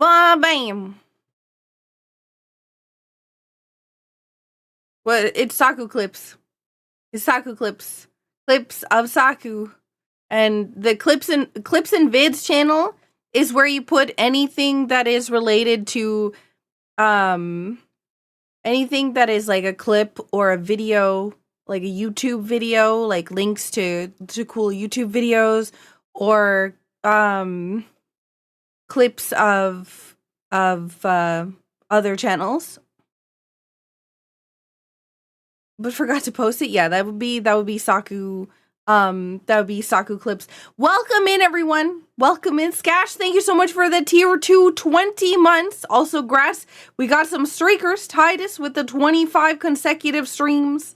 Bam! Well, it's Saku clips. It's Saku clips. Clips of Saku. And the clips and vids channel is where you put anything that is related to anything that is like a clip or a video, like a YouTube video, like links to cool YouTube videos, or clips of other channels. But forgot to post it. Yeah, that would be Saku. That would be Saku clips. Welcome in, everyone. Welcome in, Skash. Thank you so much for the tier 2 20 months. Also, Grass, we got some streakers. Titus with the 25 consecutive streams.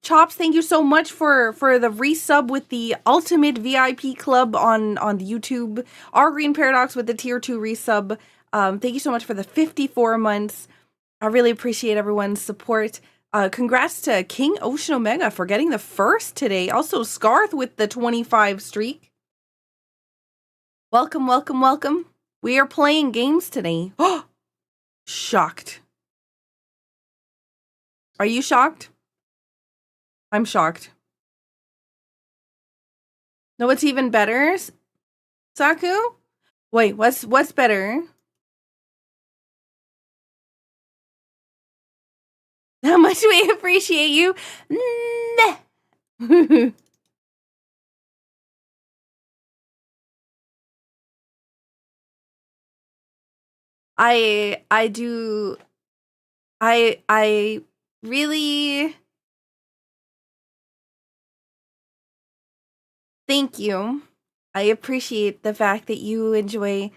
Chops, thank you so much for the resub with the ultimate VIP club on the YouTube. Our Green Paradox with the tier 2 resub. Thank you so much for the 54 months. I really appreciate everyone's support. Congrats to King Ocean Omega for getting the first today. Also, Scarth with the 25 streak. Welcome, welcome, welcome. We are playing games today. Oh, shocked. Are you shocked? I'm shocked. No, what's even better? Saku? Wait, what's better? How much we appreciate you. I really thank you. I appreciate the fact that you enjoy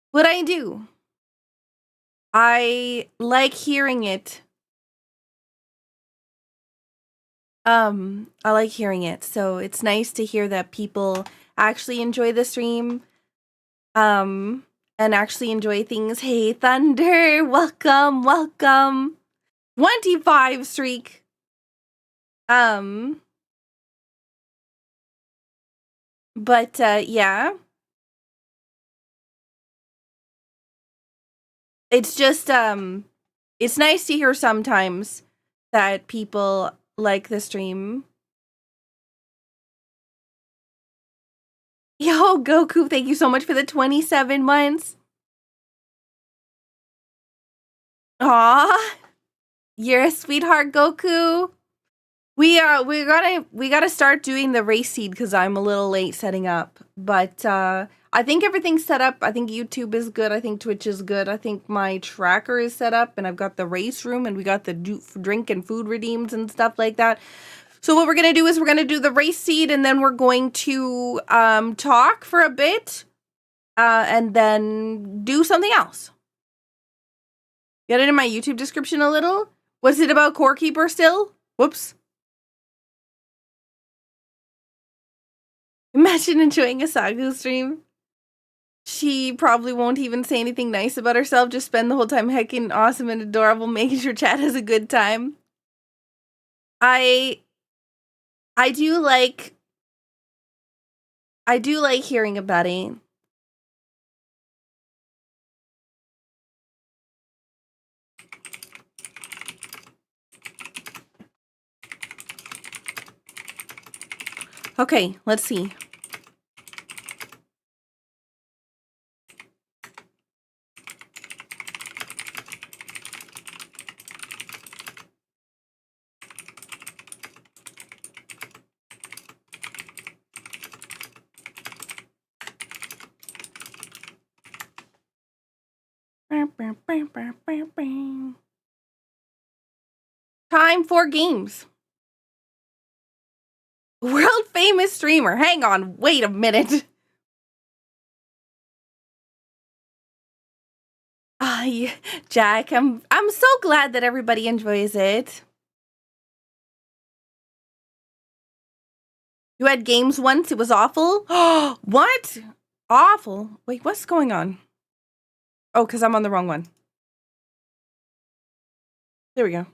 what I do. I like hearing it. I like hearing it. So it's nice to hear that people actually enjoy the stream. And actually enjoy things. Hey, Thunder, welcome, welcome. 25 streak. But yeah. It's just it's nice to hear sometimes that people like the stream. Yo, Goku, thank you so much for the 27 months. Aw, you're a sweetheart, Goku. We gotta start doing the race seed because I'm a little late setting up. But I think everything's set up. I think YouTube is good. I think Twitch is good. I think my tracker is set up, and I've got the race room, and we got the drink and food redeems and stuff like that. So what we're gonna do is we're gonna do the race seed, and then we're going to talk for a bit, and then do something else. Get it in my YouTube description a little. Was it about Core Keeper still? Whoops. Imagine enjoying a Sagu stream. She probably won't even say anything nice about herself, just spend the whole time heckin' awesome and adorable, making sure chat has a good time. I do like hearing about it. Okay, let's see. Time for games. World famous streamer. Hang on, wait a minute. Yeah, Jack, I'm so glad that everybody enjoys it. You had games once, it was awful? What? Awful? Wait, what's going on? Oh, because I'm on the wrong one. There we go.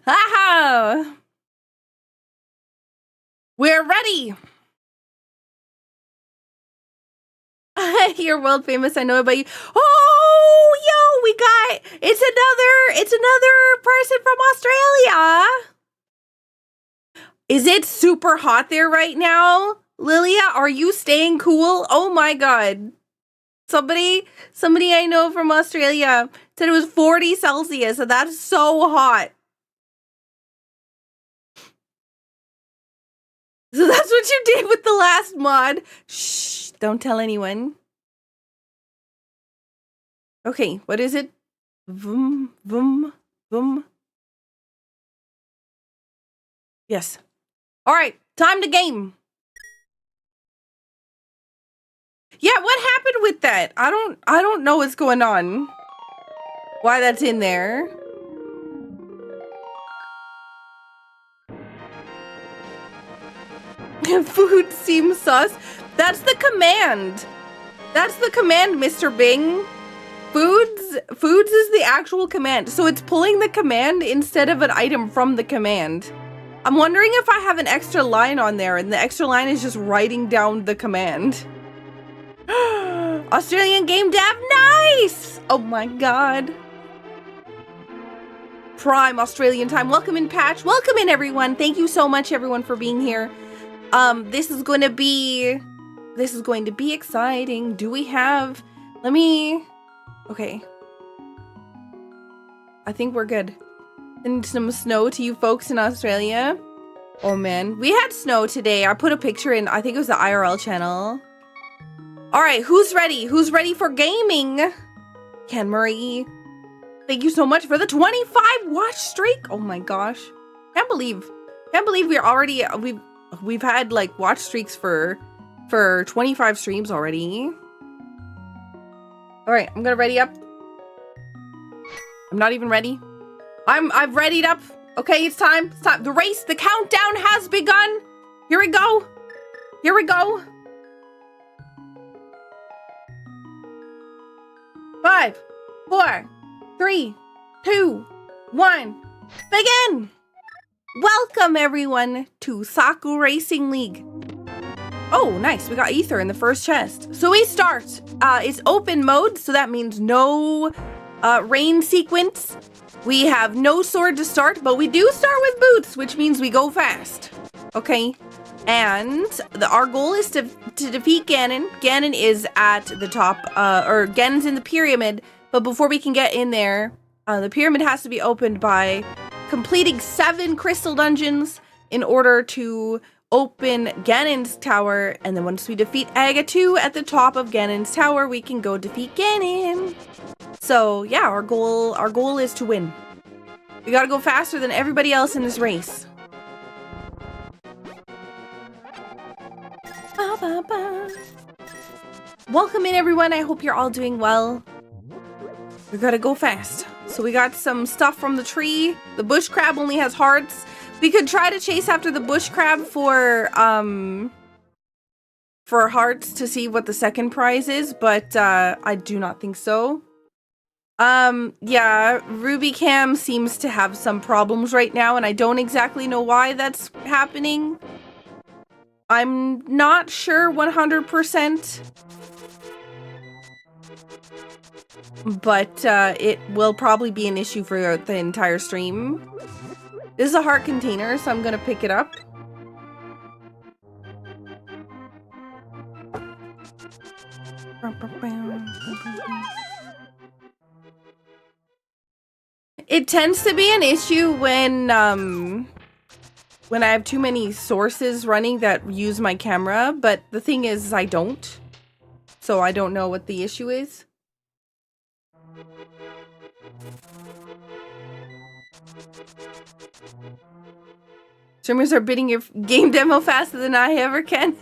Aha! We're ready! You're world famous. I know about you. Oh, yo, we got it's another person from Australia. Is it super hot there right now? Lilia, are you staying cool? Oh my god. Somebody I know from Australia said it was 40 Celsius, and that's so hot. So that's what you did with the last mod. Shh, don't tell anyone. Okay, what is it? Vroom, vroom, vroom. Yes. All right, time to game. Yeah, what happened with that? I don't know what's going on. Why that's in there. Food seems sus. That's the command. That's the command, Mr. Bing. Foods is the actual command. So it's pulling the command instead of an item from the command. I'm wondering if I have an extra line on there and the extra line is just writing down the command. Australian game dev, nice! Oh my god. Prime Australian time. Welcome in, Patch. Welcome in, everyone. Thank you so much, everyone, for being here. This is going to be exciting. Do we have... Okay. I think we're good. And some snow to you folks in Australia. Oh, man. We had snow today. I put a picture in, I think it was the IRL channel. All right, who's ready? Who's ready for gaming? Ken Murray. Thank you so much for the 25 watch streak. Oh my gosh. Can't believe we're already, we've had like watch streaks for 25 streams already. All right, I'm gonna ready up. I'm not even ready. I've readied up. Okay, it's time. It's time. The race, the countdown has begun. Here we go. Here we go. 5, 4, 3, 2, 1, begin! Welcome everyone to Saku Racing League. Oh, nice. We got ether in the first chest. So we start. It's open mode, so that means no rain sequence. We have no sword to start, but we do start with boots, which means we go fast. Okay. And our goal is to defeat Ganon. Ganon is at the top, or Ganon's in the pyramid, but before we can get in there, the pyramid has to be opened by completing 7 crystal dungeons in order to open Ganon's tower, and then once we defeat Agatu at the top of Ganon's tower, we can go defeat Ganon. So yeah, our goal is to win. We gotta go faster than everybody else in this race. Ba, ba, ba. Welcome in everyone, I hope you're all doing well. We gotta go fast. So we got some stuff from the tree. The bush crab only has hearts. We could try to chase after the bush crab for hearts to see what the second prize is, but I do not think so. Yeah, Ruby Cam seems to have some problems right now, and I don't exactly know why that's happening. I'm not sure 100%, but it will probably be an issue for the entire stream. This is a heart container, so I'm gonna pick it up. It tends to be an issue when I have too many sources running that use my camera, but the thing is I don't. So I don't know what the issue is. Streamers are bidding your game demo faster than I ever can.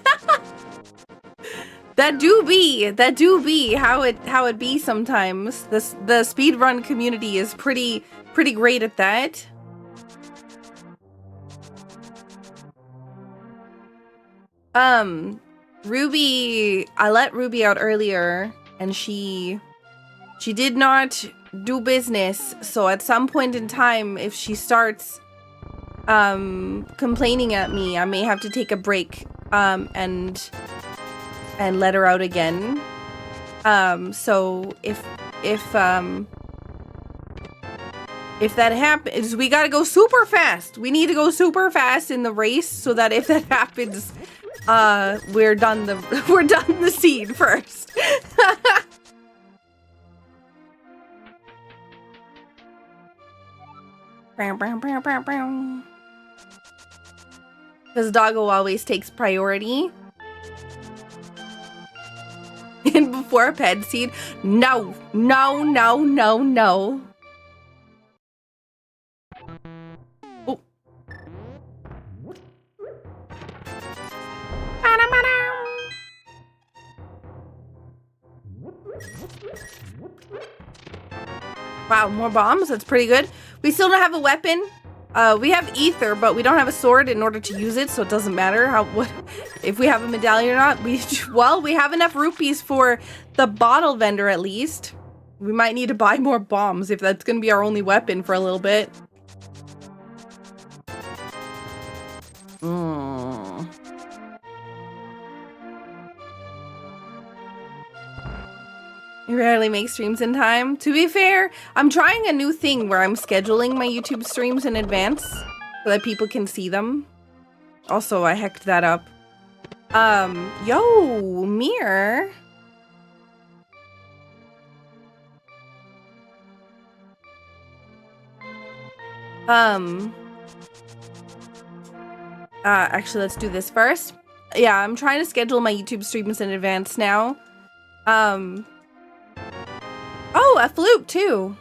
That do be how it be sometimes. The speedrun community is pretty great at that. Ruby, I let Ruby out earlier and she did not do business, so at some point in time if she starts complaining at me, I may have to take a break and let her out again. So if that happens, we gotta go super fast. We need to go super fast in the race so that if that happens, we're done the seed first. Because Doggo always takes priority. And before a ped seed, no. Oh. Wow, more bombs. That's pretty good. We still don't have a weapon. We have ether, but we don't have a sword in order to use it, so it doesn't matter if we have a medallion or not. We have enough rupees for the bottle vendor at least. We might need to buy more bombs if that's going to be our only weapon for a little bit. You rarely make streams in time. To be fair, I'm trying a new thing where I'm scheduling my YouTube streams in advance so that people can see them. Also, I hacked that up. Yo, Mir. Actually, let's do this first. Yeah, I'm trying to schedule my YouTube streams in advance now. Oh, a flute too.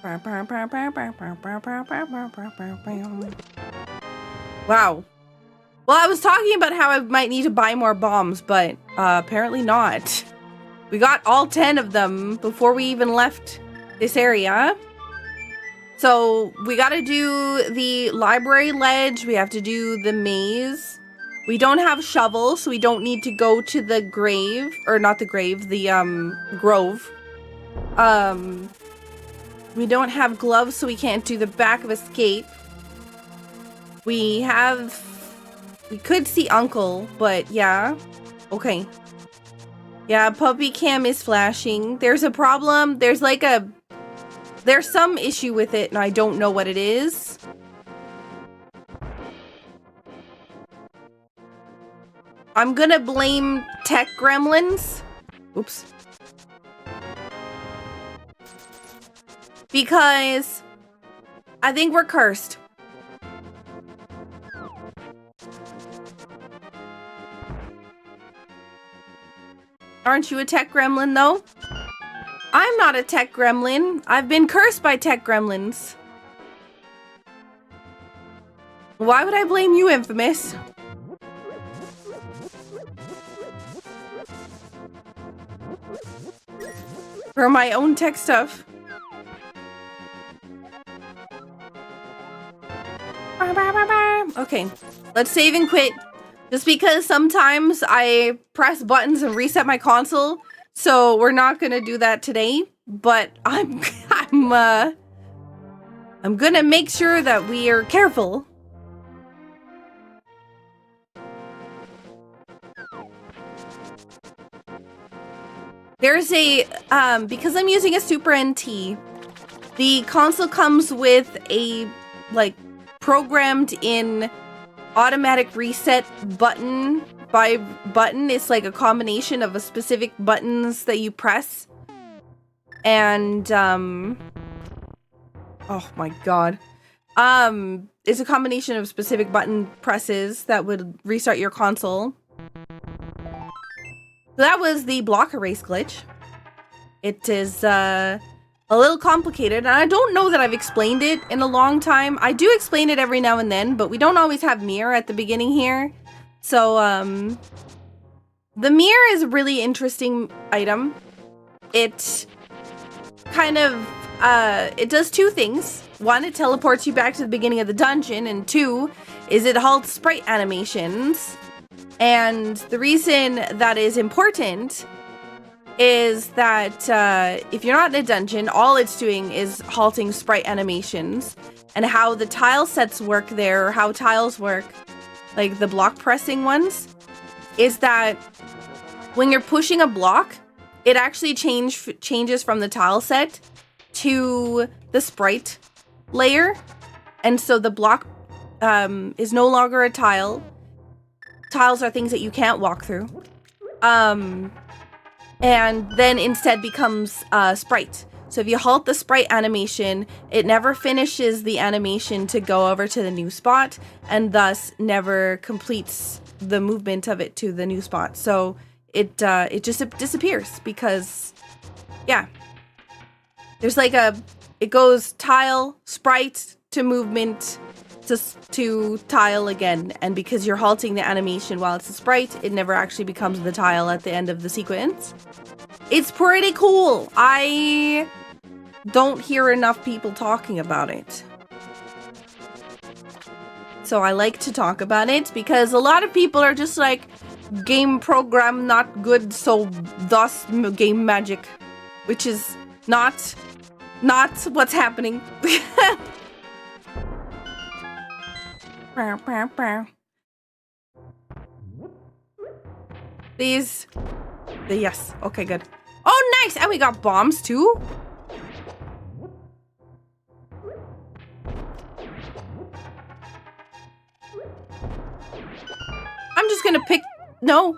Wow. Well, I was talking about how I might need to buy more bombs, but apparently not. We got all 10 of them before we even left this area. So we gotta do the library ledge. We have to do the maze. We don't have shovels, so we don't need to go to the grave, or not the grave, the grove. We don't have gloves, so we can't do the back of escape. We could see Uncle, but yeah. Okay. Yeah, puppy cam is flashing. There's a problem. There's some issue with it, and I don't know what it is. I'm gonna blame tech gremlins. Oops. Because I think we're cursed. Aren't you a tech gremlin, though? I'm not a tech gremlin. I've been cursed by tech gremlins. Why would I blame you, Infamous? For my own tech stuff. Okay, let's save and quit. Just because sometimes I press buttons and reset my console, so we're not gonna do that today. But I'm gonna make sure that we are careful. There's a because I'm using a Super NT, the console comes with a programmed in automatic reset button by button. It's like a combination of a specific buttons that you press. And oh my god. It's a combination of specific button presses that would restart your console. So that was the block erase glitch. It is a little complicated, and I don't know that I've explained it in a long time. I do explain it every now and then, but we don't always have mirror at the beginning here. So, the mirror is a really interesting item. It kind of, it does two things. One, it teleports you back to the beginning of the dungeon, and two, is it halts sprite animations. And the reason that is important is that if you're not in a dungeon, all it's doing is halting sprite animations. And how the tile sets work there, or how tiles work, like the block pressing ones, is that when you're pushing a block, it actually changes from the tile set to the sprite layer. And so the block is no longer a tile. Tiles are things that you can't walk through. And then instead becomes sprite. So if you halt the sprite animation, it never finishes the animation to go over to the new spot, and thus never completes the movement of it to the new spot. So it just disappears because, yeah. There's like it goes tile, sprite, to movement, to tile again. And because you're halting the animation while it's a sprite, it never actually becomes the tile at the end of the sequence. It's pretty cool. I don't hear enough people talking about it. So I like to talk about it because a lot of people are just like, game program not good, so thus game magic, which is not what's happening. These, yes, okay, good. Oh, nice, and we got bombs too. I'm just gonna pick. No.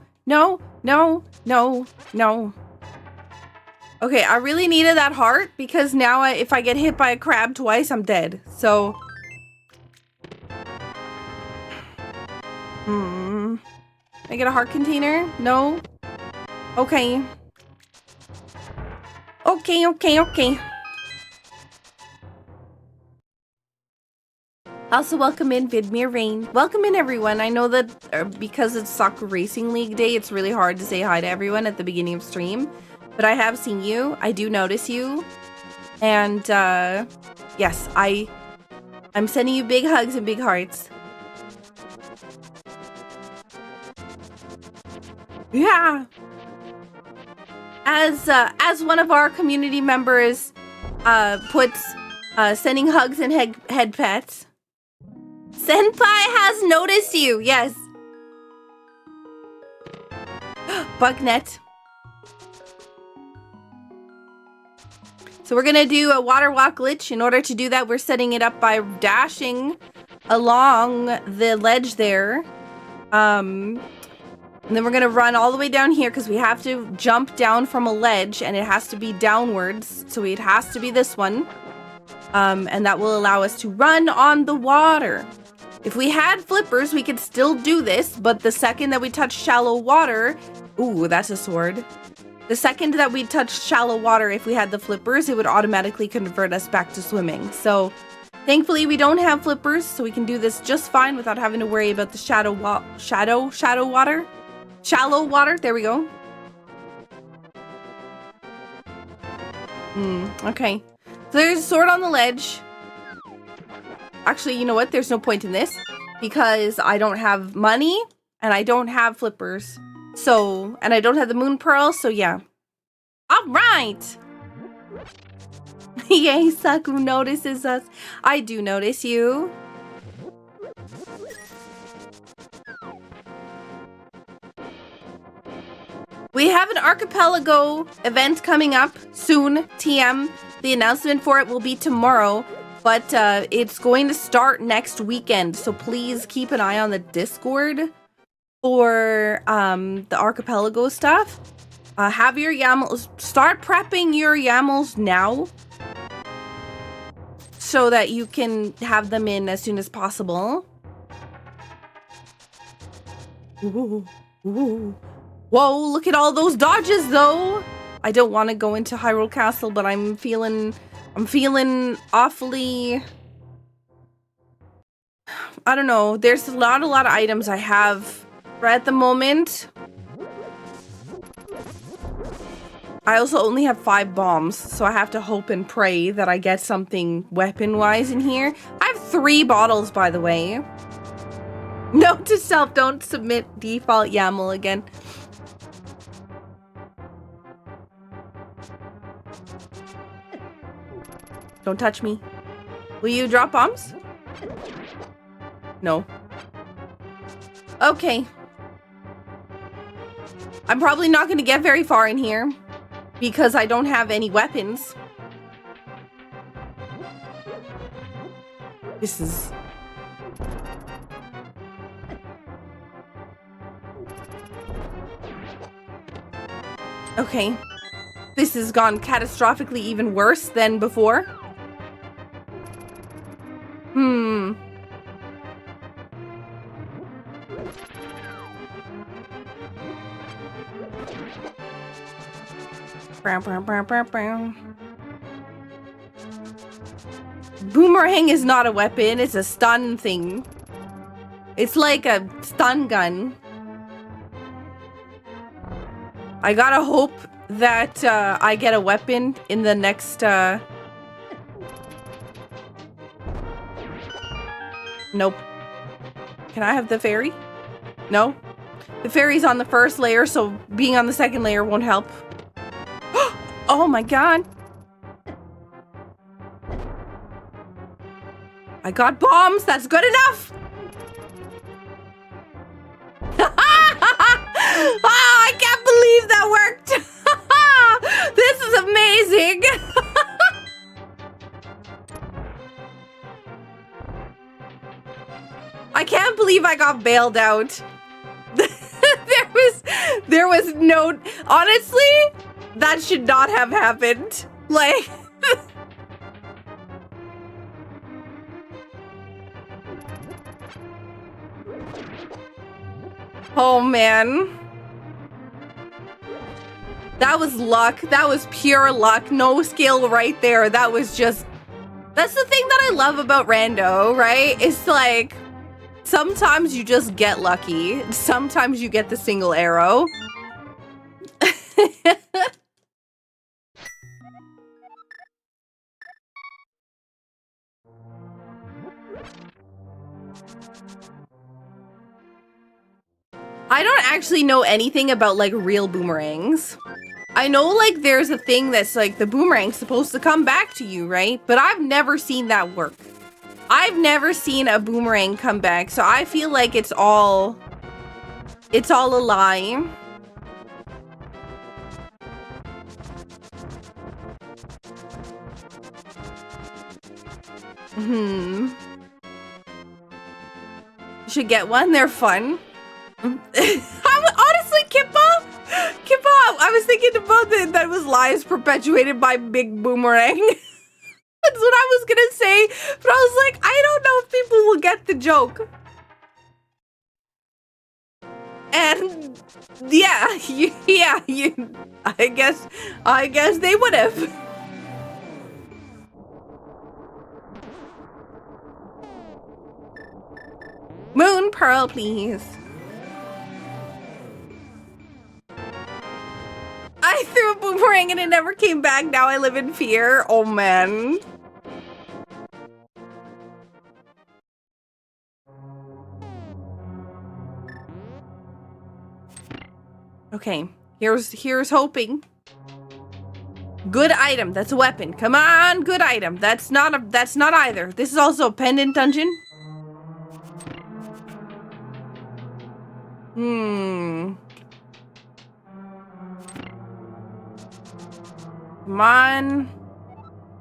Okay, I really needed that heart because now if I get hit by a crab twice, I'm dead. So. Can I get a heart container? No? Okay. Okay. Also, welcome in Vidmir Rain. Welcome in, everyone. I know that because it's Sakura Racing League Day, it's really hard to say hi to everyone at the beginning of stream. But I have seen you. I do notice you. And, yes, I'm sending you big hugs and big hearts. Yeah. As one of our community members puts sending hugs and head pets. Senpai has noticed you. Yes. Bugnet. So we're gonna do a water walk glitch. In order to do that, we're setting it up by dashing along the ledge there. And then we're gonna run all the way down here because we have to jump down from a ledge and it has to be downwards. So it has to be this one. And that will allow us to run on the water. If we had flippers, we could still do this, but the second that we touch shallow water, ooh, that's a sword. The second that we touch shallow water, if we had the flippers, it would automatically convert us back to swimming. So thankfully we don't have flippers, so we can do this just fine without having to worry about the shallow water. Shallow water, there we go. Okay. So there's a sword on the ledge. Actually, you know what? There's no point in this because I don't have money and I don't have flippers. So, and I don't have the moon pearl, so yeah. All right. Yay, Saku notices us. I do notice you. We have an archipelago event coming up soon, TM. The announcement for it will be tomorrow. But it's going to start next weekend, so please keep an eye on the Discord for the archipelago stuff. Have your YAMLs, start prepping your YAMLs now so that you can have them in as soon as possible. Ooh. Whoa, look at all those dodges though. I don't want to go into Hyrule Castle, but I'm feeling awfully, I don't know. There's a lot of items I have right at the moment. I also only have 5 bombs, so I have to hope and pray that I get something weapon-wise in here. I have 3 bottles, by the way. Note to self, don't submit default YAML again. Don't touch me. Will you drop bombs? No. Okay. I'm probably not going to get very far in here because I don't have any weapons. This is... Okay. This has gone catastrophically even worse than before. Boomerang is not a weapon, it's a stun thing. It's like a stun gun. I gotta hope that I get a weapon in the next... Nope. Can I have the fairy? No? The fairy's on the first layer, so being on the second layer won't help. Oh my god! I got bombs! That's good enough! Oh, I can't believe that worked! This is amazing! I can't believe I got bailed out. There was no... Honestly, that should not have happened. Like... Oh, man. That was luck. That was pure luck. No skill right there. That was just... That's the thing that I love about Rando, right? It's like... Sometimes you just get lucky. Sometimes you get the single arrow. I don't actually know anything about, like, real boomerangs. I know, like, there's a thing that's, like, the boomerang's supposed to come back to you, right? But I've never seen that work. I've never seen a boomerang come back, so I feel like it's all a lie. You should get one, they're fun. Honestly, Kippa, I was thinking about that was lies perpetuated by Big Boomerang. That's what I was gonna say, but I was like, I don't know if people will get the joke. And yeah, I guess they would have. Moon Pearl, please. I threw a boomerang and it never came back. Now I live in fear. Oh, man. Okay, here's hoping. Good item. That's a weapon. Come on, good item. That's not either. This is also a pendant dungeon. Come on.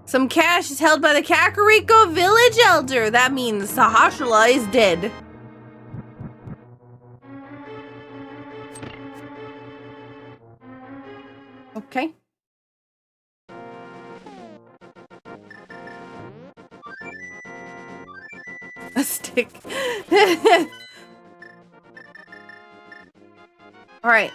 Some cash is held by the Kakariko village elder. That means Sahashala is dead. Okay. A stick. All right.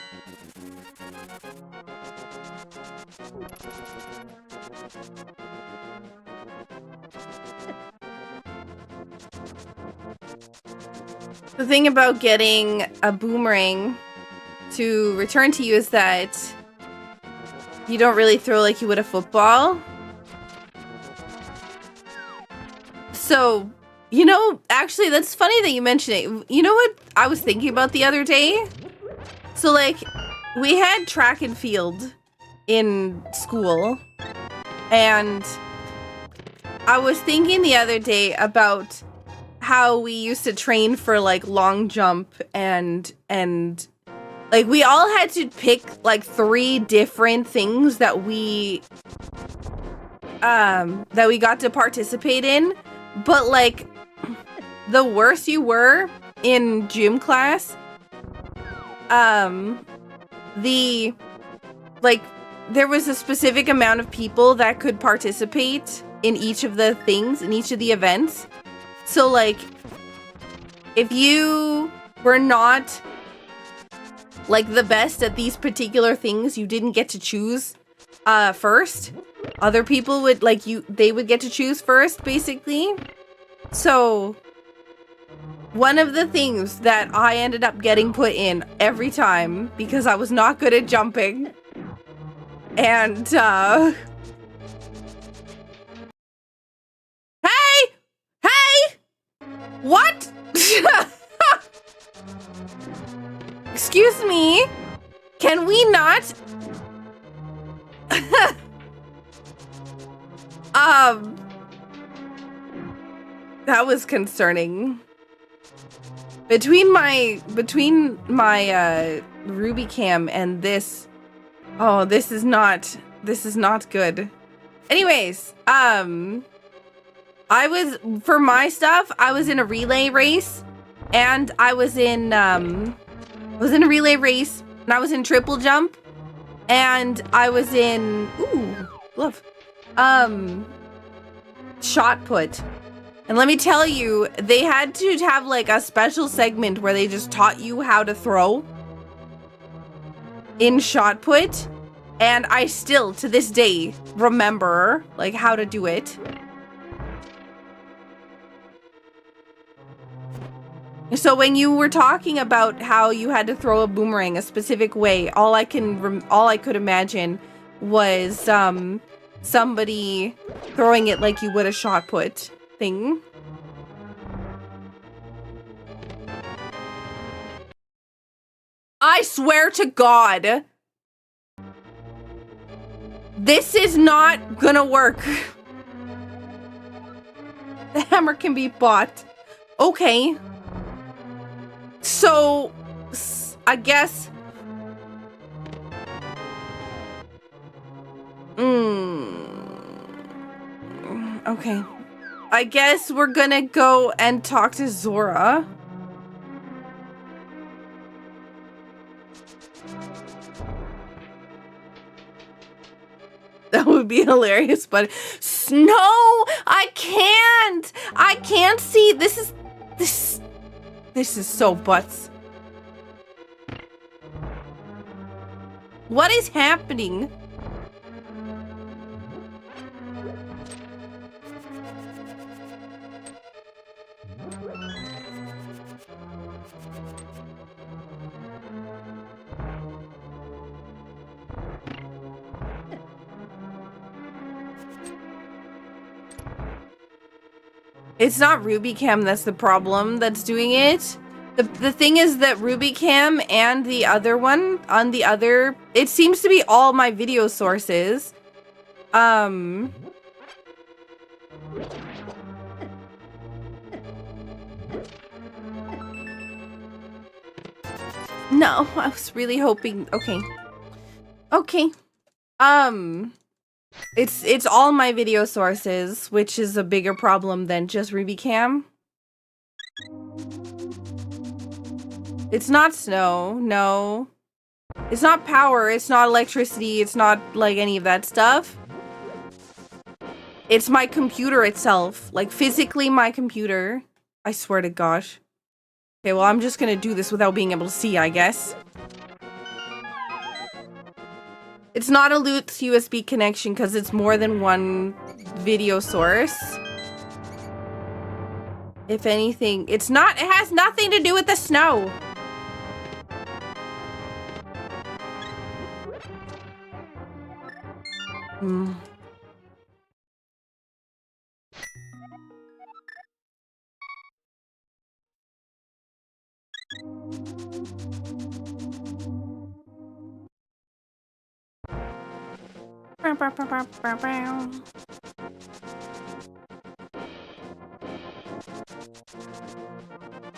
The thing about getting a boomerang to return to you is that you don't really throw like you would a football. So, you know, actually, that's funny that you mention it. You know what I was thinking about the other day? So, like, we had track and field in school, and I was thinking the other day about how we used to train for like long jump and like we all had to pick like 3 different things that we got to participate in, but like the worse you were in gym class, there was a specific amount of people that could participate in each of the things, in each of the events. So like, if you were not like the best at these particular things, you didn't get to choose first. Other people would they would get to choose first, basically. So one of the things that I ended up getting put in every time because I was not good at jumping. And hey! What? Excuse me? Can we not? That was concerning. Between my Ruby cam and this, oh, this is not good. Anyways, for my stuff, I was in a relay race, and I was in a relay race, and I was in triple jump, and I was in shot put. And let me tell you, they had to have like a special segment where they just taught you how to throw in shot put, and I still to this day remember like how to do it. So when you were talking about how you had to throw a boomerang a specific way, all I could imagine was somebody throwing it like you would a shot put thing. I swear to God, this is not gonna work. The hammer can be bought. Okay. So, I guess... Okay. I guess we're gonna go and talk to Zora. That would be hilarious, but... No! I can't! I can't see! This is so butts. What is happening? It's not RubyCam that's the problem that's doing it. The thing is that RubyCam and the other one on the other, it seems to be all my video sources. No, I was really hoping. Okay. Okay. It's all my video sources, which is a bigger problem than just RubyCam. It's not snow, no. It's not power, it's not electricity, it's not like any of that stuff. It's my computer itself, like physically my computer. I swear to gosh. Okay, well I'm just gonna do this without being able to see, I guess. It's not a Lutz USB connection because it's more than one video source. If anything, it has nothing to do with the snow.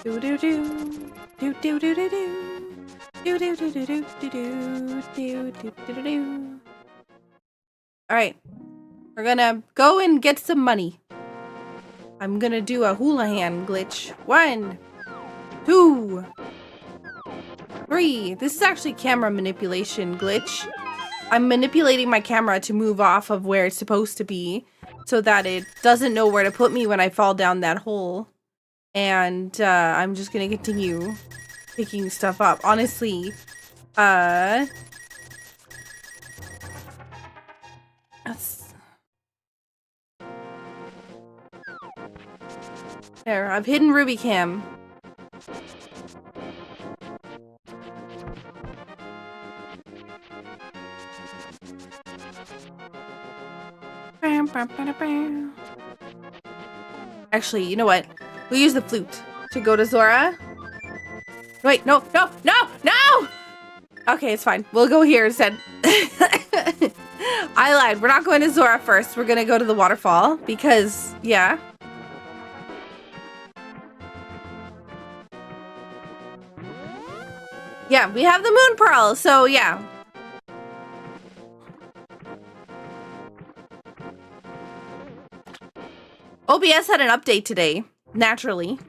Do do do. Do do do do do. Do do do do do do do do do do do. Alright. We're gonna go and get some money. I'm gonna do a hula hand glitch. 1, 2, 3. This is actually camera manipulation glitch. I'm manipulating my camera to move off of where it's supposed to be so that it doesn't know where to put me when I fall down that hole. And I'm just gonna continue picking stuff up. Honestly, there, I've hidden Ruby Cam. Actually, you know what? We'll use the flute to go to Zora. Wait, no, no, no, no! Okay, it's fine. We'll go here instead. I lied. We're not going to Zora first. We're gonna go to the waterfall because, yeah. Yeah, we have the moon pearl, so yeah. OBS had an update today, naturally.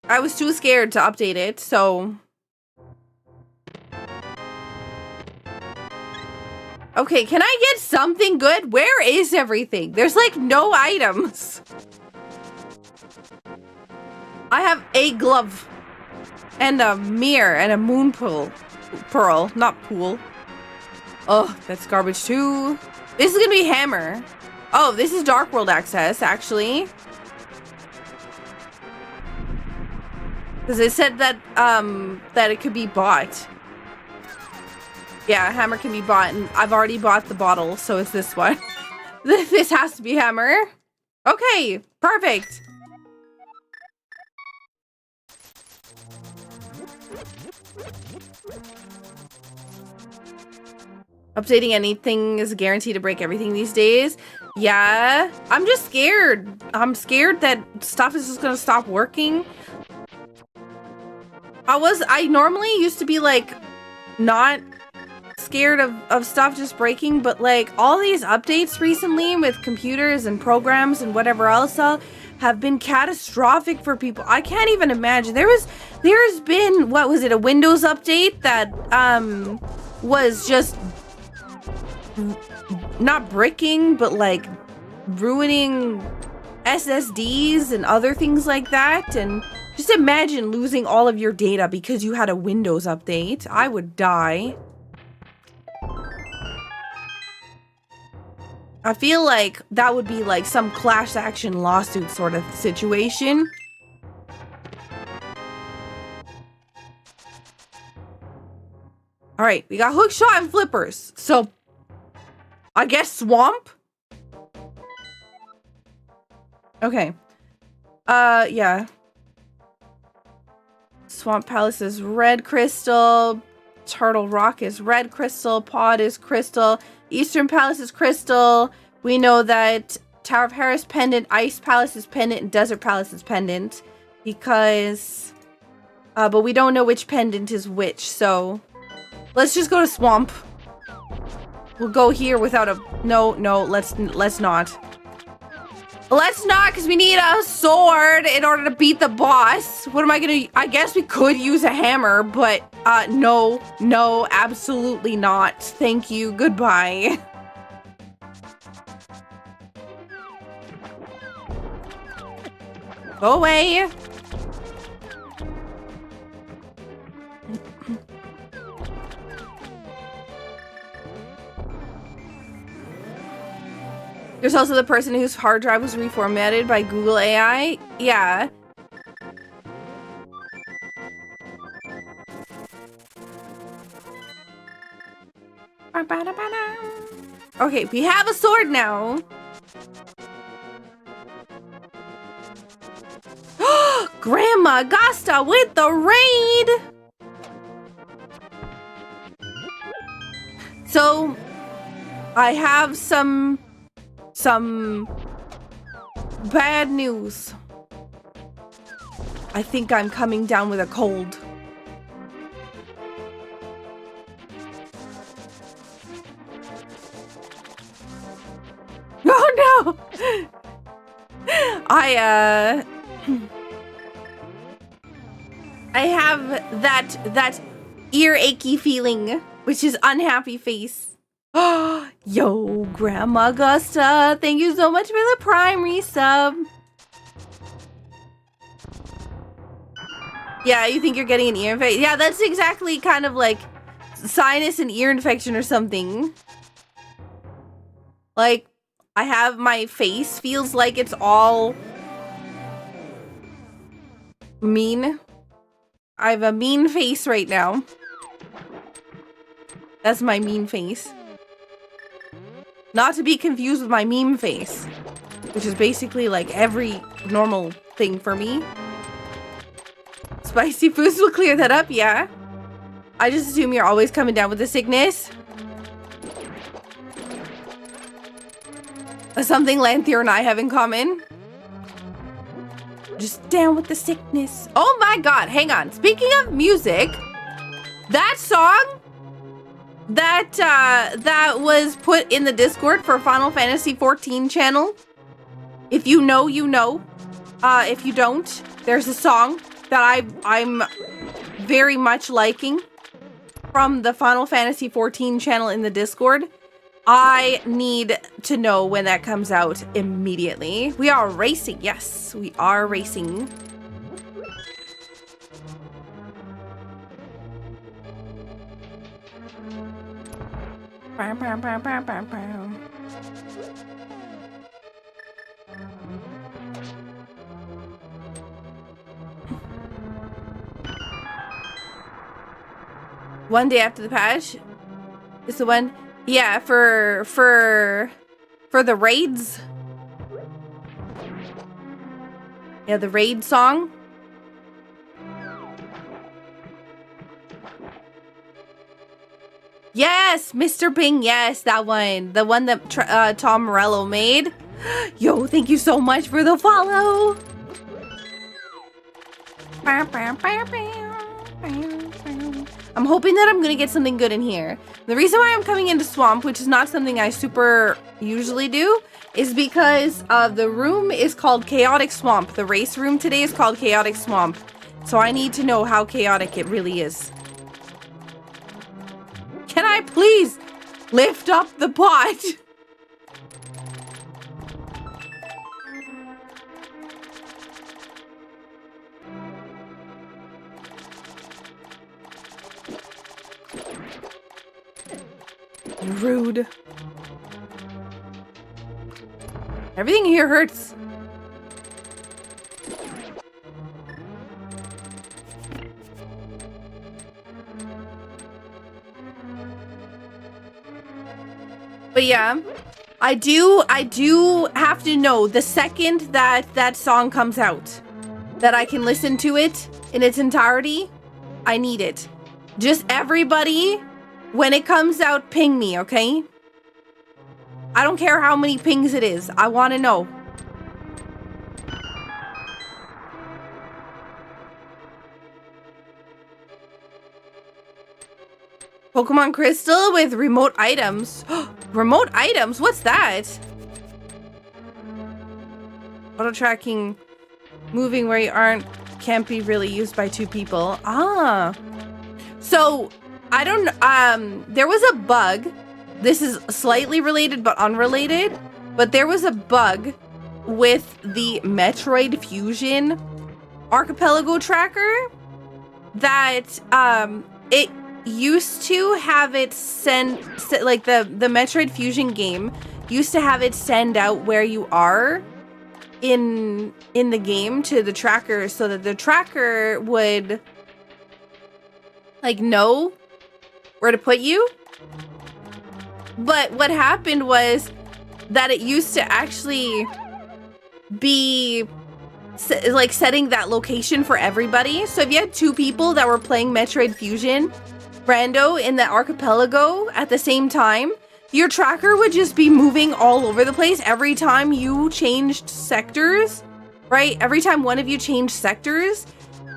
I was too scared to update it, so... Okay, can I get something good? Where is everything? There's like no items. I have a glove. And a mirror and a moon pearl, not pool. Oh, that's garbage too. This is gonna be hammer. Oh, this is Dark World access, actually. Because it said that, that it could be bought. Yeah, hammer can be bought, and I've already bought the bottle, so it's this one. This has to be hammer. Okay, perfect. Updating anything is a guarantee to break everything these days. Yeah, I'm just scared. I'm scared that stuff is just gonna stop working. I normally used to be like not scared of stuff just breaking, but like all these updates recently with computers and programs and whatever else have been catastrophic for people. I can't even imagine. There's been, what was it, a Windows update that was just not bricking, but like ruining SSDs and other things like that. And just imagine losing all of your data because you had a Windows update. I would die. I feel like that would be like some class action lawsuit sort of situation. All right, we got hook shot and flippers. So I guess swamp? Okay. Yeah. Swamp Palace is red crystal. Turtle Rock is red crystal. Pod is crystal. Eastern Palace is crystal. We know that Tower of Harris pendant, Ice Palace is pendant, and Desert Palace is pendant. Because... but we don't know which pendant is which, so... Let's just go to Swamp. We'll go here without a... No, let's not. Let's not, because we need a sword in order to beat the boss. What am I gonna... I guess we could use a hammer, but no, absolutely not. Thank you, goodbye. Go away. There's also the person whose hard drive was reformatted by Google AI. Yeah. Okay, we have a sword now. Grandma Gasta with the raid. So, I have some Bad news. I think I'm coming down with a cold. Oh no! I have that ear achy feeling, which is unhappy face. Yo, Grandma Augusta, thank you so much for the Prime resub. Yeah, you think you're getting an ear infection? Yeah, that's exactly kind of like sinus and ear infection or something. Like, I have my face feels like it's all mean. I have a mean face right now. That's my mean face. Not to be confused with my meme face, which is basically like every normal thing for me. Spicy foods will clear that up, yeah. I just assume you're always coming down with the sickness. Something Lanthier and I have in common. Just down with the sickness. Oh my god, hang on. Speaking of music, that song that was put in the Discord for Final Fantasy 14 channel. If you know, you know. If you don't, there's a song that I'm very much liking from the Final Fantasy 14 channel in the Discord. I need to know when that comes out immediately. We are racing. Yes, we are racing. One day after the patch is the one, yeah, for the raids. Yeah, the raid song. Yes, Mr. Bing, yes, that one. The one that Tom Morello made. Yo, thank you so much for the follow. I'm hoping that I'm gonna get something good in here. The reason why I'm coming into Swamp, which is not something I super usually do, is because the room is called Chaotic Swamp. The race room today is called Chaotic Swamp. So I need to know how chaotic it really is. Can I please lift up the pot? Rude. Everything here hurts. But yeah, I do have to know the second that song comes out, that I can listen to it in its entirety. I need it. Just everybody, when it comes out, ping me, okay? I don't care how many pings it is. I want to know. Pokemon Crystal with remote items. Remote items? What's that? Auto tracking, moving where you aren't, can't be really used by two people. Ah. So, I don't, there was a bug. This is slightly related but unrelated. But there was a bug with the Metroid Fusion Archipelago tracker that, it used to have it send, like the Metroid Fusion game used to have it send out where you are in the game to the tracker, so that the tracker would like know where to put you. But what happened was that it used to actually be like setting that location for everybody. So if you had two people that were playing Metroid Fusion Rando in the archipelago at the same time, your tracker would just be moving all over the place every time you changed sectors, right? Every time one of you changed sectors,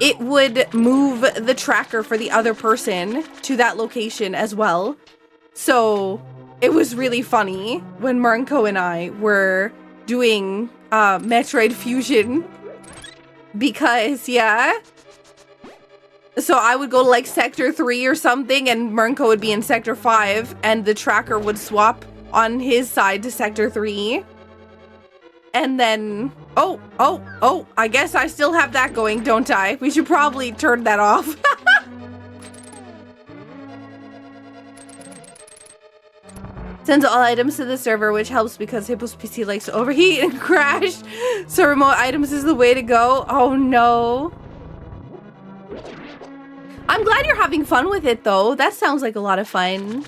it would move the tracker for the other person to that location as well. So it was really funny when Mernko and I were doing Metroid Fusion because, yeah. So I would go to like Sector 3 or something and Mernko would be in Sector 5 and the tracker would swap on his side to Sector 3. And then, oh, I guess I still have that going, don't I? We should probably turn that off. Sends all items to the server, which helps because Hippo's PC likes to overheat and crash. So remote items is the way to go. Oh no. I'm glad you're having fun with it though. That sounds like a lot of fun.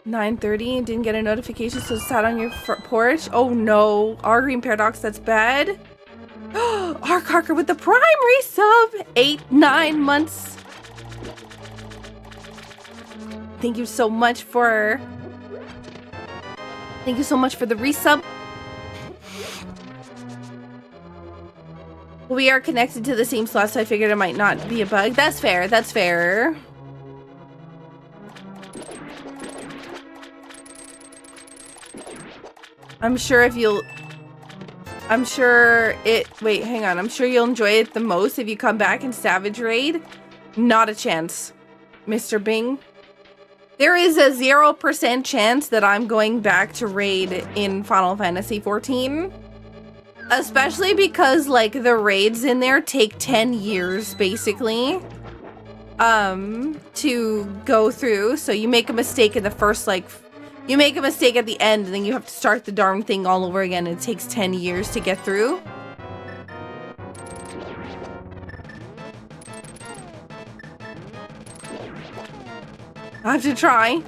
$9:30 didn't get a notification, so it sat on your porch. Oh no, our green paradox, that's bad. Our Carker with the primary sub, 8-9 months. Thank you so much for the resub. We are connected to the same slot, so I figured it might not be a bug. That's fair, that's fair. I'm sure you'll enjoy it the most if you come back in Savage Raid. Not a chance, Mr. Bing. There is a 0% chance that I'm going back to raid in Final Fantasy XIV. Especially because, like, the raids in there take 10 years, basically, to go through. So you make a mistake in the first, like, you make a mistake at the end, and then you have to start the darn thing all over again, and it takes 10 years to get through. I have to try.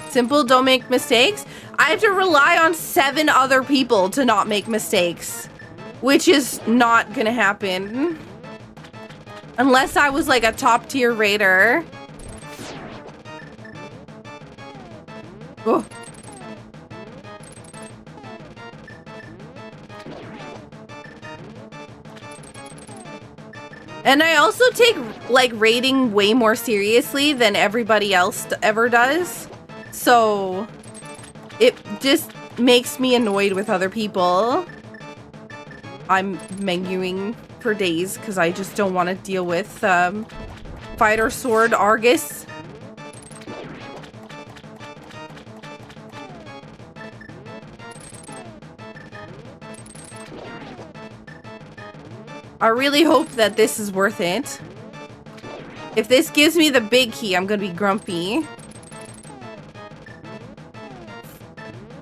Simple, don't make mistakes. I have to rely on 7 other people to not make mistakes, which is not gonna happen. Unless I was like a top tier raider. Oh. And I also take like raiding way more seriously than everybody else ever does. So it just makes me annoyed with other people. I'm menuing for days because I just don't want to deal with Fighter Sword Argus. I really hope that this is worth it. If this gives me the big key, I'm gonna be grumpy.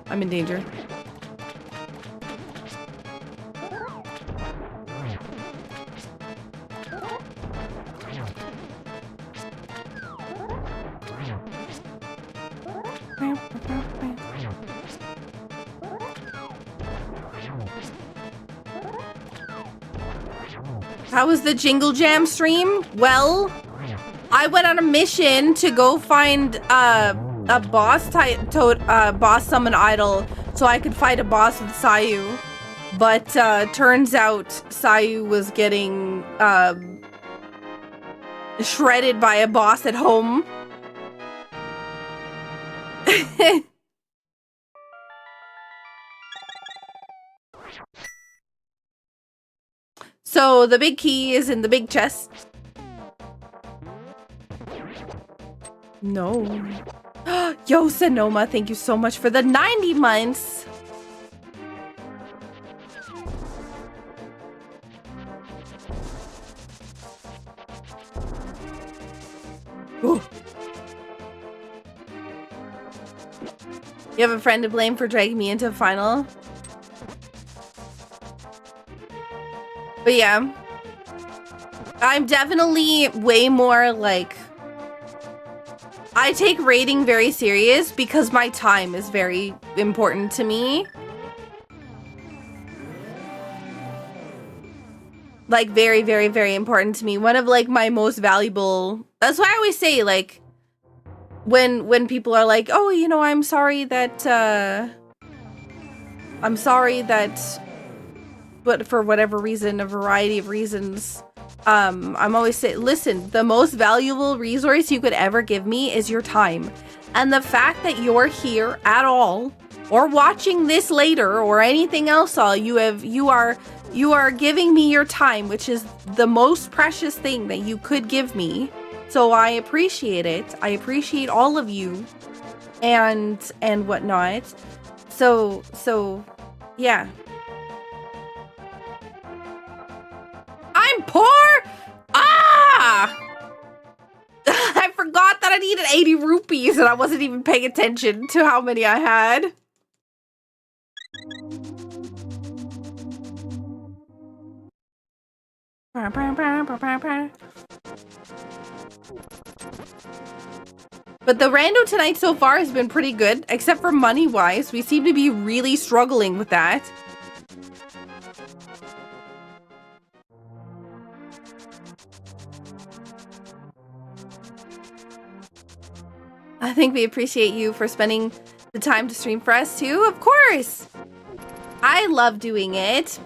I'm in danger. How was the Jingle Jam stream? Well, I went on a mission to go find a boss boss summon idol so I could fight a boss with Sayu. But turns out Sayu was getting shredded by a boss at home. So the big key is in the big chest. No. Yo, Sonoma, thank you so much for the 90 months. Ooh. You have a friend to blame for dragging me into final? But yeah, I'm definitely way more like, I take raiding very serious because my time is very important to me. like very, very, very important to me. One of like my most valuable. That's why I always say like when people are like, oh, you know, I'm sorry that, but for whatever reason, a variety of reasons, I'm always saying, listen, the most valuable resource you could ever give me is your time. And the fact that you're here at all, or watching this later, or anything else, you are giving me your time, which is the most precious thing that you could give me. So I appreciate it. I appreciate all of you, and whatnot. So yeah. I'm poor. Ah! I forgot that I needed 80 rupees, and I wasn't even paying attention to how many I had. But the rando tonight so far has been pretty good, except for money-wise. We seem to be really struggling with that. I think we appreciate you for spending the time to stream for us too. Of course! I love doing it.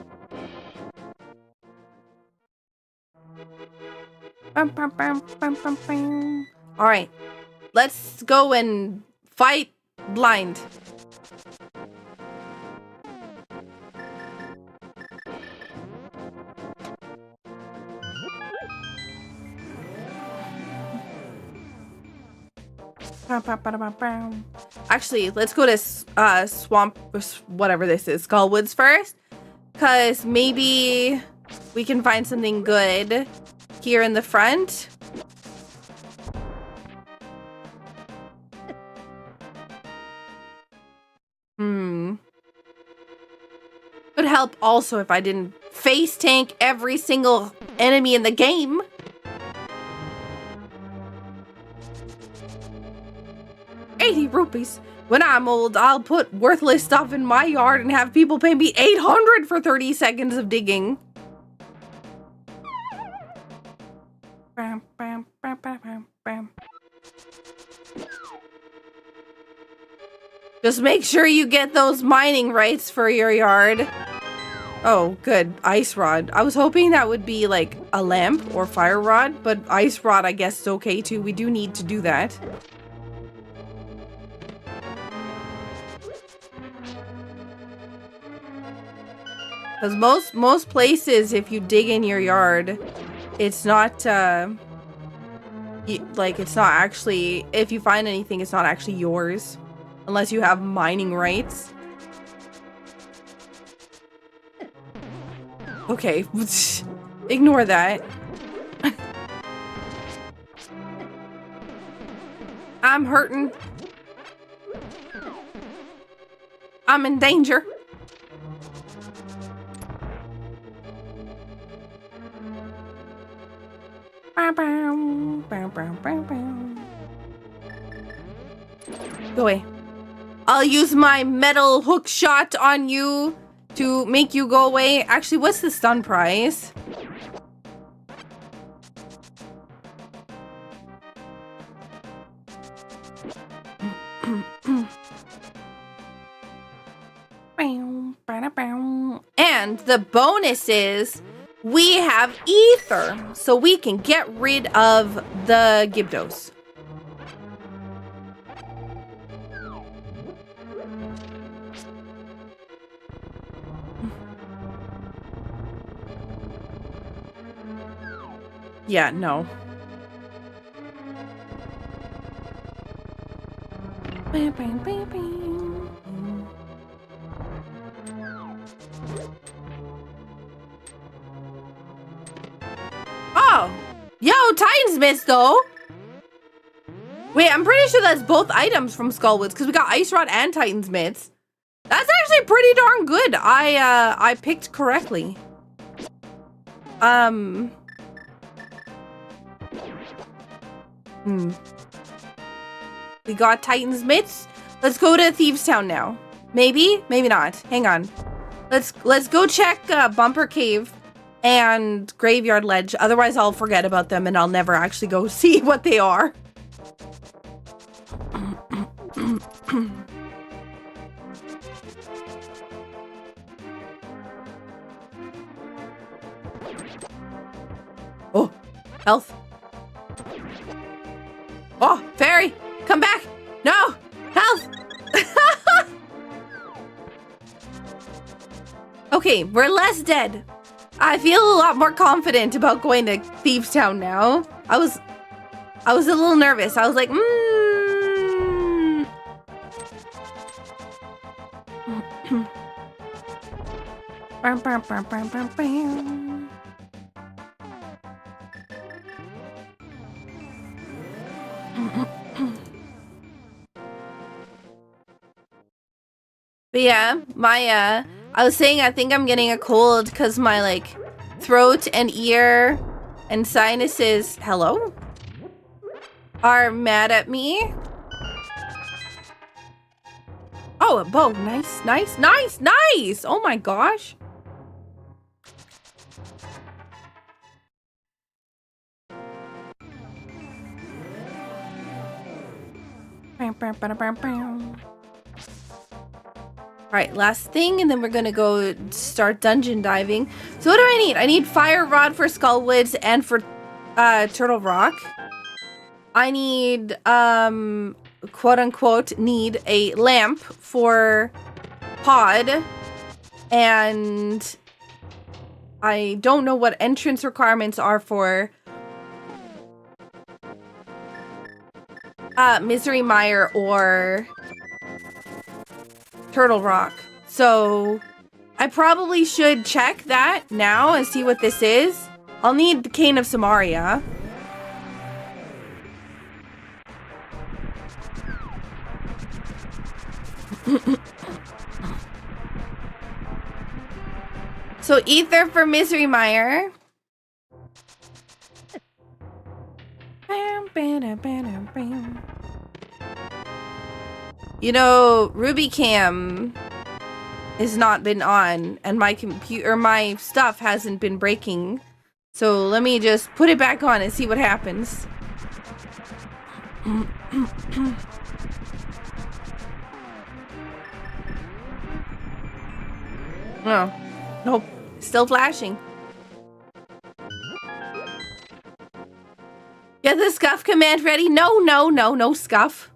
Alright. Let's go and fight blind. Actually, let's go to Swamp, whatever this is, Skullwoods first. Because maybe we can find something good here in the front. Would help also if I didn't face tank every single enemy in the game. ₹80. When I'm old, I'll put worthless stuff in my yard and have people pay me 800 for 30 seconds of digging. Just make sure you get those mining rights for your yard. Oh, good. Ice rod. I was hoping that would be like a lamp or fire rod, but ice rod I guess is okay too. We do need to do that. Because most places, if you dig in your yard, it's not, it's not actually, if you find anything, it's not actually yours. Unless you have mining rights. Okay, ignore that. I'm hurting. I'm in danger. Go away. I'll use my metal hook shot on you to make you go away. Actually, what's the stun prize? And the bonus is we have ether, so we can get rid of the Gibdos. Yeah, no. Oh! Yo, Titan's Mist, though! Wait, I'm pretty sure that's both items from Skullwoods, because we got Ice Rod and Titan's Mitts. That's actually pretty darn good. I picked correctly. We got Titan's Mitts. Let's go to Thieves Town now. Maybe? Maybe not. Hang on. Let's go check Bumper Cave and Graveyard Ledge. Otherwise, I'll forget about them and I'll never actually go see what they are. Oh, health. Oh, fairy, come back. No, health. Okay, we're less dead. I feel a lot more confident about going to Thieves Town now. I was a little nervous. I was like, But yeah, my I was saying I think I'm getting a cold because my like throat and ear and sinuses are mad at me. Oh, a bow. Nice, nice, nice, nice. Oh my gosh. Alright, last thing, and then we're gonna go start dungeon diving. So what do I need? I need Fire Rod for Skullwoods and for Turtle Rock. I need, quote-unquote, need a lamp for Pod. And I don't know what entrance requirements are for Misery Mire or Turtle Rock. So I probably should check that now and see what this is. I'll need the Cane of Samaria. So Ether for Misery Mire. You know, RubyCam has not been on, and my computer, my stuff hasn't been breaking. So let me just put it back on and see what happens. Oh, nope, still flashing. Get the scuff command ready. No, no, no, no scuff.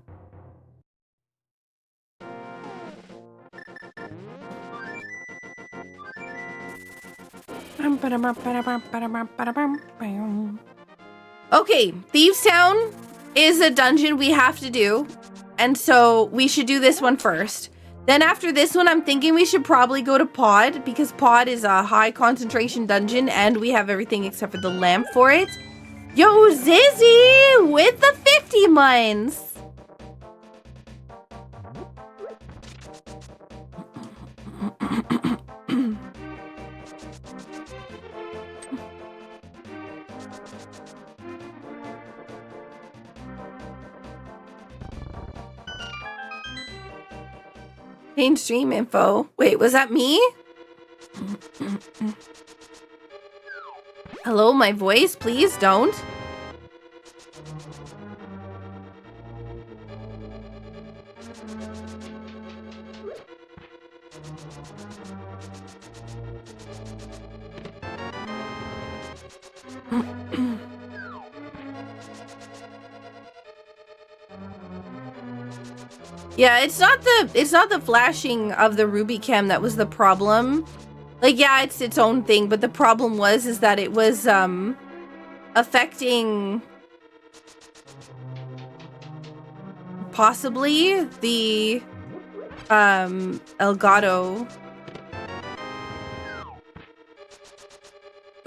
Okay, Thieves Town is a dungeon we have to do, and so we should do this one first. Then after this one, I'm thinking we should probably go to Pod, because Pod is a high concentration dungeon, and we have everything except for the lamp for it. Yo, Zizzy with the 50 months! Change stream info. Wait, was that me? Hello, my voice? Please don't. Yeah, it's not the flashing of the RubyCam that was the problem. Like, yeah, it's its own thing, but the problem is that it was affecting possibly the Elgato.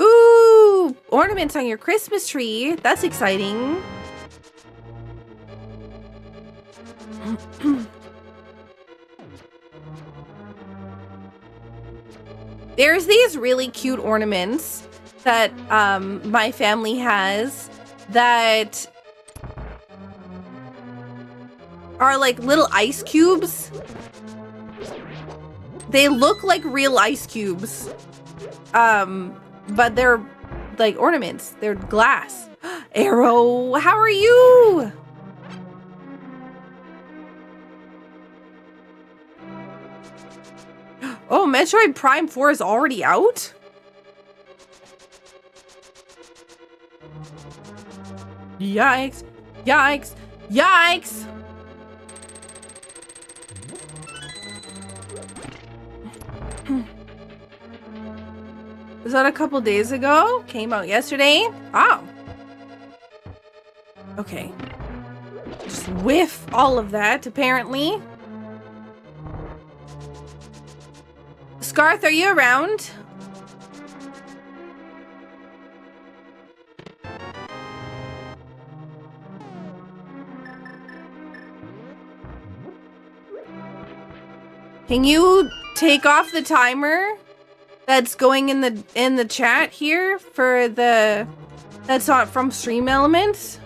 Ooh, ornaments on your Christmas tree. That's exciting. There's these really cute ornaments that my family has that are like little ice cubes. They look like real ice cubes. but they're like ornaments. They're glass. Arrow, how are you? Oh, Metroid Prime 4 is already out? Yikes. Yikes. Yikes. Was that a couple days ago? Came out yesterday? Oh. Okay. Just whiff all of that, apparently. Scarth, are you around? Can you take off the timer that's going in the chat here for the that's not from Stream Elements?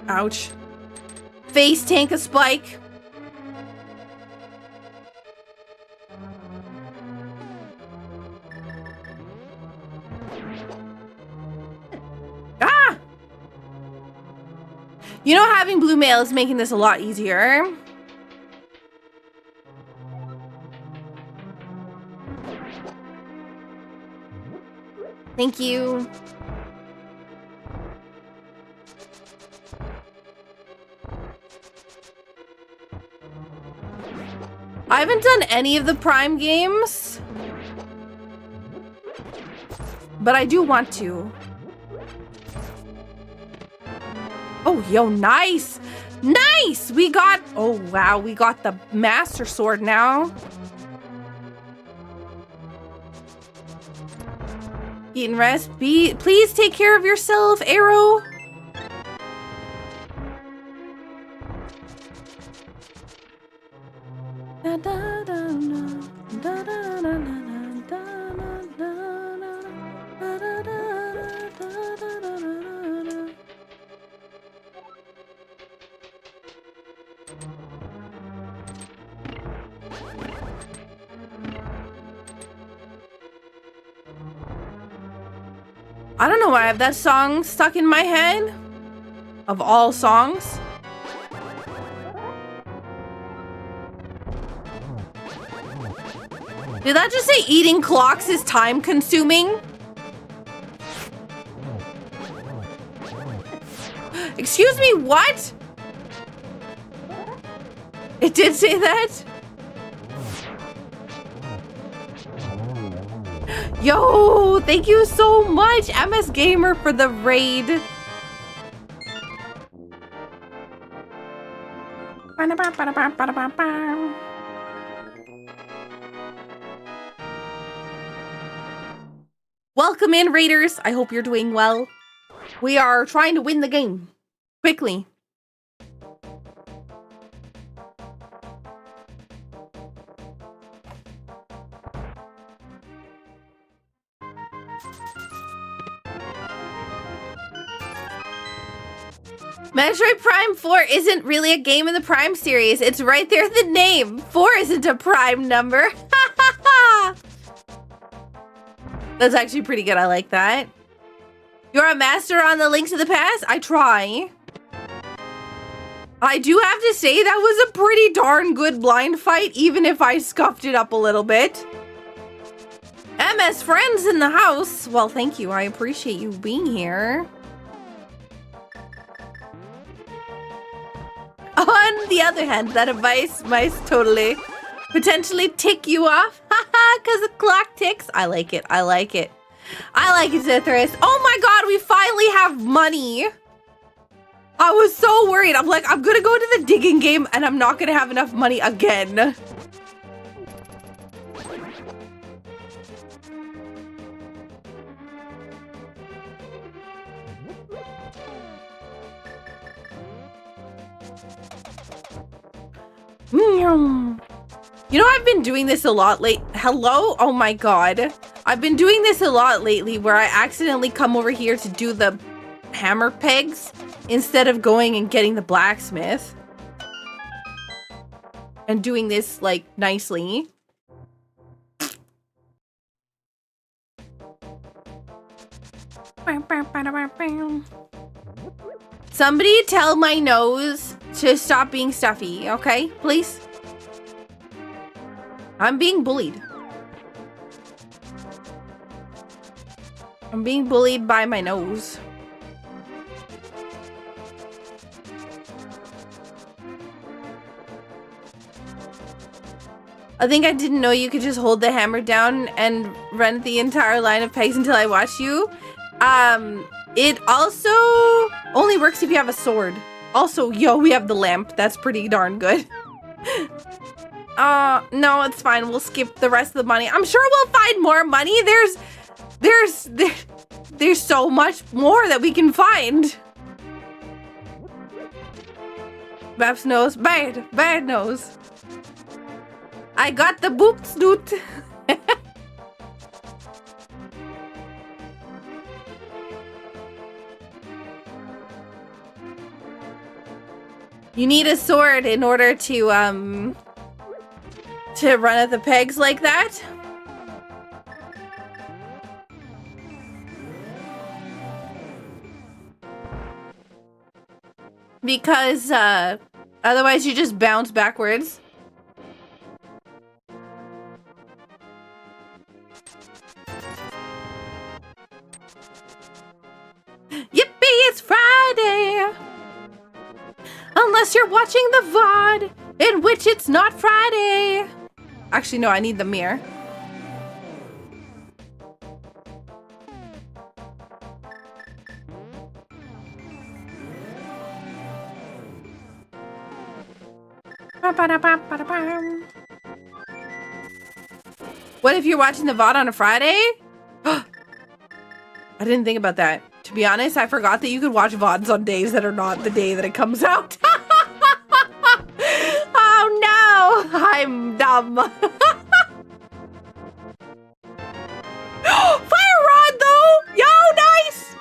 Ouch. Face tank a spike. Ah! You know, having blue mail is making this a lot easier. Thank you. I haven't done any of the Prime games, but I do want to. Oh, yo, nice! Nice! We got, oh wow, we got the Master Sword now. Eat and rest. Please take care of yourself, Arrow. I don't know why I have that song stuck in my head. Of all songs. Did that just say eating clocks is time consuming? Excuse me, what? It did say that? Yo, thank you so much, MS Gamer, for the raid. Welcome in, raiders. I hope you're doing well. We are trying to win the game. Quickly. Metroid Prime 4 isn't really a game in the Prime series. It's right there in the name. 4 isn't a prime number. That's actually pretty good. I like that. You're a master on the Link to the Past? I try. I do have to say that was a pretty darn good blind fight, even if I scuffed it up a little bit. MS friends in the house. Well, thank you. I appreciate you being here. On the other hand, that advice might totally potentially tick you off. Haha, because the clock ticks. I like it. I like it. I like it, Zithris. Oh my god, we finally have money. I was so worried. I'm like, I'm gonna go to the digging game and I'm not gonna have enough money again. You know, I've been doing this a lot Hello? Oh my god. I've been doing this a lot lately where I accidentally come over here to do the hammer pegs instead of going and getting the blacksmith. and doing this like nicely. Somebody tell my nose to stop being stuffy, okay? Please? I'm being bullied. I'm being bullied by my nose. I think I didn't know you could just hold the hammer down and run the entire line of pegs until I watch you. It also only works if you have a sword. Also, yo, we have the lamp. That's pretty darn good. No, it's fine. We'll skip the rest of the money. I'm sure we'll find more money. There's so much more that we can find. Babs nose, bad nose. I got the boots, dude. You need a sword in order to run at the pegs like that. Because otherwise you just bounce backwards. Yippee, it's Friday! Unless you're watching the VOD, in which it's not Friday. Actually, no, I need the mirror. What if you're watching the VOD on a Friday? I didn't think about that. To be honest, I forgot that you could watch VODs on days that are not the day that it comes out. Oh no! I'm dumb. Fire rod though! Yo, nice!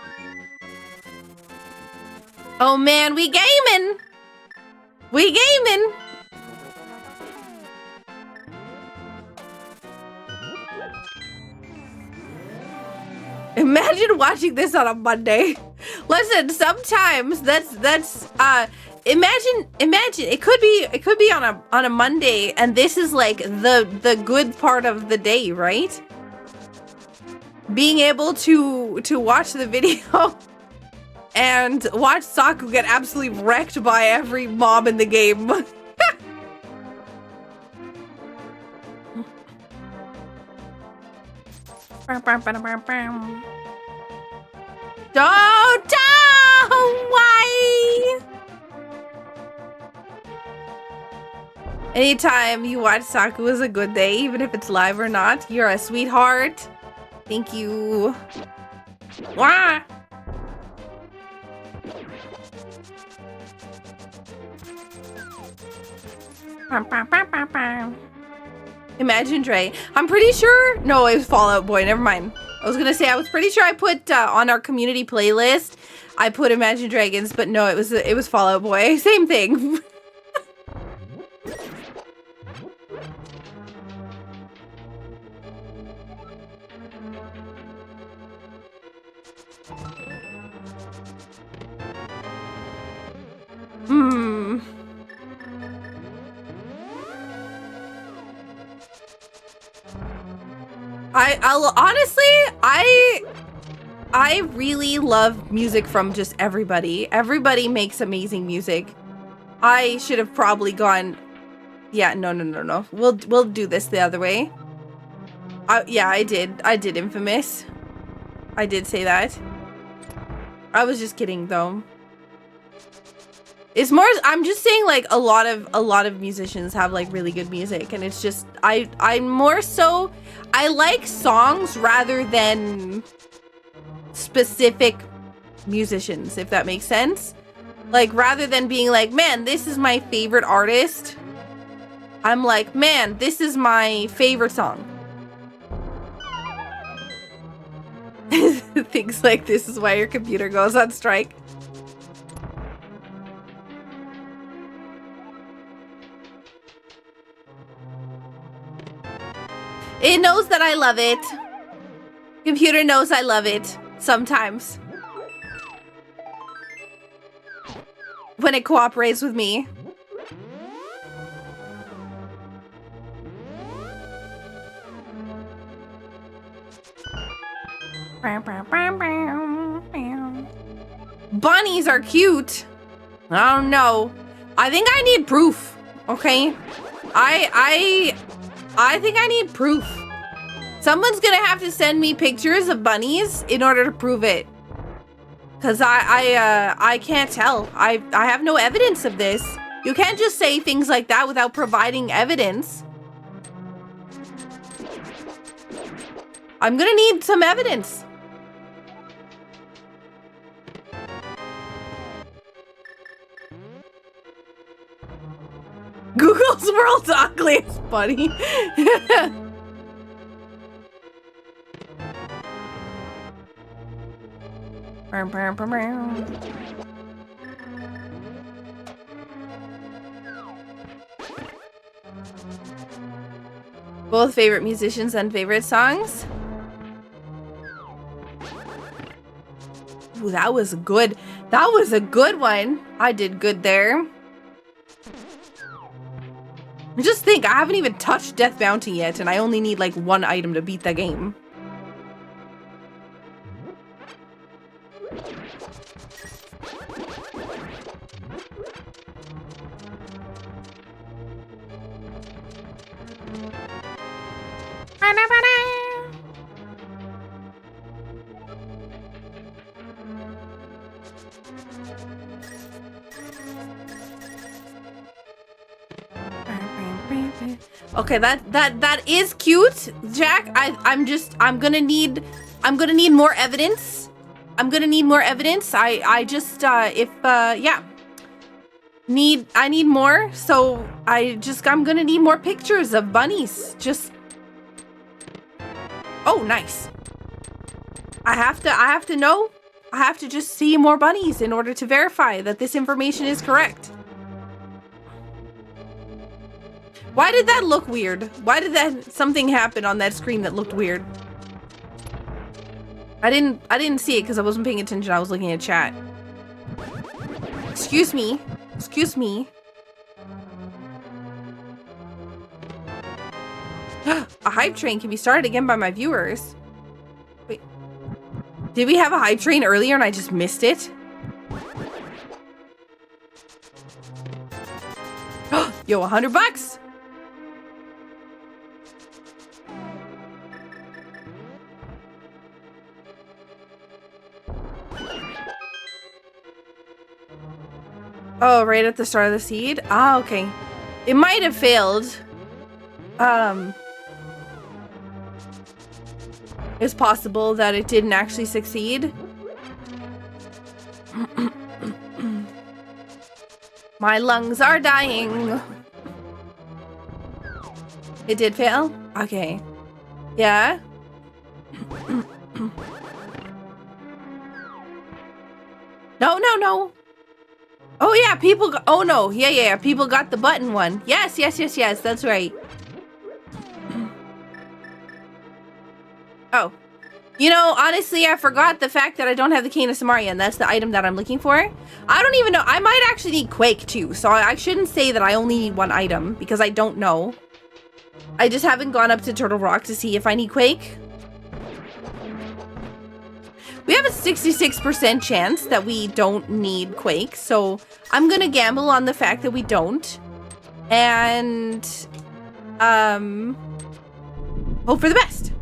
Oh man, we gaming! We gaming! Imagine watching this on a Monday. Listen, sometimes imagine it could be on a Monday, and this is like the good part of the day, right? Being able to watch the video and watch Saku get absolutely wrecked by every mob in the game. Don't why? Anytime you watch Saku is a good day, even if it's live or not. You're a sweetheart. Thank you. Wah! Imagine Dre. I'm pretty sure. No, it was Fallout Boy. Never mind. I was gonna say I was pretty sure I put on our community playlist. I put Imagine Dragons, but no, it was Fallout Boy. Same thing. I really love music from just everybody. Everybody makes amazing music. I should have probably gone. Yeah, no. We'll do this the other way. Yeah, I did Infamous. I did say that. I was just kidding though. It's more, I'm just saying like a lot of musicians have like really good music, and it's just I'm more so I like songs rather than specific musicians, if that makes sense. Like rather than being like, man, this is my favorite artist, I'm like, man, this is my favorite song. Things like this is why your computer goes on strike. It knows that I love it. Computer knows I love it. Sometimes. When it cooperates with me. Bunnies are cute. I don't know. I think I need proof. Okay? I think I need proof. Someone's gonna have to send me pictures of bunnies in order to prove it. Cause I can't tell. I have no evidence of this. You can't just say things like that without providing evidence. I'm gonna need some evidence. Google's world's ugliest bunny. Both favorite musicians and favorite songs. Ooh, that was good. That was a good one. I did good there. Just think, I haven't even touched Death Bounty yet, and I only need like one item to beat the game. Okay, that is cute, Jack. I'm gonna need more evidence. I need more. So I'm gonna need more pictures of bunnies. Oh, nice. I have to know. I have to just see more bunnies in order to verify that this information is correct. Why did that look weird? Why did something happen on that screen that looked weird? I didn't see it because I wasn't paying attention. I was looking at chat. Excuse me. Excuse me. A hype train can be started again by my viewers. Wait. Did we have a hype train earlier and I just missed it? Yo, $100. Oh, right at the start of the seed? Ah, okay. It might have failed. It's possible that it didn't actually succeed. My lungs are dying. It did fail? Okay. Yeah? No. Oh yeah, people got, oh no, yeah, people got the button one. Yes, that's right. Oh. You know, honestly, I forgot the fact that I don't have the Cane of Samaria, and that's the item that I'm looking for. I don't even know, I might actually need Quake too, so I shouldn't say that I only need one item, because I don't know. I just haven't gone up to Turtle Rock to see if I need Quake. We have a 66% chance that we don't need Quake, so I'm gonna gamble on the fact that we don't. And, hope for the best.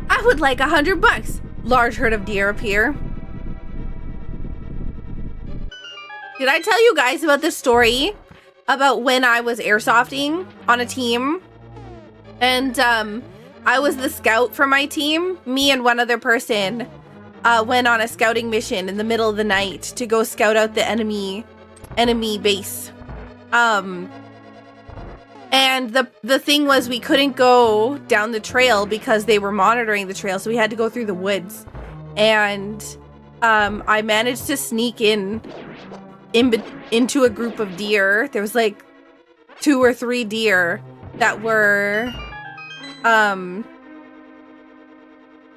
I would like $100. Large herd of deer appear. Did I tell you guys about this story about when I was airsofting on a team? And I was the scout for my team. Me and one other person went on a scouting mission in the middle of the night to go scout out the enemy base. And the thing was, we couldn't go down the trail because they were monitoring the trail, so we had to go through the woods. And I managed to sneak into a group of deer. There was like 2 or 3 deer that were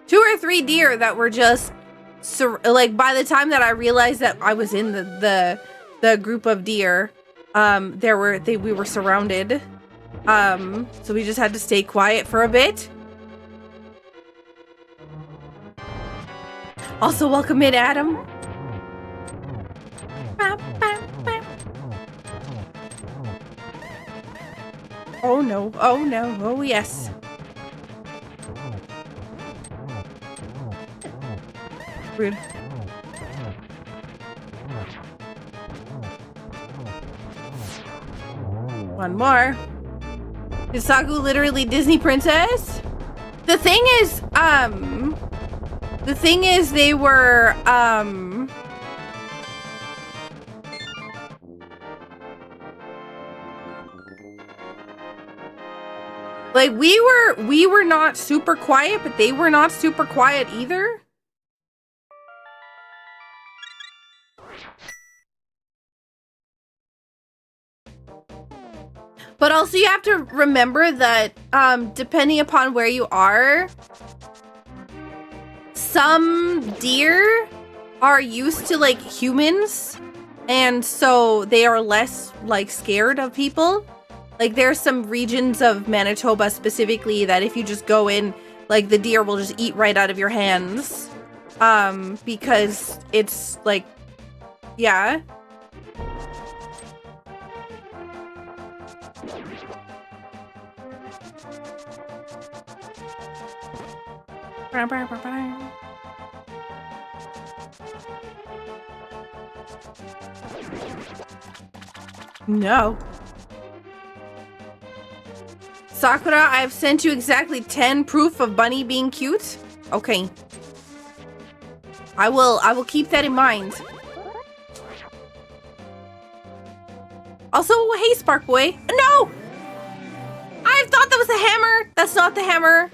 2 or 3 deer that were just like, by the time that I realized that I was in the group of deer, we were surrounded. So we just had to stay quiet for a bit. Also, welcome in, Adam. Oh no, oh no, oh yes. Rude. One more. Is Saku literally Disney princess? The thing is they were, like, we were not super quiet, but they were not super quiet either. But also you have to remember that, depending upon where you are, some deer are used to, like, humans, and so they are less, like, scared of people. Like, there's some regions of Manitoba specifically that if you just go in, like, the deer will just eat right out of your hands. Because it's, like, yeah. No. Sakura, I've sent you exactly 10 proof of Bunny being cute. Okay. I will keep that in mind. Also, hey, Spark Boy. No! I thought that was the hammer. That's not the hammer.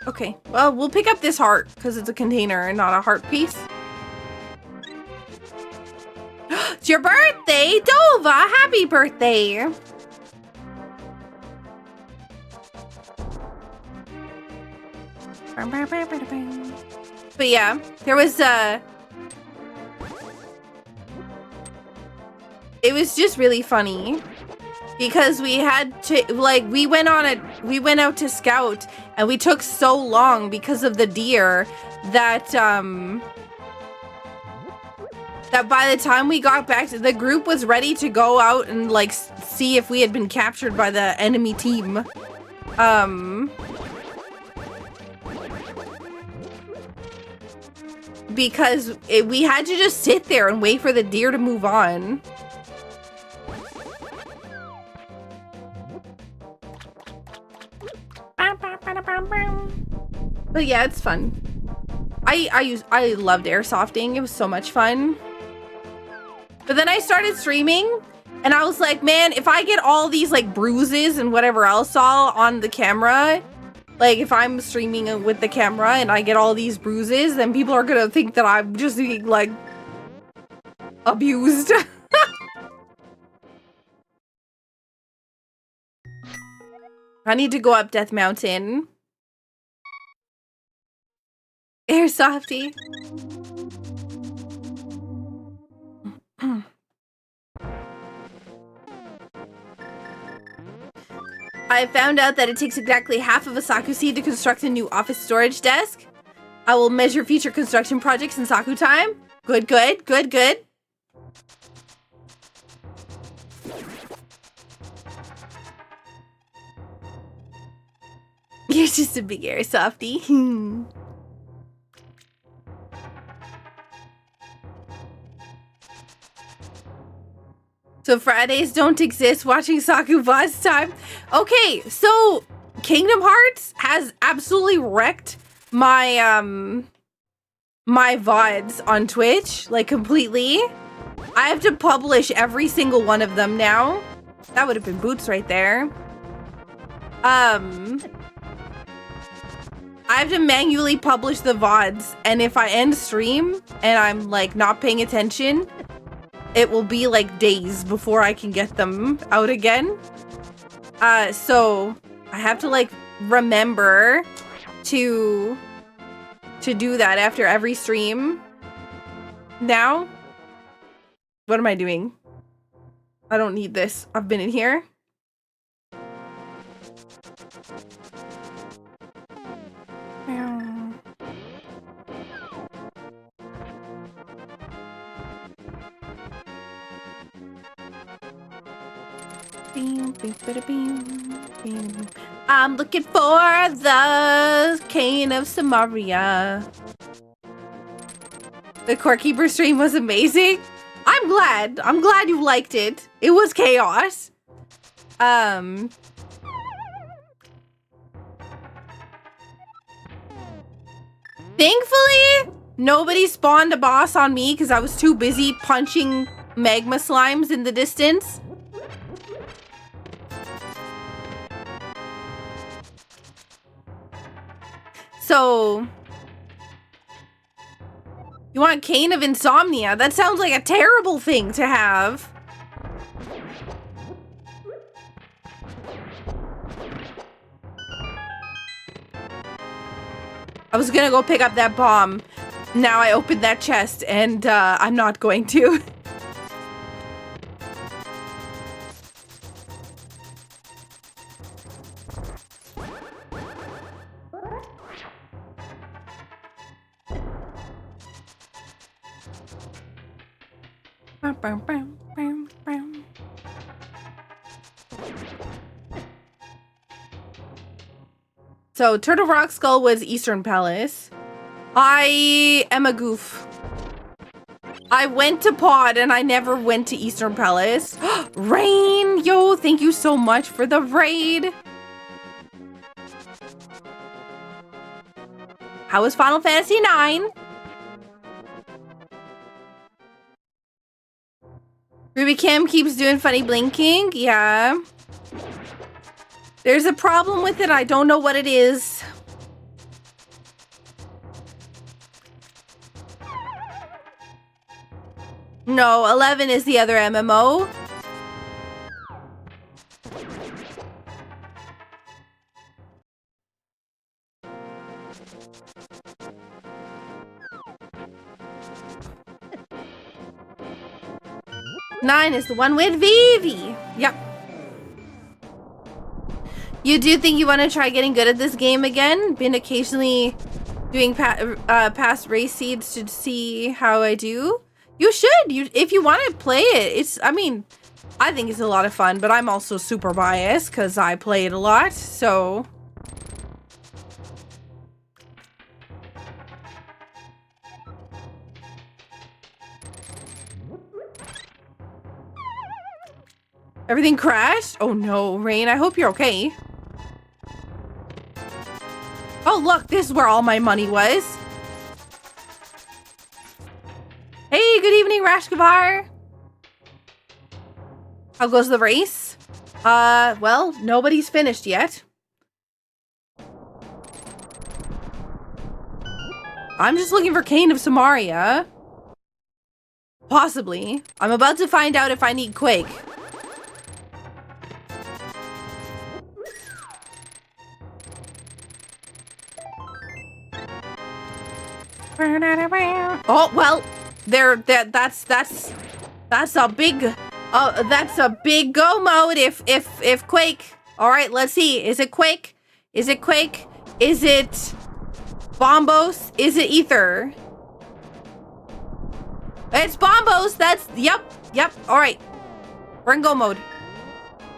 Okay, well, we'll pick up this heart because it's a container and not a heart piece. It's your birthday, Dova! Happy birthday! But yeah, there was it was just really funny because we had to, like, we went out to scout and we took so long because of the deer that that by the time we got back to the group was ready to go out and, like, see if we had been captured by the enemy team. Because we had to just sit there and wait for the deer to move on. But yeah, it's fun. I loved airsofting. It was so much fun. But then I started streaming and I was like, man, if I get all these, like, bruises and whatever else all on the camera, like, if I'm streaming with the camera and I get all these bruises, then people are gonna think that I'm just being, like, abused. I need to go up Death Mountain. Airsofty. I found out that it takes exactly half of a Saku seed to construct a new office storage desk. I will measure future construction projects in Saku time. Good, good, good, good. You're just a big airsofty. So Fridays don't exist, watching Saku VODs time. Okay, so Kingdom Hearts has absolutely wrecked my my VODs on Twitch, like, completely. I have to publish every single one of them now. That would have been Boots right there. I have to manually publish the VODs, and if I end stream and I'm like not paying attention, it will be like days before I can get them out again. So I have to like remember to do that after every stream. Now, what am I doing? I don't need this. I've been in here. I'm looking for the Cane of Samaria. The Core Keeper stream was amazing. I'm glad. I'm glad you liked it. It was chaos. Thankfully, nobody spawned a boss on me because I was too busy punching magma slimes in the distance. So, you want Cane of Insomnia? That sounds like a terrible thing to have. I was gonna go pick up that bomb. Now I opened that chest and I'm not going to. So, Turtle Rock Skull was Eastern Palace. I am a goof. I went to Pod and I never went to Eastern Palace. Rain! Yo, thank you so much for the raid. How was Final Fantasy IX? Ruby Cam keeps doing funny blinking. Yeah. There's a problem with it. I don't know what it is. No, 11 is the other MMO. Nine is the one with Vivi. Yep. You do think you want to try getting good at this game again? Been occasionally doing past race seeds to see how I do? You should. If you want to play it. I mean, I think it's a lot of fun, but I'm also super biased because I play it a lot, so... Everything crashed? Oh no, Rain, I hope you're okay. Oh look, this is where all my money was. Hey, good evening, Rashkavar. How goes the race? Well, nobody's finished yet. I'm just looking for Cane of Samaria. Possibly. I'm about to find out if I need Quake. Oh well, that's a big go mode. If Quake. All right, let's see. Is it Quake? Is it Quake? Is it Bombos? Is it Ether? It's Bombos. That's yep. All right, we're in go mode.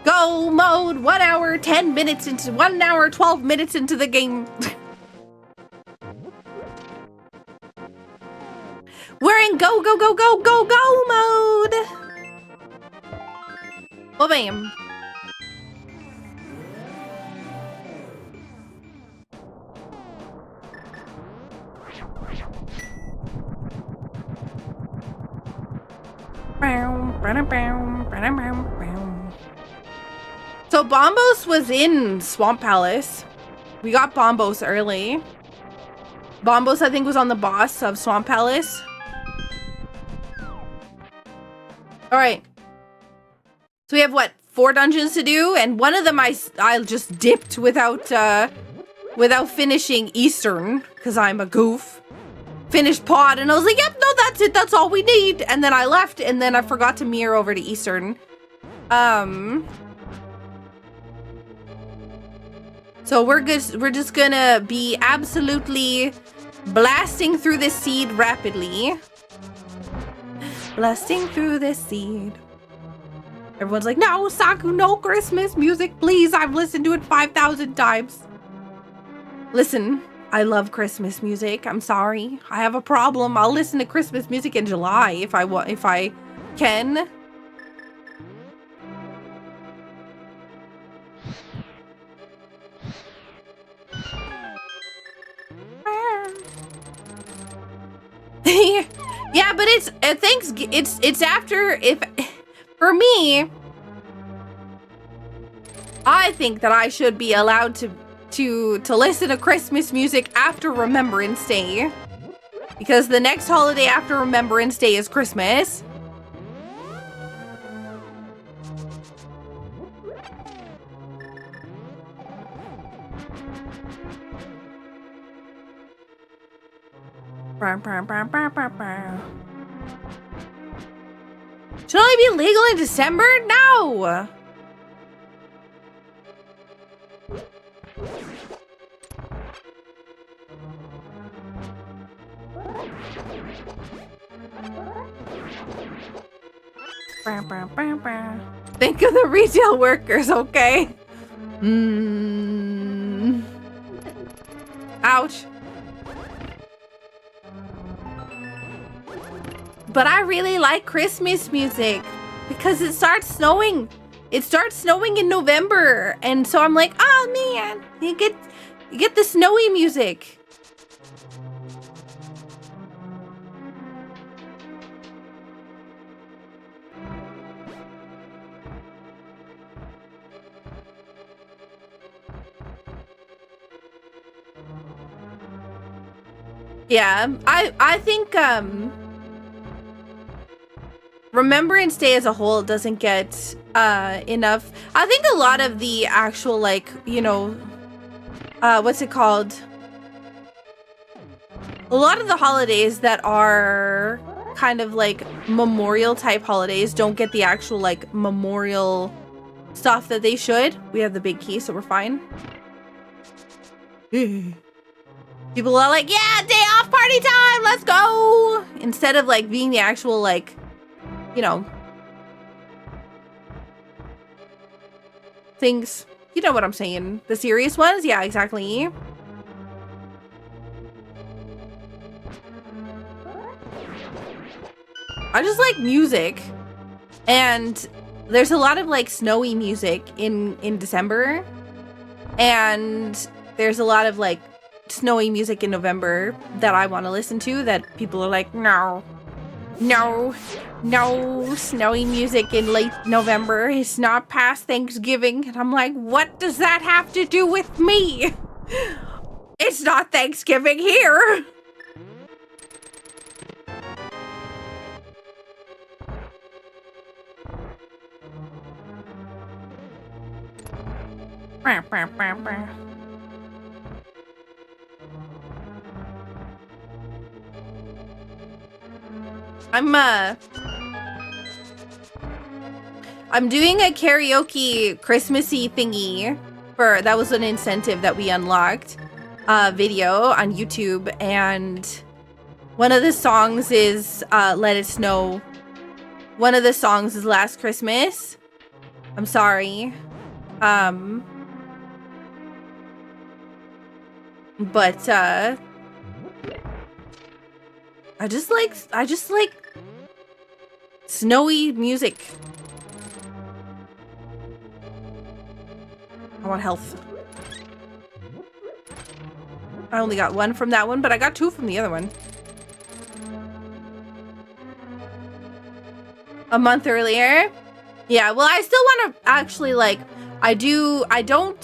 Go mode. 1 hour 10 minutes into 1 hour 12 minutes into the game. We're in go mode! Well, bam. So Bombos was in Swamp Palace. We got Bombos early. Bombos, I think, was on the boss of Swamp Palace. Alright. So we have, what, 4 dungeons to do? And one of them I just dipped without finishing Eastern, because I'm a goof. Finished Pod, and I was like, yep, no, that's it. That's all we need. And then I left, and then I forgot to mirror over to Eastern. So we're just gonna be absolutely blasting through this seed rapidly. Blasting through this seed. Everyone's like, no, Saku, no Christmas music, please. I've listened to it 5,000 times. Listen, I love Christmas music. I'm sorry. I have a problem. I'll listen to Christmas music in July if I can. Yeah, but it's after, for me, I think that I should be allowed to listen to Christmas music after Remembrance Day, because the next holiday after Remembrance Day is Christmas. Should only be legal in December? No! Think of the retail workers, okay? Ouch. But I really like Christmas music because it starts snowing. It starts snowing in November, and so I'm like, oh man, you get the snowy music. Yeah, I think Remembrance Day as a whole doesn't get enough. I think a lot of the actual, like, you know, what's it called? A lot of the holidays that are kind of like memorial type holidays don't get the actual like memorial stuff that they should. We have the big key, so we're fine. People are like, yeah, day off, party time, let's go! Instead of like being the actual like, you know, things, you know what I'm saying. The serious ones? Yeah, exactly. I just like music. And there's a lot of like snowy music in December. And there's a lot of like snowy music in November that I want to listen to that people are like, no, snowy music in late November. It's not past Thanksgiving. And I'm like, what does that have to do with me? It's not Thanksgiving here. I'm doing a karaoke Christmassy thingy that was an incentive that we unlocked video on YouTube, and one of the songs is Let It Snow. One of the songs is Last Christmas. I'm sorry. But I just like snowy music. I want health. I only got 1 from that one, but I got 2 from the other one. A month earlier? Yeah, well, I still want to actually, like, I don't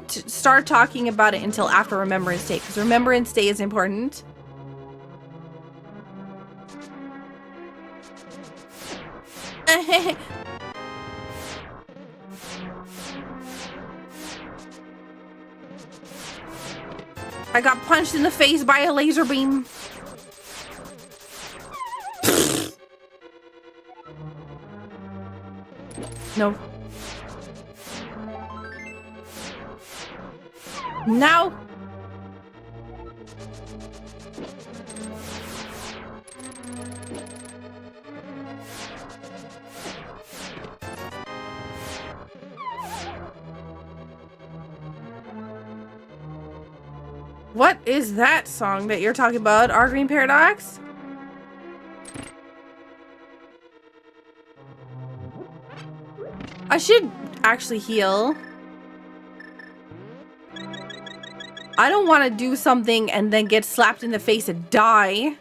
start talking about it until after Remembrance Day, because Remembrance Day is important. I got punched in the face by a laser beam. No. No. What is that song that you're talking about? Our Green Paradox? I should actually heal. I don't want to do something and then get slapped in the face and die.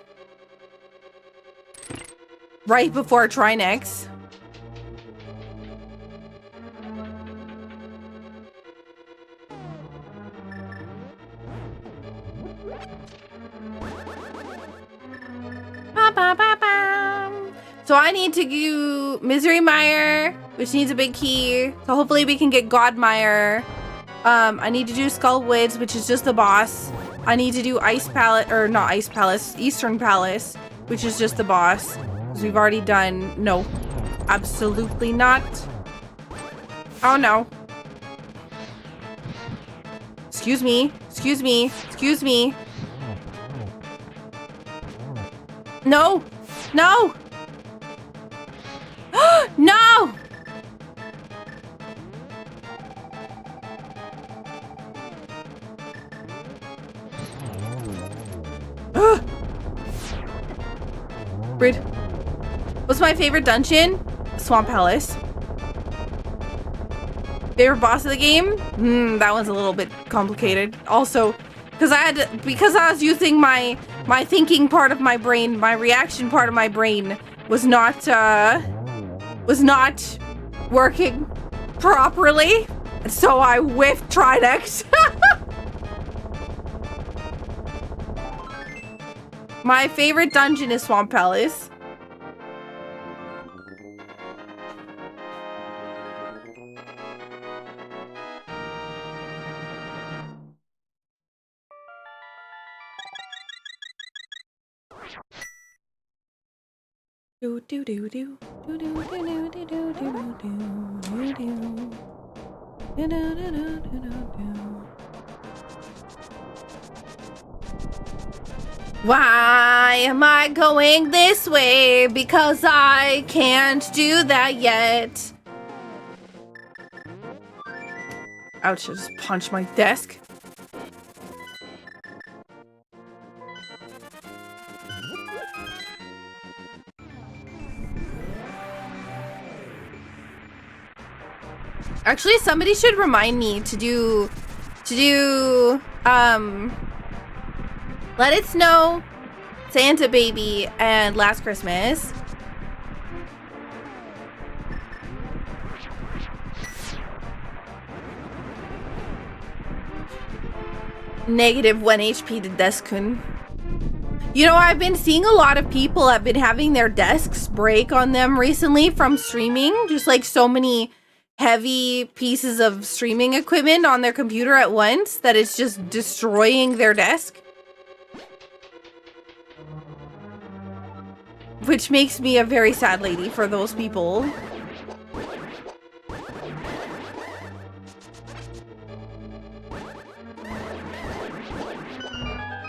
Right before Trinex. So I need to do Misery Mire, which needs a big key. So hopefully we can get Godmire. I need to do Skull Woods, which is just the boss. I need to do Ice Palace, or not Ice Palace, Eastern Palace, which is just the boss. Because we've already done, no, absolutely not. Oh no. Excuse me, excuse me, excuse me. No, no. No! Rude. What's my favorite dungeon? Swamp Palace. Favorite boss of the game? That one's a little bit complicated. Also, because I was using my thinking part of my brain, my reaction part of my brain was not working properly, so I whiffed Trinex. My favorite dungeon is Swamp Palace. Do do do do do do do do do do do do do do. Why am I going this way? Because I can't do that yet. Ouch, I just punched my desk. Actually, somebody should remind me to do Let It Snow, Santa Baby, and Last Christmas. Negative 1 HP to Deskun. You know, I've been seeing a lot of people have been having their desks break on them recently from streaming. Just like so many heavy pieces of streaming equipment on their computer at once that it's just destroying their desk. Which makes me a very sad lady for those people.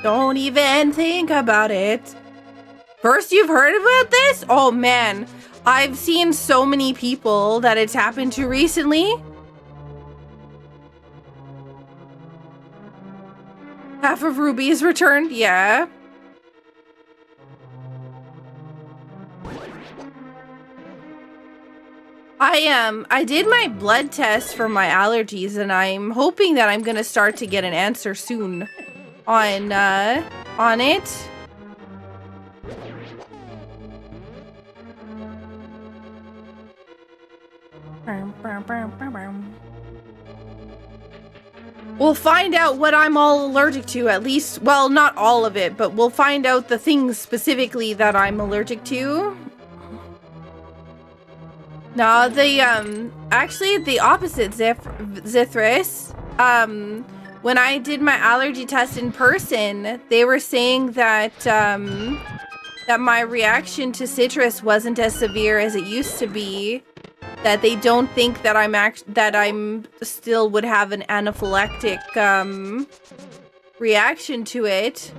Don't even think about it. First you've heard about this? Oh man, I've seen so many people that it's happened to recently. Half of Ruby is returned, yeah. I did my blood test for my allergies and I'm hoping that I'm gonna start to get an answer soon on it. We'll find out what I'm all allergic to, at least, well, not all of it, but we'll find out the things specifically that I'm allergic to. No, actually the opposite, Zithris. When I did my allergy test in person, they were saying that, that my reaction to citrus wasn't as severe as it used to be. That they don't think that I'm still would have an anaphylactic reaction to it,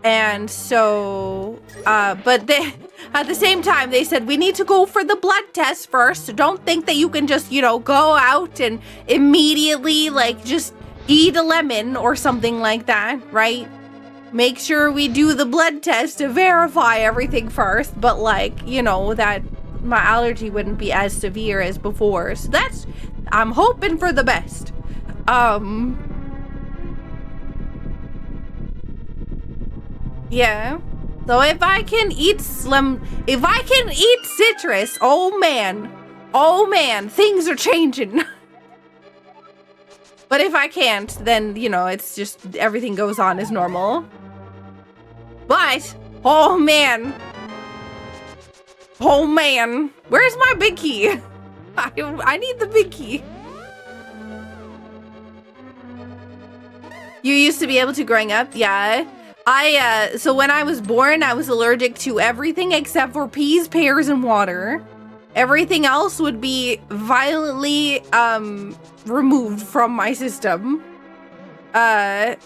and so but they at the same time they said we need to go for the blood test first. So don't think that you can just, you know, go out and immediately like just eat a lemon or something like that, right? Make sure we do the blood test to verify everything first, but like, you know, that my allergy wouldn't be as severe as before. So that's, I'm hoping for the best. Yeah. So if I can eat citrus, oh man, things are changing. But if I can't, then, you know, it's just everything goes on as normal. But, oh man, where's my big key? I need the big key. You used to be able to growing up? Yeah. So when I was born, I was allergic to everything except for peas, pears, and water. Everything else would be violently, removed from my system. And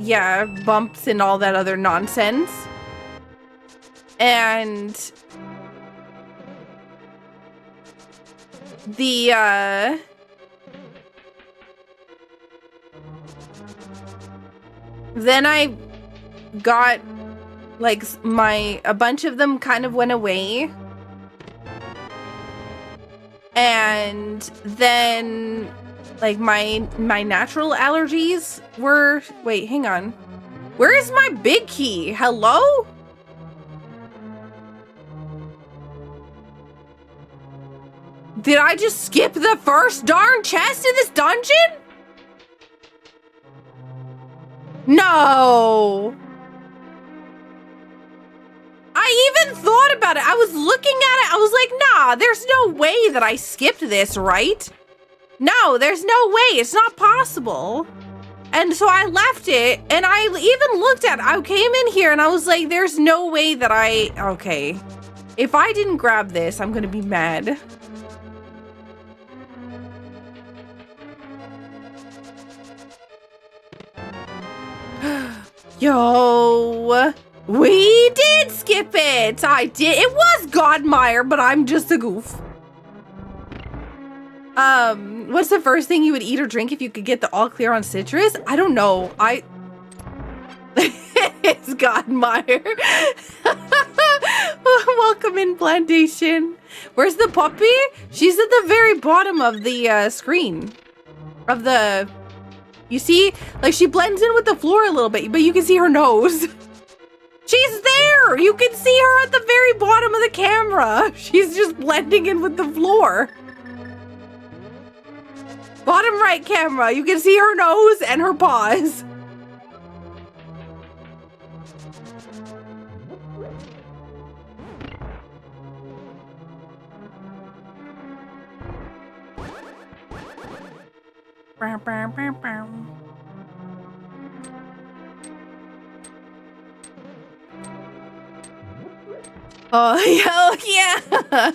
yeah, bumps and all that other nonsense. And then I got like a bunch of them kind of went away. And then like my natural allergies were, wait, hang on. Where is my big key? Hello? Did I just skip the first darn chest in this dungeon? No. I even thought about it. I was looking at it. I was like, nah, there's no way that I skipped this, right? No, there's no way. It's not possible. And so I left it, and I even looked at it. I came in here, and I was like, there's no way that okay. If I didn't grab this, I'm gonna be mad. Yo, we did skip it. I did. It was Godmire, but I'm just a goof. What's the first thing you would eat or drink if you could get the all clear on citrus? I don't know. It's Godmire. Welcome in, Plantation. Where's the puppy? She's at the very bottom of the screen. Of the... You see? Like, she blends in with the floor a little bit, but you can see her nose. She's there! You can see her at the very bottom of the camera. She's just blending in with the floor. Bottom right camera. You can see her nose and her paws. Oh, hell yeah!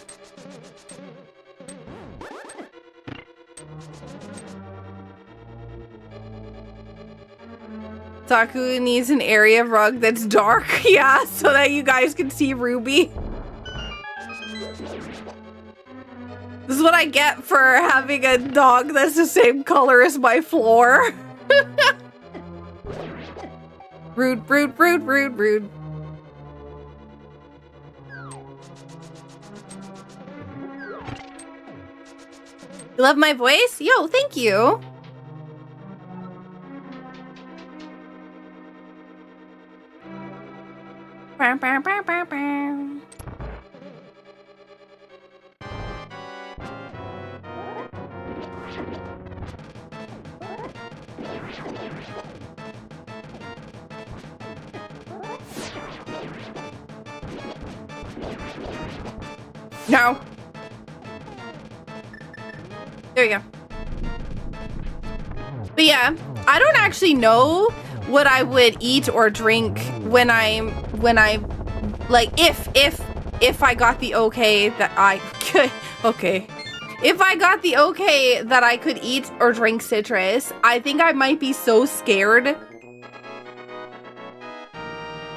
Taku needs an area rug that's dark, yeah, so that you guys can see Ruby. This is what I get for having a dog that's the same color as my floor. Rude, rude, rude, rude, rude. You love my voice? Yo, thank you. No. There you go. But yeah, I don't actually know what I would eat or drink when I like if I got the okay that I could if I got the okay that I could eat or drink citrus, I think I might be so scared.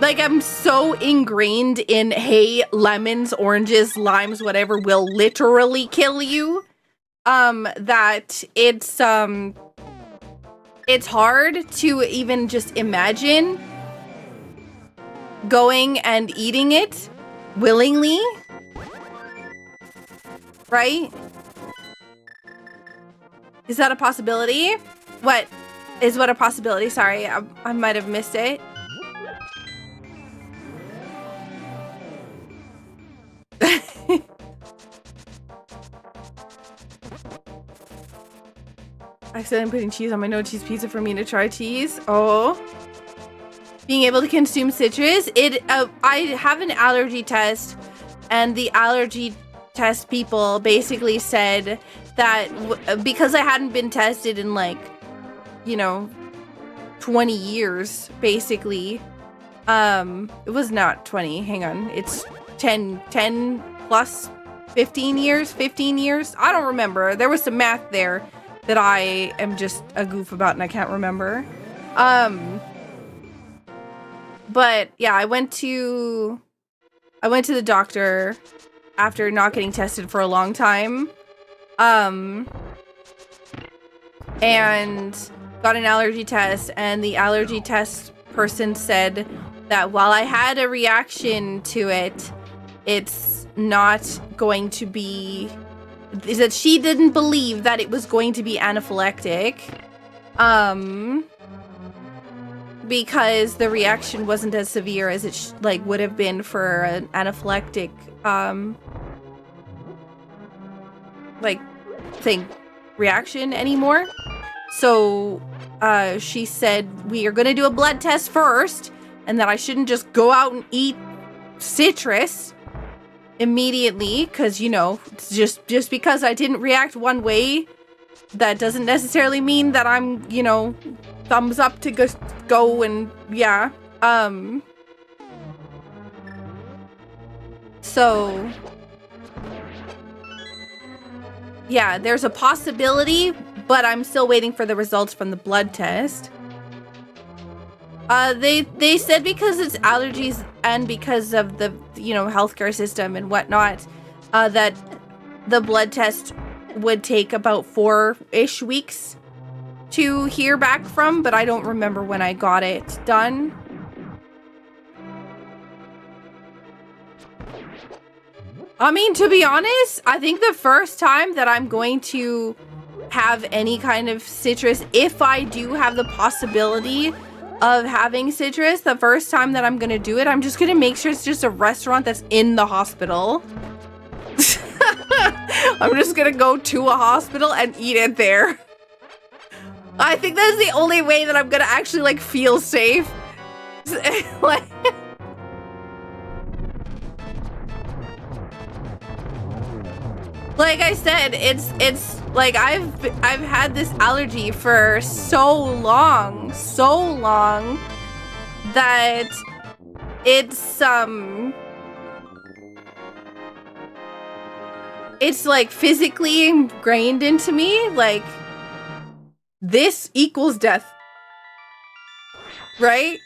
Like, I'm so ingrained in, hey, lemons, oranges, limes, whatever will literally kill you, that it's hard to even just imagine going and eating it willingly, right? Is that a possibility? What is what a possibility? Sorry, I might have missed it. I said I'm putting cheese on my no cheese pizza for me to try cheese. Oh. Being able to consume citrus. I have an allergy test, and the allergy test people basically said that because I hadn't been tested in, like, you know, 20 years, basically. It was not 20. Hang on. It's 10 plus 15 years. I don't remember. There was some math there that I am just a goof about and I can't remember. But yeah, I went to the doctor after not getting tested for a long time. And got an allergy test, and the allergy test person said that while I had a reaction to it, it's not going to be, is that she didn't believe that it was going to be anaphylactic, because the reaction wasn't as severe as it would have been for an anaphylactic reaction anymore. So she said we are going to do a blood test first, and that I shouldn't just go out and eat citrus immediately, because, you know, just because I didn't react one way, that doesn't necessarily mean that I'm, you know, thumbs up to go and yeah. So yeah, there's a possibility, but I'm still waiting for the results from the blood test. They said because it's allergies and because of the, you know, healthcare system and whatnot, that the blood test would take about 4-ish weeks to hear back from, but I don't remember when I got it done. I mean, to be honest, I think the first time that I'm going to have any kind of citrus, if I do have the possibility of having citrus, the first time that I'm gonna do it, I'm just gonna make sure it's just a restaurant that's in the hospital. I'm just gonna go to a hospital and eat it there. I think that's the only way that I'm gonna actually, like, feel safe. Like, like I said, it's like I've had this allergy for so long that it's like physically ingrained into me, like, this equals death, right?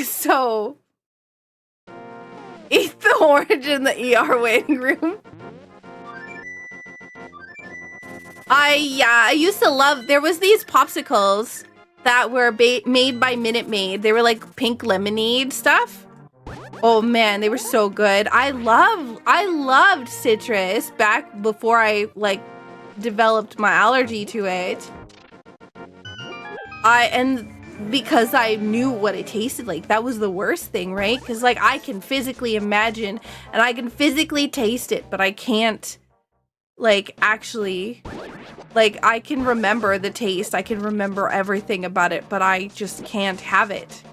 So eat the orange in the ER waiting room. I used to love, there was these popsicles that were made by Minute Maid. They were like pink lemonade stuff. Oh man, they were so good. I loved citrus back before I, like, developed my allergy to it. And because I knew what it tasted like, that was the worst thing, right? Because, like, I can physically imagine and I can physically taste it, but I can't like, actually, like, I can remember the taste, I can remember everything about it, but I just can't have it.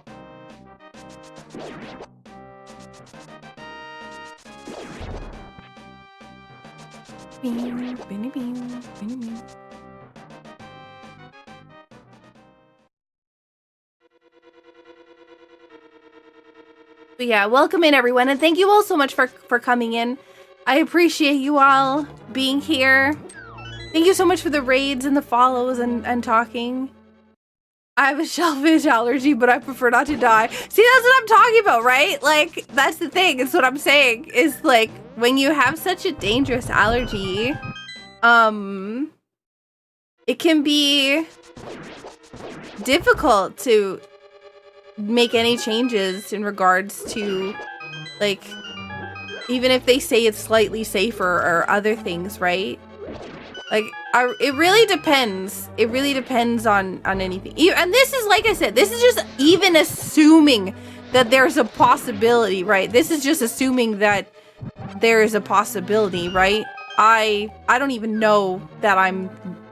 But yeah, welcome in everyone, and thank you all so much for coming in. I appreciate you all being here. Thank you so much for the raids and the follows and talking. I have a shellfish allergy, but I prefer not to die. See, that's what I'm talking about, right? Like, that's the thing. It's what I'm saying. Is like, when you have such a dangerous allergy, it can be difficult to make any changes in regards to, like, even if they say it's slightly safer or other things, right? Like, it really depends. It really depends on anything. And this is, like I said, this is just even assuming that there's a possibility, right? This is just assuming that there is a possibility, right? I don't even know that I'm,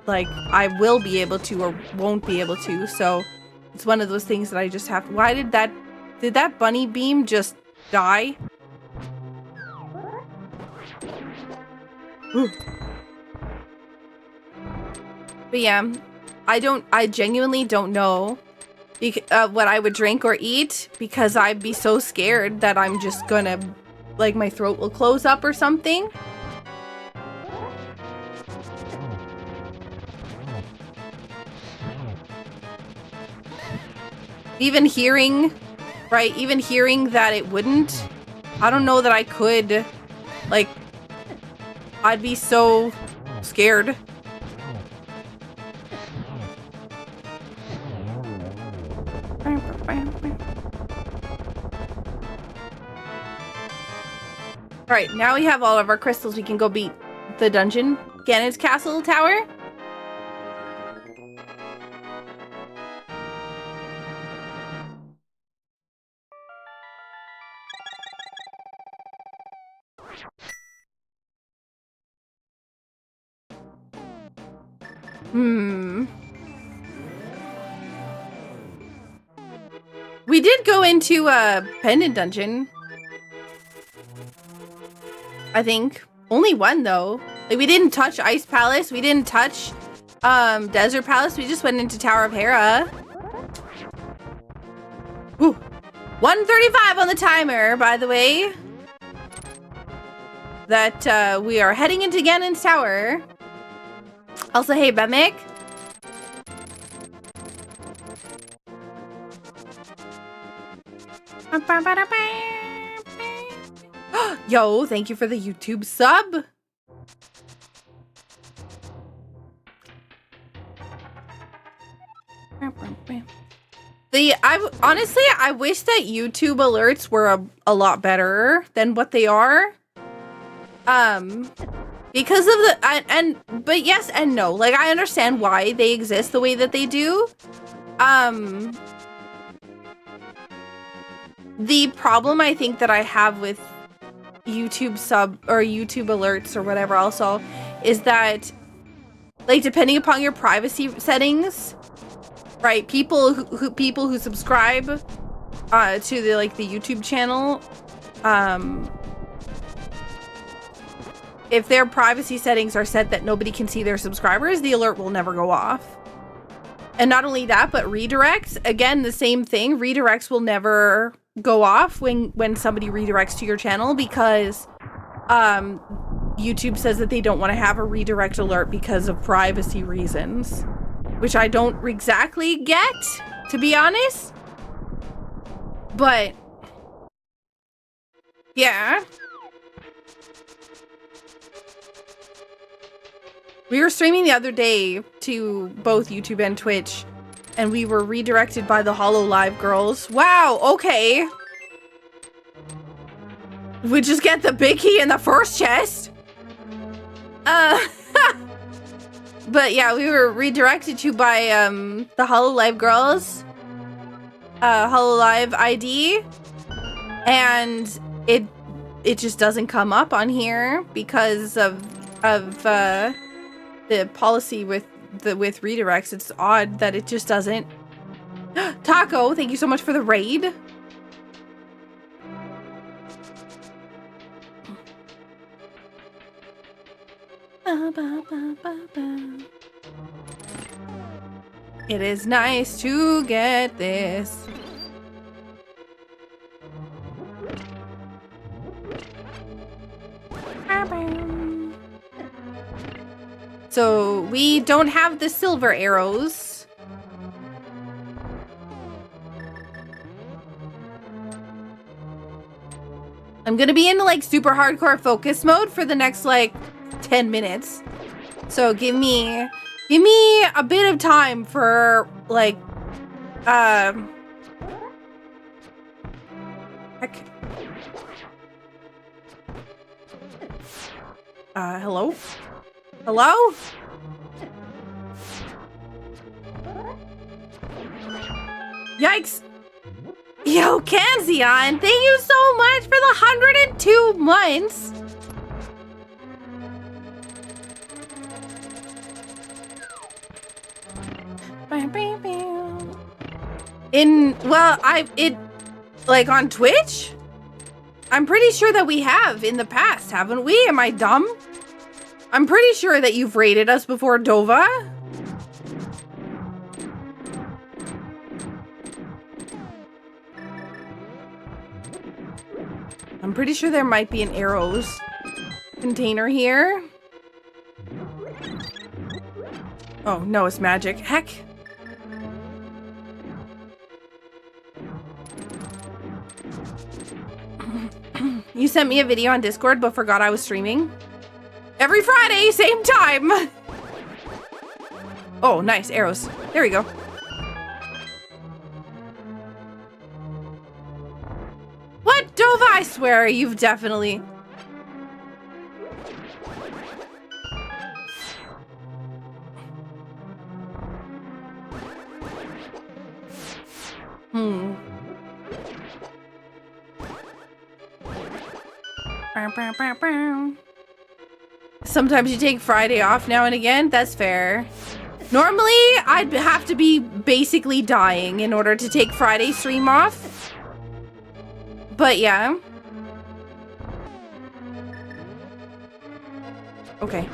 like, I will be able to or won't be able to, so it's one of those things that I just have to. Why did that bunny beam just die? Ooh. But yeah, I genuinely don't know what I would drink or eat, because I'd be so scared that I'm just gonna, like, my throat will close up or something. Even hearing, right, even hearing that it wouldn't, I don't know that I could, like, I'd be so scared. Alright, now we have all of our crystals. We can go beat the dungeon. Ganon's Castle Tower. We did go into a pendant dungeon. I think. Only one, though. Like, we didn't touch Ice Palace. We didn't touch Desert Palace. We just went into Tower of Hera. Woo. 1:35 on the timer, by the way. That we are heading into Ganon's Tower. Also, hey, Bemic. Yo, thank you for the YouTube sub. Honestly, I wish that YouTube alerts were a lot better than what they are. Because of the but yes and no. Like, I understand why they exist the way that they do. The problem I think that I have with YouTube sub or YouTube alerts or whatever also is that, like, depending upon your privacy settings, right? People who subscribe to the YouTube channel, if their privacy settings are set that nobody can see their subscribers, the alert will never go off. And not only that, but redirects, again, the same thing. Redirects will never go off when somebody redirects to your channel, because YouTube says that they don't want to have a redirect alert because of privacy reasons, which I don't exactly get, to be honest. But yeah. We were streaming the other day to both YouTube and Twitch, and we were redirected by the HoloLive girls. Wow, okay. We just get the big key in the first chest. But yeah, we were redirected to by the HoloLive girls. HoloLive ID. And it just doesn't come up on here because of the policy with redirects. It's odd that it just doesn't. Taco, thank you so much for the raid. It is nice to get this. So we don't have the silver arrows. I'm gonna be in like super hardcore focus mode for the next like 10 minutes. So give me a bit of time for like heck. Hello? Hello? Yikes. Yo, Kanzion, thank you so much for the 102 months. Like on Twitch? I'm pretty sure that we have in the past, haven't we? Am I dumb? I'm pretty sure that you've rated us before, Dova. I'm pretty sure there might be an arrows container here. Oh, no, it's magic. Heck. You sent me a video on Discord but forgot I was streaming. Every Friday, same time. Oh, nice. Arrows. There we go. What, Dova? I swear, you've definitely... Sometimes you take Friday off now and again. That's fair. Normally, I'd have to be basically dying in order to take Friday stream off. But yeah. Okay.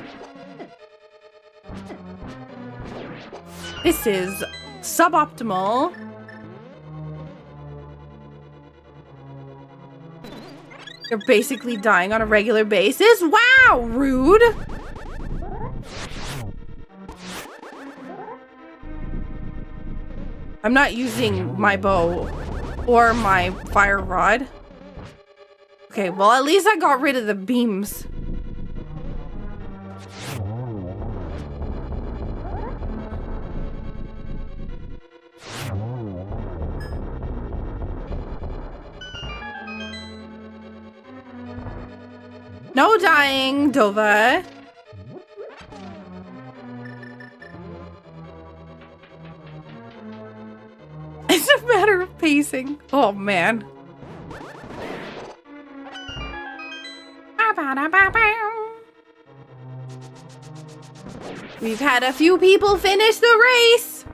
This is suboptimal. You're basically dying on a regular basis? Wow, rude! I'm not using my bow or my fire rod. Okay, well at least I got rid of the beams. No dying, Dova. It's a matter of pacing. Oh, man. We've had a few people finish the race.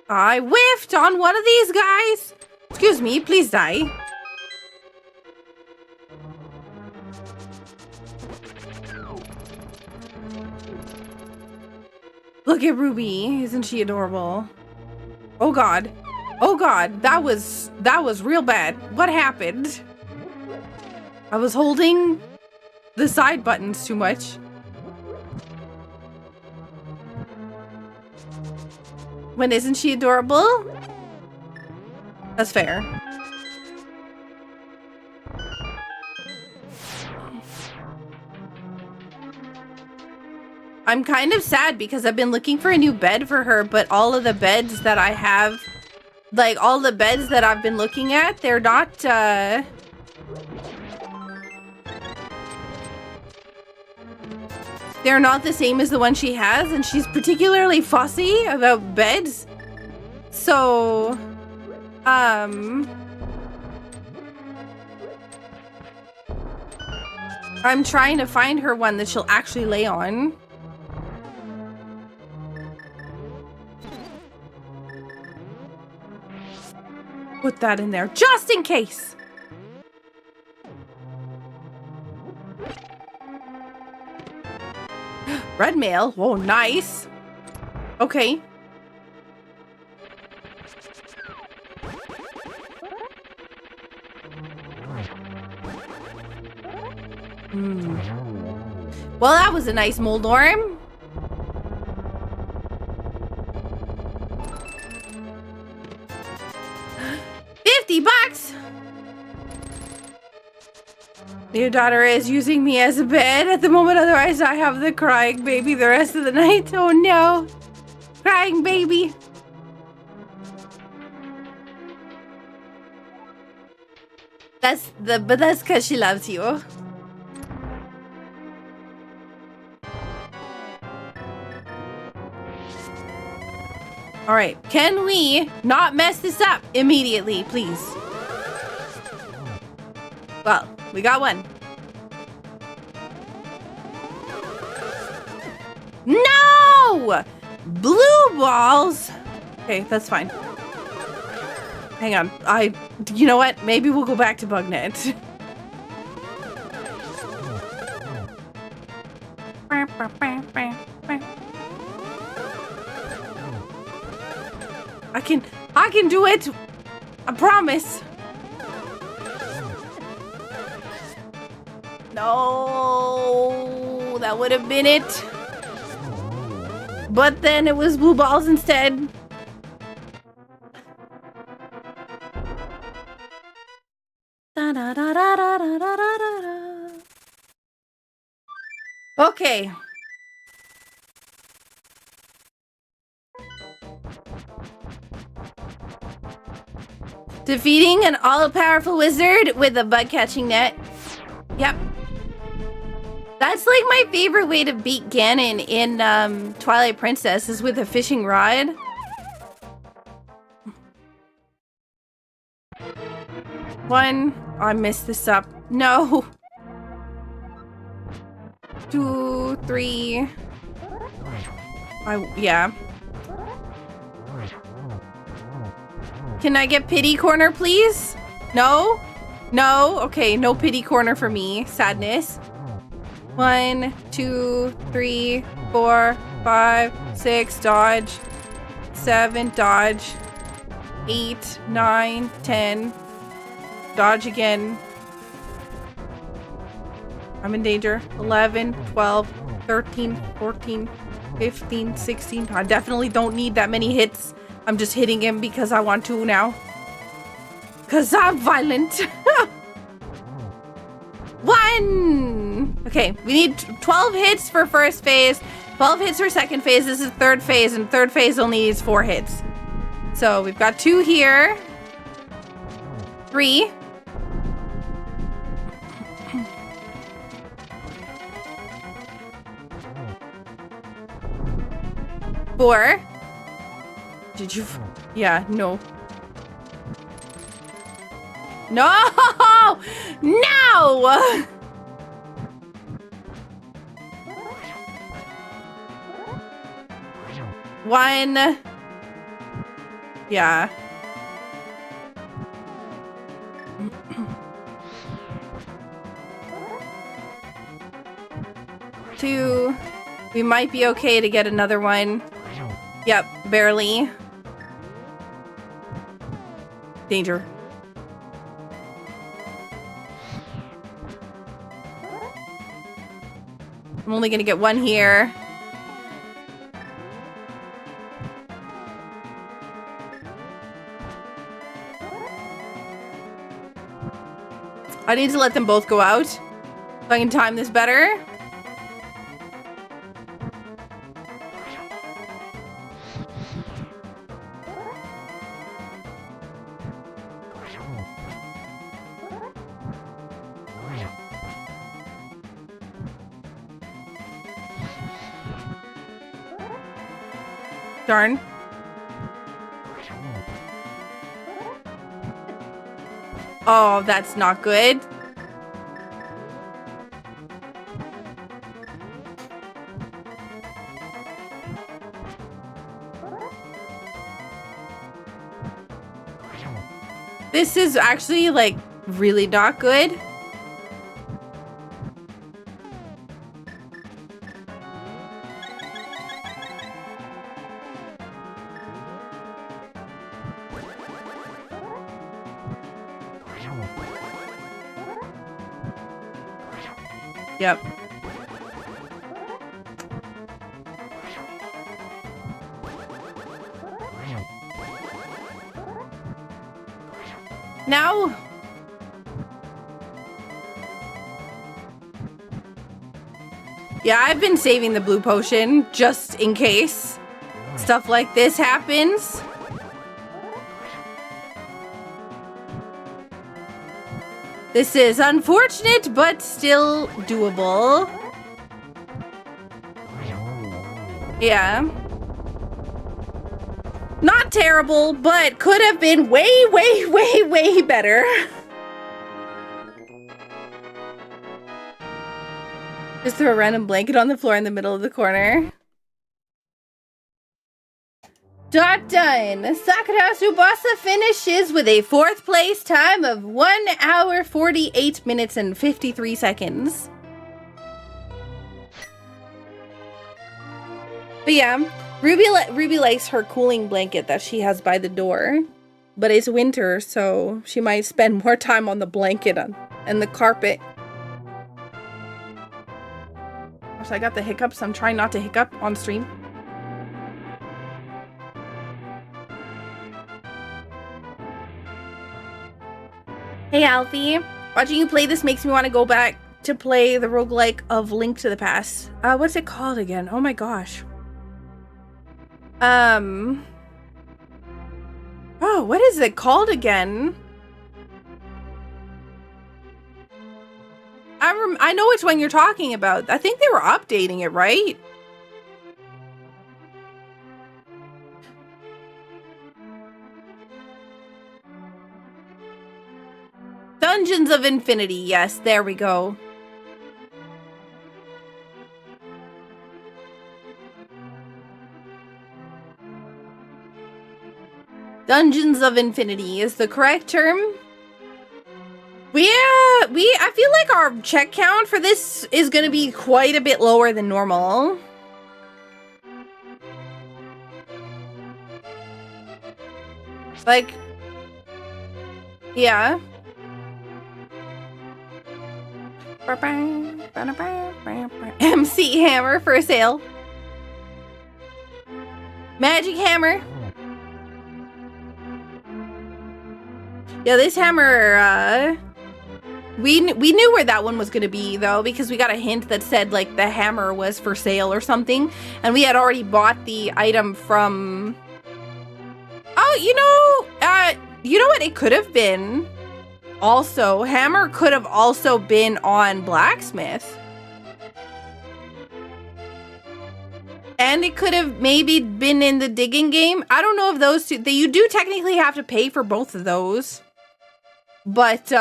I whiffed on one of these guys. Excuse me, please die. Look at Ruby. Isn't she adorable? Oh god. Oh god. That was real bad. What happened? I was holding the side buttons too much. When isn't she adorable? That's fair. I'm kind of sad because I've been looking for a new bed for her, but all of the beds that I have, like all the beds that I've been looking at, they're not, they're not the same as the one she has, and she's particularly fussy about beds. So, I'm trying to find her one that she'll actually lay on. Put that in there, just in case. Red mail. Oh, nice. Okay. Well, that was a nice mold orm. $50. Your daughter is using me as a bed at the moment, otherwise I have the crying baby the rest of the night. Oh no. Crying baby. But that's because she loves you. All right, can we not mess this up immediately, please? Well, we got one. No! Blue balls. Okay, that's fine. Hang on. You know what? Maybe we'll go back to Bugnet. I can do it. I promise. No, that would have been it. But then it was blue balls instead. Okay. Defeating an all-powerful wizard with a bug-catching net. Yep. That's like my favorite way to beat Ganon in Twilight Princess is with a fishing rod. One. Oh, I messed this up. No. 2, 3. Yeah. Can I get pity corner, please? No? No? Okay, no pity corner for me. Sadness. 1, 2, 3, 4, 5, 6, dodge. 7, dodge. 8, 9, 10. Dodge again. I'm in danger. 11, 12, 13, 14, 15, 16. I definitely don't need that many hits. I'm just hitting him because I want to now. Because I'm violent. 1! Okay, we need 12 hits for first phase, 12 hits for second phase. This is third phase, and third phase only needs 4 hits. So we've got 2 here. 3. Four. Did you? Yeah, no. No! No! One. Yeah. 2. We might be okay to get another one. Yep, barely. Danger. I'm only gonna get 1 here. I need to let them both go out so I can time this better. Darn. Oh, that's not good. This is actually, like, really not good. Yep. Now, yeah, I've been saving the blue potion just in case stuff like this happens. This is unfortunate, but still doable. Yeah. Not terrible, but could have been way, way, way, way better. Just throw a random blanket on the floor in the middle of the corner. Done. SakuraTsubasa finishes with a 4th place time of 1 hour, 48 minutes, and 53 seconds. But yeah, Ruby likes her cooling blanket that she has by the door. But it's winter, so she might spend more time on the blanket and the carpet. Gosh, I got the hiccups. I'm trying not to hiccup on stream. Hey Alfie, watching you play this makes me want to go back to play the roguelike of Link to the Past. What's it called again? Oh my gosh. Oh, what is it called again? I know which one you're talking about. I think they were updating it, right? Dungeons of Infinity. Yes, there we go. Dungeons of Infinity is the correct term. I feel like our check count for this is going to be quite a bit lower than normal. Like, yeah. MC Hammer for sale. Magic Hammer. Yeah, this hammer, we knew where that one was going to be, though, because we got a hint that said, like, the hammer was for sale or something, and we had already bought the item from... Oh, you know what it could have been? Also, hammer could have also been on blacksmith. And it could have maybe been in the digging game. I don't know if those two... You do technically have to pay for both of those. But,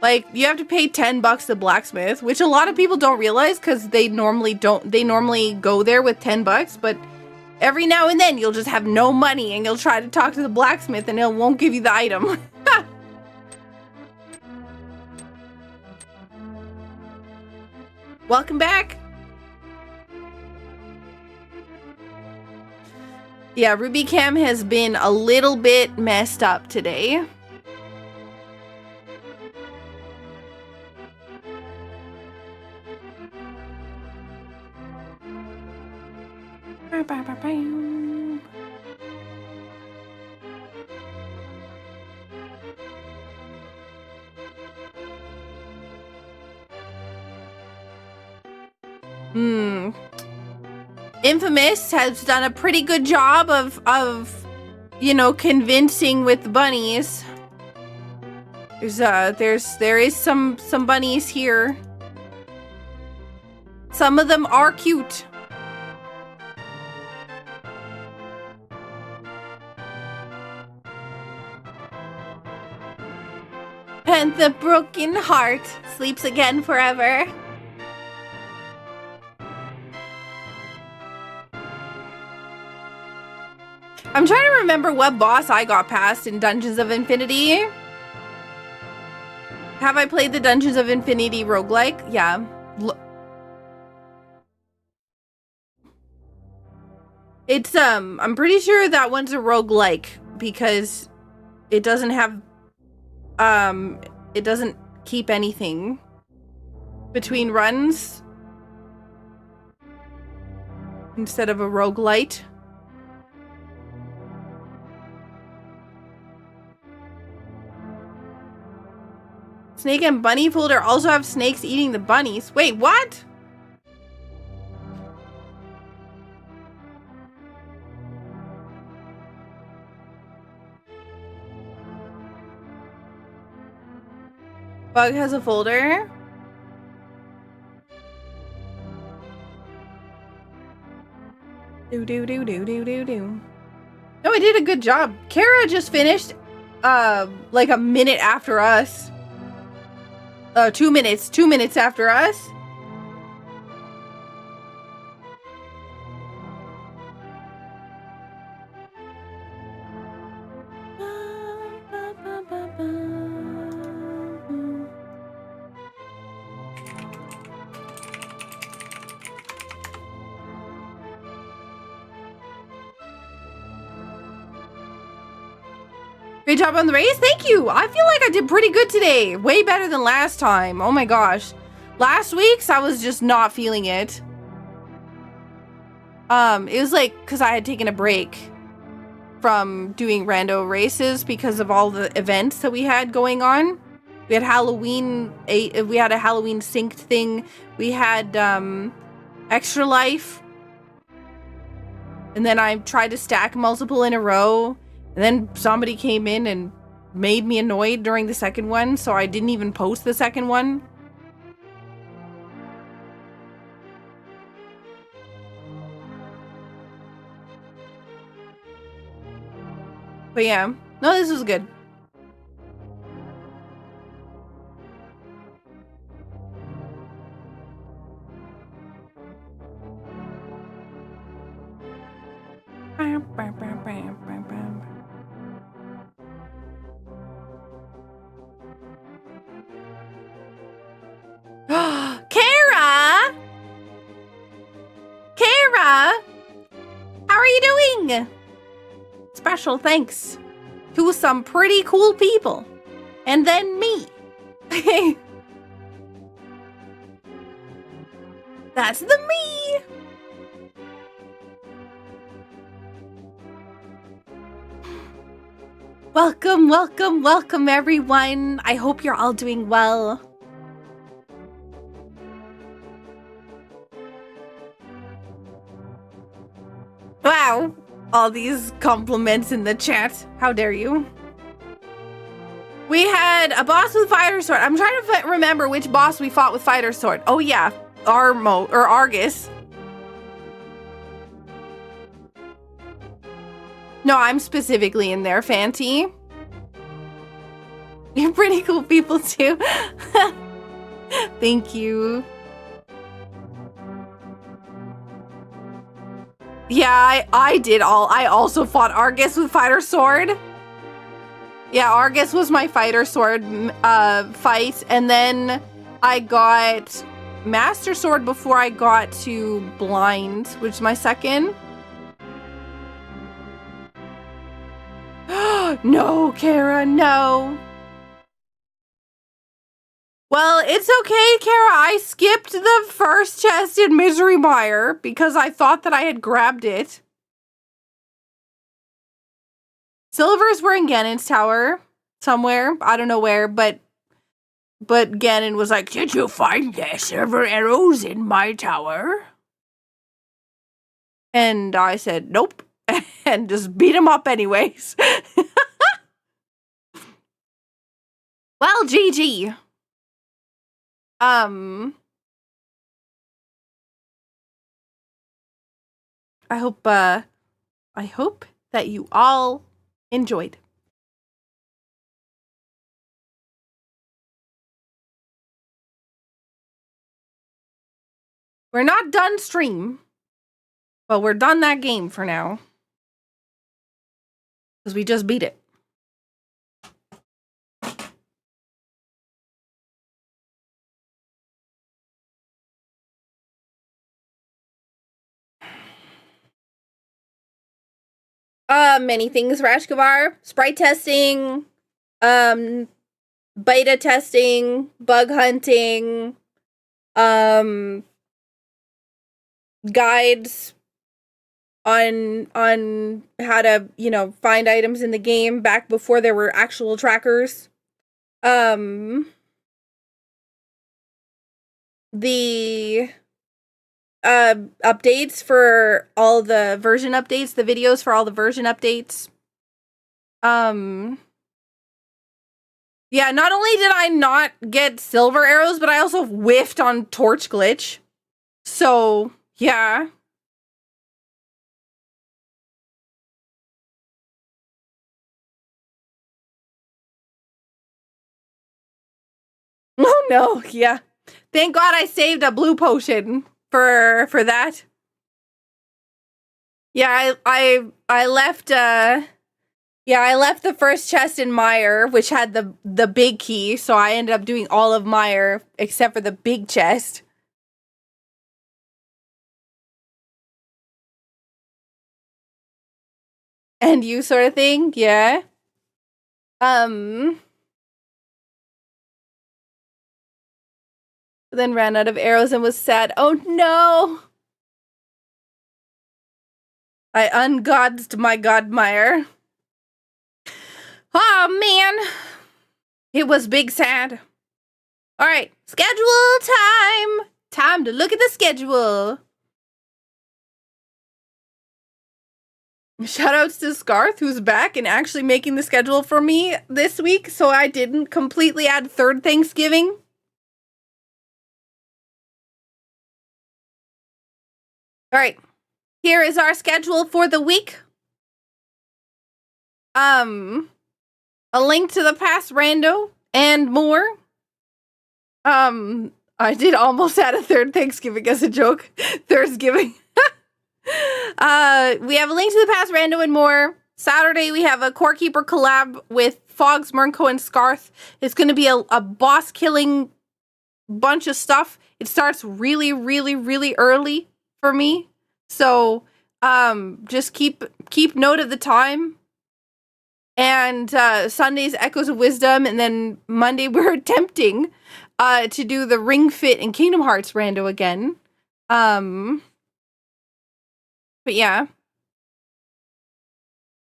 like, you have to pay $10 to blacksmith, which a lot of people don't realize because they normally go there with $10, but every now and then you'll just have no money and you'll try to talk to the blacksmith and it won't give you the item. Welcome back. Yeah, Ruby Cam has been a little bit messed up today. Infamous has done a pretty good job of you know, convincing with the bunnies. There is some bunnies here. Some of them are cute. And the broken heart sleeps again forever. I'm trying to remember what boss I got past in Dungeons of Infinity. Have I played the Dungeons of Infinity roguelike? Yeah. It's, I'm pretty sure that one's a roguelike because it doesn't have, it doesn't keep anything between runs instead of a roguelite. Snake and bunny folder also have snakes eating the bunnies. Wait, what? Bug has a folder. Do. No, I did a good job. Kara just finished, like a minute after us. 2 minutes. 2 minutes after us. Great job on the race. Thank you. I feel like I did pretty good today. Way better than last time. Oh my gosh. Last week's, I was just not feeling it. It was like, because I had taken a break from doing rando races because of all the events that we had going on. We had Halloween, we had a Halloween synced thing. We had, Extra Life. And then I tried to stack multiple in a row. And then somebody came in and made me annoyed during the second one, so I didn't even post the second one. But yeah, no, this was good. Kara! Kara! How are you doing? Special thanks to some pretty cool people. And then me. That's the me. Welcome, welcome, welcome everyone. I hope you're all doing well. Wow, all these compliments in the chat. How dare you? We had a boss with fighter sword. I'm trying to remember which boss we fought with fighter sword. Oh yeah, Argus. No, I'm specifically in there, Fanty. You're pretty cool people too. Thank you. Yeah, I also fought Argus with fighter sword. Yeah, Argus was my fighter sword fight, and then I got Master Sword before I got to Blind, which is my second. No, Kara, no. Well, it's okay, Kara. I skipped the first chest in Misery Mire because I thought that I had grabbed it. Silvers were in Ganon's tower somewhere. I don't know where, but Ganon was like, "Did you find the silver arrows in my tower?" And I said, "Nope," and just beat him up anyways. Well, GG. I hope that you all enjoyed. We're not done stream, but we're done that game for now. Because we just beat it. Many things, Rashkavar. Sprite testing, beta testing, bug hunting, guides on how to, find items in the game back before there were actual trackers. The updates for all the version updates, the videos for all the version updates. Yeah, not only did I not get silver arrows, but I also whiffed on torch glitch. So, yeah. Oh no, yeah. Thank God I saved a blue potion for that. Yeah, I left I left the first chest in Mire, which had the big key, so I ended up doing all of Mire except for the big chest. And you sort of thing, yeah. Then ran out of arrows and was sad. Oh no! I ungodsed my godmire. Oh man! It was big sad. Alright, schedule time! Time to look at the schedule. Shoutouts to Scarth, who's back and actually making the schedule for me this week, so I didn't completely add third Thanksgiving. Alright, here is our schedule for the week. A link to the past rando and more. I did almost add a third Thanksgiving as a joke. Thursgiving. We have a link to the past rando and more. Saturday we have a Core Keeper collab with Fogs, Murnko, and Scarth. It's going to be a boss killing bunch of stuff. It starts really, really, really early for me. So just keep note of the time. And Sunday's Echoes of Wisdom, and then Monday we're attempting to do the Ring Fit and Kingdom Hearts rando again. But yeah.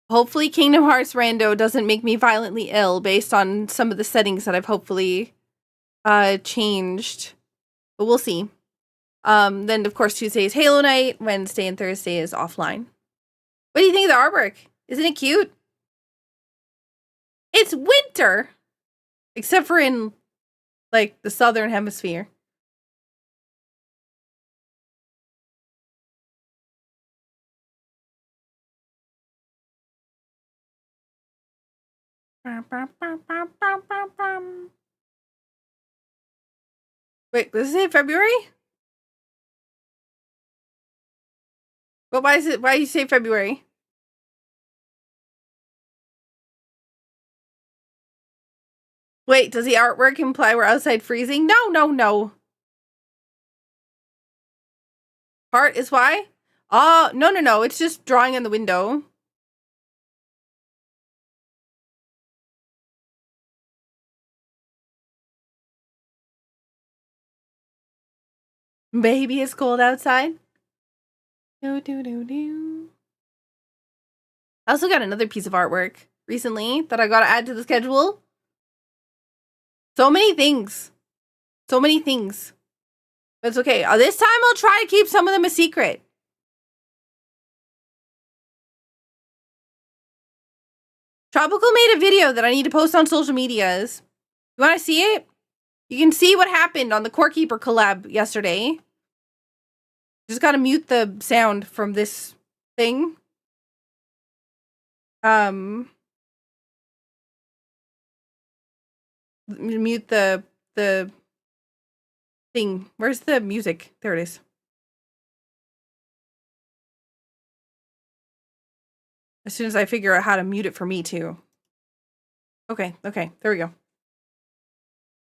Hopefully Kingdom Hearts rando doesn't make me violently ill based on some of the settings that I've hopefully changed. But we'll see. Then of course Tuesday is Halo Night, Wednesday and Thursday is offline. What do you think of the artwork? Isn't it cute? It's winter! Except for in, like, the southern hemisphere. Wait, does it say February? But why do you say February? Wait, does the artwork imply we're outside freezing? No. Heart is why? Oh, no. It's just drawing in the window. Baby, it's cold outside. Do. I also got another piece of artwork recently that I gotta add to the schedule. So many things. But it's okay. This time I'll try to keep some of them a secret. Tropical made a video that I need to post on social medias. You want to see it? You can see what happened on the Core Keeper collab yesterday. Just gotta mute the sound from this thing. Mute the thing. Where's the music? There it is. As soon as I figure out how to mute it for me too. Okay, there we go.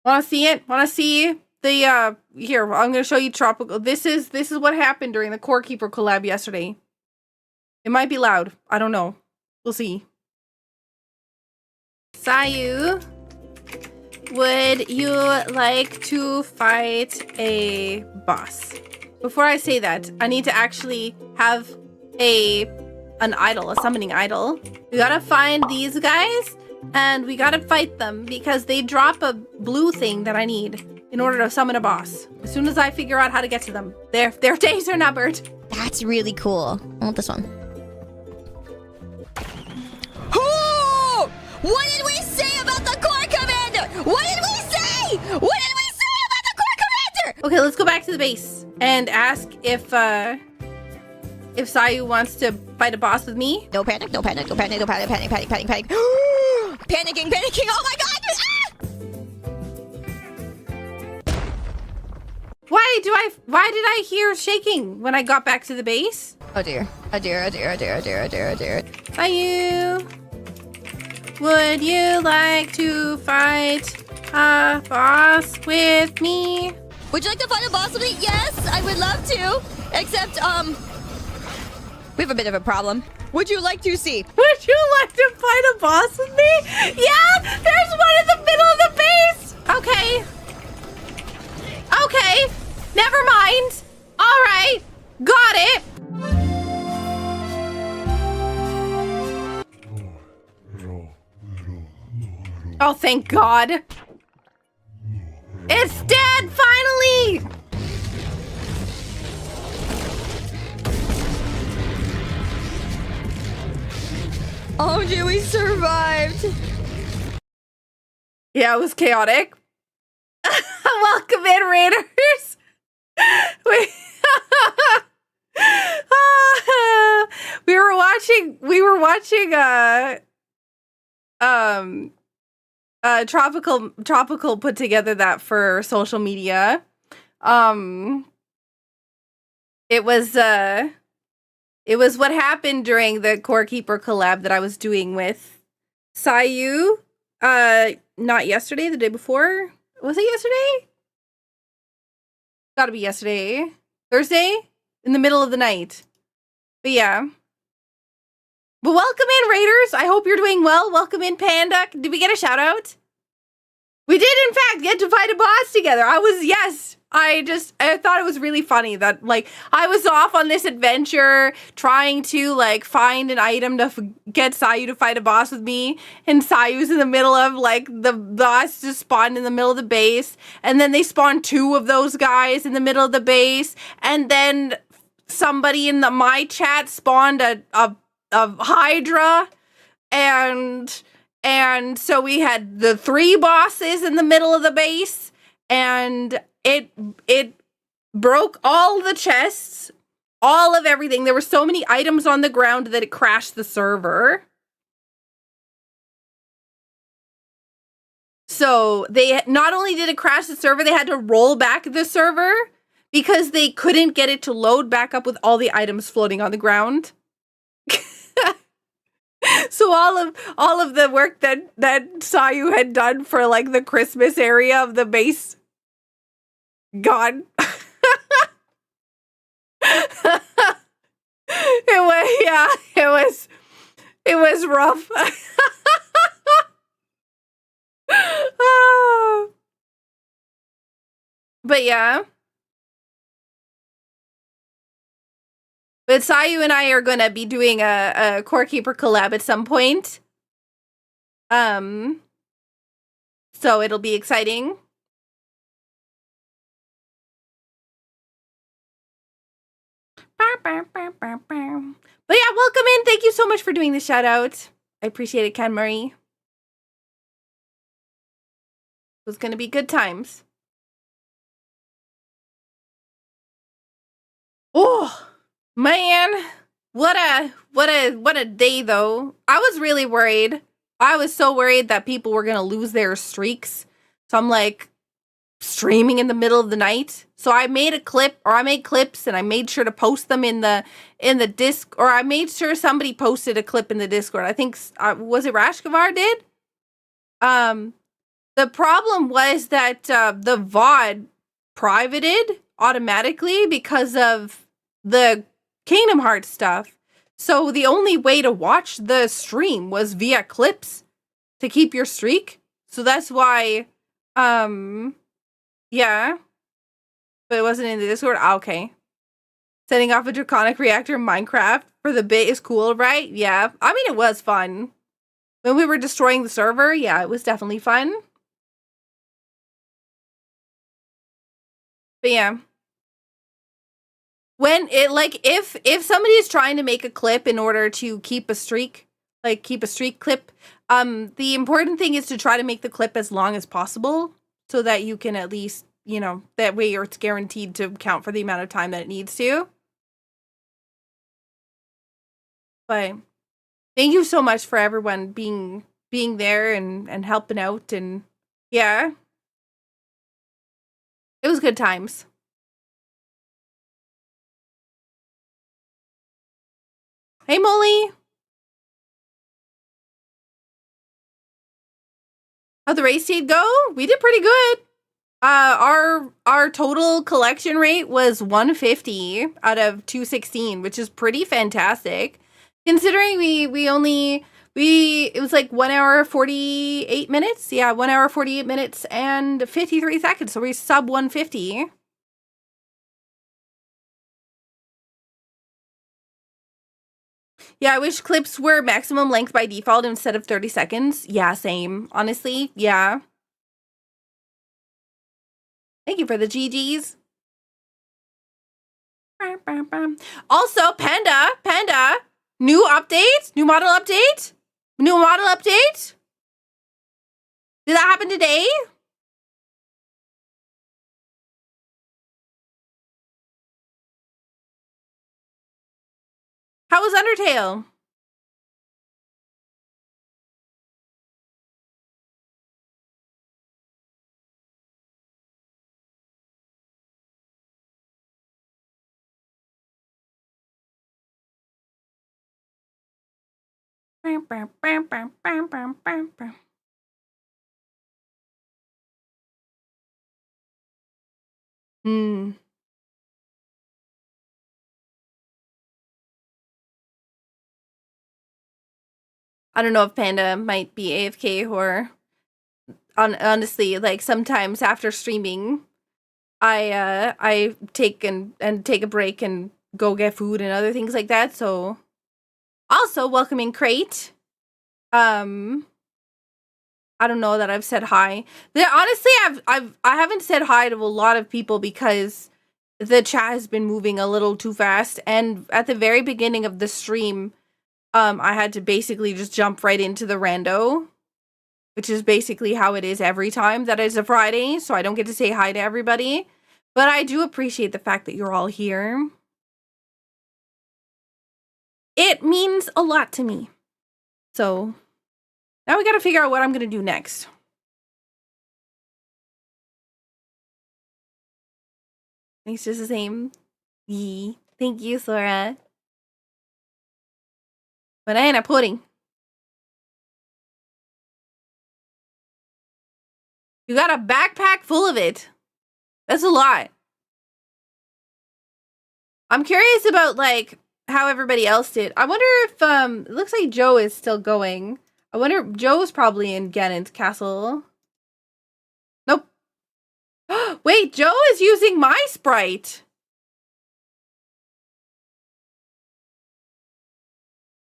Wanna see it? Wanna see the here, I'm gonna show you tropical. This is what happened during the Core Keeper collab yesterday. It might be loud. I don't know. We'll see. Sayu, would you like to fight a boss? Before I say that, I need to actually have an idol, a summoning idol. We gotta find these guys and we gotta fight them because they drop a blue thing that I need in order to summon a boss. As soon as I figure out how to get to them, their days are numbered. That's really cool. I want this one. What did we say about the Core Commander? What did we say? What did we say about the Core Commander? Okay, let's go back to the base and ask if Sayu wants to fight a boss with me. No panic, no panic, no panic, no panic, panic, panic, panic, panic. Panicking, panicking, oh my god! Why did I hear shaking when I got back to the base? Oh dear, oh dear, oh dear, oh dear, oh dear, oh dear, oh dear. Sayu, would you like to fight a boss with me? Would you like to fight a boss with me? Yes, I would love to. Except, we have a bit of a problem. Would you like to see? Would you like to fight a boss with me? Yeah, there's one in the middle of the base. Okay. Okay, never mind. All right, got it. Oh, thank God. It's dead, finally! Oh, gee, we survived. Yeah, it was chaotic. Welcome in, Raiders. We were watching Tropical put together that for social media. It was what happened during the Core Keeper collab that I was doing with Sayu. Not yesterday, the day before. Was it yesterday? Gotta be yesterday. Thursday? In the middle of the night. But yeah. But welcome in, Raiders. I hope you're doing well. Welcome in, Panda. Did we get a shout out? We did, in fact, get to fight a boss together. I thought it was really funny that, like, I was off on this adventure trying to, like, find an item to get Sayu to fight a boss with me. And Sayu's in the middle of, like, the boss just spawned in the middle of the base. And then they spawned two of those guys in the middle of the base. And then somebody in my chat spawned a Hydra. And so we had the three bosses in the middle of the base. And it broke all the chests, all of everything. There were so many items on the ground that it crashed the server. So they not only did it crash the server, they had to roll back the server because they couldn't get it to load back up with all the items floating on the ground. So all of the work that Sayu had done for, like, the Christmas area of the base gone. It was rough. But yeah. But Sayu and I are gonna be doing a Core Keeper collab at some point. So it'll be exciting. But yeah, welcome in. Thank you so much for doing the shout out. I appreciate it, Ken Murray. It was gonna be good times. Oh man, what a day though. I was really worried. I was so worried that people were gonna lose their streaks. So I'm like, streaming in the middle of the night. So I made a clip, or I made clips, and I made sure to post them in the disc, or I made sure somebody posted a clip in the Discord. I think was it Rashkavar did? The problem was that the VOD privated automatically because of the Kingdom Hearts stuff. So the only way to watch the stream was via clips to keep your streak. So that's why, yeah. But it wasn't in the Discord? Ah, okay. Setting off a draconic reactor in Minecraft for the bit is cool, right? Yeah. I mean, it was fun. When we were destroying the server, yeah, it was definitely fun. But yeah. When it, like, if somebody is trying to make a clip in order to keep a streak, like keep a streak clip, the important thing is to try to make the clip as long as possible so that you can at least, you know, that way it's guaranteed to count for the amount of time that it needs to. But thank you so much for everyone being there and helping out, and yeah. It was good times. Hey, Molly. How'd the race team go? We did pretty good. Our total collection rate was 150 out of 216, which is pretty fantastic. Considering it was like 1 hour 48 minutes. Yeah, 1 hour 48 minutes and 53 seconds. So we sub 150. Yeah, I wish clips were maximum length by default instead of 30 seconds. Yeah, same. Honestly, yeah. Thank you for the GGs. Also, Panda, new update, new model update. Did that happen today? How was Undertale? Hmm. I don't know if Panda might be AFK or honestly, like sometimes after streaming, I take and take a break and go get food and other things like that. So also welcoming Crate. I don't know that I've said hi. Honestly, I haven't said hi to a lot of people because the chat has been moving a little too fast. And at the very beginning of the stream, I had to basically just jump right into the rando, which is basically how it is every time that it's a Friday. So I don't get to say hi to everybody. But I do appreciate the fact that you're all here. It means a lot to me. So now we got to figure out what I'm going to do next. Thanks, just the same. Yee. Thank you, Sora. Banana pudding. You got a backpack full of it. That's a lot. I'm curious about, like, how everybody else did. I wonder if, it looks like Joe is still going. I wonder, Joe's probably in Ganon's castle. Nope. Wait, Joe is using my sprite.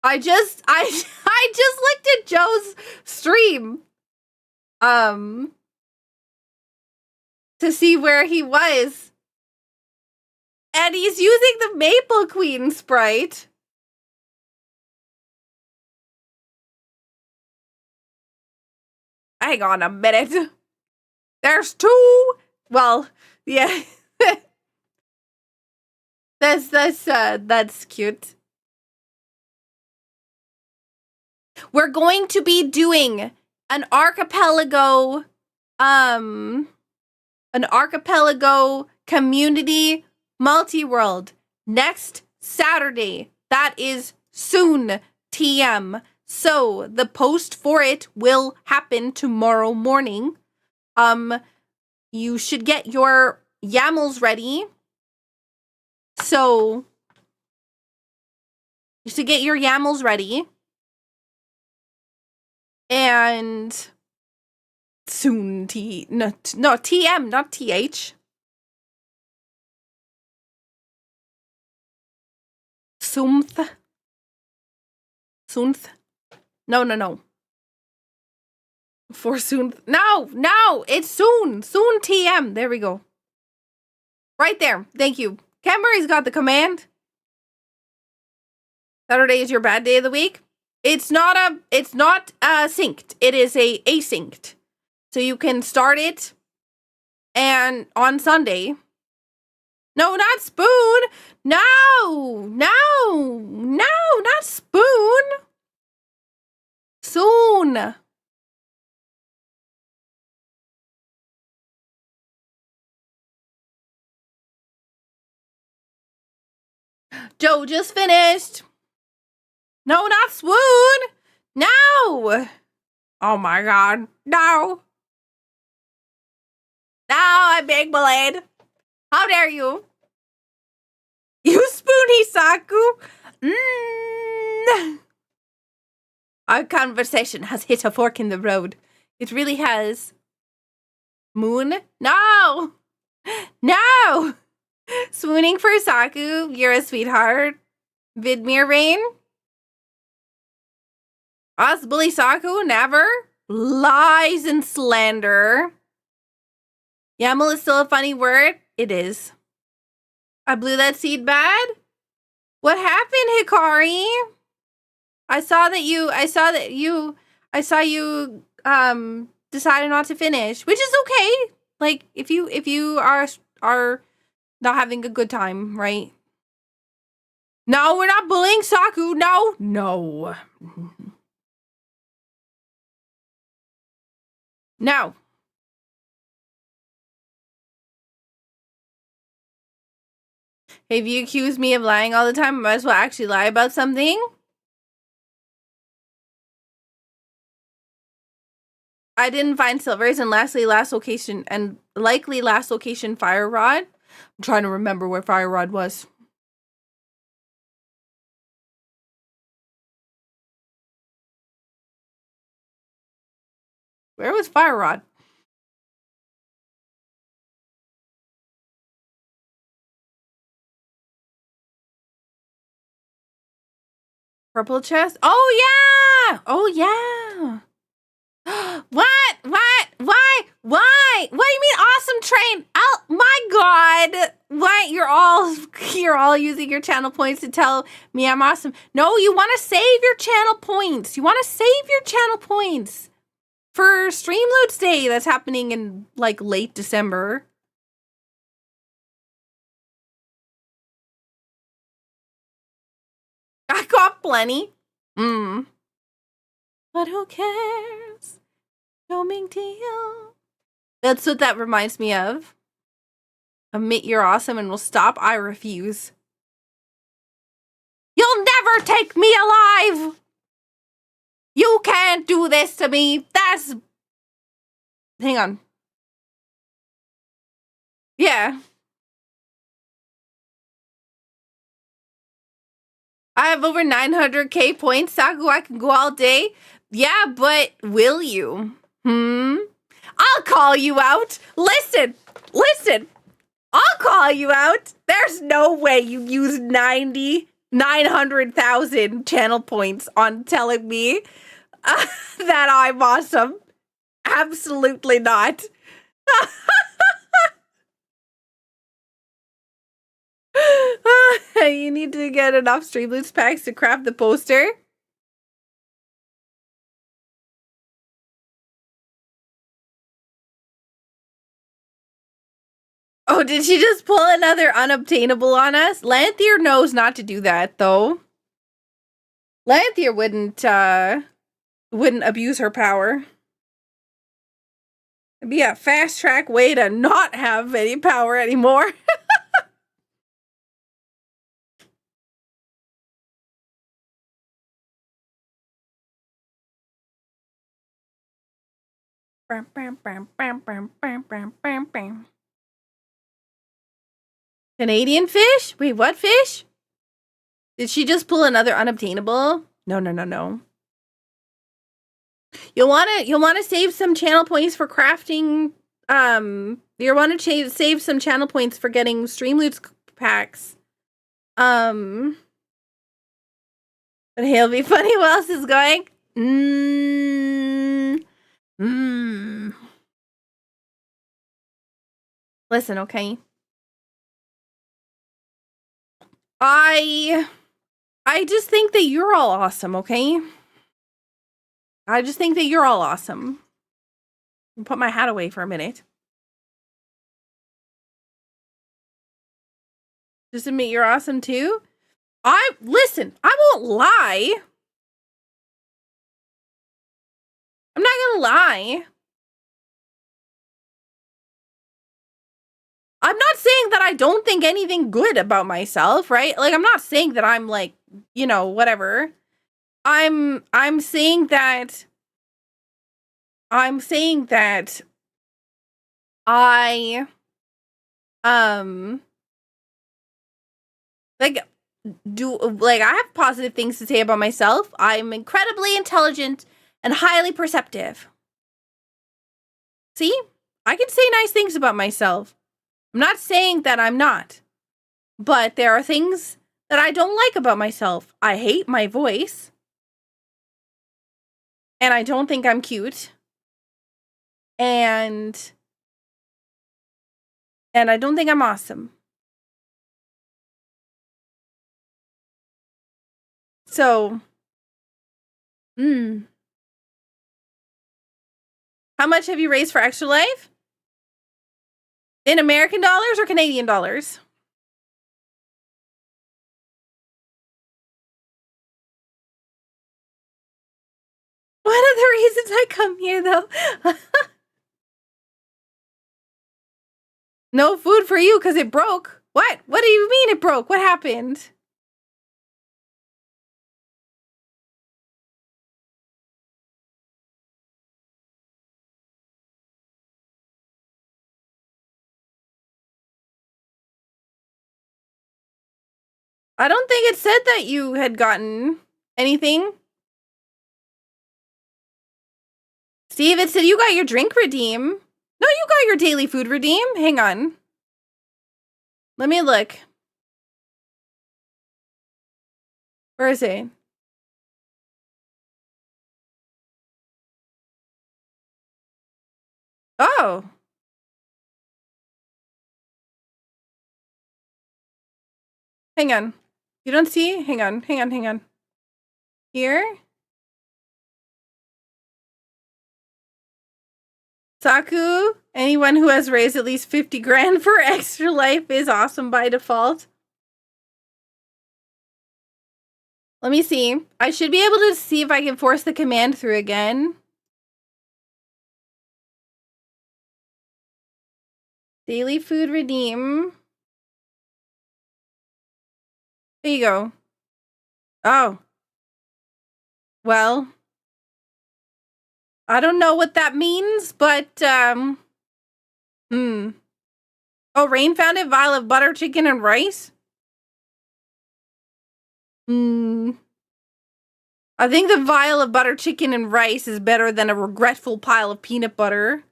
I just looked at Joe's stream. To see where he was. And he's using the Maple Queen sprite. Hang on a minute. There's two. Well, yeah. That's cute. We're going to be doing an archipelago an archipelago community multi-world next Saturday. That is soon, TM. So the post for it will happen tomorrow morning. You should get your YAMLs ready. So you should get your YAMLs ready. And soon no TM, not TH. Soonth. No. For soon. No, it's soon. Soon TM. There we go. Right there. Thank you. Camberry's got the command. Saturday is your bad day of the week. It's not synced. It is asynced. So you can start it and on Sunday. No, not spoon. No, not spoon. Soon. Joe just finished. No, not swoon. No. Oh my god. No. No, I'm Big Blade. How dare you? You spoony Saku. Our conversation has hit a fork in the road. It really has. Moon? No. Swooning for Saku. You're a sweetheart. Vidmir Rain? Us bully Saku? Never. Lies and slander. YAML is still a funny word. It is. I blew that seed bad. What happened, Hikari? I saw you decided not to finish, which is okay. Like if you are not having a good time, right? No, we're not bullying Saku. No. No. If you accuse me of lying all the time, I might as well actually lie about something. I didn't find silvers, and likely last location fire rod. I'm trying to remember where fire rod was. Where was fire rod? Purple chest? Oh yeah! What? Why? What do you mean awesome train? Oh my god! What? You're all using your channel points to tell me I'm awesome. No, you want to save your channel points. For Streamloads Day that's happening in like late December. I got plenty. But who cares? No big deal. That's what that reminds me of. Admit you're awesome and we'll stop. I refuse. You'll never take me alive! You can't do this to me. Hang on. Yeah. I have over 900k points, Saku. I can go all day. Yeah, but will you? I'll call you out. Listen. I'll call you out. There's no way you use 900,000 channel points on telling me that I'm awesome. Absolutely not. You need to get enough Streamloots packs to craft the poster. Oh, did she just pull another unobtainable on us? Lanthier knows not to do that, though. Lanthier wouldn't abuse her power. It'd be a fast track way to not have any power anymore. Canadian fish? Wait, what fish? Did she just pull another unobtainable? No. You'll wanna save some channel points for crafting. You'll want to save some channel points for getting stream loot packs. But hey, it'll be funny. What else is going? Listen, okay. I just think that you're all awesome, okay? I just think that you're all awesome. I'll put my hat away for a minute. Just admit you're awesome too. Listen, I won't lie. I'm not gonna lie. I'm not saying that I don't think anything good about myself, right? Like, I'm not saying that I'm like, you know, whatever. I'm saying that I I have positive things to say about myself. I'm incredibly intelligent and highly perceptive. See? I can say nice things about myself. I'm not saying that I'm not. But there are things that I don't like about myself. I hate my voice. And I don't think I'm cute. And I don't think I'm awesome. So, how much have you raised for Extra Life? In American dollars or Canadian dollars? One of the reasons I come here, though. No food for you because it broke. What? What do you mean it broke? What happened? I don't think it said that you had gotten anything. Steve, it said you got your drink redeem. No, you got your daily food redeem. Hang on. Let me look. Where is it? Oh. Hang on. You don't see? Hang on. Here? Saku, anyone who has raised at least 50 grand for Extra Life is awesome by default. Let me see. I should be able to see if I can force the command through again. Daily food redeem. There you go. Oh. Well. I don't know what that means, but, Oh, Rain found it. Vial of butter, chicken, and rice? I think the vial of butter, chicken, and rice is better than a regretful pile of peanut butter.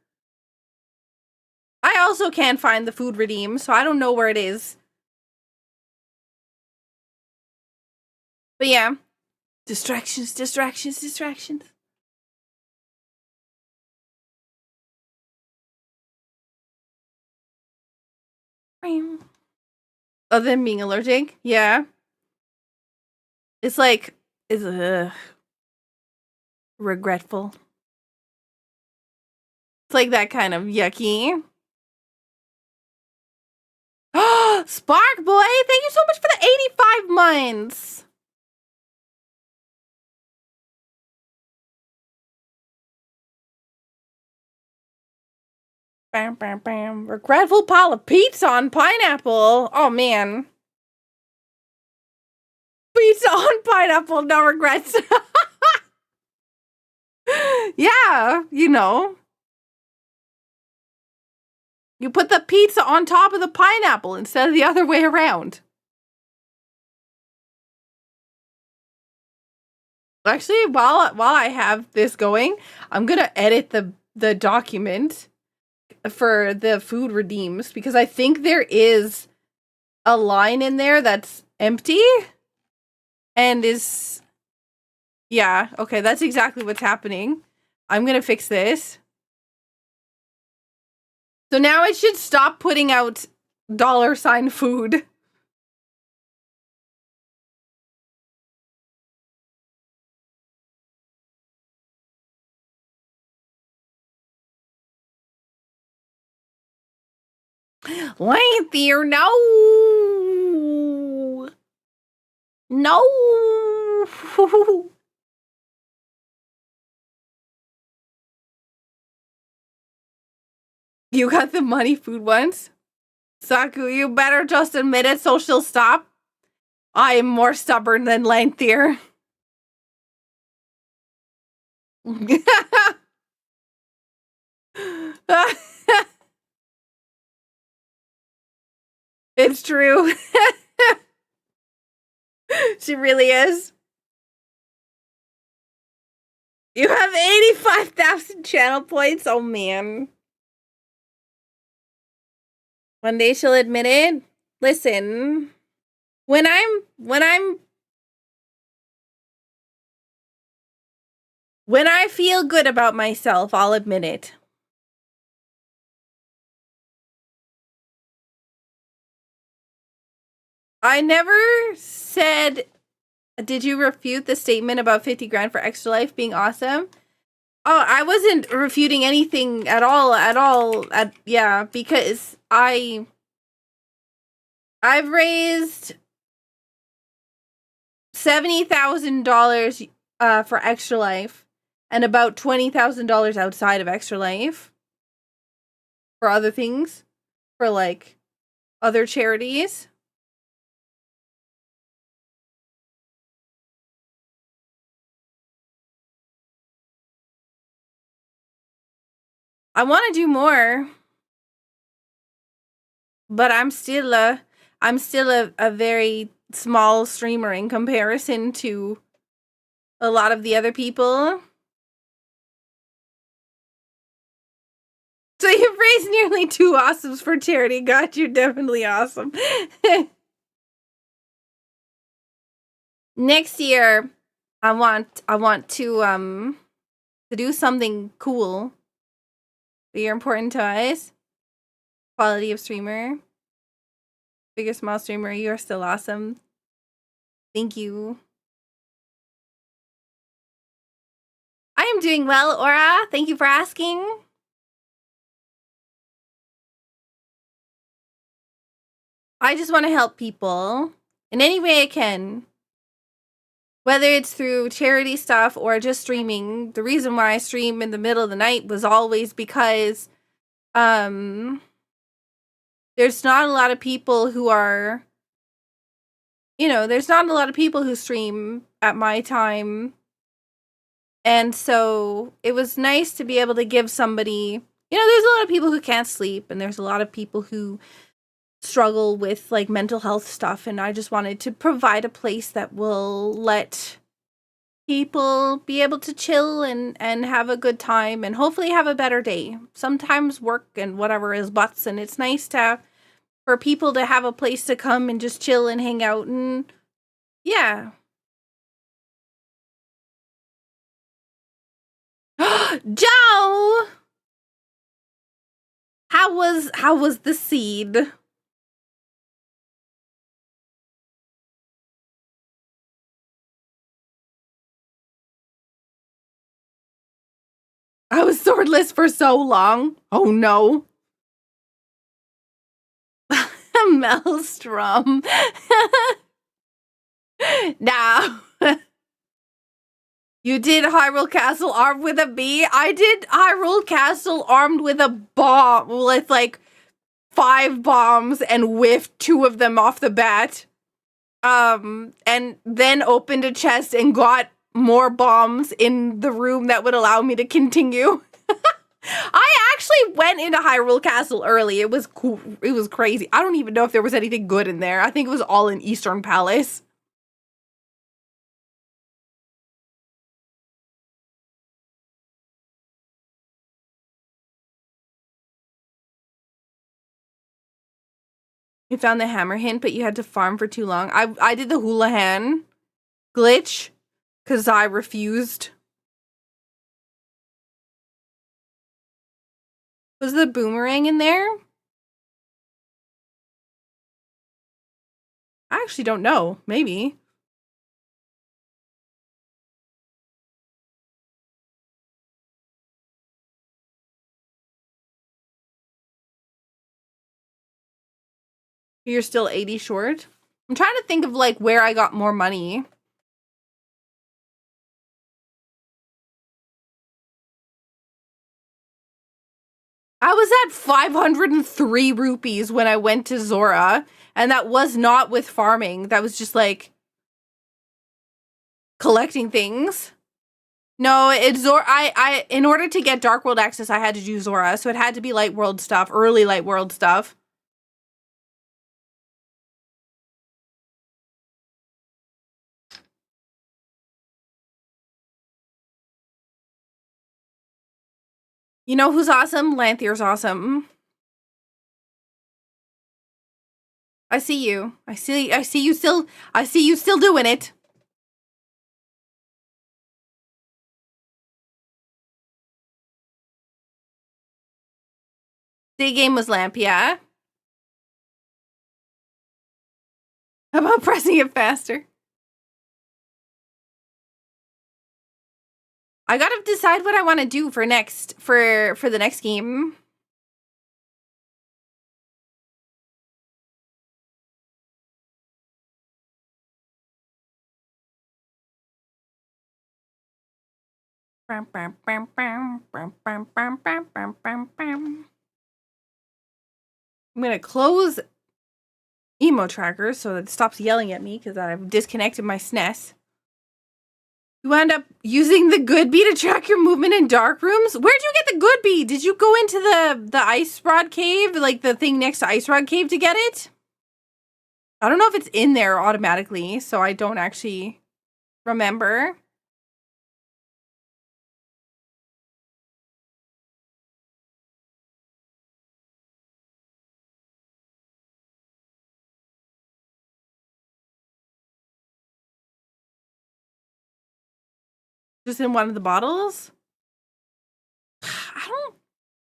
I also can't find the food redeem, so I don't know where it is. But yeah. Distractions. Other than being allergic? Yeah. It's like, it's regretful. It's like that kind of yucky. Spark Boy, thank you so much for the 85 months. Bam, bam, bam. Regretful pile of pizza on pineapple. Oh, man. Pizza on pineapple, no regrets. Yeah, you know. You put the pizza on top of the pineapple instead of the other way around. Actually, while I have this going, I'm gonna edit the document for the food redeems because I think there is a line in there that's empty and is yeah, okay, that's exactly what's happening. I'm gonna fix this. So now I should stop putting out $ food. Lengthier, no. No. You got the money food once? Saku, you better just admit it so she'll stop. I am more stubborn than lengthier. It's true. She really is. You have 85,000 channel points? Oh, man. One day she'll admit it. Listen, when I feel good about myself, I'll admit it. I never said, did you refute the statement about 50 grand for Extra Life being awesome? Oh, I wasn't refuting anything at all. Yeah, because I've raised $70,000 for Extra Life and about $20,000 outside of Extra Life for other things, for like other charities. I want to do more, but I'm still a very small streamer in comparison to a lot of the other people. So you've raised nearly 2 awesomes for charity. God, you're definitely awesome. Next year, I want to do something cool. You're important to us. Quality of streamer. Bigger small streamer, you're still awesome. Thank you. I am doing well, Aura. Thank you for asking. I just want to help people in any way I can. Whether it's through charity stuff or just streaming. The reason why I stream in the middle of the night was always because there's not a lot of people who are, there's not a lot of people who stream at my time. And so it was nice to be able to give somebody, there's a lot of people who can't sleep and there's a lot of people who struggle with like mental health stuff. And I just wanted to provide a place that will let people be able to chill and have a good time and hopefully have a better day. Sometimes work and whatever is butts, and it's nice for people to have a place to come and just chill and hang out and yeah. Joe, how was the seed? I was swordless for so long. Oh no. Maelstrom. No. You did Hyrule Castle armed with a bee. I did Hyrule Castle armed with a bomb. With like 5 bombs and whiffed 2 of them off the bat. And then opened a chest and got more bombs in the room that would allow me to continue. I actually went into Hyrule Castle early. It was cool. It was crazy. I don't even know if there was anything good in there. I think it was all in Eastern Palace. You found the hammer hint, but you had to farm for too long. I did the Houlihan glitch because I refused. Was the boomerang in there? I actually don't know. Maybe. You're still 80 short? I'm trying to think of like where I got more money. I was at 503 rupees when I went to Zora, and that was not with farming. That was just like collecting things. No, it's Zora. I in order to get Dark World access, I had to do Zora, so it had to be Light World stuff, early Light World stuff. You know who's awesome? Lanthier's awesome. I see you. I see you still doing it. The game was lamp, yeah. How about pressing it faster? I gotta decide what I want to do for the next game. I'm gonna close emo tracker so that it stops yelling at me because I've disconnected my SNES. You end up using the good bee to track your movement in dark rooms? Where'd you get the good bee? Did you go into the Ice Rod Cave, like the thing next to Ice Rod Cave to get it? I don't know if it's in there automatically, so I don't actually remember. Just in one of the bottles?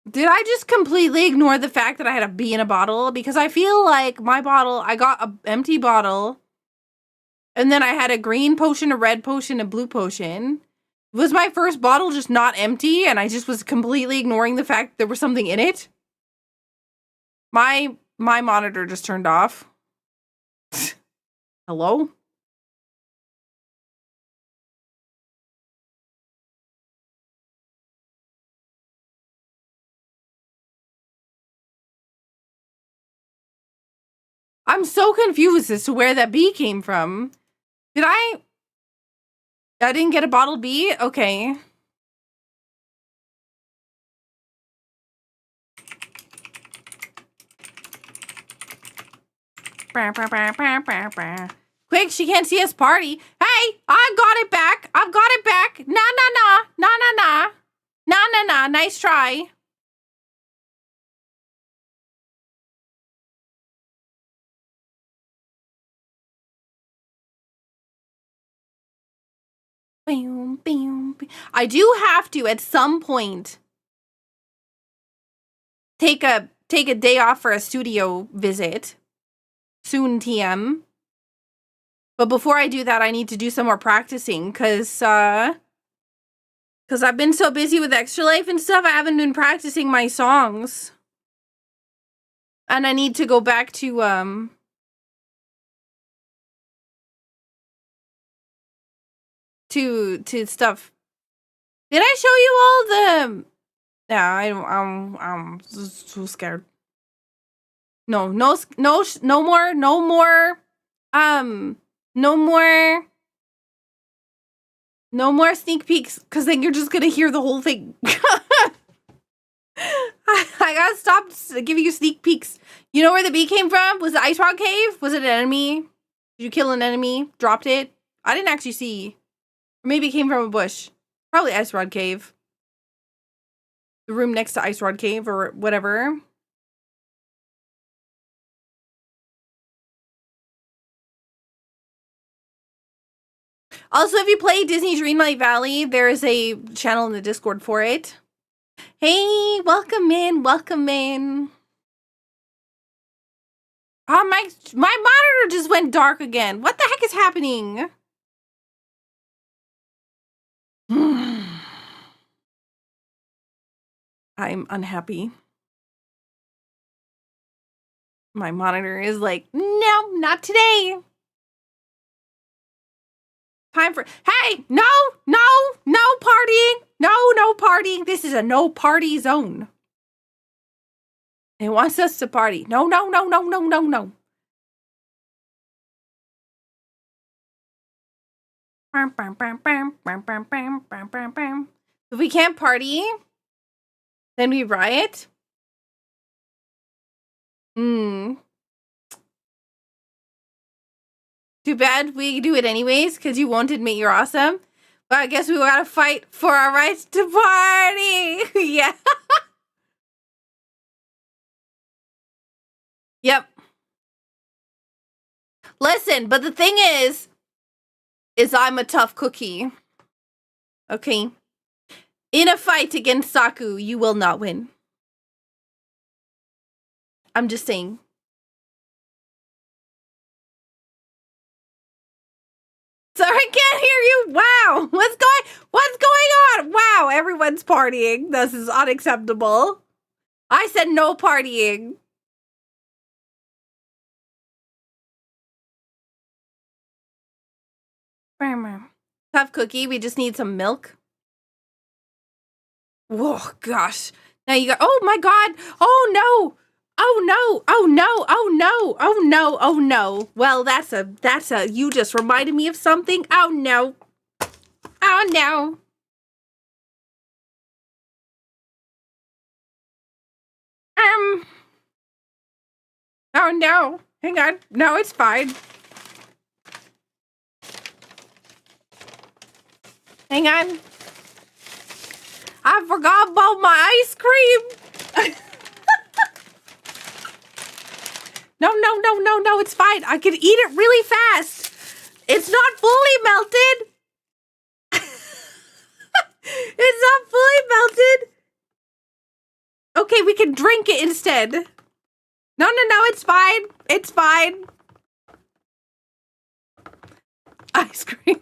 Did I just completely ignore the fact that I had a bee in a bottle? Because I feel like my bottle, I got an empty bottle, and then I had a green potion, a red potion, a blue potion. Was my first bottle just not empty, and I just was completely ignoring the fact there was something in it? My monitor just turned off. Hello? I'm so confused as to where that bee came from. I didn't get a bottled bee? Okay. Quick, she can't see us party. Hey, I got it back. I've got it back. Nah. Nice try. I do have to at some point take a day off for a studio visit. Soon, TM. But before I do that, I need to do some more practicing because I've been so busy with Extra Life and stuff, I haven't been practicing my songs. And I need to go back to to stuff. Did I show you all the? Yeah, I'm so scared. No more, no more sneak peeks, because then you're just gonna hear the whole thing. I gotta stop giving you sneak peeks. You know where the bee came from? Was it Ice Rock Cave? Was it an enemy? Did you kill an enemy? Dropped it? I didn't actually see. Or maybe it came from a bush. Probably Ice Rod Cave. The room next to Ice Rod Cave or whatever. Also, if you play Disney Dreamlight Valley, there is a channel in the Discord for it. Hey, welcome in, welcome in. Oh, my monitor just went dark again. What the heck is happening? I'm unhappy. My monitor is like, no, not today. Time for, hey, no partying. No partying. This is a no party zone. It wants us to party. No. If we can't party, then we riot. Too bad we do it anyways, because you won't admit you're awesome. But I guess we gotta fight for our rights to party. Yeah. Yep. Listen, but the thing is I'm a tough cookie. Okay. In a fight against Saku, you will not win. I'm just saying. Sorry, I can't hear you. Wow. What's going on? Wow, everyone's partying. This is unacceptable. I said no partying. Tough cookie, we just need some milk. Whoa, gosh. Now you got, oh my God. Oh no. Oh no. Oh no. Oh no. Oh no. Oh no. Well, that's a, you just reminded me of something. Oh no. Oh no. Oh no. Hang on. No, it's fine. Hang on. I forgot about my ice cream. No, it's fine. I can eat it really fast. It's not fully melted. It's not fully melted. Okay, we can drink it instead. No, it's fine. It's fine. Ice cream.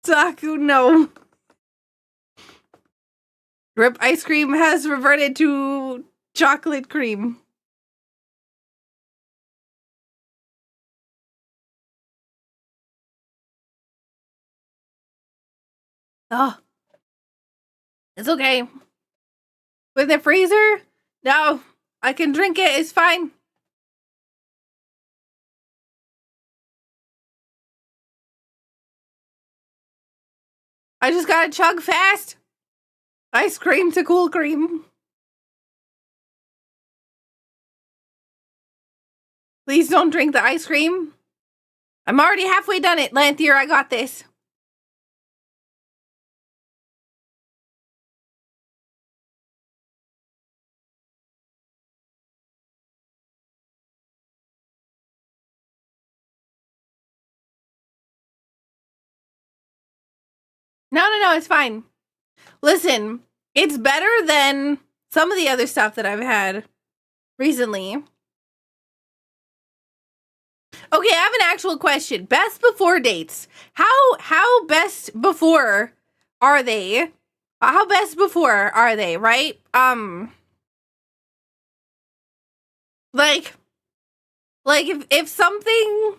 Saku, no. Rip ice cream has reverted to chocolate cream. Oh. It's okay. With the freezer? No. I can drink it. It's fine. I just gotta chug fast. Ice cream to cool cream. Please don't drink the ice cream. I'm already halfway done it, Lanthier. I got this. No, it's fine. Listen, it's better than some of the other stuff that I've had recently. Okay, I have an actual question. Best before dates. How best before are they? How best before are they, right? Like if something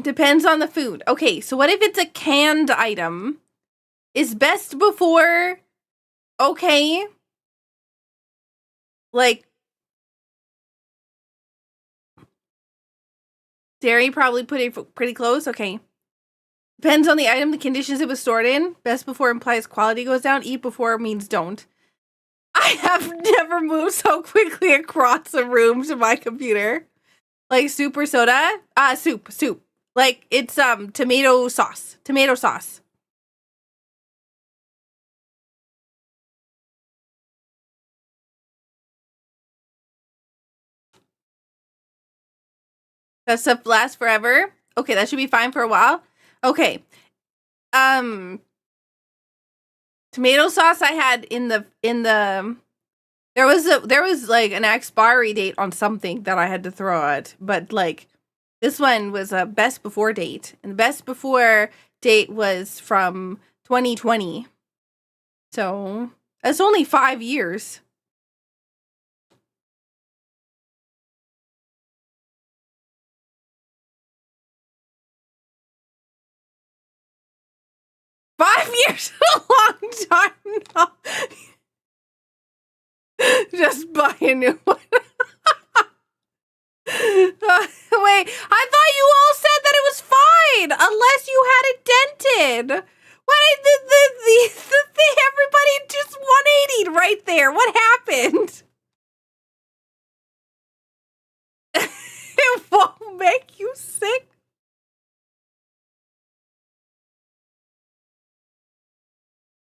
Depends on the food. Okay, so what if it's a canned item? Is best before okay? Like, dairy probably pretty close. Okay. Depends on the item, the conditions it was stored in. Best before implies quality goes down. Eat before means don't. I have never moved so quickly across a room to my computer. Like soup or soda? Soup. Like it's tomato sauce. Tomato sauce. That stuff lasts forever. Okay, that should be fine for a while. Okay. Tomato sauce I had in the there was like an expiry date on something that I had to throw out, but like this one was a best before date, and the best before date was from 2020. So that's only 5 years. $5 a long time now. Just buy a new one. Wait, I thought you all said that it was fine unless you had it dented. What the thing? Everybody just 180 right there. What happened? It won't make you sick.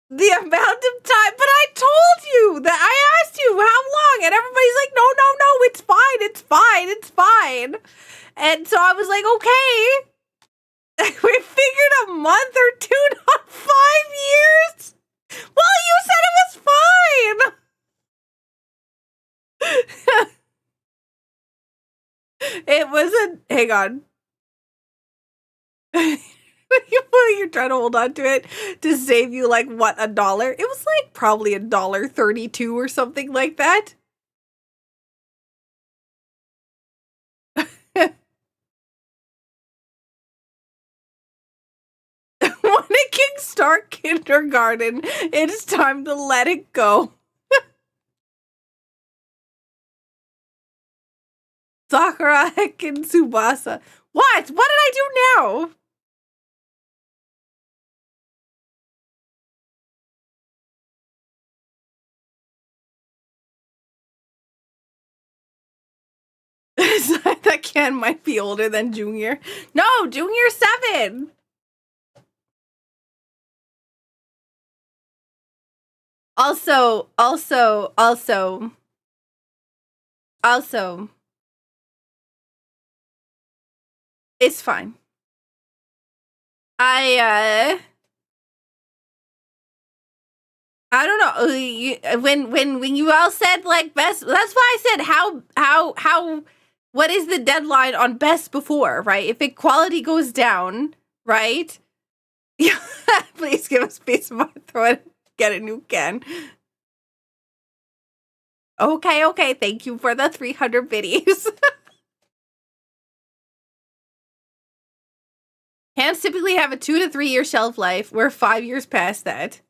The amount of time, but I told you that I asked you how long, and everybody's like, no, it's fine. And so I was like, okay. We figured a month or two, not 5 years. Well, you said it was fine. It wasn't. Hang on. You're trying to hold on to it to save you like what, $1? It was like probably $1.32 or something like that. When it can start kindergarten, it's time to let it go. SakuraTsubasa. What? What did I do now? That Ken might be older than Junior. No, Junior 7. Also, it's fine. I don't know. When you all said like best, that's why I said how what is the deadline on best before, right? If it quality goes down, right? Yeah, please give us peace of mind. Throw it, get a new can. Okay. Thank you for the 300 biddies. Cans typically have a 2 to 3 year shelf life. We're 5 years past that.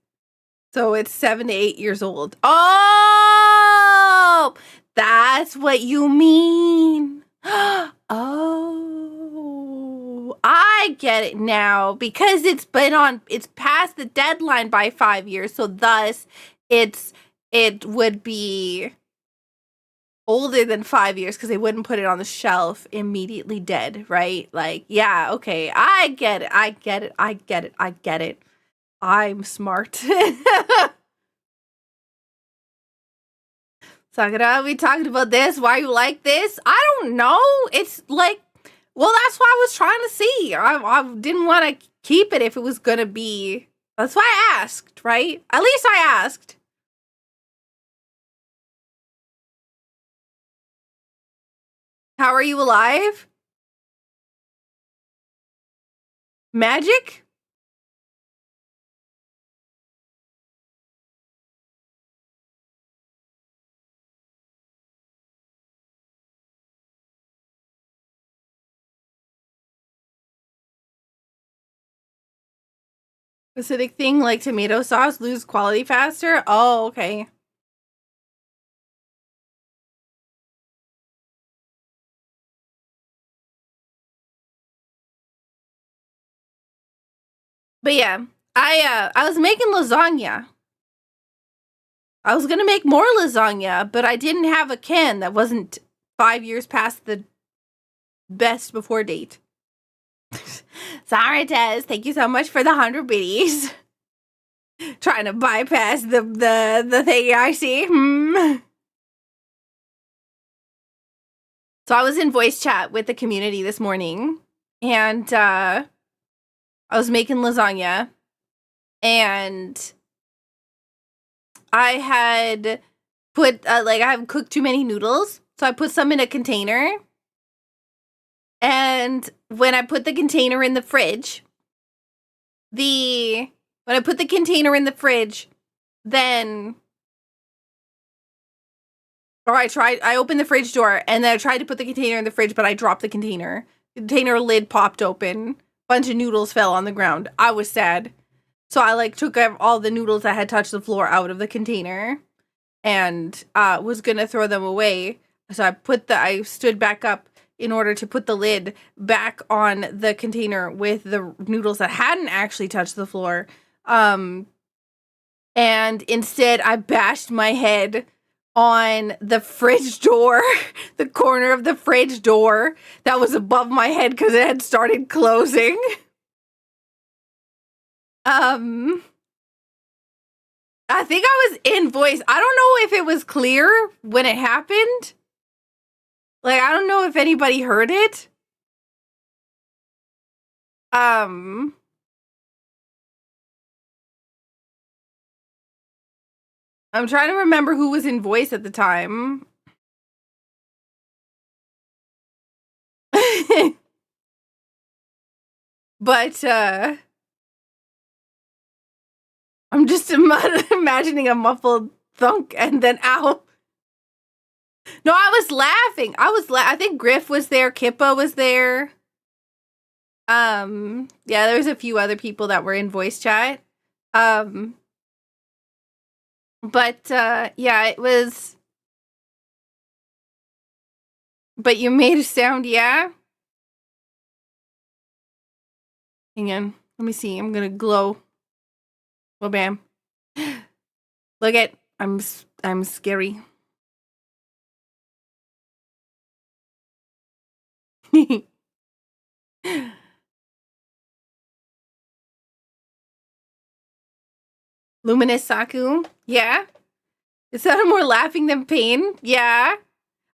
So it's 7 to 8 years old. Oh, that's what you mean. Oh, I get it now because it's past the deadline by 5 years. So thus it would be older than 5 years because they wouldn't put it on the shelf immediately dead, right? Like, yeah, okay. I get it. I'm smart. Sakura, we talked about this. Why you like this? I don't know. It's like, well, that's what I was trying to see. I didn't want to keep it if it was going to be. That's why I asked, right? At least I asked. How are you alive? Magic? Acidic thing like tomato sauce lose quality faster? Oh, okay. But yeah, I was making lasagna. I was gonna make more lasagna, but I didn't have a can that wasn't 5 years past the best before date. Sorry, Tez. Thank you so much for the 100 biddies. Trying to bypass the thing I see. So I was in voice chat with the community this morning, and I was making lasagna, and I had put I have cooked too many noodles, so I put some in a container. And when I put the container in the fridge, then I opened the fridge door and then I tried to put the container in the fridge, but I dropped the container. The container lid popped open. Bunch of noodles fell on the ground. I was sad. So I took all the noodles that had touched the floor out of the container and was gonna throw them away. So I stood back up in order to put the lid back on the container with the noodles that hadn't actually touched the floor. And instead I bashed my head on the fridge door, the corner of the fridge door that was above my head because it had started closing. I think I was in voice. I don't know if it was clear when it happened. I don't know if anybody heard it. I'm trying to remember who was in voice at the time. But I'm just imagining a muffled thunk and then ow. No, I was laughing. I think Griff was there. Kippa was there. Yeah, there was a few other people that were in voice chat. But yeah, it was. But you made a sound, yeah? Hang on. Let me see. I'm gonna glow. Well, bam. Look at. I'm scary. Luminous Saku? Yeah? Is that more laughing than pain? Yeah.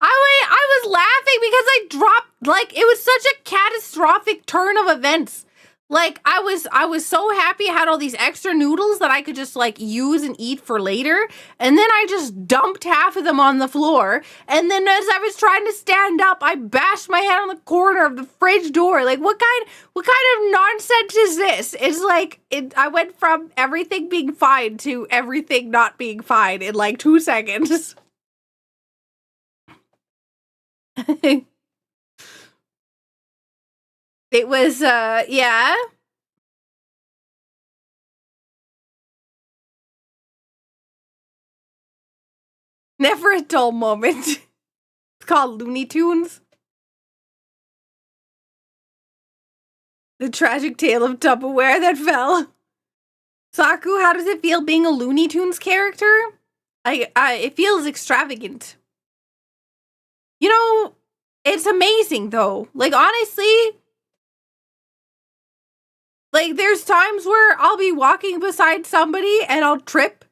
I was laughing because I dropped, it was such a catastrophic turn of events. I was so happy I had all these extra noodles that I could just use and eat for later. And then I just dumped half of them on the floor. And then as I was trying to stand up, I bashed my head on the corner of the fridge door. What kind of nonsense is this? It's I went from everything being fine to everything not being fine in 2 seconds. It was, yeah. Never a dull moment. It's called Looney Tunes. The tragic tale of Tupperware that fell. Saku, how does it feel being a Looney Tunes character? It feels extravagant. It's amazing though. Honestly, there's times where I'll be walking beside somebody and I'll trip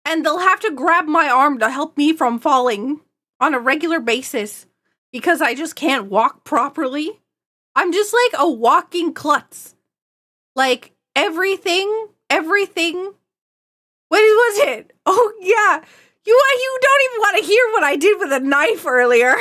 and they'll have to grab my arm to help me from falling on a regular basis because I just can't walk properly. I'm just like a walking klutz. Everything. What was it? Oh yeah. You don't even want to hear what I did with a knife earlier.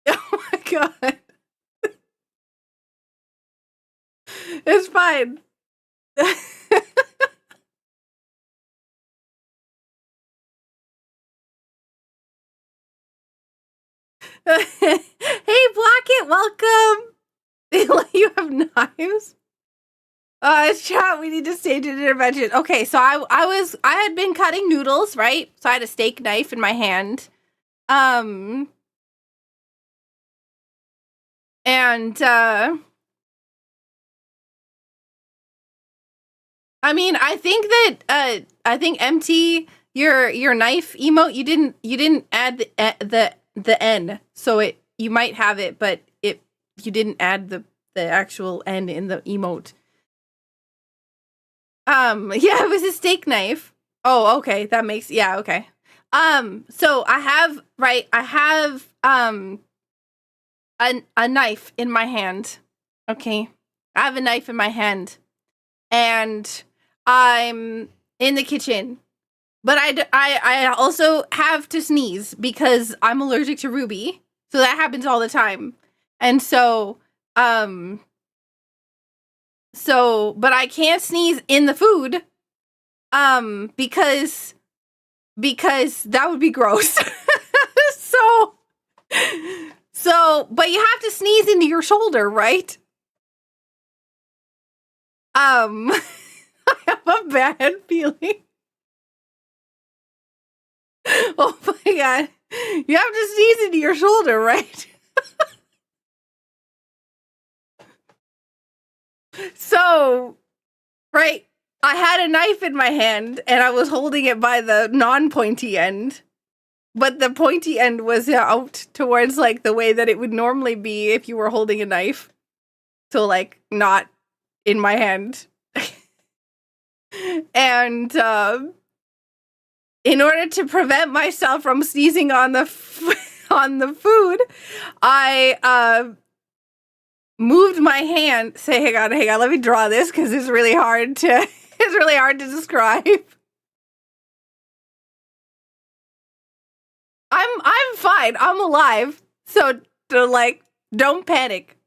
Oh my god. It's fine. Hey, Blocket, welcome. They let you have knives. Chat, we need to stage an intervention. Okay, so I had been cutting noodles, right? So I had a steak knife in my hand. I mean, I think that I think MT your knife emote you didn't add the N, so you might have it, but you didn't add the actual N in the emote. Yeah, it was a steak knife. Oh, okay, that makes okay. So I have a knife in my hand. Okay, I have a knife in my hand, and I'm in the kitchen, but I also have to sneeze because I'm allergic to Ruby, so that happens all the time, and so but I can't sneeze in the food, because that would be gross. But you have to sneeze into your shoulder, right? I have a bad feeling. Oh my god. You have to sneeze into your shoulder, right? So, right, I had a knife in my hand and I was holding it by the non-pointy end. But the pointy end was out towards like the way that it would normally be if you were holding a knife. So like not in my hand. And in order to prevent myself from sneezing on the food, I moved my hand. Hang on, let me draw this because it's really hard to describe. I'm fine. I'm alive. So like, don't panic.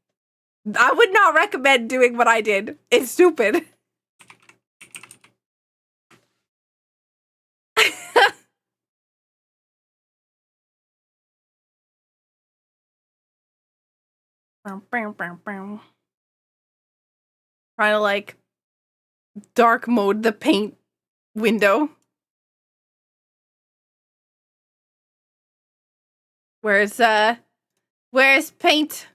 I would not recommend doing what I did. It's stupid. Trying to like dark mode the paint window. Where's paint?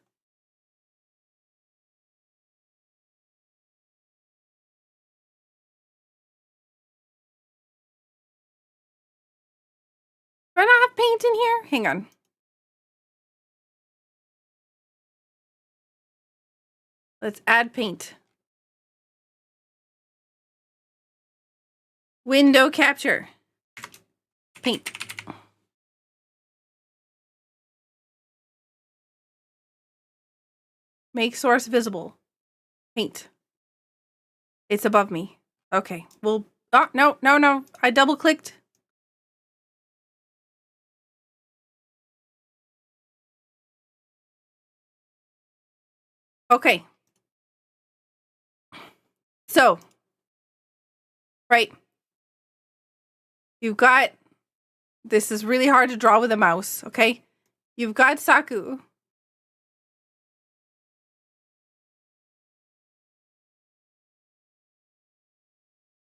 Do I not have paint in here? Hang on. Let's add paint. Window capture. Paint. Make source visible. Paint. It's above me. Okay. Well, oh, no. I double clicked. Okay. So, right. You've got, this is really hard to draw with a mouse, okay? You've got Saku.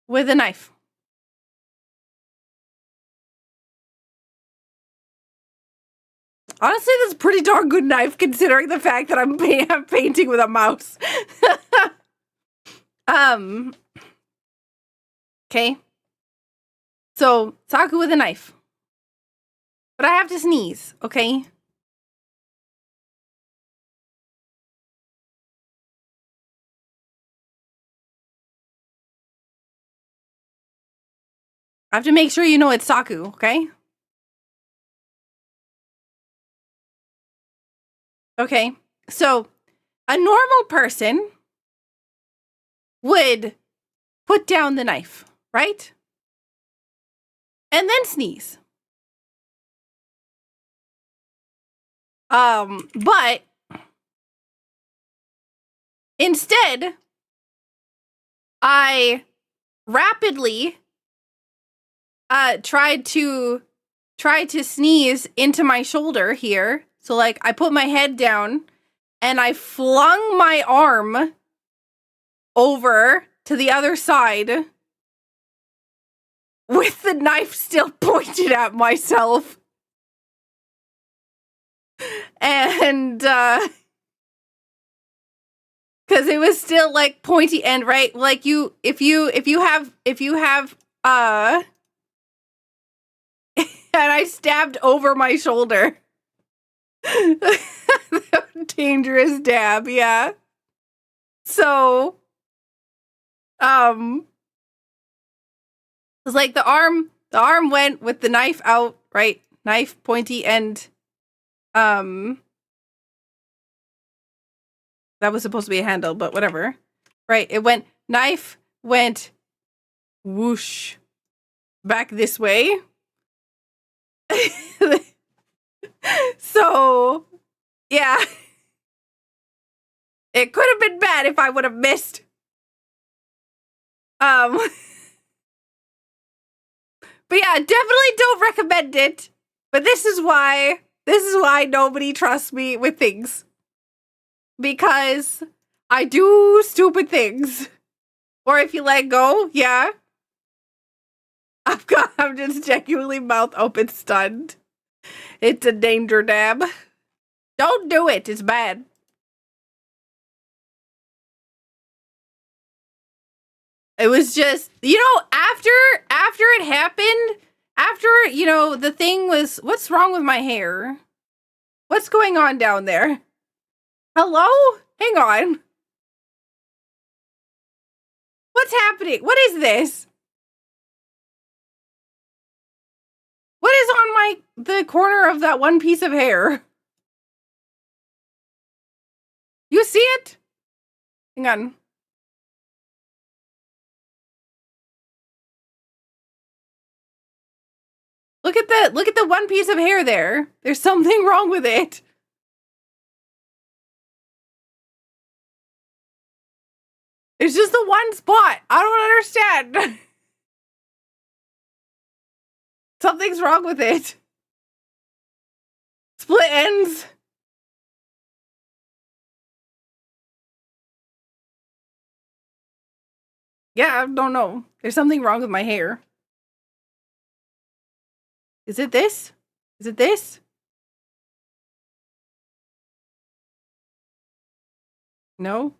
With a knife. Honestly, that's a pretty darn good knife considering the fact that I'm painting with a mouse. Okay. So, Saku with a knife. But I have to sneeze, okay? I have to make sure you know it's Saku, okay? Okay. So, a normal person would put down the knife, right? And then sneeze. But instead, I rapidly tried to sneeze into my shoulder here So like I put my head down and I flung my arm over to the other side with the knife still pointed at myself. And because it was still like pointy end, right? Like if you have and I stabbed over my shoulder. Dangerous dab, yeah. So it's like the arm went with the knife out, right? Knife pointy end. That was supposed to be a handle, but whatever. Right, it went, knife went whoosh back this way. So, yeah. It could have been bad if I would have missed. But yeah, definitely don't recommend it. But this is why nobody trusts me with things. Because I do stupid things. Or if you let go, yeah. I'm just genuinely mouth open stunned. It's a danger dab. Don't do it, it's bad. It was just, after it happened, the thing was, what's wrong with my hair? What's going on down there? Hello? Hang on. What's happening? What is this? What is on the corner of that one piece of hair? You see it? Hang on. Look at the one piece of hair there. There's something wrong with it. It's just the one spot. I don't understand. Something's wrong with it. Split ends. Yeah, I don't know. There's something wrong with my hair. Is it this? Is it this? No?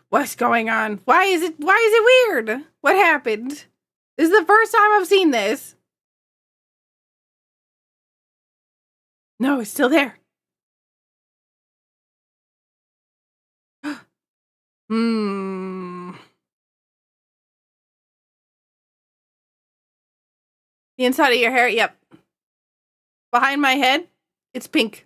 What's going on? Why is it weird? What happened? This is the first time I've seen this. No, it's still there. The inside of your hair, yep. Behind my head, it's pink.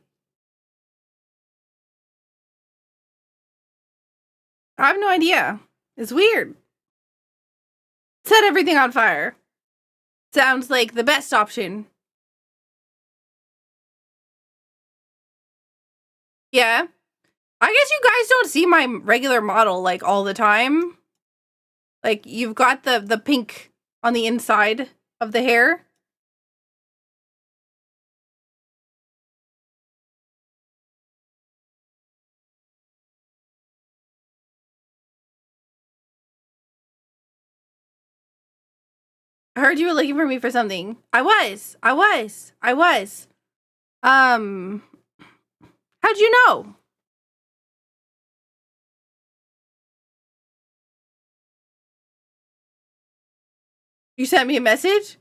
I have no idea. It's weird. Set everything on fire. Sounds like the best option. Yeah. I guess you guys don't see my regular model, like, all the time. Like, you've got the pink on the inside of the hair. I heard you were looking for me for something. I was. How'd you know? You sent me a message?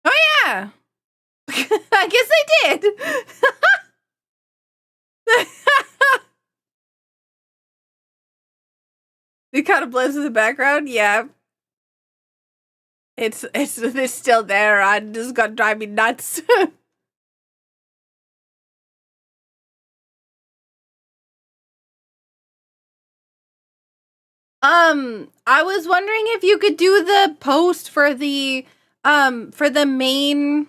Oh, yeah. I guess I did. It kind of blends in the background. Yeah. It's still there. I'm just gonna drive me nuts. I was wondering if you could do the post for the main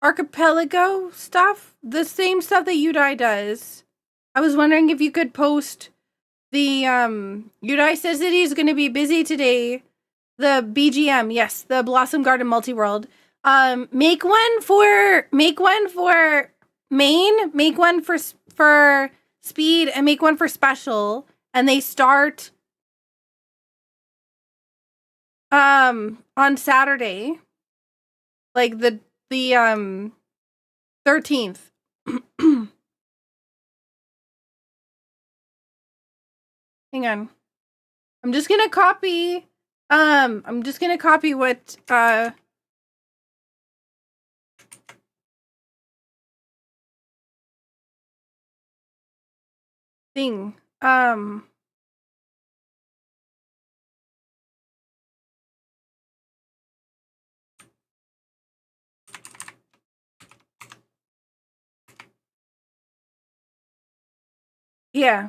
archipelago stuff, the same stuff that Udai does. I was wondering if you could post Udai says that he's going to be busy today. The BGM, yes, the Blossom Garden Multi-World. Make one for main, make one for speed, and make one for special. And they start on Saturday, like the 13th. Hang on. I'm just gonna copy what thing. Yeah.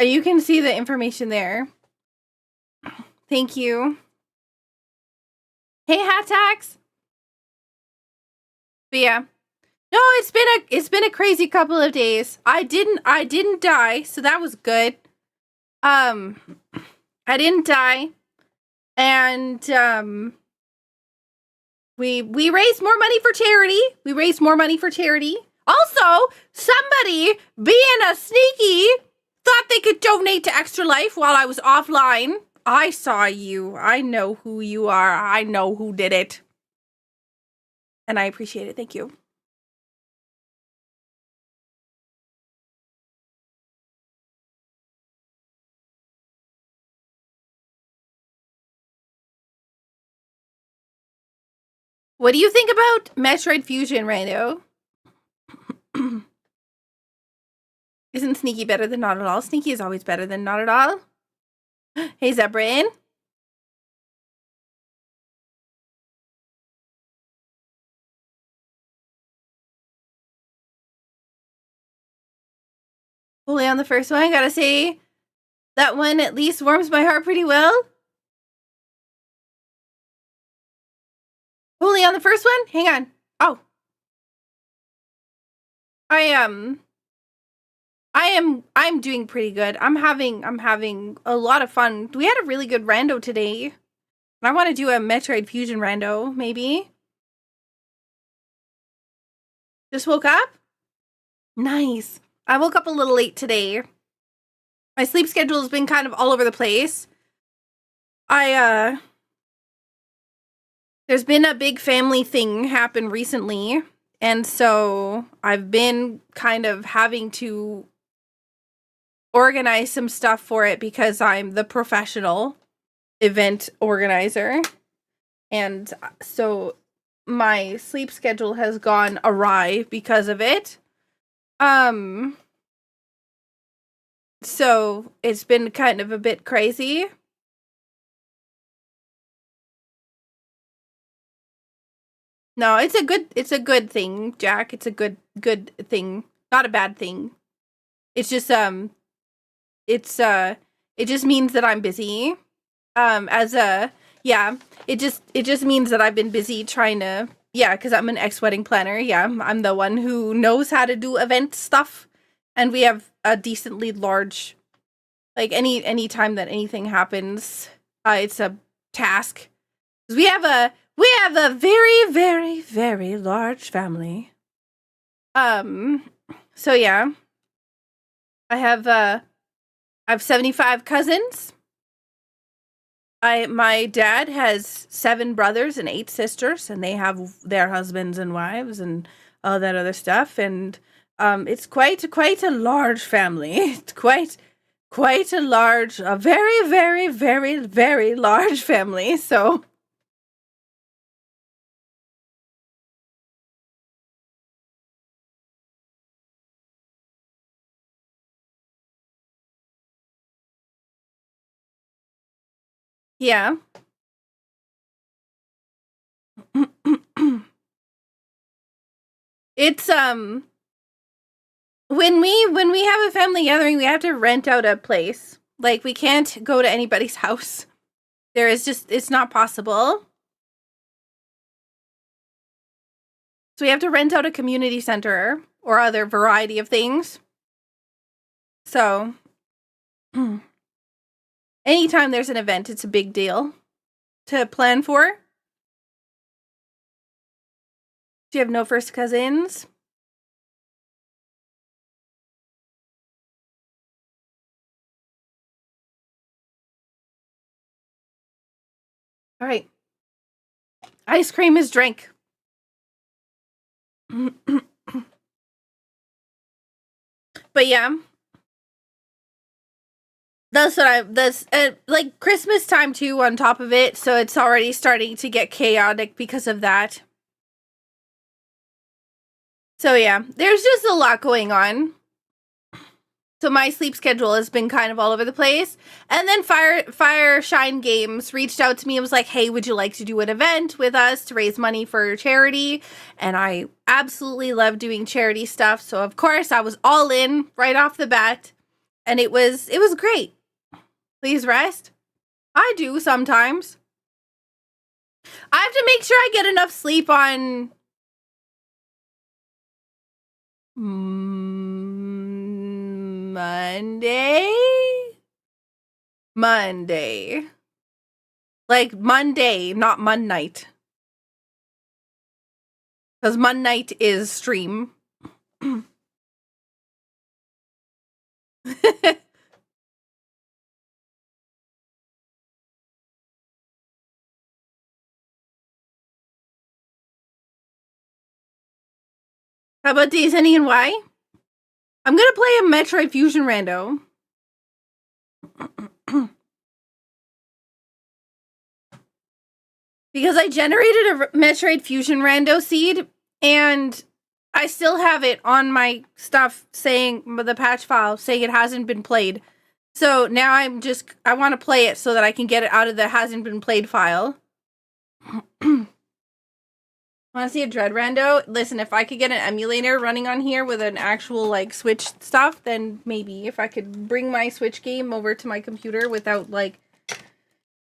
You can see the information there. Thank you. Hey, Hatax. But yeah. No, it's been a crazy couple of days. I didn't die, so that was good. I didn't die. And we raised more money for charity. Also, somebody being a sneaky thought they could donate to Extra Life while I was offline. I saw you. I know who you are. I know who did it. And I appreciate it. Thank you. What do you think about Metroid Fusion, Rando? Isn't Sneaky better than Not at All? Sneaky is always better than Not at All. Hey, Zebrin. Fully on the first one, I gotta say, that one at least warms my heart pretty well. Fully on the first one? Hang on. Oh. I'm doing pretty good. I'm having a lot of fun. We had a really good rando today. And I want to do a Metroid Fusion rando, maybe. Just woke up? Nice. I woke up a little late today. My sleep schedule has been kind of all over the place. There's been a big family thing happen recently, and so I've been kind of having to organize some stuff for it because I'm the professional event organizer. And so my sleep schedule has gone awry because of it. So it's been kind of a bit crazy. No, it's a good thing, Jack. It's a good thing. Not a bad thing. It's just it just means that I'm busy. It just means that I've been busy trying to, because I'm an ex-wedding planner. Yeah, I'm the one who knows how to do event stuff, and we have a decently large, like any time that anything happens, it's a task. We have a very, very, very large family. So yeah, I have 75 cousins. My dad has 7 brothers and 8 sisters, and they have their husbands and wives and all that other stuff. And it's quite a large family. It's quite a very, very, very, very large family. So yeah. It's when we have a family gathering, we have to rent out a place. Like, we can't go to anybody's house. There is just, it's not possible. So we have to rent out a community center or other variety of things. So anytime there's an event, it's a big deal to plan for. Do you have no first cousins? All right. Ice cream is drink. But yeah. That's like Christmas time too on top of it. So it's already starting to get chaotic because of that. So yeah, there's just a lot going on. So my sleep schedule has been kind of all over the place. And then Fire Shine Games reached out to me and was like, hey, would you like to do an event with us to raise money for charity? And I absolutely love doing charity stuff. So of course I was all in right off the bat. And it was great. Please rest. I do sometimes. I have to make sure I get enough sleep on Monday. Like Monday, not Monnight. Because Monnight is stream. How about Days Ending and Why? I'm gonna play a Metroid Fusion Rando. Because I generated a Metroid Fusion Rando seed, and I still have it on my stuff saying, the patch file saying it hasn't been played. So now I want to play it so that I can get it out of the hasn't been played file. Want to see a Dread Rando? Listen, if I could get an emulator running on here with an actual, like, Switch stuff, then maybe. If I could bring my Switch game over to my computer without, like,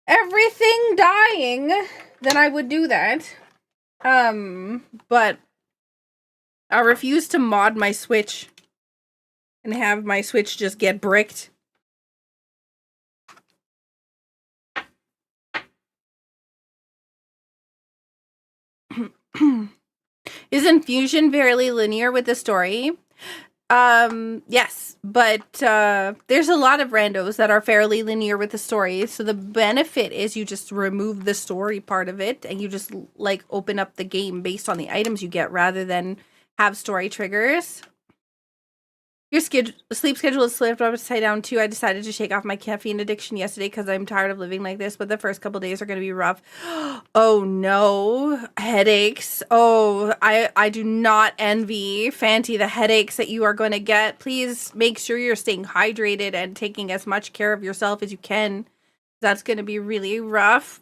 everything dying, then I would do that. But I refuse to mod my Switch and have my Switch just get bricked. Isn't Fusion very linear with the story? Yes, but there's a lot of randos that are fairly linear with the story. So the benefit is you just remove the story part of it and you just like open up the game based on the items you get rather than have story triggers. Your sleep schedule is slipped upside down too. I decided to shake off my caffeine addiction yesterday because I'm tired of living like this, but the first couple days are going to be rough. Oh no, headaches. Oh, I do not envy Fanti the headaches that you are going to get. Please make sure you're staying hydrated and taking as much care of yourself as you can. That's going to be really rough.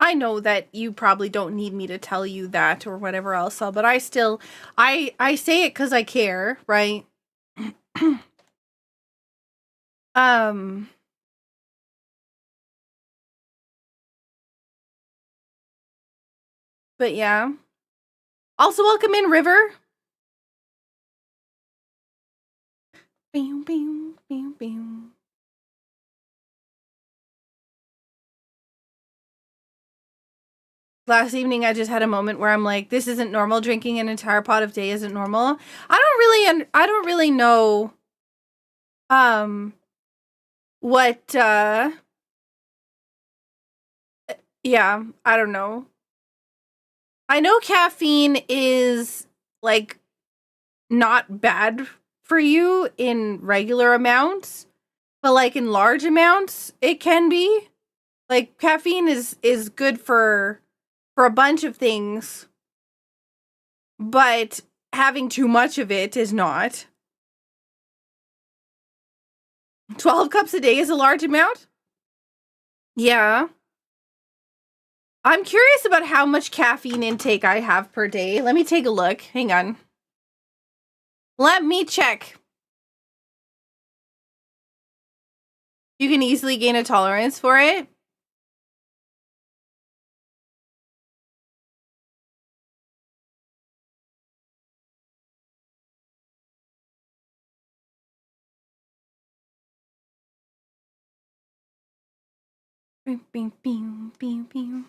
I know that you probably don't need me to tell you that or whatever else, but I still, I say it because I care, right? But yeah. Also, welcome in, River. Bing, bing, bing, bing. Last evening, I just had a moment where I'm like, this isn't normal. Drinking an entire pot of tea isn't normal. I don't really know, what, yeah, I don't know. I know caffeine is, like, not bad for you in regular amounts, but, like, in large amounts, it can be. Like, caffeine is good for a bunch of things, but having too much of it is not. 12 cups a day is a large amount? Yeah. I'm curious about how much caffeine intake I have per day. Let me take a look. Hang on. Let me check. You can easily gain a tolerance for it. Bing, bing, bing, bing, bing.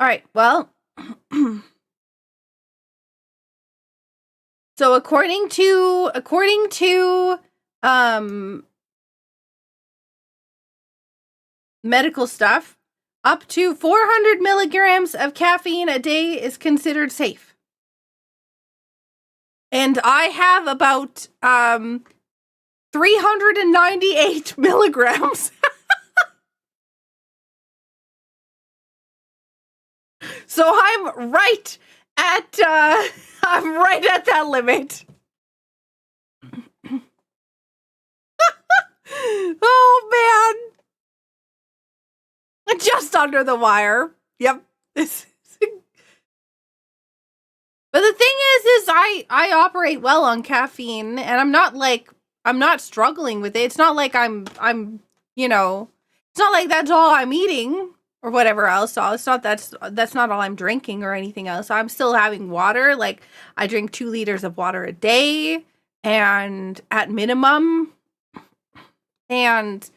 All right, well, so according to medical stuff, up to 400 milligrams of caffeine a day is considered safe. And I have about 398 milligrams. So I'm right at that limit. Oh man. Just under the wire. Yep. But the thing is I operate well on caffeine, and I'm not struggling with it. It's not like I'm it's not like that's all I'm eating or whatever else. So it's not that's not all I'm drinking or anything else. I'm still having water. Like, I drink 2 liters of water a day, and at minimum. And,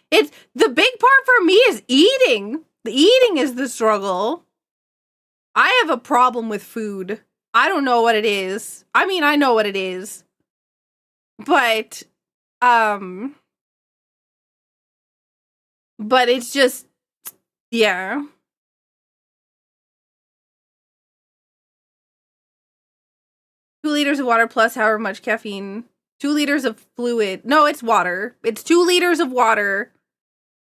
it's the big part for me is eating. The eating is the struggle. I have a problem with food. I don't know what it is. I mean, I know what it is. But it's just, yeah. Two liters of water plus however much caffeine. 2 liters of fluid. No, it's water. It's 2 liters of water.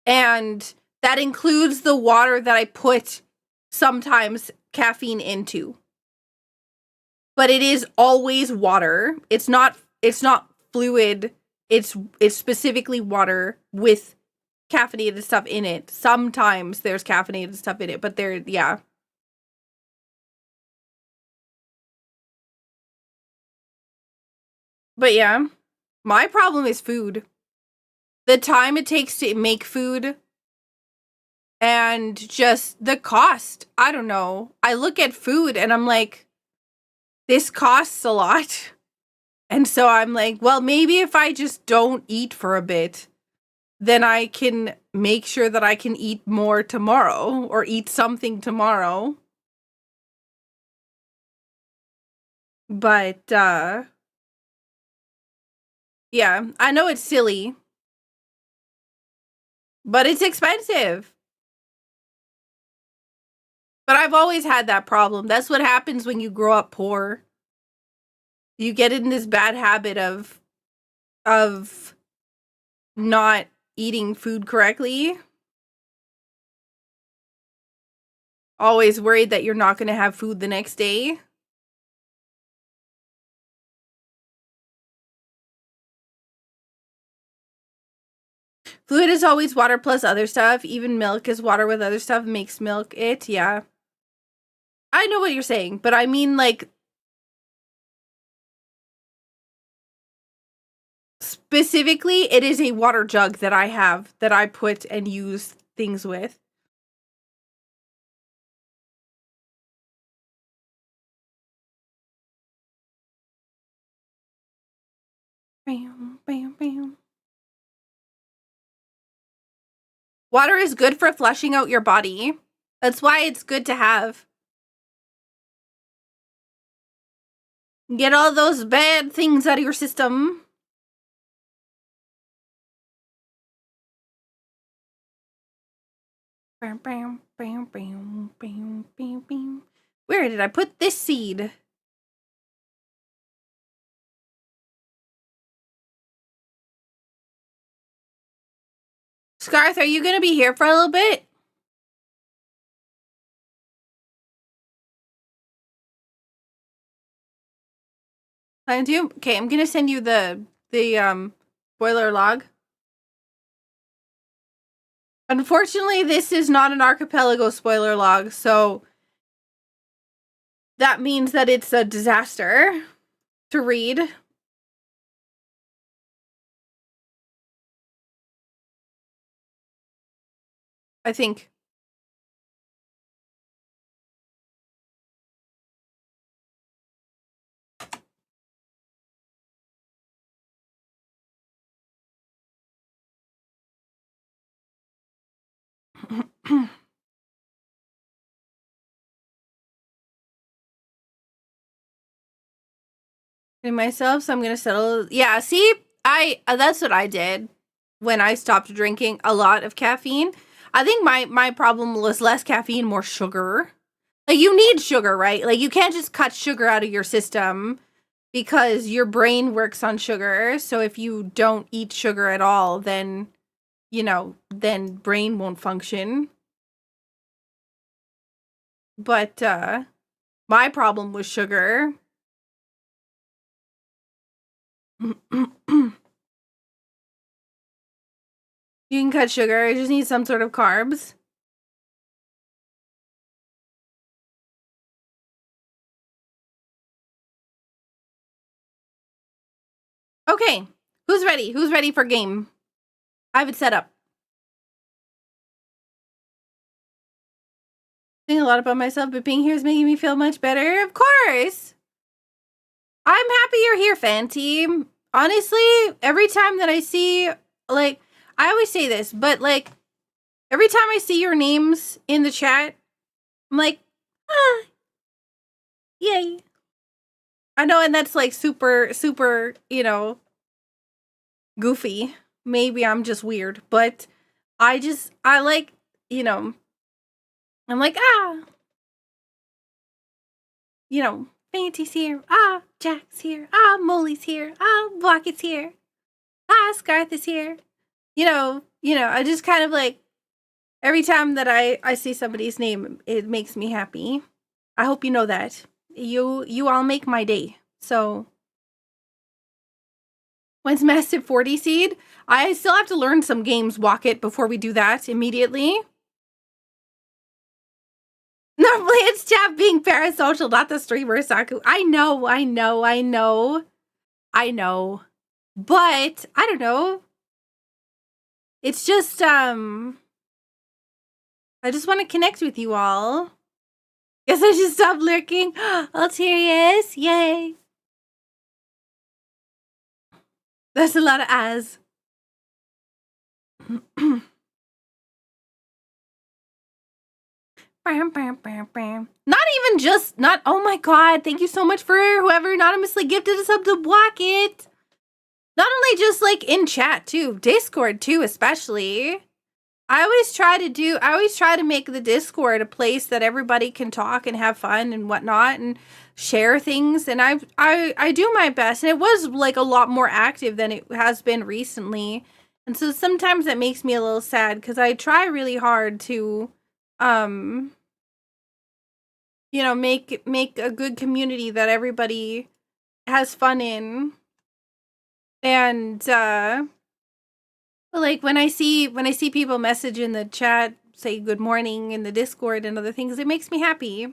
And that includes the water that I put sometimes caffeine into. But it is always water. It's not fluid. It's specifically water with caffeinated stuff in it. Sometimes there's caffeinated stuff in it, but yeah. But yeah, my problem is food. The time it takes to make food and just the cost. I don't know. I look at food and I'm like, this costs a lot. And so I'm like, well, maybe if I just don't eat for a bit, then I can make sure that I can eat more tomorrow or eat something tomorrow. But, yeah, I know it's silly, but it's expensive. But I've always had that problem. That's what happens when you grow up poor. You get in this bad habit of not eating food correctly. Always worried that you're not going to have food the next day. Fluid is always water plus other stuff. Even milk is water with other stuff. Makes milk it, yeah. I know what you're saying, but I mean, like, specifically, it is a water jug that I have that I put and use things with. Bam, bam, bam. Water is good for flushing out your body. That's why it's good to have. Get all those bad things out of your system. Bam, bam, bam, bam, bam, bam, bam. Where did I put this seed? Scarth, are you gonna be here for a little bit? Plan to? Okay, I'm gonna send you the spoiler log. Unfortunately, this is not an archipelago spoiler log, so that means that it's a disaster to read. I think. Myself, so I'm gonna settle. Yeah, see, that's what I did when I stopped drinking a lot of caffeine. I think my problem was less caffeine, more sugar. Like, you need sugar, right? Like, you can't just cut sugar out of your system because your brain works on sugar. So if you don't eat sugar at all, then, you know, then brain won't function. But my problem was sugar. You can cut sugar. You just need some sort of carbs. Okay, who's ready? Who's ready for game? I have it set up. Think a lot about myself, but being here is making me feel much better. Of course. I'm happy you're here, Fanty. Honestly, every time that I see, like, I always say this, but, like, every time I see your names in the chat, I'm like, ah, yay. I know, and that's, like, super, super, you know, goofy. Maybe I'm just weird, but I like, you know, I'm like, you know, Fanty's here. Jack's here. Molly's here. Blocket's here. Scarth is here. You know, I just kind of like, every time that I see somebody's name, it makes me happy. I hope you know that. You all make my day. So, when's Massive 40 Seed? I still have to learn some games, Walk-It, before we do that immediately. Normally it's chat being parasocial, not the streamer, Saku. I know. But, I don't know. It's just, I just want to connect with you all. Guess I should stop lurking. Alterius, yay. That's a lot of as. Not even just, oh my god, thank you so much for whoever anonymously gifted us up to block it. Not only just, like, in chat, too. Discord, too, especially. I always try to make the Discord a place that everybody can talk and have fun and whatnot and share things. And I do my best. And it was, like, a lot more active than it has been recently. And so sometimes that makes me a little sad because I try really hard to, you know, make a good community that everybody has fun in. And, like, when I see people message in the chat, say good morning in the Discord and other things, it makes me happy.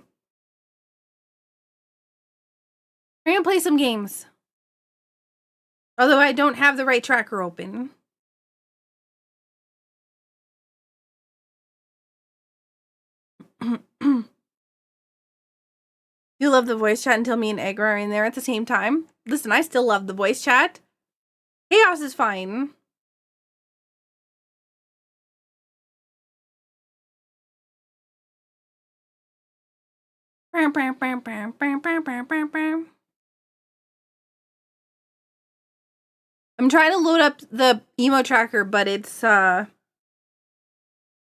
We're gonna play some games. Although I don't have the right tracker open. You love the voice chat until me and Egg are in there at the same time. Listen, I still love the voice chat. Chaos is fine. I'm trying to load up the emo tracker, but it's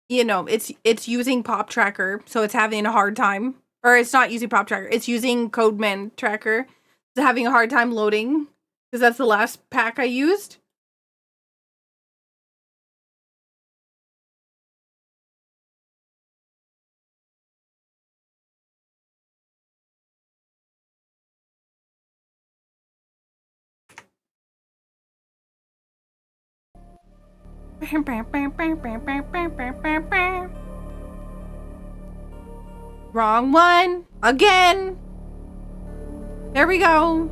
you know, it's using pop tracker, so it's having a hard time. Or it's not using pop tracker, it's using Codeman tracker. It's having a hard time loading because that's the last pack I used. Wrong one. Again. There we go.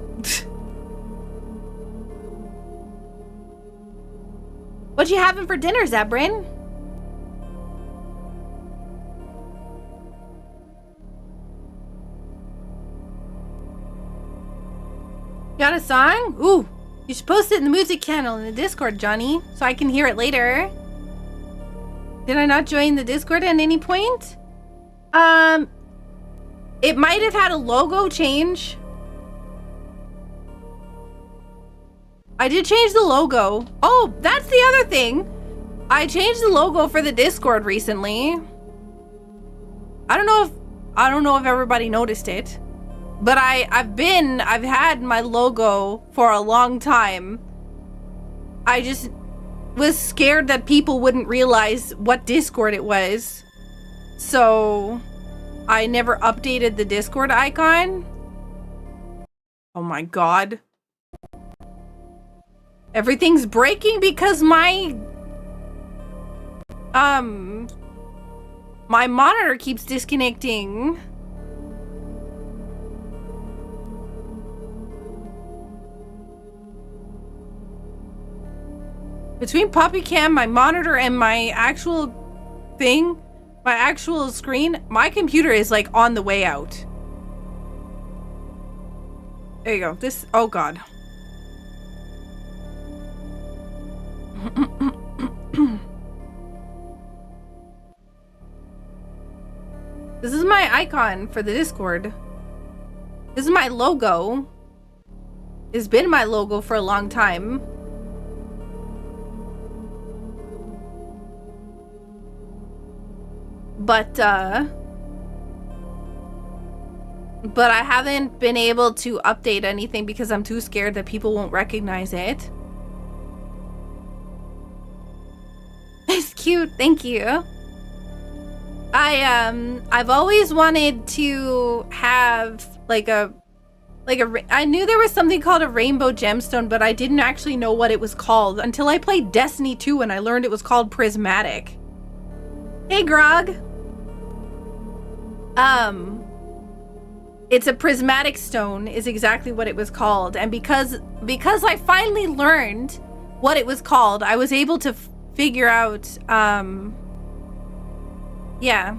What you having for dinner, Zabrin? Got a song? Ooh, you should post it in the music channel in the Discord, Johnny, so I can hear it later. Did I not join the Discord at any point? It might have had a logo change. I did change the logo. Oh, that's the other thing. I changed the logo for the Discord recently. I don't know if everybody noticed it, but I've had my logo for a long time. I just was scared that people wouldn't realize what Discord it was. So I never updated the Discord icon. Oh my god. Everything's breaking because my monitor keeps disconnecting. Between PuppyCam, my monitor, and my actual thing, my actual screen, my computer is like on the way out. There you go. This, oh god. This is my icon for the Discord. This is my logo. It's been my logo for a long time. But I haven't been able to update anything because I'm too scared that people won't recognize it. It's cute, thank you. I've always wanted to have I knew there was something called a rainbow gemstone, but I didn't actually know what it was called until I played Destiny 2 and I learned it was called prismatic. Hey, Grog. It's a prismatic stone is exactly what it was called, and because I finally learned what it was called, I was able to figure out yeah,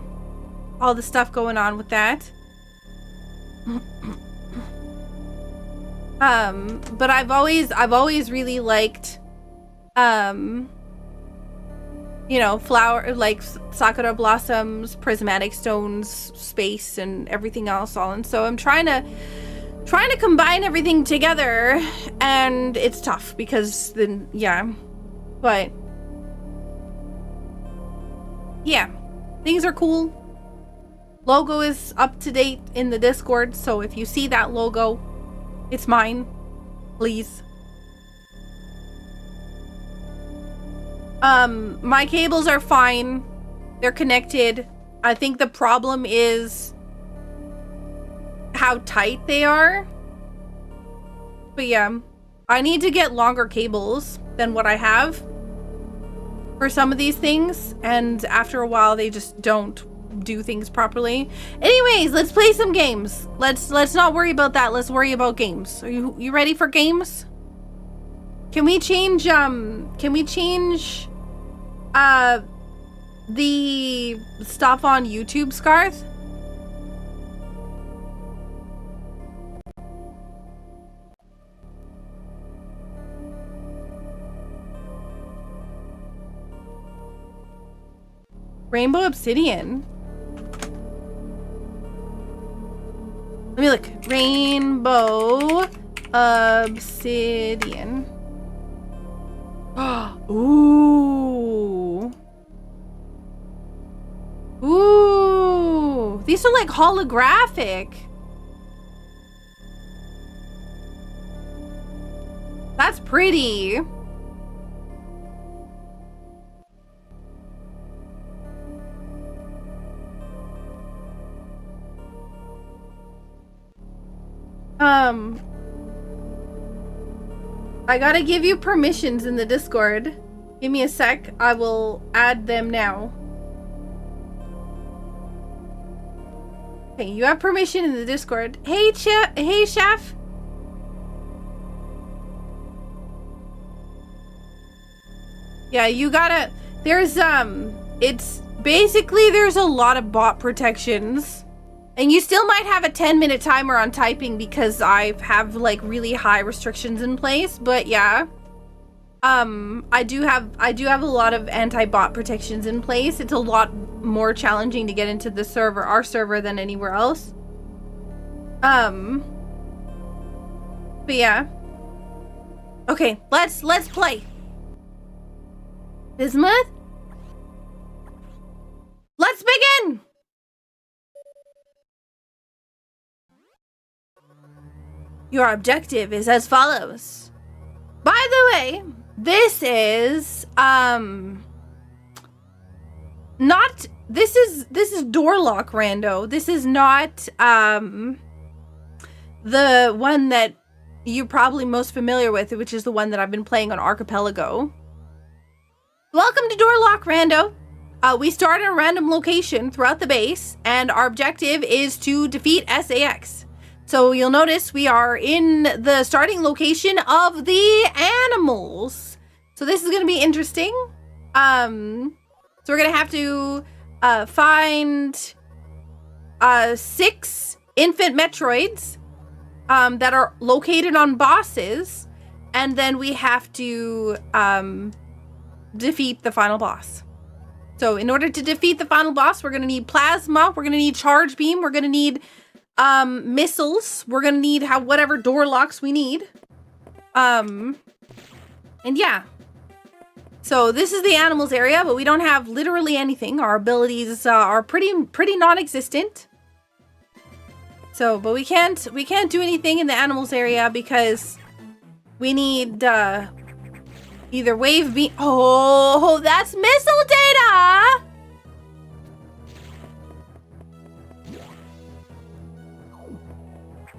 all the stuff going on with that. But I've always really liked you know, flower, like sakura blossoms, prismatic stones, space, and everything else all. And so I'm trying to combine everything together, and it's tough because then, yeah, but yeah, things are cool. Logo is up to date in the Discord, so if you see that logo, it's mine, please. My cables are fine. They're connected. I think the problem is how tight they are. But yeah, I need to get longer cables than what I have for some of these things, and after a while they just don't do things properly. Anyways, let's play some games. Let's not worry about that. Let's worry about games. Are you ready for games? Can we change the stuff on YouTube, Scarth? Rainbow Obsidian. Let me look. Rainbow Obsidian. Ooh. Ooh. These are like holographic. That's pretty. I gotta give you permissions in the Discord. Give me a sec. I will add them now. Okay, you have permission in the Discord. Hey, Chef. Yeah, you gotta... There's, it's... Basically, there's a lot of bot protections. And you still might have a 10-minute timer on typing because I have, like, really high restrictions in place. But, yeah. I do have a lot of anti-bot protections in place. It's a lot more challenging to get into the server, our server, than anywhere else. But yeah. Okay, let's play. Bismuth? Let's begin! Your objective is as follows. By the way, this is this is door lock rando. This is not the one that you're probably most familiar with, which is the one that I've been playing on Archipelago. Welcome to door lock rando. We start in a random location throughout the base, and our objective is to defeat SAX. So you'll notice we are in the starting location of the animals. So this is going to be interesting. So we're going to have to find 6 infant Metroids that are located on bosses. And then we have to defeat the final boss. So in order to defeat the final boss, we're going to need plasma. We're going to need charge beam. We're going to need missiles. We're going to need whatever door locks we need. And yeah. So this is the animals area, but we don't have literally anything. Our abilities are pretty non-existent. So, but we can't do anything in the animals area because we need either wave beam. Oh, that's missile data.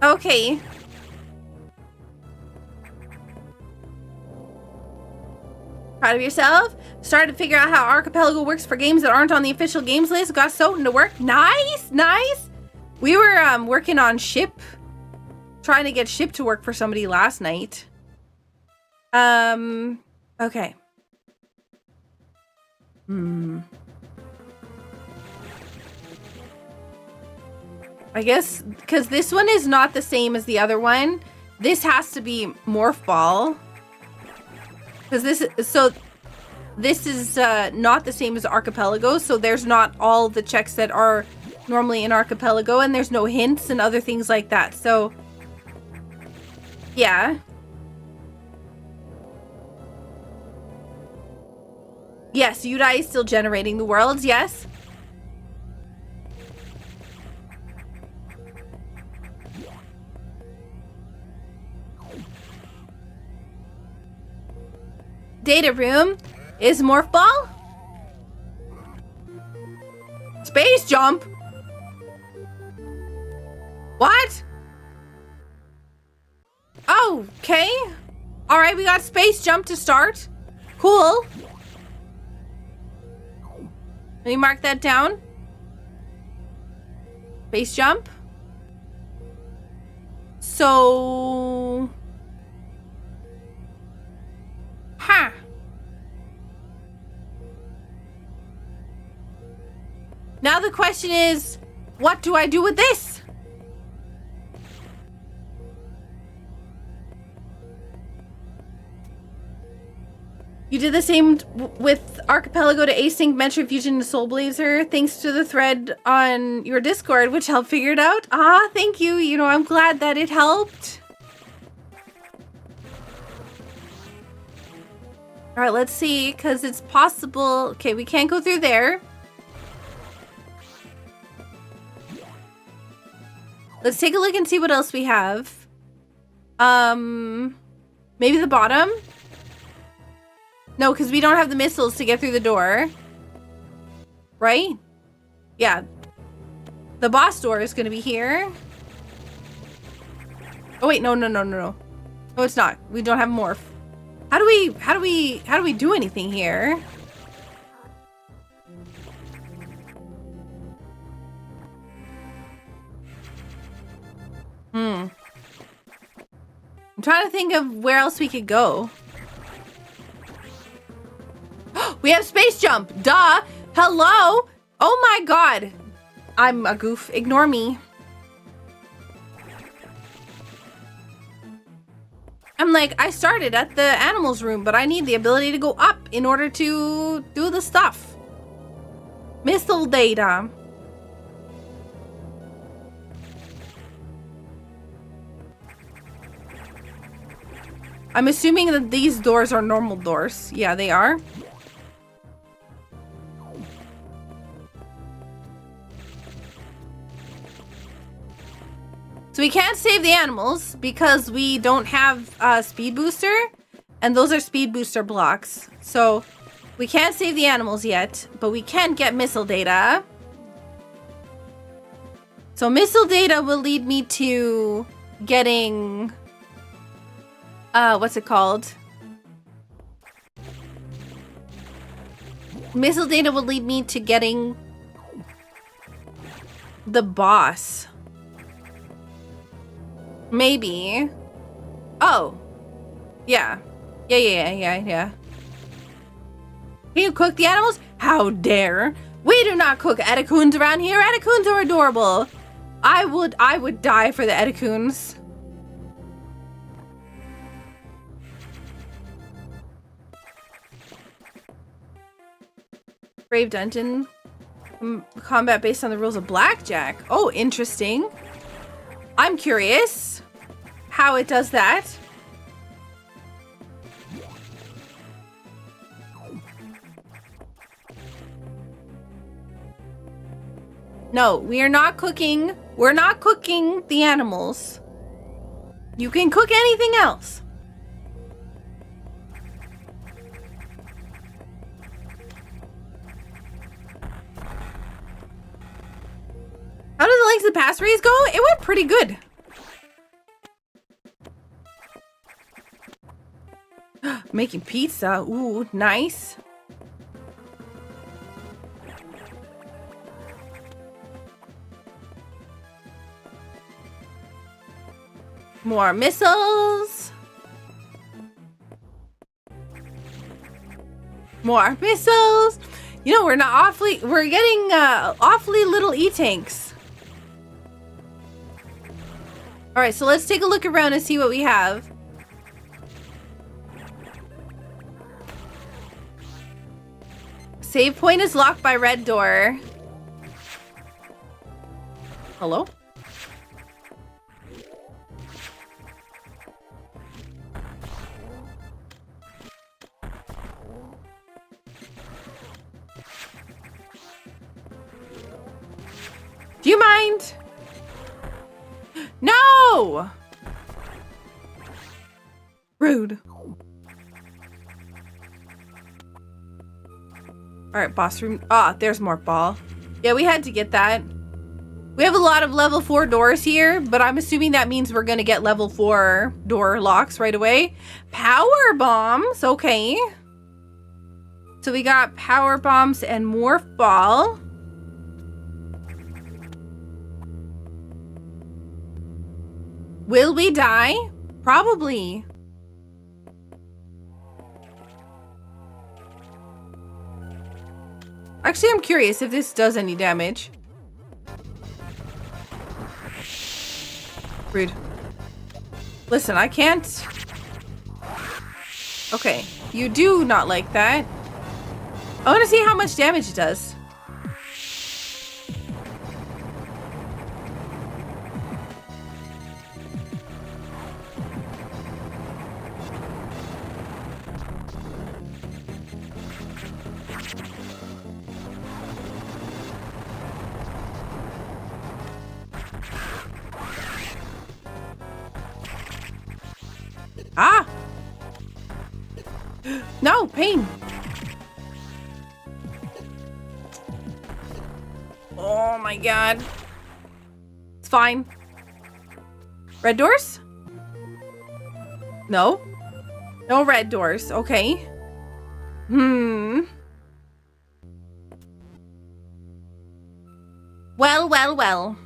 Okay. Proud of yourself? Started to figure out how Archipelago works for games that aren't on the official games list. Got sold into work. Nice, nice. We were working on ship, trying to get ship to work for somebody last night. Okay. I guess because this one is not the same as the other one. This has to be Morph Ball. Because this is not the same as Archipelago, so there's not all the checks that are normally in Archipelago, and there's no hints and other things like that. So, yeah. Yes, Udai is still generating the worlds, yes. Data room is Morph Ball. Space jump. What? Oh, okay. All right, we got space jump to start. Cool. Let me mark that down. Space jump. So... Huh. Now the question is, what do I do with this? You did the same with Archipelago to Async, Metroid Fusion, and Soul Blazer, thanks to the thread on your Discord, which helped figure it out. Ah, thank you. You know, I'm glad that it helped. All right, let's see, because it's possible. Okay, we can't go through there. Let's take a look and see what else we have. Maybe the bottom? No, because we don't have the missiles to get through the door. Right? Yeah. The boss door is going to be here. Oh, wait, no. No, it's not. We don't have morph. How do we do anything here? I'm trying to think of where else we could go. We have space jump. Duh. Hello. Oh my god. I'm a goof. Ignore me. I'm like, I started at the animals room, but I need the ability to go up in order to do the stuff. Missile data. I'm assuming that these doors are normal doors. Yeah, they are. So we can't save the animals because we don't have a speed booster. And those are speed booster blocks. So we can't save the animals yet, but we can get missile data. So missile data will lead me to getting... what's it called? Missile data will lead me to getting the boss. Maybe. Oh. Yeah. Yeah. Can you cook the animals? How dare. We do not cook Edacoons around here. Edacoons are adorable. I would die for the Edacoons. Brave Dungeon. Combat based on the rules of Blackjack. Oh, interesting. I'm curious how it does that. No, we are not cooking. We're not cooking the animals. You can cook anything else. How did the Links of the Past race go? It went pretty good. Making pizza. Ooh, nice. More missiles. More missiles. You know, we're getting awfully little E-tanks. All right, so let's take a look around and see what we have. Save point is locked by red door. Hello? Do you mind? No! Rude. Alright, boss room. Ah, there's more ball. Yeah, we had to get that. We have a lot of level 4 doors here, but I'm assuming that means we're gonna get level 4 door locks right away. Power bombs, okay. So we got power bombs and morph ball. Will we die? Probably. Actually, I'm curious if this does any damage. Rude. Listen, I can't... Okay, you do not like that. I want to see how much damage it does. Ah! No, pain. Oh my god. It's fine. Red doors? No. No red doors. Okay. Well.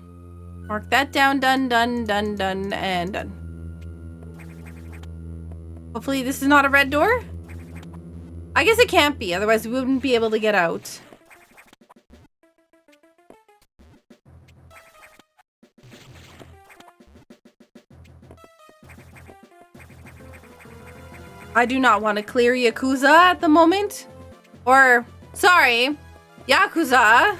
Mark that down. Done, and done. Hopefully this is not a red door. I guess it can't be, otherwise we wouldn't be able to get out. I do not want to clear Yakuza at the moment. Or, sorry, Yakuza.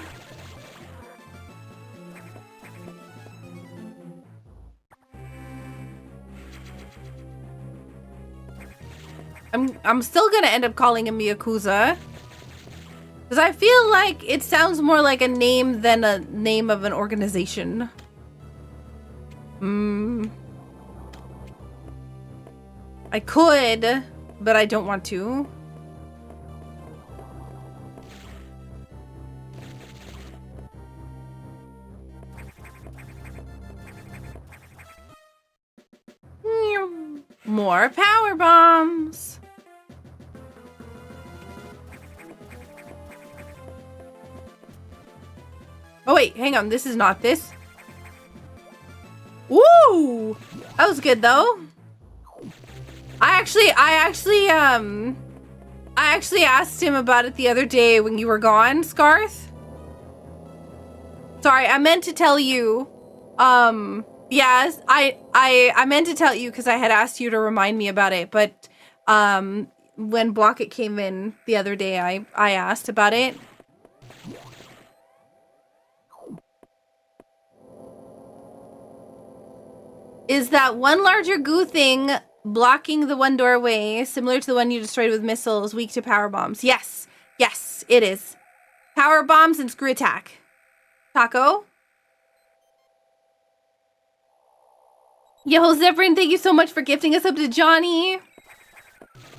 I'm still gonna end up calling him Yakuza. Because I feel like it sounds more like a name than a name of an organization. I could, but I don't want to. More power bombs. Oh wait, hang on. This is not this. Woo! That was good though. I actually asked him about it the other day when you were gone, Scarth. Sorry, I meant to tell you. Yes, I meant to tell you because I had asked you to remind me about it, but when Blockit came in the other day, I asked about it. Is that one larger goo thing blocking the one doorway, similar to the one you destroyed with missiles, weak to power bombs? Yes. Yes, it is. Power bombs and screw attack. Taco? Yo, Zephyrin, thank you so much for gifting us up to Johnny.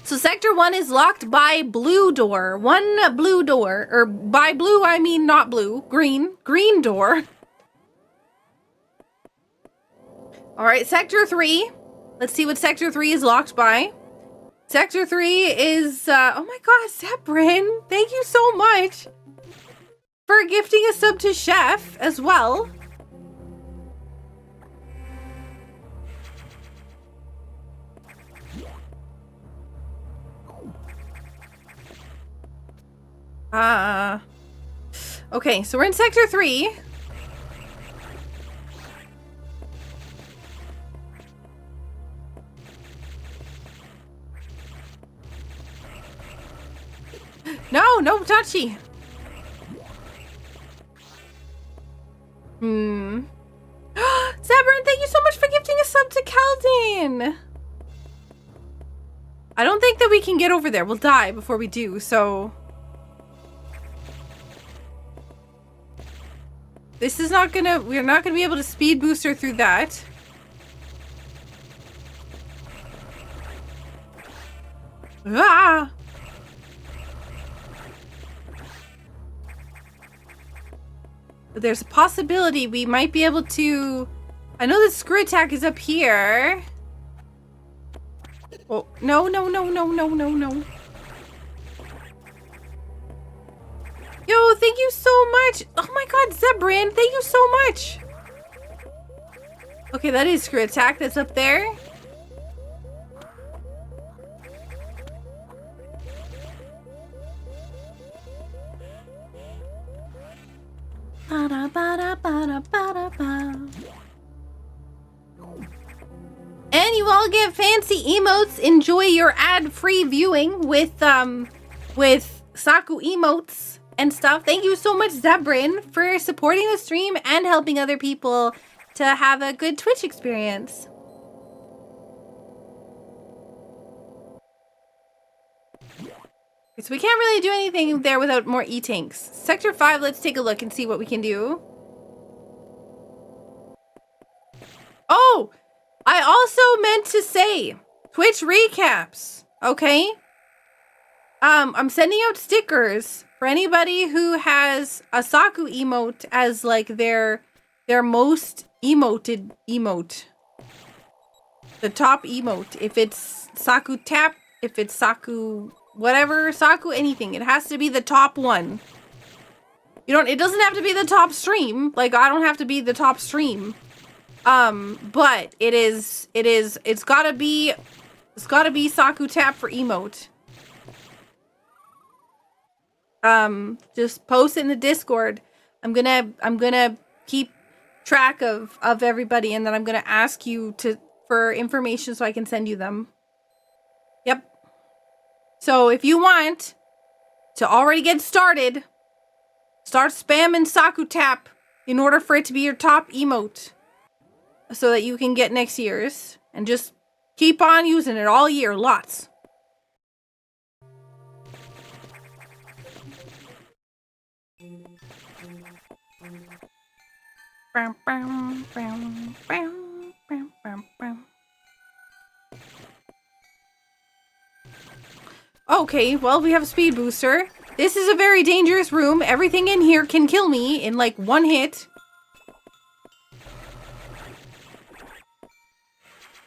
So Sector 1 is locked by blue door. One blue door. Or by blue, I mean not blue. Green. Green door. Alright, Sector 3. Let's see what Sector 3 is locked by. Sector 3 is, oh my god, Zephyrin, thank you so much for gifting a sub to Chef as well. Okay, so we're in Sector 3. No, touchy. Zabrin, thank you so much for gifting a sub to Caldane. I don't think that we can get over there. We'll die before we do, so... This is not gonna... We're not gonna be able to speed booster through that. Ah! But there's a possibility we might be able to... I know the screw attack is up here. Oh, no. Yo, thank you so much. Oh my god, Zebrin, thank you so much. Okay, that is screw attack. That's up there. And you all get fancy emotes. Enjoy your ad-free viewing with Saku emotes and stuff. Thank you so much, Zebrin, for supporting the stream and helping other people to have a good Twitch experience. So we can't really do anything there without more E-tanks. Sector 5, let's take a look and see what we can do. Oh! I also meant to say, Twitch recaps, okay? I'm sending out stickers for anybody who has a Saku emote as like their most emoted emote. The top emote. If it's Saku tap, if it's Saku, whatever, Saku anything. It has to be the top one. It doesn't have to be the top stream. Like, I don't have to be the top stream. But it's gotta be Saku Tap for emote. Just post it in the Discord. I'm gonna keep track of everybody, and then I'm gonna ask you for information so I can send you them. Yep. So if you want to already get started, start spamming Saku Tap in order for it to be your top emote, so that you can get next year's, and just keep on using it all year, lots. Okay, well, we have a speed booster. This is a very dangerous room. Everything in here can kill me in like one hit.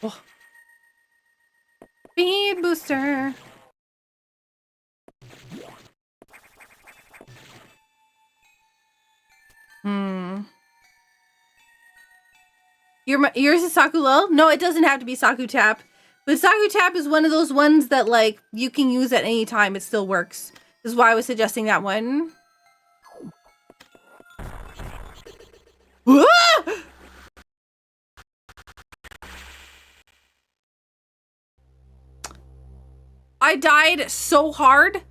Oh. Speed booster. Yours is Saku Lul? No, it doesn't have to be Saku Tap. But Saku Tap is one of those ones that, like, you can use at any time. It still works. This is why I was suggesting that one. Ah! I died so hard,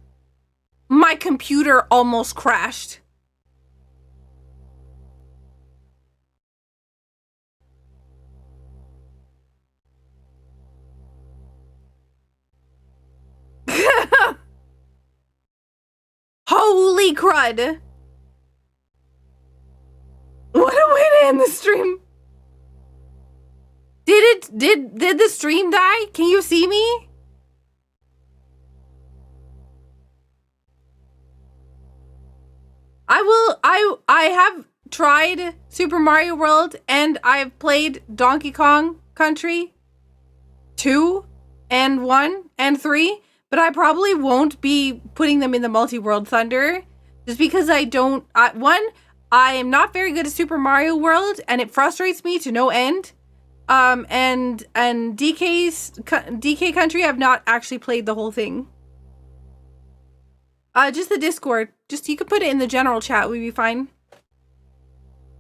my computer almost crashed. Holy crud. What a way to end the stream. Did the stream die? Can you see me? I have tried Super Mario World, and I've played Donkey Kong Country 2 and 1 and 3, but I probably won't be putting them in the Multi-World Thunder just because I am not very good at Super Mario World, and it frustrates me to no end. And DK Country, I've not actually played the whole thing. Just the Discord. Just, you could put it in the general chat. We'd be fine.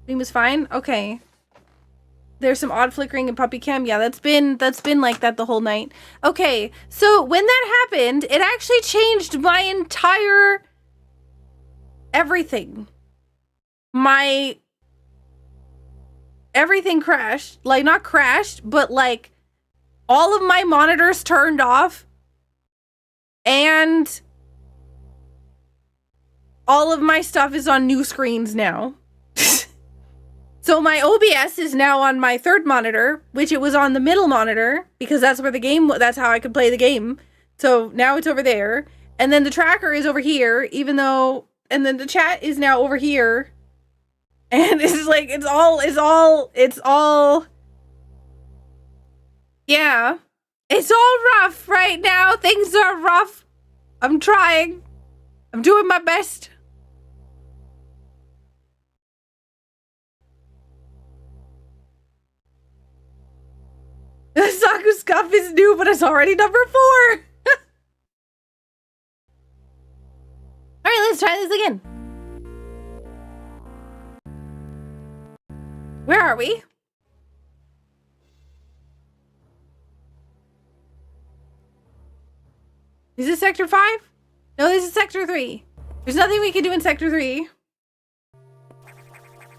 Stream is fine? Okay. There's some odd flickering in puppy cam. Yeah, that's been like that the whole night. Okay, so when that happened, it actually changed my entire everything. Everything crashed. Like, not crashed, but like all of my monitors turned off, and all of my stuff is on new screens now. So my OBS is now on my third monitor, which it was on the middle monitor, because that's where that's how I could play the game. So now it's over there. And then the tracker is over here, and then the chat is now over here. And it's like, it's all, yeah. It's all rough right now. Things are rough. I'm trying. I'm doing my best. Saku Scuff is new, but it's already number 4. Alright, let's try this again. Where are we? Is this Sector 5? No, this is Sector 3. There's nothing we can do in Sector 3.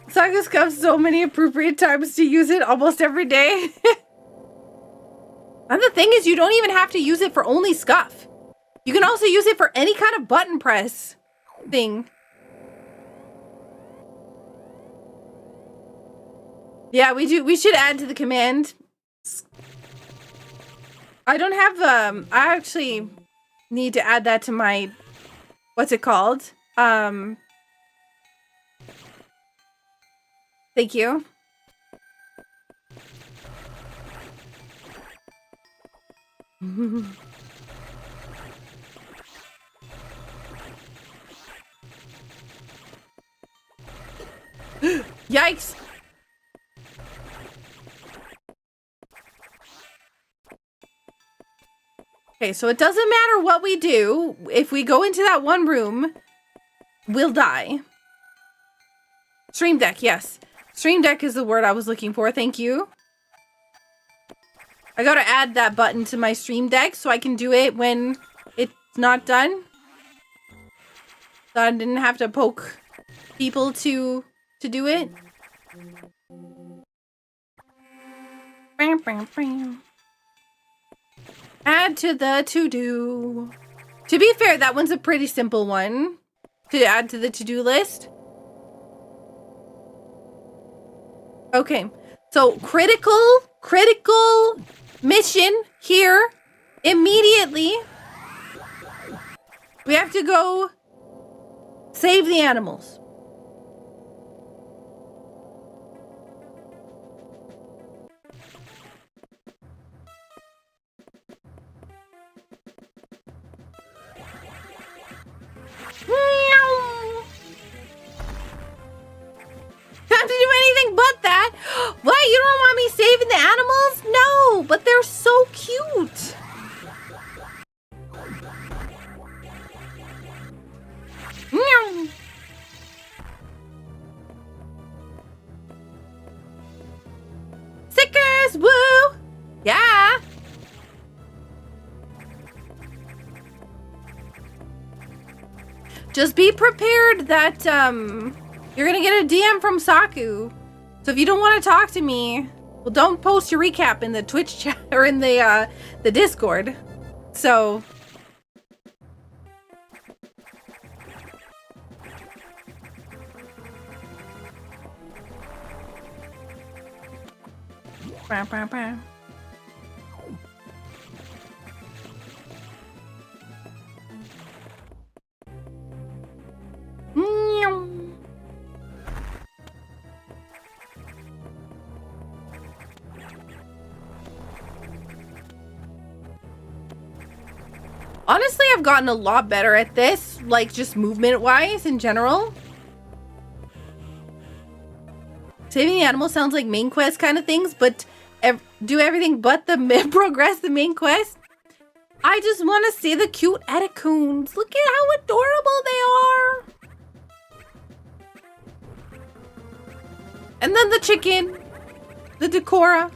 Saku Scuff, so many appropriate times to use it almost every day. And the thing is, you don't even have to use it for only Scuff. You can also use it for any kind of button press thing. Yeah, we should add to the command. I don't have, I actually need to add that to my, what's it called? Thank you. Yikes. Okay, so it doesn't matter what we do. If we go into that one room, we'll die. Stream Deck, yes. Stream Deck is the word I was looking for. Thank you. I gotta add that button to my Stream Deck so I can do it when it's not done. So I didn't have to poke people to do it. Bam, bam, bam. Add to the to-do. To be fair, that one's a pretty simple one to add to the to-do list. Okay, so critical mission here. Immediately, we have to go save the animals. Time to do anything but that. What? You don't want me saving the animals? No, but they're so cute. Meow. Stickers, woo! Yeah. Just be prepared that you're gonna get a DM from Saku. So if you don't want to talk to me, well, don't post your recap in the Twitch chat or in the Discord. So bah, bah, bah. Meow. Honestly, I've gotten a lot better at this, like just movement-wise in general. Saving the animal sounds like main quest kind of things, but do everything but the progress the main quest. I just want to see the cute Eticoons. Look at how adorable they are. And then the chicken, the Decora.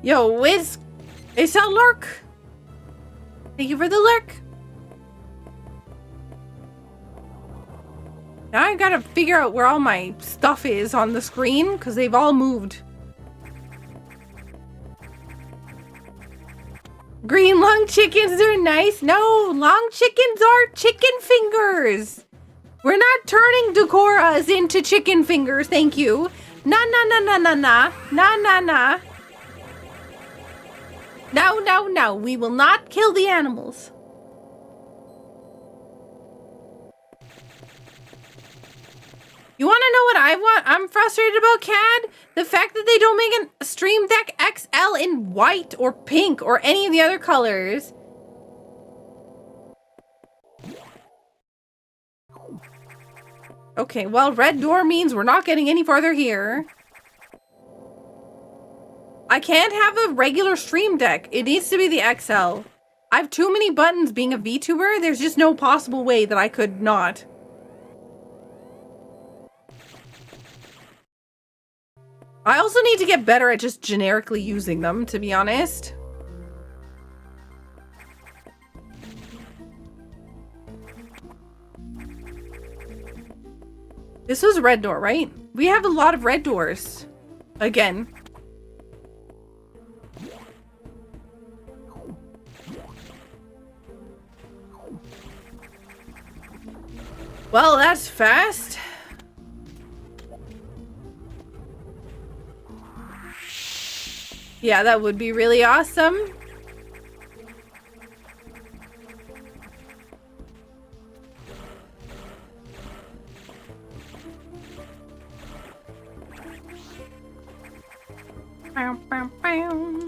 Yo, it's a lurk. Thank you for the lurk. Now I gotta figure out where all my stuff is on the screen because they've all moved. Green lung chickens are nice. No, long chickens are chicken fingers. We're not turning Decoras into chicken fingers, thank you. Nah, nah, nah, nah, nah, nah. Nah, nah, nah. No, no, no. We will not kill the animals. You want to know what I'm frustrated about, CAD? The fact that they don't make a Stream Deck XL in white or pink or any of the other colors. Okay, well, red door means we're not getting any farther here. I can't have a regular Stream Deck. It needs to be the XL. I have too many buttons being a VTuber. There's just no possible way that I could not. I also need to get better at just generically using them, to be honest. This was a red door, right? We have a lot of red doors. Again. Well, that's fast. Yeah, that would be really awesome. Bow, bow, bow.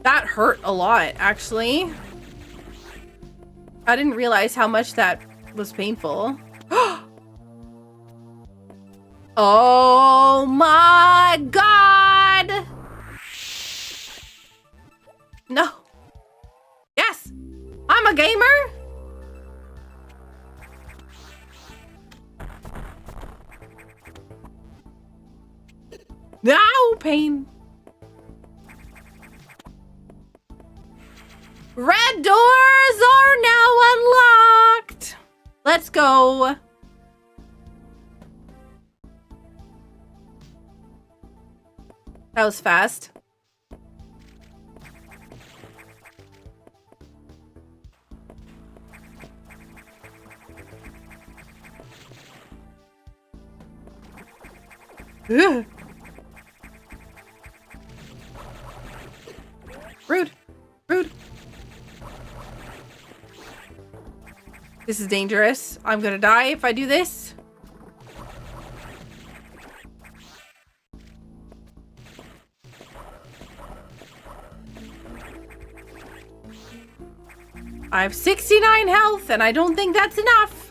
That hurt a lot, actually. I didn't realize how much that was painful. Oh my god! No. Yes! I'm a gamer! No pain. Red doors are now unlocked. Let's go. That was fast. Ugh. Rude. Rude. This is dangerous. I'm gonna die if I do this. I have 69 health, and I don't think that's enough.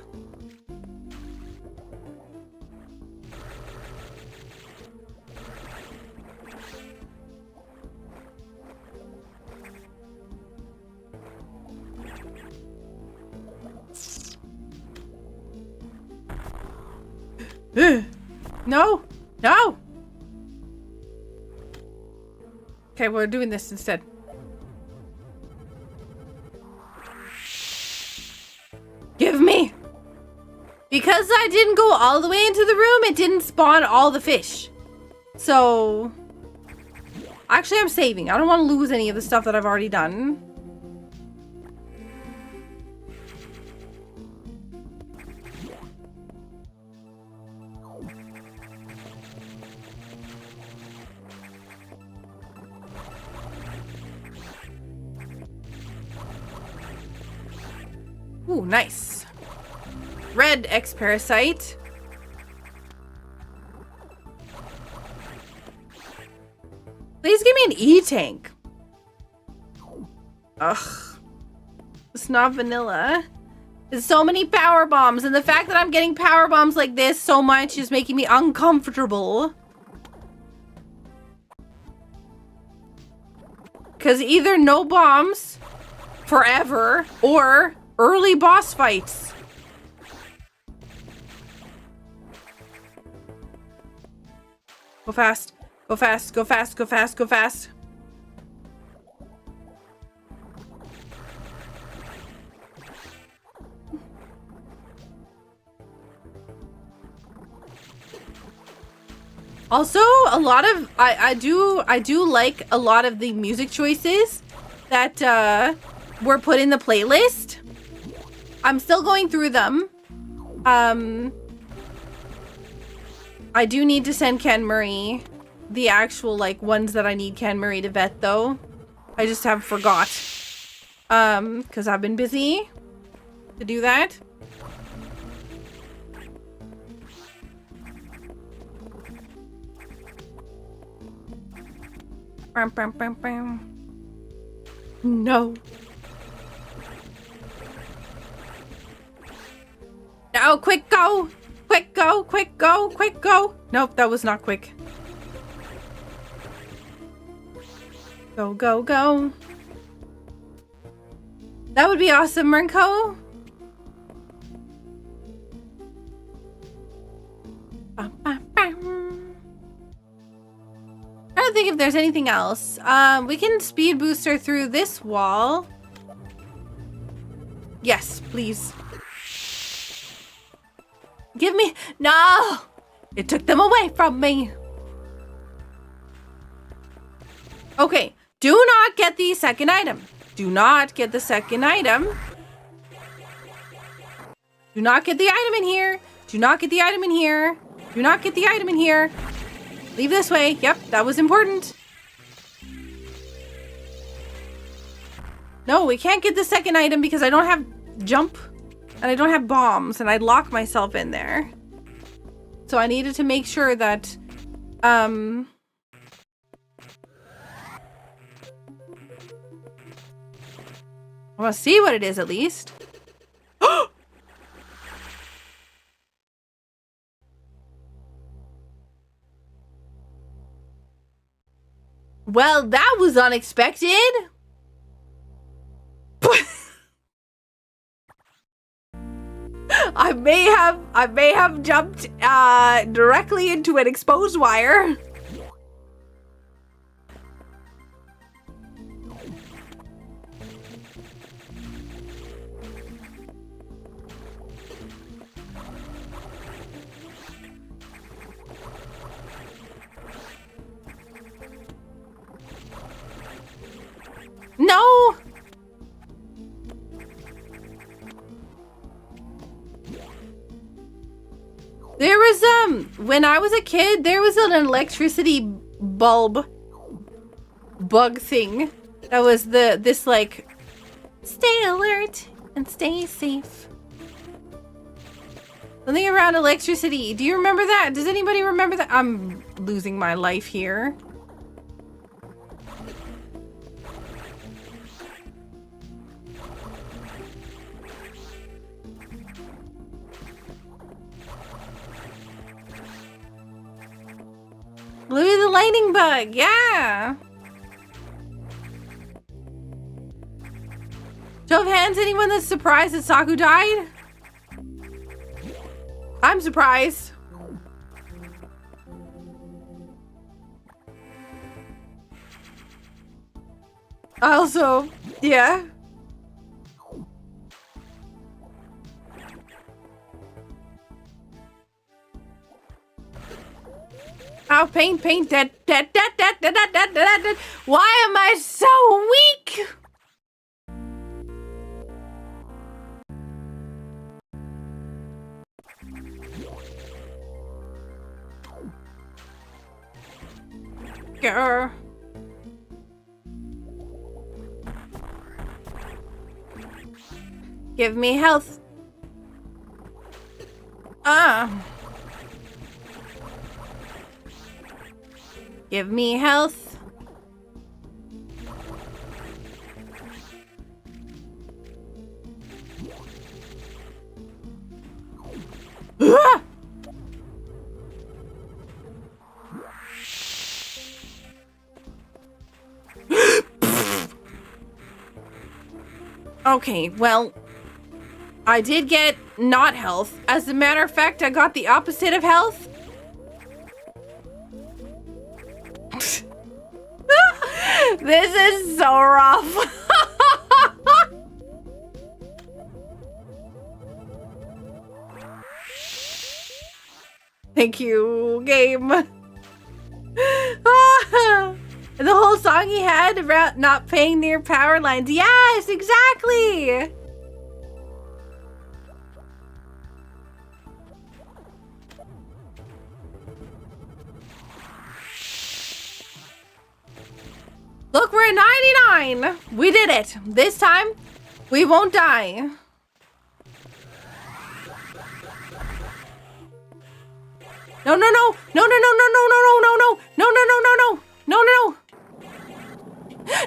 No! No! Okay, we're doing this instead. Give me! Because I didn't go all the way into the room, it didn't spawn all the fish. So... Actually, I'm saving. I don't want to lose any of the stuff that I've already done. Ooh, nice. Red X-Parasite. Please give me an E-Tank. Ugh. It's not vanilla. There's so many power bombs, and the fact that I'm getting power bombs like this so much is making me uncomfortable. Because either no bombs forever, or early boss fights. Go fast. Go fast, go fast, go fast, go fast. Also, a lot of I do like a lot of the music choices that were put in the playlist. I'm still going through them. I do need to send Ken Murray the actual like ones that I need Ken Murray to vet though. I just have forgot. Because I've been busy to do that. Bam, bam, bam, bam. No. No, quick go! Quick go, quick go, quick go! Nope, that was not quick. Go, go, go. That would be awesome, Mernko. I don't think if there's anything else. We can speed booster through this wall. Yes, please. Give me... No! It took them away from me. Okay. Do not get the second item. Do not get the second item. Do not get the item in here. Do not get the item in here. Do not get the item in here. Leave this way. Yep, that was important. No, we can't get the second item because I don't have jump. And I don't have bombs, and I'd lock myself in there. So I needed to make sure that, I want to see what it is at least. Well, that was unexpected. I may have jumped directly into an exposed wire. No! There was, when I was a kid, there was an electricity bulb bug thing. That was this like, stay alert and stay safe. Something around electricity. Do you remember that? Does anybody remember that? I'm losing my life here. Louis the lightning bug, yeah. Show of hands, anyone that's surprised that Saku died? I'm surprised. Also, yeah. Oh, pain. Why am I so weak? Grr. Give me health. Give me health. Ah! Okay, well, I did get not health. As a matter of fact, I got the opposite of health. This is so rough. Thank you, game. The whole song he had about not paying near power lines. Yes, exactly. Look, we're at 99. We did it. This time, we won't die. No, no, no. No, no, no, no, no, no, no, no, no. No, no, no, no, no. No, no.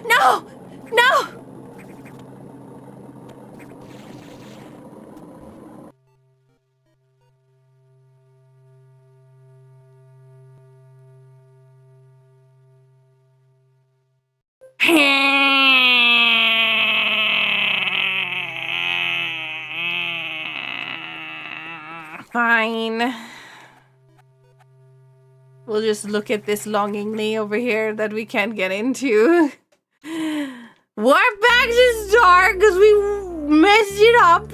No. No. Fine. We'll just look at this longingly over here that we can't get into. Warp back is dark because we messed it up.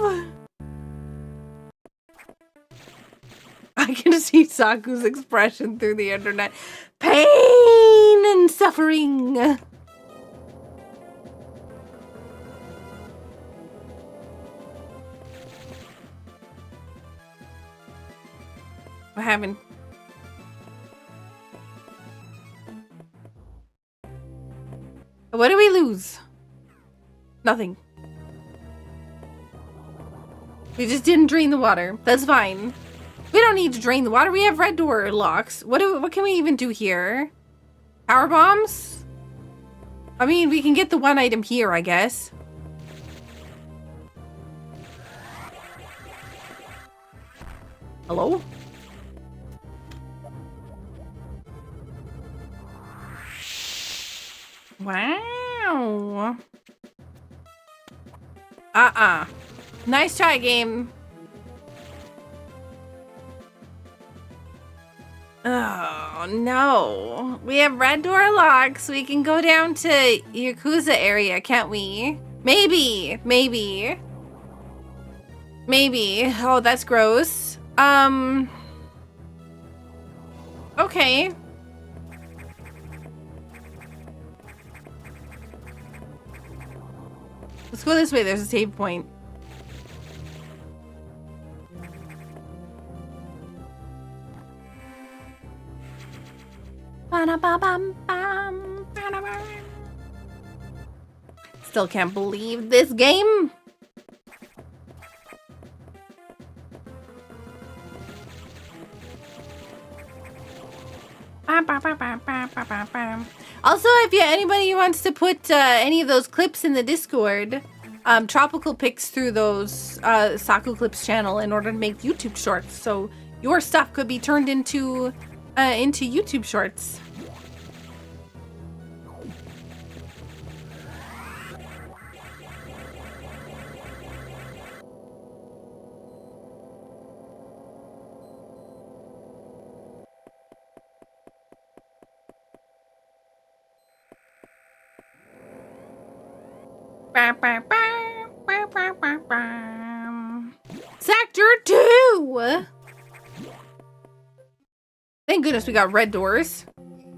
I can see Saku's expression through the internet. Pain and suffering. What happened? What do we lose? Nothing. We just didn't drain the water. That's fine. We don't need to drain the water. We have red door locks. What can we even do here? Power bombs? I mean, we can get the one item here, I guess. Hello? Wow. Nice try, game. Oh, no. We have red door locks. We can go down to Yakuza area, can't we? Maybe. Maybe. Maybe. Oh, that's gross. Okay. Let's go this way. There's a save point. Still can't believe this game. Also, if anybody wants to put any of those clips in the Discord, Tropical picks through those Saku Clips channel in order to make YouTube shorts. So your stuff could be turned into YouTube shorts. Sector 2! Thank goodness we got red doors.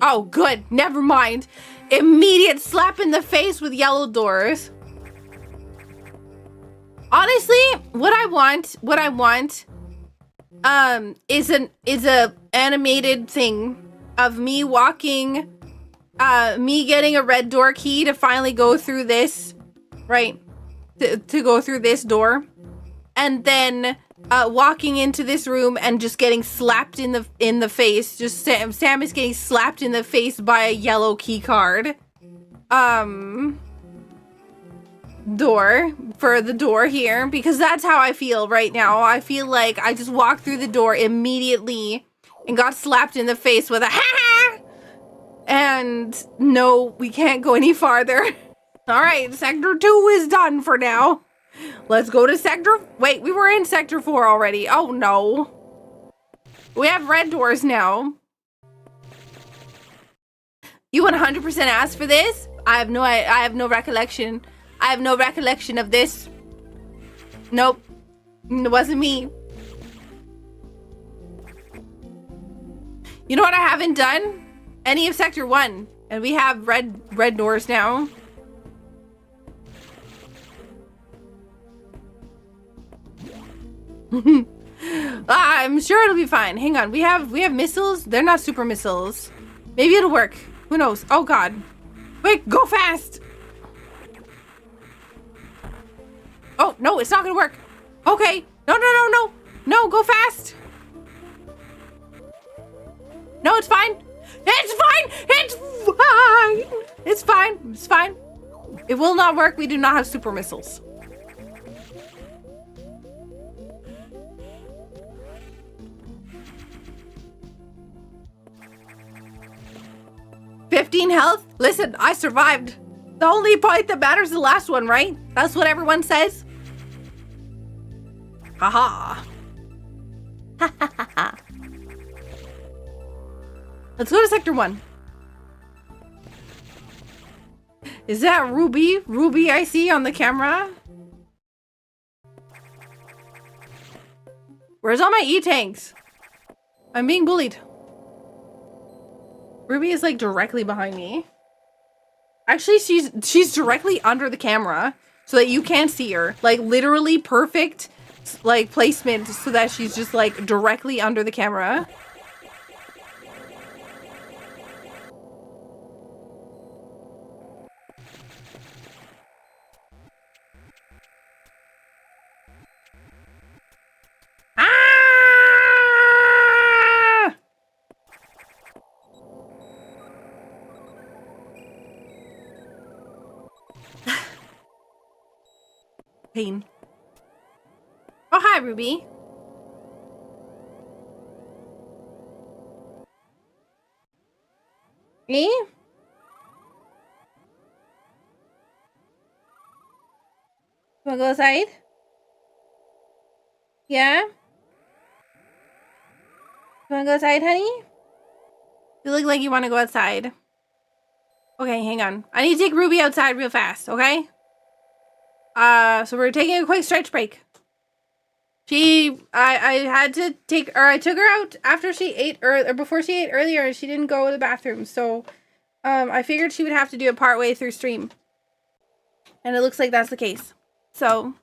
Oh, good. Never mind. Immediate slap in the face with yellow doors. Honestly, what I want is a animated thing of me walking, me getting a red door key to finally go through this, right? To go through this door, and then walking into this room and just getting slapped in the face. Just Sam is getting slapped in the face by a yellow key card. Door for the door here, because that's how I feel right now. I feel like I just walked through the door immediately and got slapped in the face with a ha-ha! And no, we can't go any farther. All right, Sector 2 is done for now. Let's go to Sector... Wait, we were in Sector 4 already. Oh, no. We have red doors now. You 100% asked for this? I have no recollection. I have no recollection of this. Nope. It wasn't me. You know what I haven't done? Any of Sector 1. And we have red doors now. I'm sure it'll be fine. Hang on. We have missiles. They're not super missiles. Maybe it'll work. Who knows? Oh god. Wait, go fast. Oh, no, it's not gonna work. Okay. No. No, go fast. No, it's fine. It's fine. It's fine. It's fine. It's fine. It will not work. We do not have super missiles. $15 health? Listen, I survived. The only point that matters is the last one, right? That's what everyone says. Haha. Ha ha ha ha. Let's go to Sector 1. Is that Ruby? Ruby I see on the camera? Where's all my E-tanks? I'm being bullied. Ruby is like directly behind me. Actually, she's directly under the camera so that you can't see her. Like literally perfect like placement so that she's just like directly under the camera. pain. Oh, hi, Ruby. Eh? Wanna go outside? Yeah? You wanna go outside, honey? You look like you wanna go outside. Okay, hang on. I need to take Ruby outside real fast, okay? So we're taking a quick stretch break. I had to take, or I took her out after she ate, or before she ate earlier, and she didn't go to the bathroom, so, I figured she would have to do it partway through stream. And it looks like that's the case. So,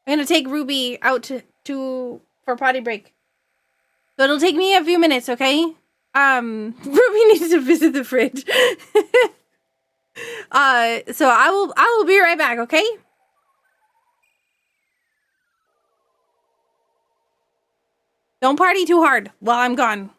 I'm gonna take Ruby out for potty break. So it'll take me a few minutes, okay? Ruby needs to visit the fridge. So I will be right back, okay? Don't party too hard while I'm gone.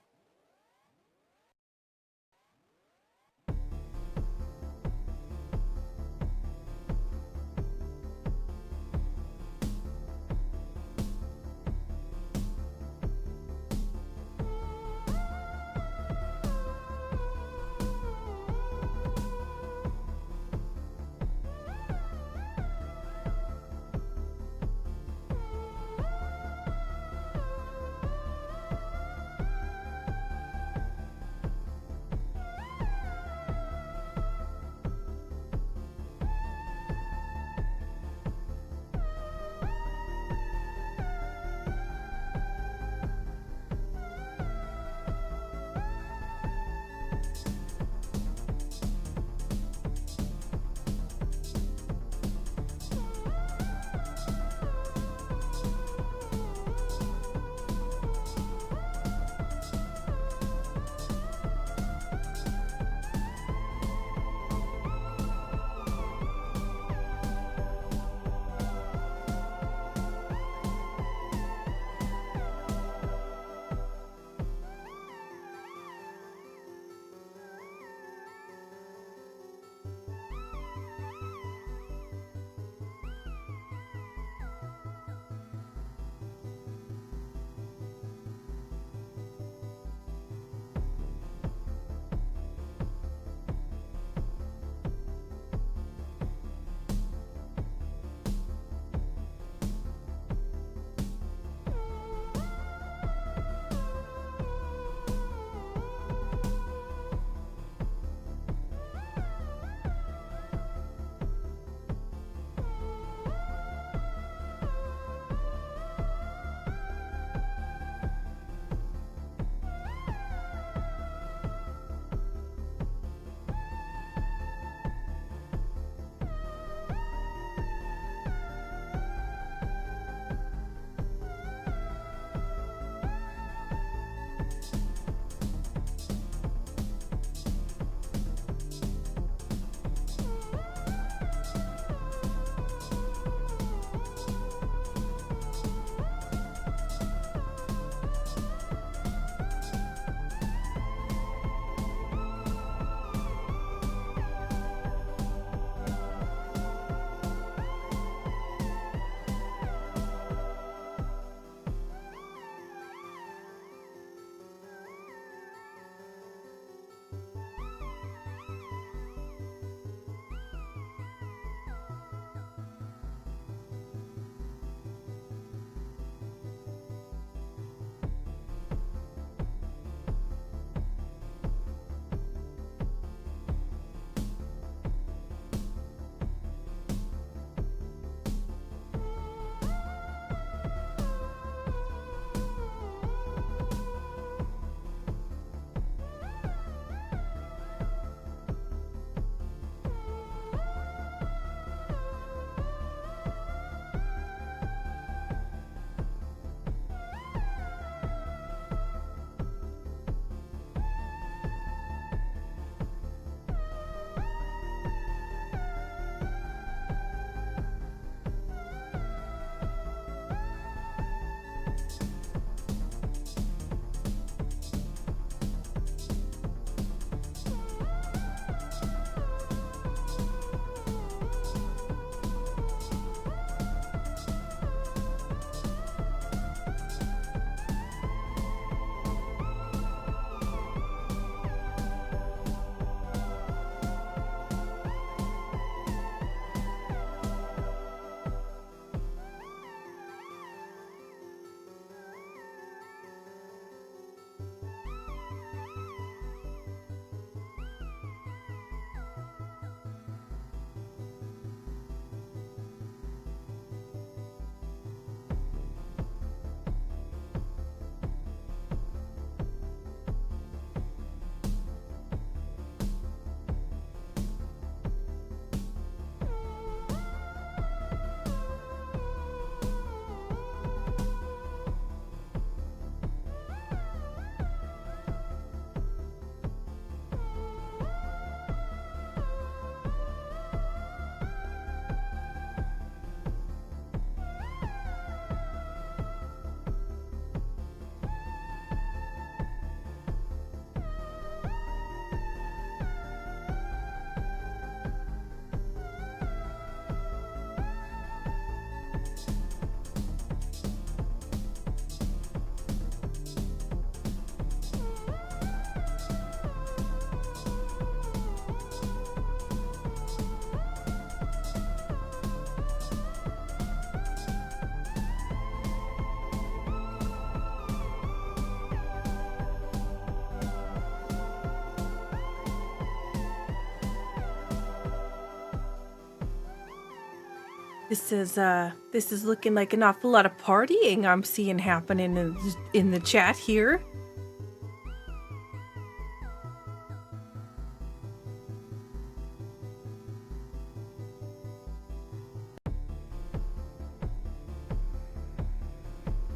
This is looking like an awful lot of partying I'm seeing happening in the chat here.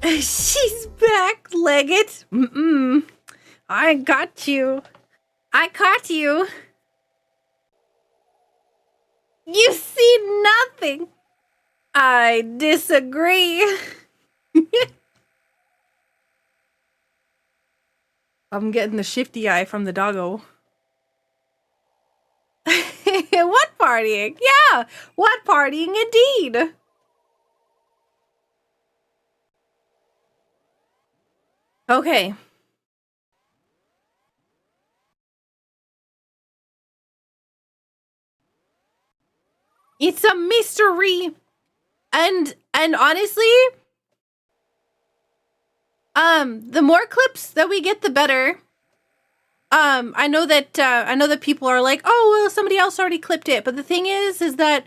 She's back, Leggett. I got you. I caught you. You see nothing. I disagree. I'm getting the shifty eye from the doggo. What partying? Yeah, what partying indeed. Okay. It's a mystery. And honestly, the more clips that we get, the better. I know that people are like, oh, well, somebody else already clipped it. But the thing is that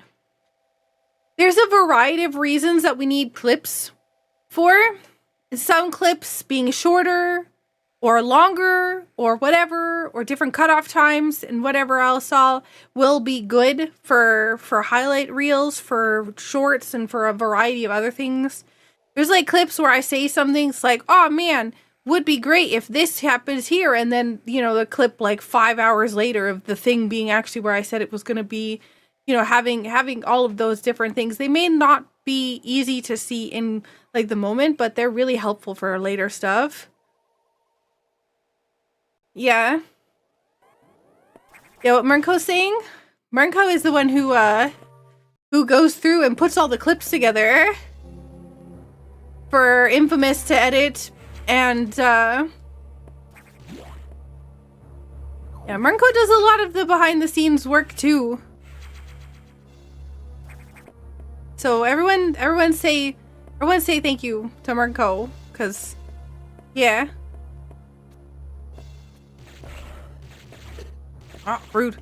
there's a variety of reasons that we need clips for. Some clips being shorter or longer or whatever, or different cutoff times and whatever else all will be good for highlight reels, for shorts, and for a variety of other things. There's like clips where I say something, it's like, oh man, would be great if this happens here, and then, you know, the clip like 5 hours later of the thing being actually where I said it was going to be, you know, having all of those different things. They may not be easy to see in like the moment, but they're really helpful for later stuff. Yeah. Yeah, what Mernko's saying? Mernko is the one who goes through and puts all the clips together for Infamous to edit, and yeah, Mernko does a lot of the behind the scenes work too. So everyone say thank you to Mernko, cause yeah. Oh, rude.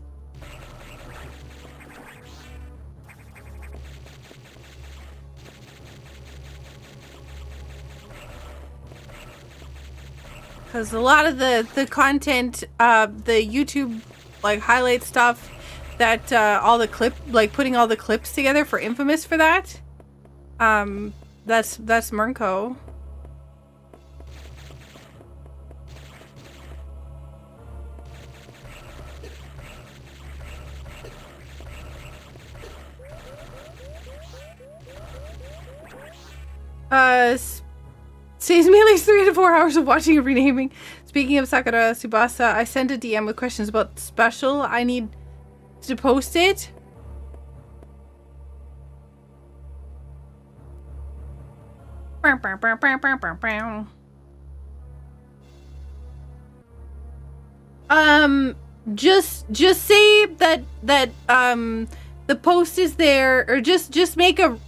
Because a lot of the content, the YouTube like highlight stuff, that all the clip, like putting all the clips together for Infamous for that, that's Mernko. Saves me at least 3 to 4 hours of watching and renaming. Speaking of SakuraTsubasa, I sent a DM with questions about special. I need to post it. Just say that the post is there, or just make an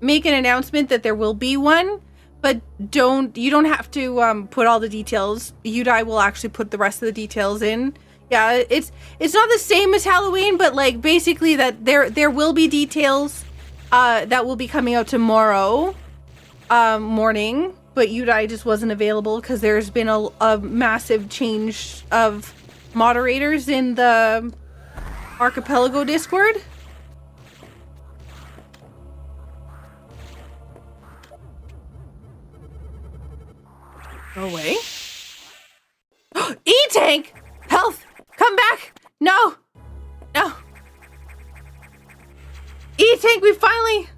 announcement that there will be one, but you don't have to put all the details. Udai will actually put the rest of the details in. Yeah, it's not the same as Halloween, but like basically that there will be details that will be coming out tomorrow morning, but Udai just wasn't available because there's been a massive change of moderators in the Archipelago Discord. Go away. E-Tank! Health! Come back! No! No! E-Tank, we finally...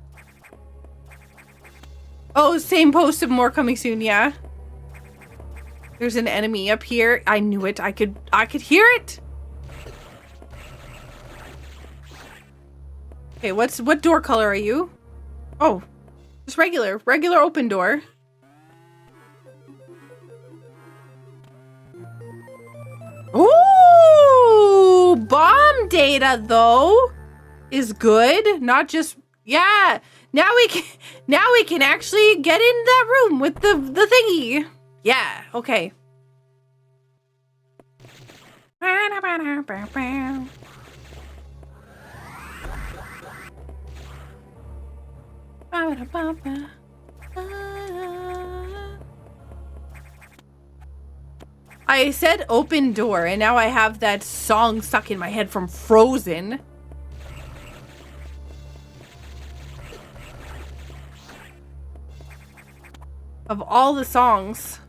Oh, same post of more coming soon, yeah. There's an enemy up here. I knew it. I could hear it. Okay, what door color are you? Oh, just regular open door. Ooh, bomb data though is good. Not just, yeah. Now we can actually get in that room with the thingy. Yeah, okay. I said open door, and now I have that song stuck in my head from Frozen. Of all the songs.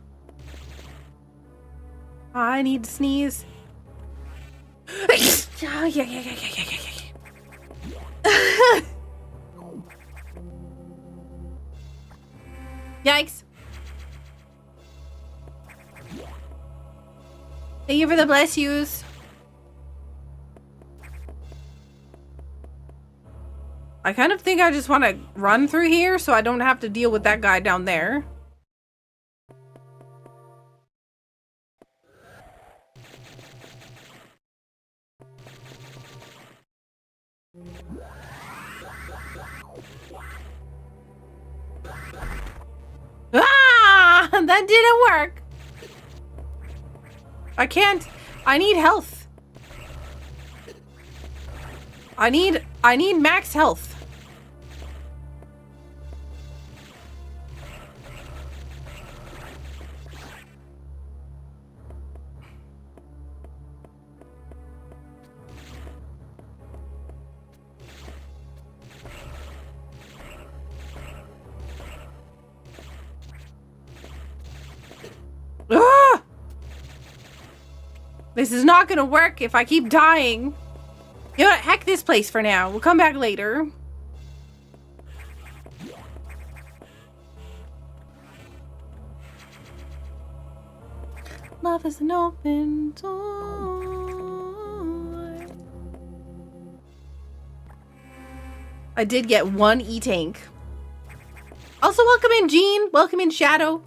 I need to sneeze. Yikes. Thank you for the bless yous. I kind of think I just want to run through here so I don't have to deal with that guy down there. Ah! That didn't work. I can't. I need health. I need max health. Ah! This is not gonna work if I keep dying. You know what? Heck this place for now. We'll come back later. Love is an open door. I did get one E-Tank. Also, welcome in, Jean. Welcome in, Shadow.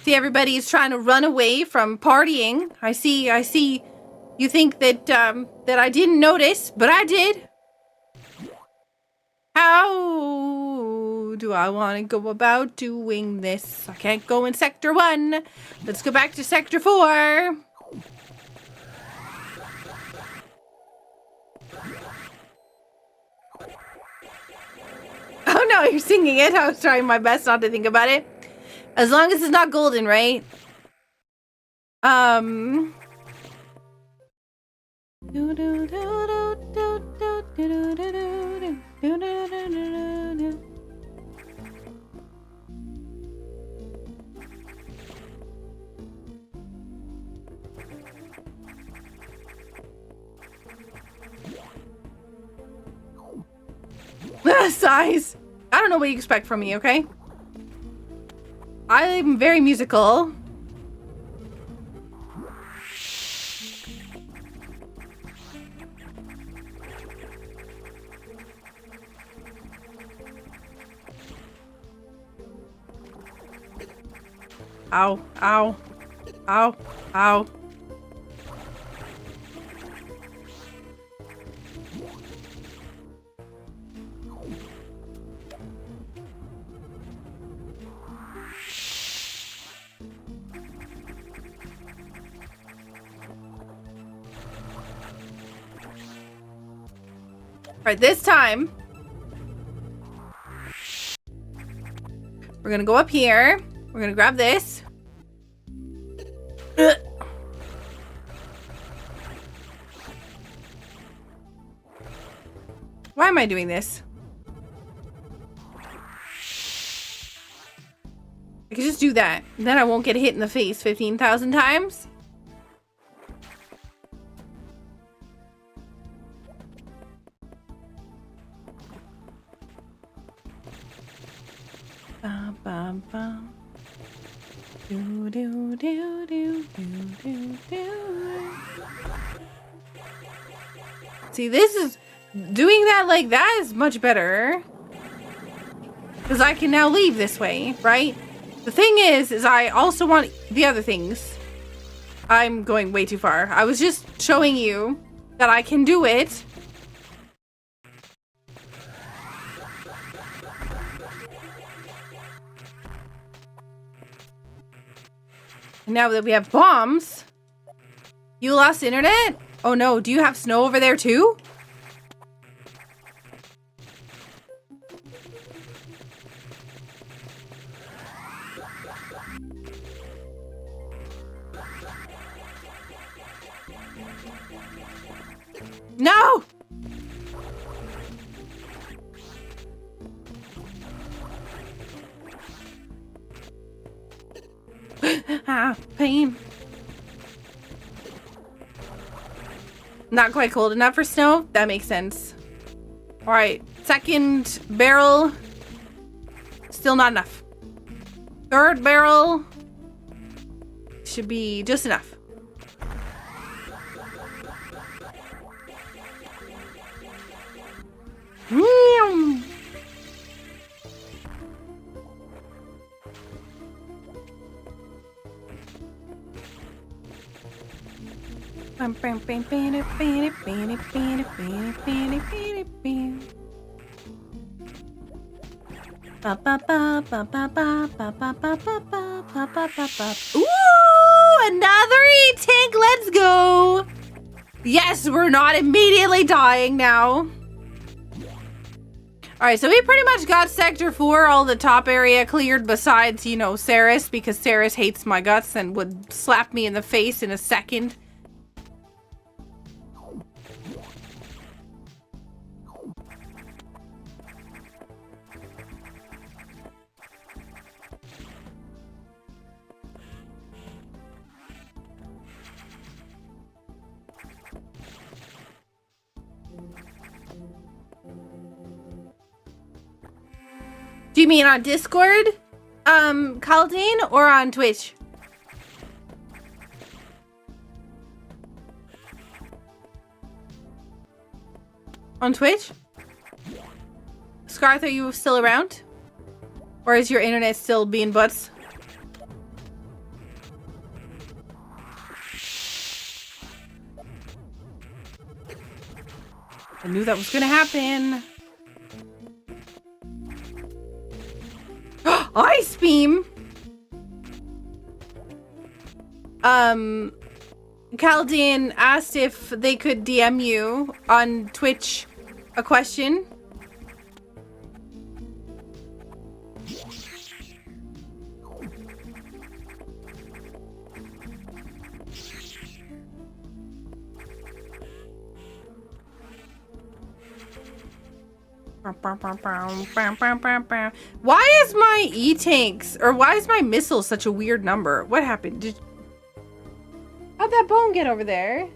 See, everybody is trying to run away from partying. I see. You think that that I didn't notice, but I did. How do I want to go about doing this? I can't go in Sector 1. Let's go back to Sector 4. Oh no, you're singing it. I was trying my best not to think about it. As long as it's not golden, right? Size. I don't know what you expect from me, okay? I'm very musical. Ow, ow, ow, ow. Alright, this time we're gonna go up here. We're gonna grab this. Ugh. Why am I doing this? I could just do that. Then I won't get hit in the face 15,000 times. Bum, bum, bum. Do, do, do, do, do, do, do. See, this is doing that like that is much better. Because I can now leave this way, right? The thing is I also want the other things. I'm going way too far. I was just showing you that I can do it. Now that we have bombs. You lost internet? Oh no, do you have snow over there too? No! Ah, pain. Not quite cold enough for snow? That makes sense. Alright, second barrel. Still not enough. Third barrel. Should be just enough. Mm. Ooh, another E-tank, let's go. Yes, we're not immediately dying now. Alright, so we pretty much got Sector 4, all the top area cleared besides, you know, Saris, because Saris hates my guts and would slap me in the face in a second. Do you mean on Discord, Caldane, or on Twitch? On Twitch? Scarth, are you still around? Or is your internet still being butts? I knew that was gonna happen. Ice beam. Caldane asked if they could DM you on Twitch a question. Why is my E-tanks, or why is my missile such a weird number? What happened? How'd that bone get over there?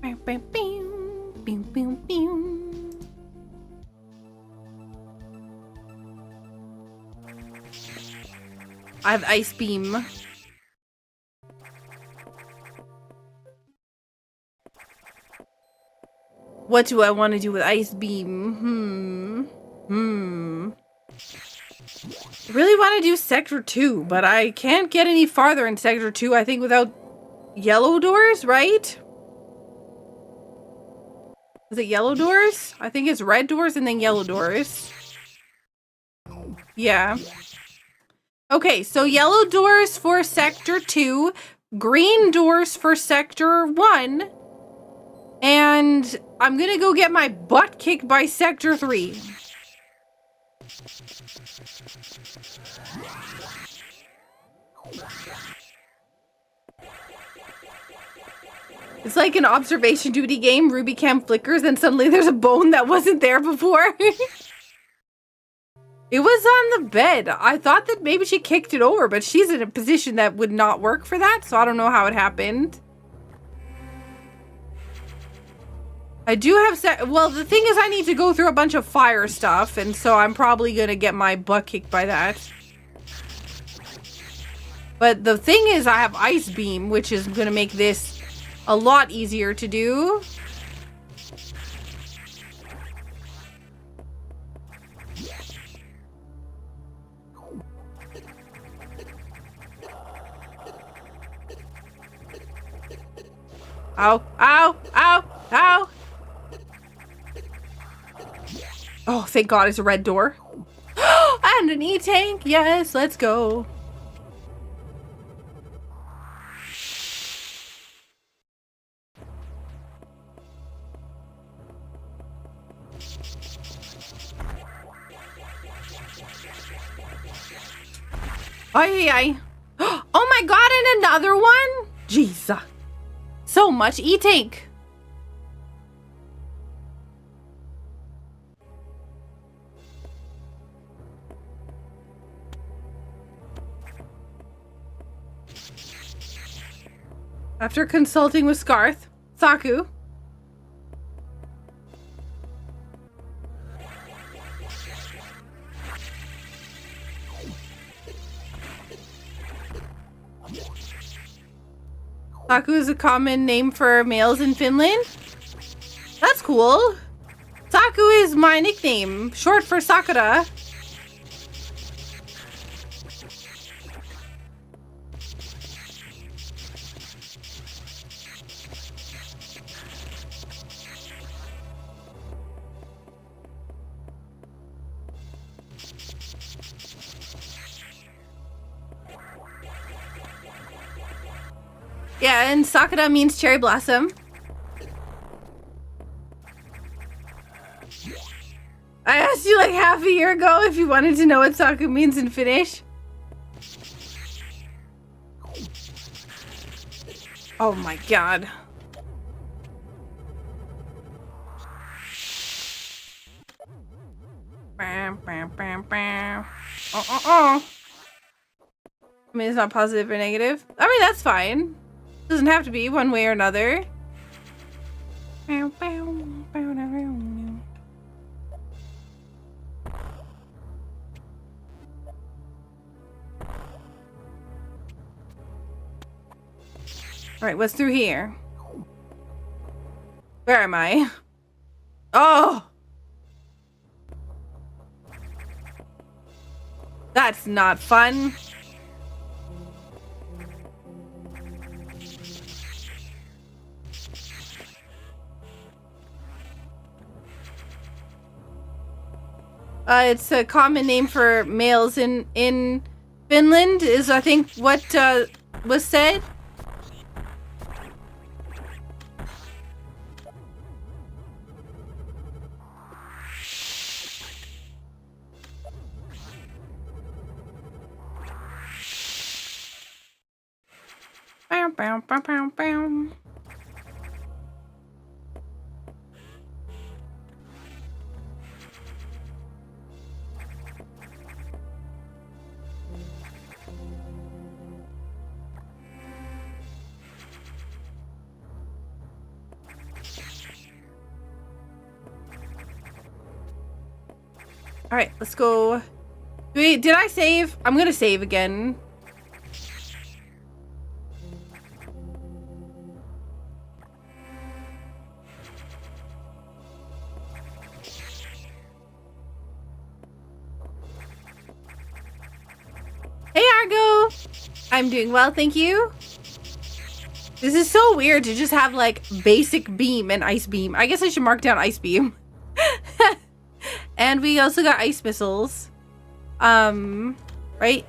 I have ice beam. What do I want to do with ice beam? I really want to do Sector 2, but I can't get any farther in Sector 2, I think, without yellow doors, right? Is it yellow doors? I think it's red doors and then yellow doors. Yeah. Okay, so yellow doors for Sector 2, green doors for Sector 1, and I'm gonna go get my butt kicked by Sector 3. It's like an observation duty game. Ruby cam flickers and suddenly there's a bone that wasn't there before. It was on the bed. I thought that maybe she kicked it over, but she's in a position that would not work for that, so I don't know how it happened. I do have well, the thing is I need to go through a bunch of fire stuff, and so I'm probably gonna get my butt kicked by that. But the thing is I have ice beam, which is gonna make this a lot easier to do. Ow, ow, ow, ow. Oh, thank God it's a red door. And an E-tank. Yes, let's go. Ay, ay, ay. Oh my god, and another one? Jeez. So much eating. After consulting with Scarth, Saku. Saku is a common name for males in Finland. That's cool. Saku is my nickname, short for Sakura. Yeah, and Sakura means cherry blossom. I asked you like half a year ago if you wanted to know what Saku means in Finnish. Oh my god. I mean, it's not positive or negative. I mean, that's fine. Doesn't have to be one way or another. Alright, what's through here? Where am I? Oh! That's not fun. It's a common name for males in Finland, is I think what was said. Bow, bow, bow, bow, bow. All right, let's go. Wait, did I save? I'm gonna save again. Hey, Argo. I'm doing well, thank you. This is so weird to just have like basic beam and ice beam. I guess I should mark down ice beam. And we also got ice missiles. Right?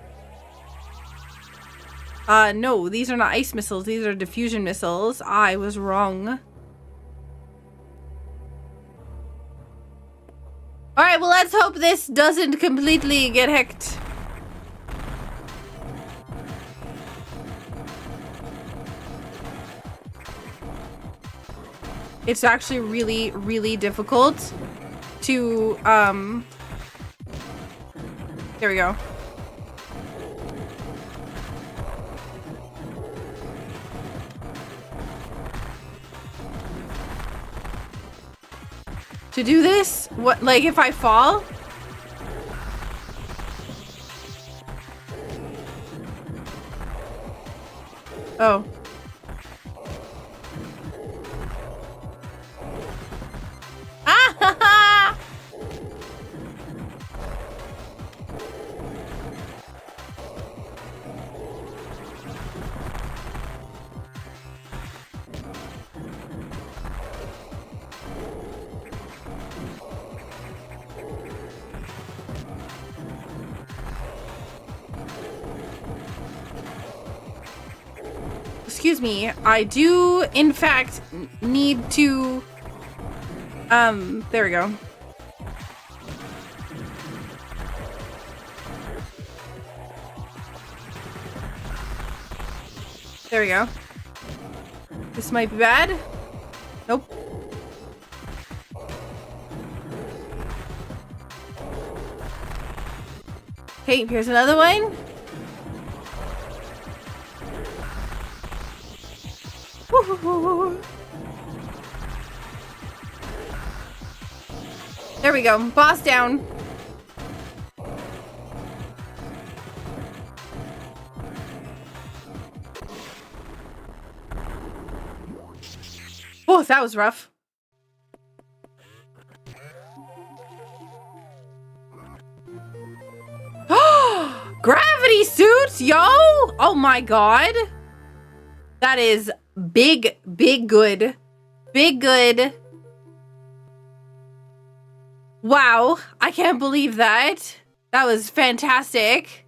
No, these are not ice missiles. These are diffusion missiles. I was wrong. Alright, well, let's hope this doesn't completely get hacked. It's actually really, really difficult to, there we go. To do this, what, like if I fall? Oh. Ah! Excuse me, I do in fact need to there we go. There we go. This might be bad. Nope. Okay, here's another one. Woo-hoo-hoo. There we go. Boss down. Oh, that was rough. Gravity suits, yo! Oh my god. That is big, big good. Big good. Wow, I can't believe that. That was fantastic.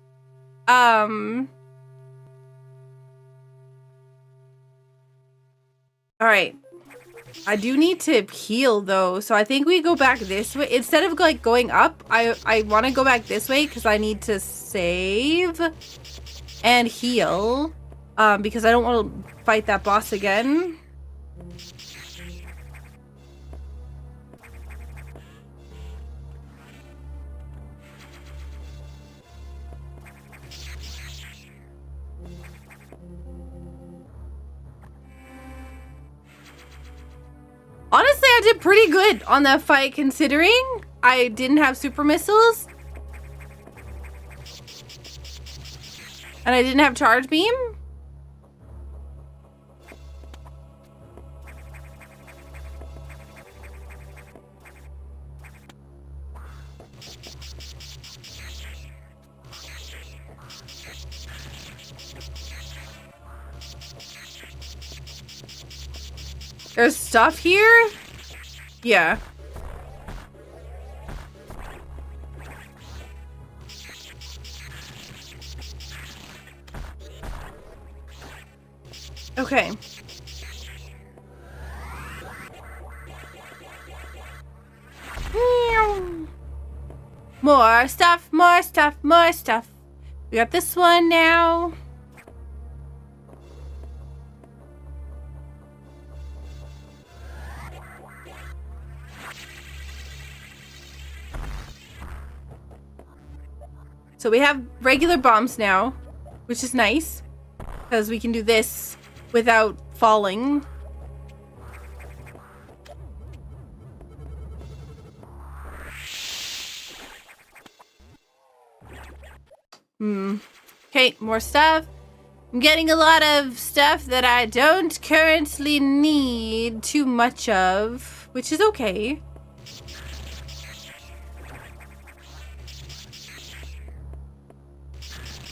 All right. I do need to heal though, so I think we go back this way. Instead of like going up, I want to go back this way because I need to save and heal. Because I don't want to fight that boss again. Honestly, I did pretty good on that fight considering I didn't have super missiles. And I didn't have charge beam. There's stuff here? Yeah. Okay. More stuff, more stuff, more stuff. We got this one now. So we have regular bombs now, which is nice because we can do this without falling. Okay, more stuff. I'm getting a lot of stuff that I don't currently need too much of, which is okay.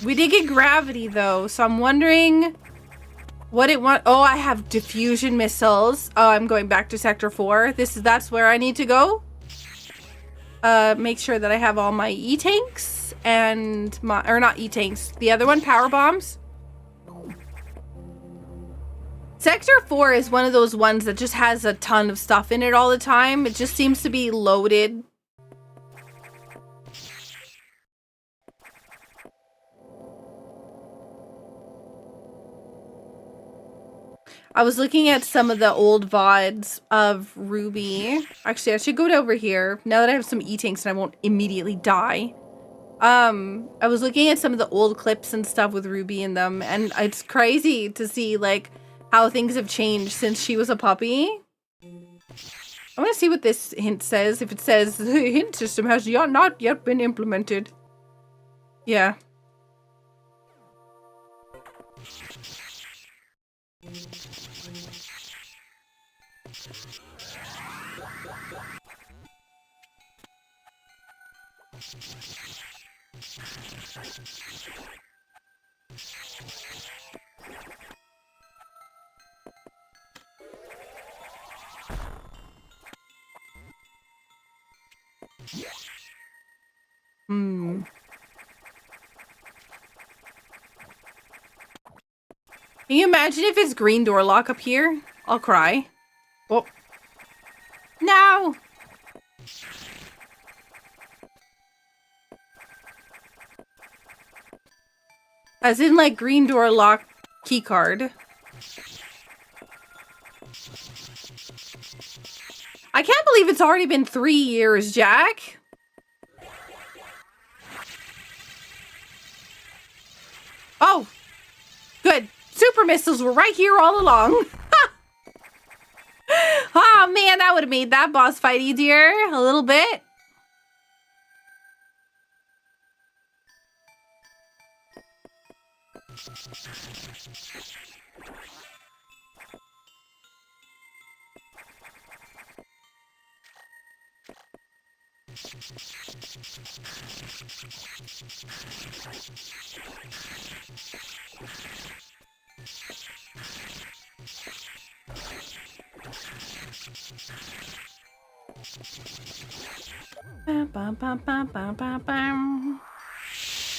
We did get gravity though, so I'm wondering what it want. Oh, I have diffusion missiles. Oh, I'm going back to sector 4. That's where I need to go. Make sure that I have all my E-tanks and or not E-tanks. The other one, power bombs. Sector 4 is one of those ones that just has a ton of stuff in it all the time. It just seems to be loaded. I was looking at some of the old VODs of Ruby. Actually, I should go over here now that I have some E-tanks and I won't immediately die. I was looking at some of the old clips and stuff with Ruby in them, and it's crazy to see like how things have changed since she was a puppy. I want to see what this hint says. If it says the hint system has not yet been implemented. Yeah. Can you imagine if it's green door lock up here? I'll cry. Oh. No! As in like green door lock key card. I can't believe it's already been 3 years, Jack. Oh, good. Super missiles were right here all along. Oh man, that would have made that boss fight easier a little bit.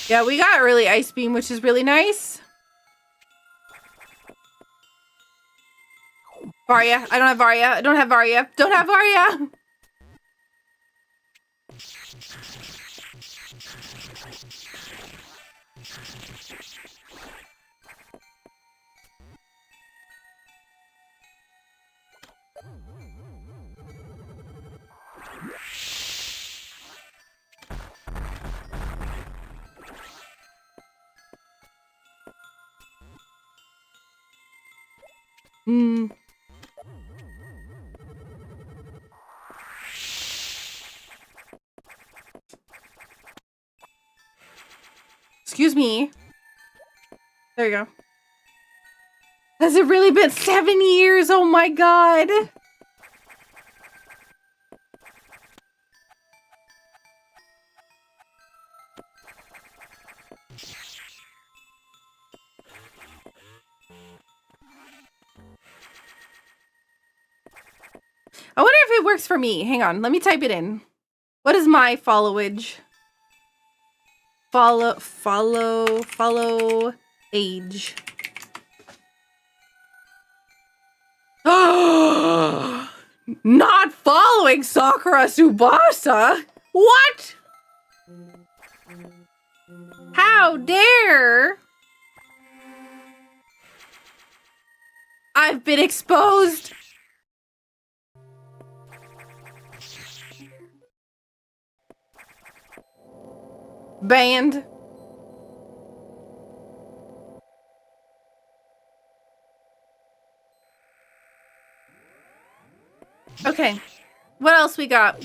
Yeah, we got early ice beam, which is really nice. Varia. I don't have Varia. I don't have Varia. Don't have Varia. Hmm. Excuse me. There you go. Has it really been 7 years? Oh my god. I wonder if it works for me. Hang on, let me type it in. What is my followage? Follow age. Not following SakuraTsubasa? What? How dare? I've been exposed. Banned. Okay. What else we got?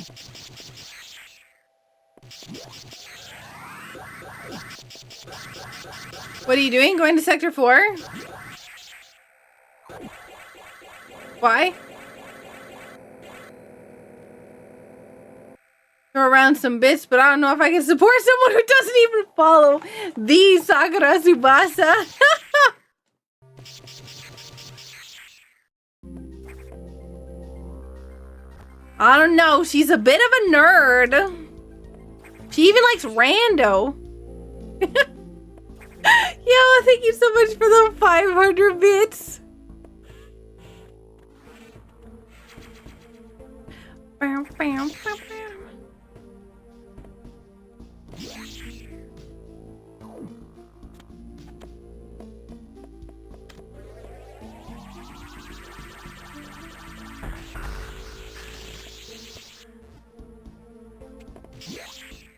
What are you doing? Going to Sector 4? Why? Throw around some bits, but I don't know if I can support someone who doesn't even follow the SakuraTsubasa. I don't know. She's a bit of a nerd. She even likes rando. Yo, thank you so much for the 500 bits. Bam, bam, bam, bam.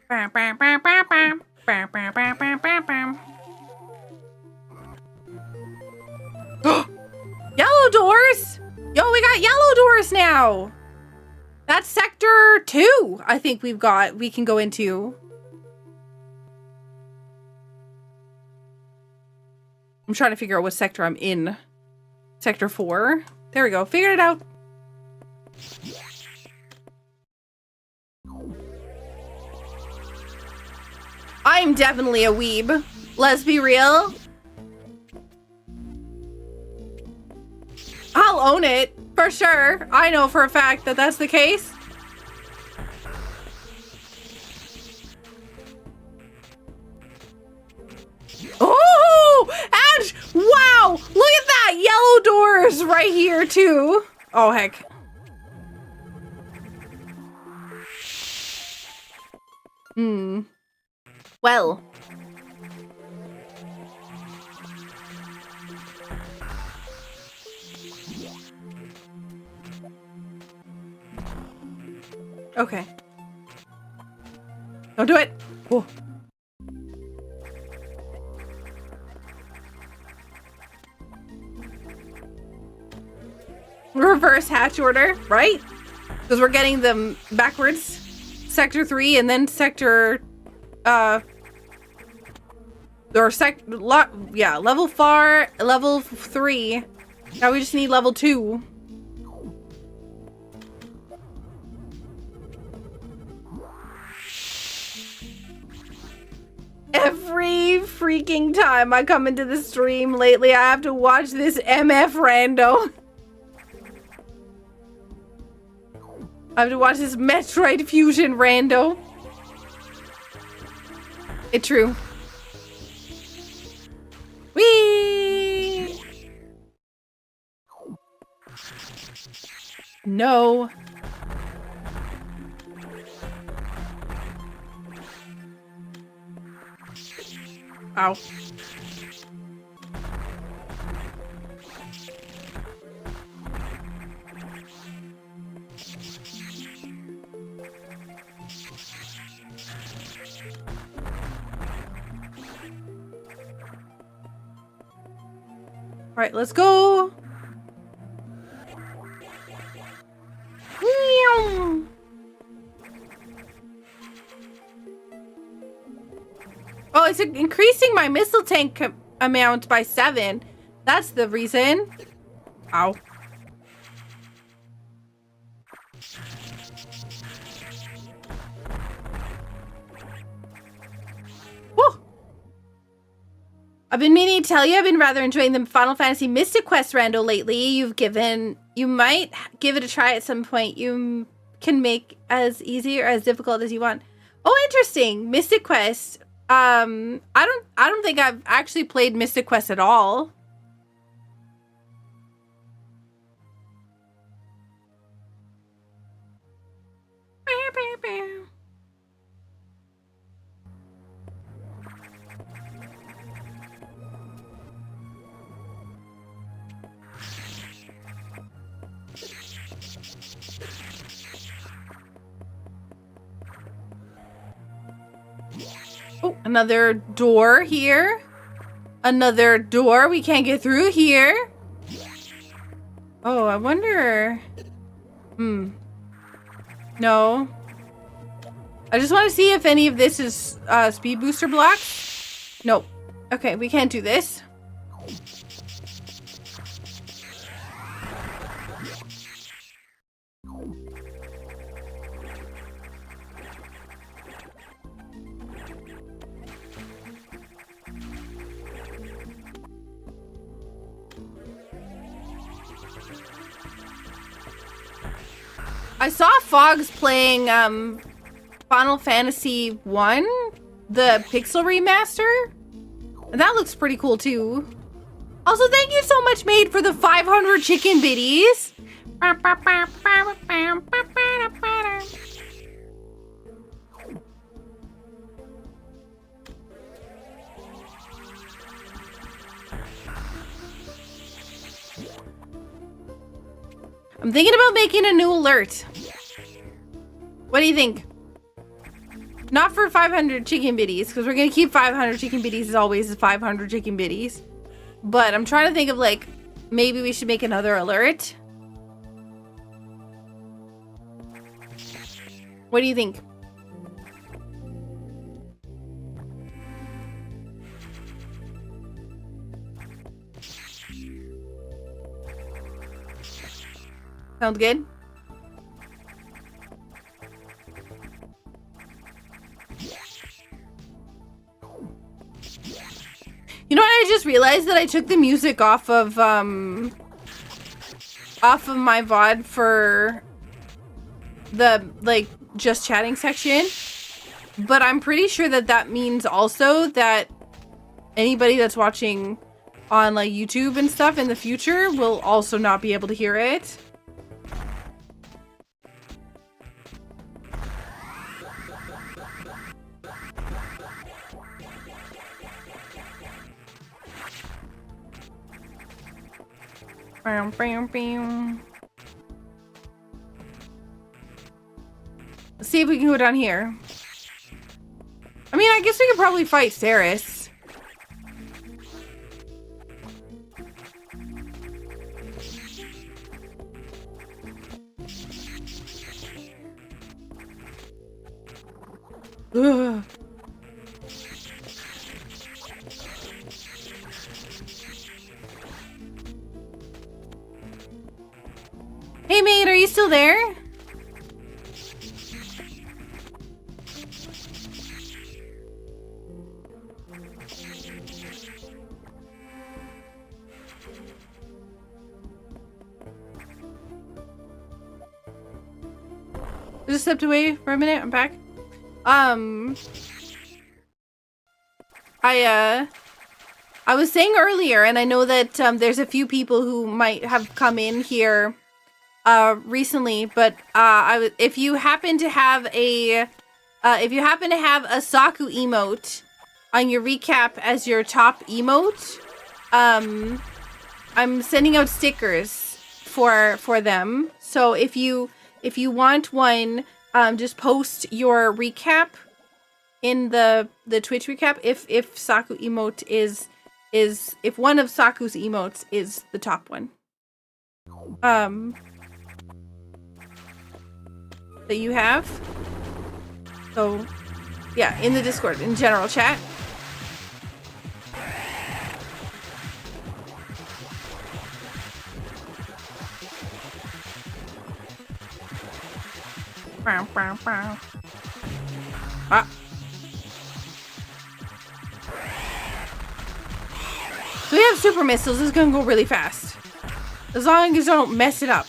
Bam, bam, bam, bam, bam. Bam, bam, bam, bam, bam, bam. Yellow doors! Yo, we got yellow doors now! That's sector 2, I think we can go into. I'm trying to figure out what sector I'm in. Sector 4. There we go. Figured it out. I'm definitely a weeb. Let's be real. I'll own it, for sure. I know for a fact that that's the case. Oh! And wow! Look at that! Yellow doors right here, too. Oh, heck. Well. Okay. Don't do it. Whoa. Reverse hatch order, right? Because we're getting them backwards. Sector 3 and then sector level 4, level 3. Now we just need level 2. Every freaking time I come into the stream lately, I have to watch this MF rando. I have to watch this Metroid Fusion rando. It's true. Whee! No. Ow. All right, let's go. Oh, it's increasing my missile tank amount by 7. That's the reason. Ow. Woo. I've been meaning to tell you, I've been rather enjoying the Final Fantasy Mystic Quest rando lately. You might give it a try at some point. You can make as easy or as difficult as you want. Oh, interesting. Mystic Quest. I don't think I've actually played Mystic Quest at all. Oh, another door here. Another door we can't get through here. Oh, I wonder. No. I just want to see if any of this is speed booster blocks. Nope. Okay, we can't do this. I saw Fogs playing Final Fantasy 1, the Pixel Remaster. And that looks pretty cool too. Also, thank you so much, Maid, for the 500 chicken bitties. I'm thinking about making a new alert. What do you think? Not for 500 chicken bitties, because we're going to keep 500 chicken bitties as always as 500 chicken bitties. But I'm trying to think of, like, maybe we should make another alert. What do you think? Sounds good? You know what? I just realized that I took the music off of my VOD for the, like, just chatting section. But I'm pretty sure that that means also that anybody that's watching on, like, YouTube and stuff in the future will also not be able to hear it. Bam, bam, bam. see if we can go down here. I mean, I guess we could probably fight Ceres. Ugh. Hey, mate, are you still there? I just stepped away for a minute. I'm back. I was saying earlier, and I know that there's a few people who might have come in here recently, but if you happen to have a Saku emote on your recap as your top emote, I'm sending out stickers for them. So if you want one, just post your recap in the Twitch recap if Saku emote is if one of Saku's emotes is the top one. That you have. So yeah, in the Discord, in general chat. Ah. So we have super missiles. This is gonna go really fast. As long as I don't mess it up.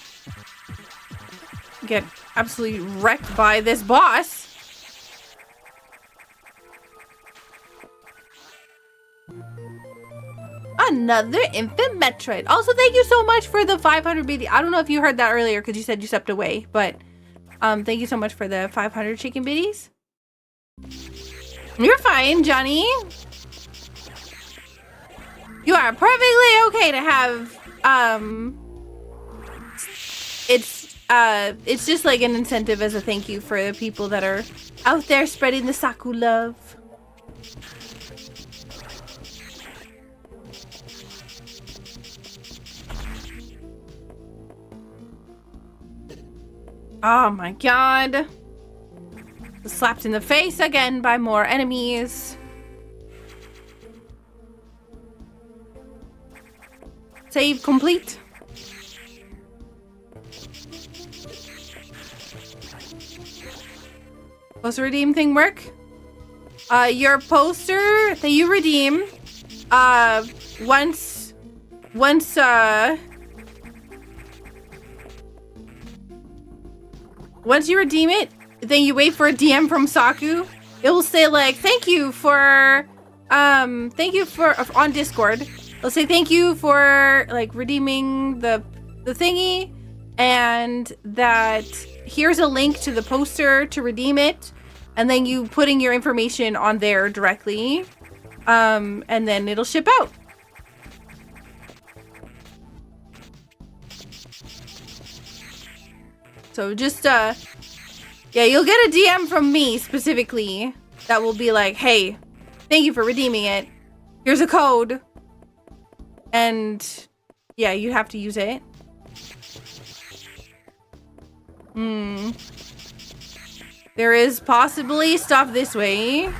Get absolutely wrecked by this boss. Another infant Metroid. Also, thank you so much for the 500 BD. I don't know if you heard that earlier because you said you stepped away, but thank you so much for the 500 chicken biddies. You're fine, Johnny. You are perfectly okay to have it's just like an incentive as a thank you for the people that are out there spreading the Saku love. Oh my god. Slapped in the face again by more enemies. Save complete. Poster redeem thing work? Your poster that you redeem, once you redeem it, then you wait for a DM from Saku. It will say like, thank you for on Discord. It'll say thank you for like redeeming the thingy, and that here's a link to the poster to redeem it, and then you putting your information on there directly, and then it'll ship out. So just yeah, you'll get a DM from me specifically that will be like, hey, thank you for redeeming it. Here's a code. And yeah, you have to use it. There is possibly stuff this way.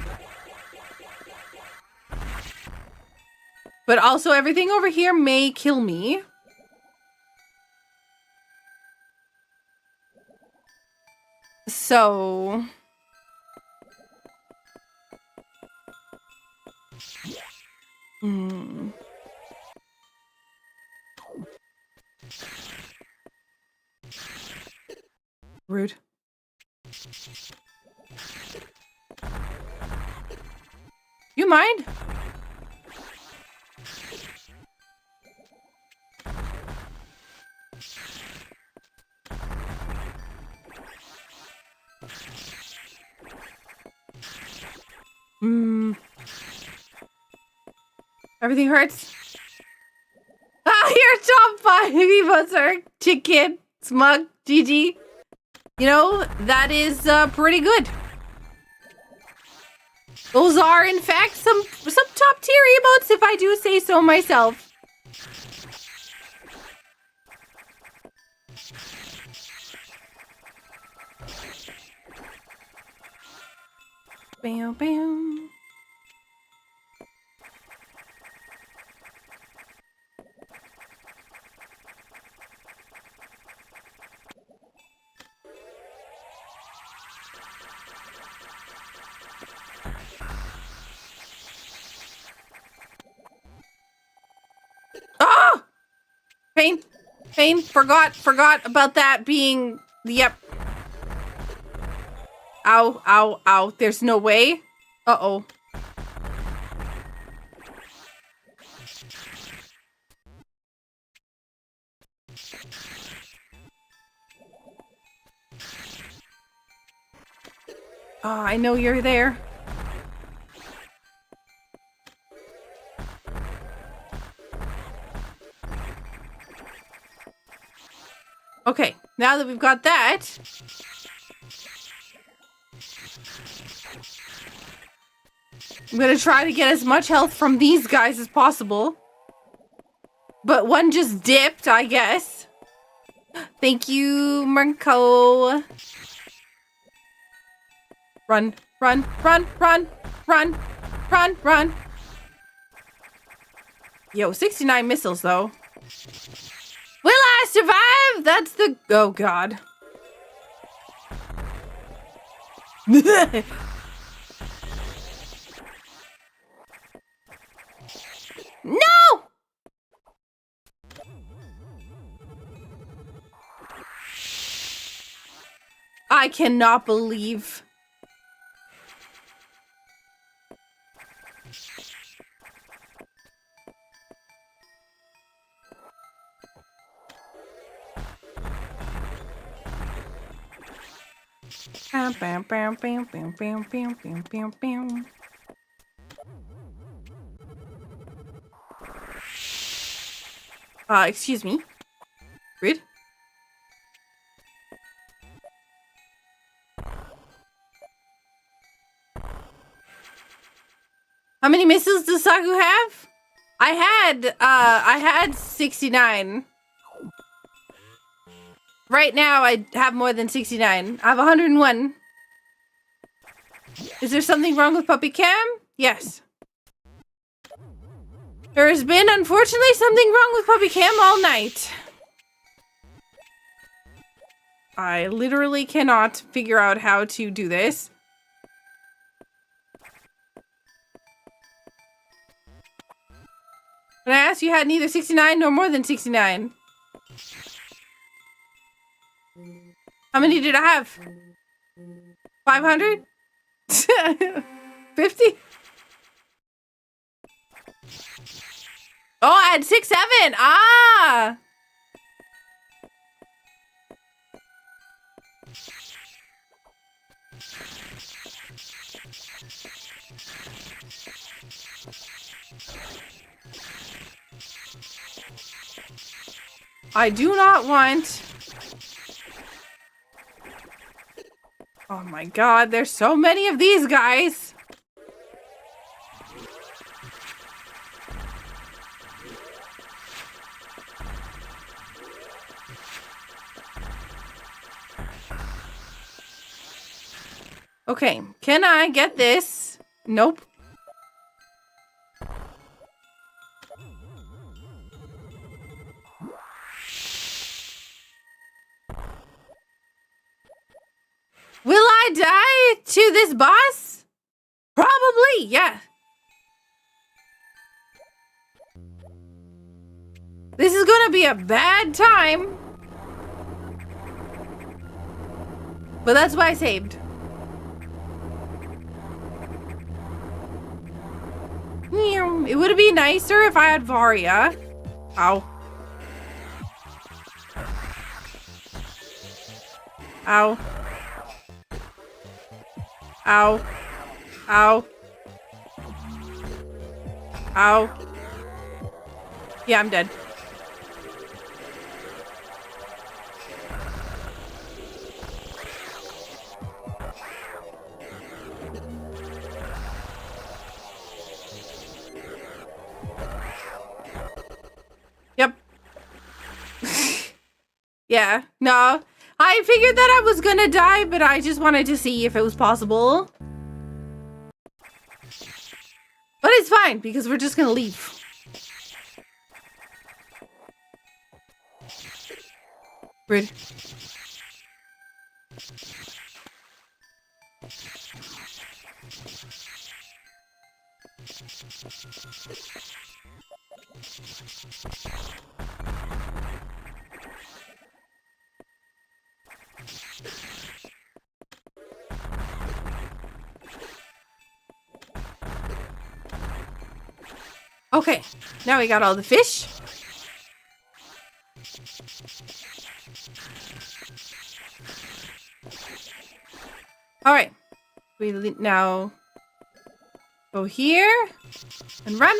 But also everything over here may kill me. So rude. You mind? Everything hurts. Ah, your top 5 emotes are chicken, smug, GG. You know, that is pretty good. Those are, in fact, some top tier emotes, if I do say so myself. Bam, bam. Ah! Pain. Forgot about that being, yep. Ow. There's no way. Uh-oh. Oh, I know you're there. Okay, now that we've got that, I'm gonna try to get as much health from these guys as possible. But one just dipped, I guess. Thank you, Marco. Run. Yo, 69 missiles, though. Will I survive? That's the... Oh, God. No! I cannot believe... Bam, bam, bam, bam, bam, bam, bam, bam, bam. Excuse me. Rude. How many missiles does Saku have? I had 69. Right now, I have more than 69. I have 101. Is there something wrong with Puppy Cam? Yes. There has been, unfortunately, something wrong with Puppy Cam all night. I literally cannot figure out how to do this. When I asked, you had neither 69 nor more than 69. How many did I have? 500? 50? Oh, I had 6, 7. Ah! I do not want... Oh my god, there's so many of these guys! Okay, can I get this? Nope. Will I die to this boss? Probably, yeah. This is gonna be a bad time. But that's why I saved. It would be nicer if I had Varia. Ow. Ow. Ow. Ow. Ow. Yeah, I'm dead. Yeah, no. I figured that I was gonna die, but I just wanted to see if it was possible. But it's fine, because we're just gonna leave. Rude. Okay, now we got all the fish. All right, we now go here and run.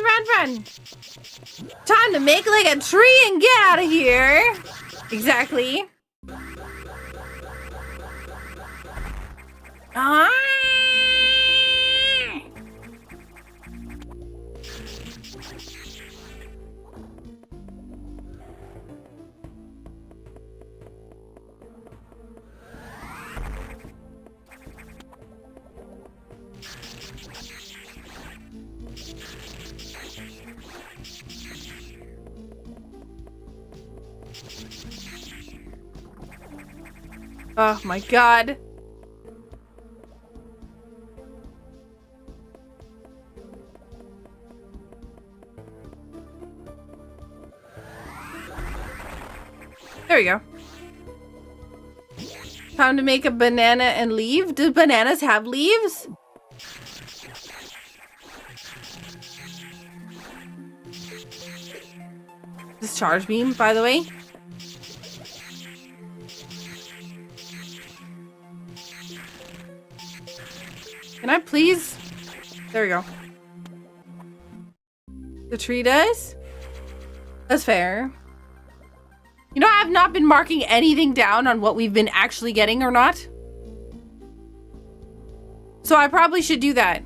Time to make like a tree and get out of here. Exactly. Ah! Oh my god. There we go. Time to make a banana and leave. Do bananas have leaves? Discharge beam, by the way. Can I please? There we go. The tree does? That's fair. You know, I've not been marking anything down on what we've been actually getting or not. So I probably should do that.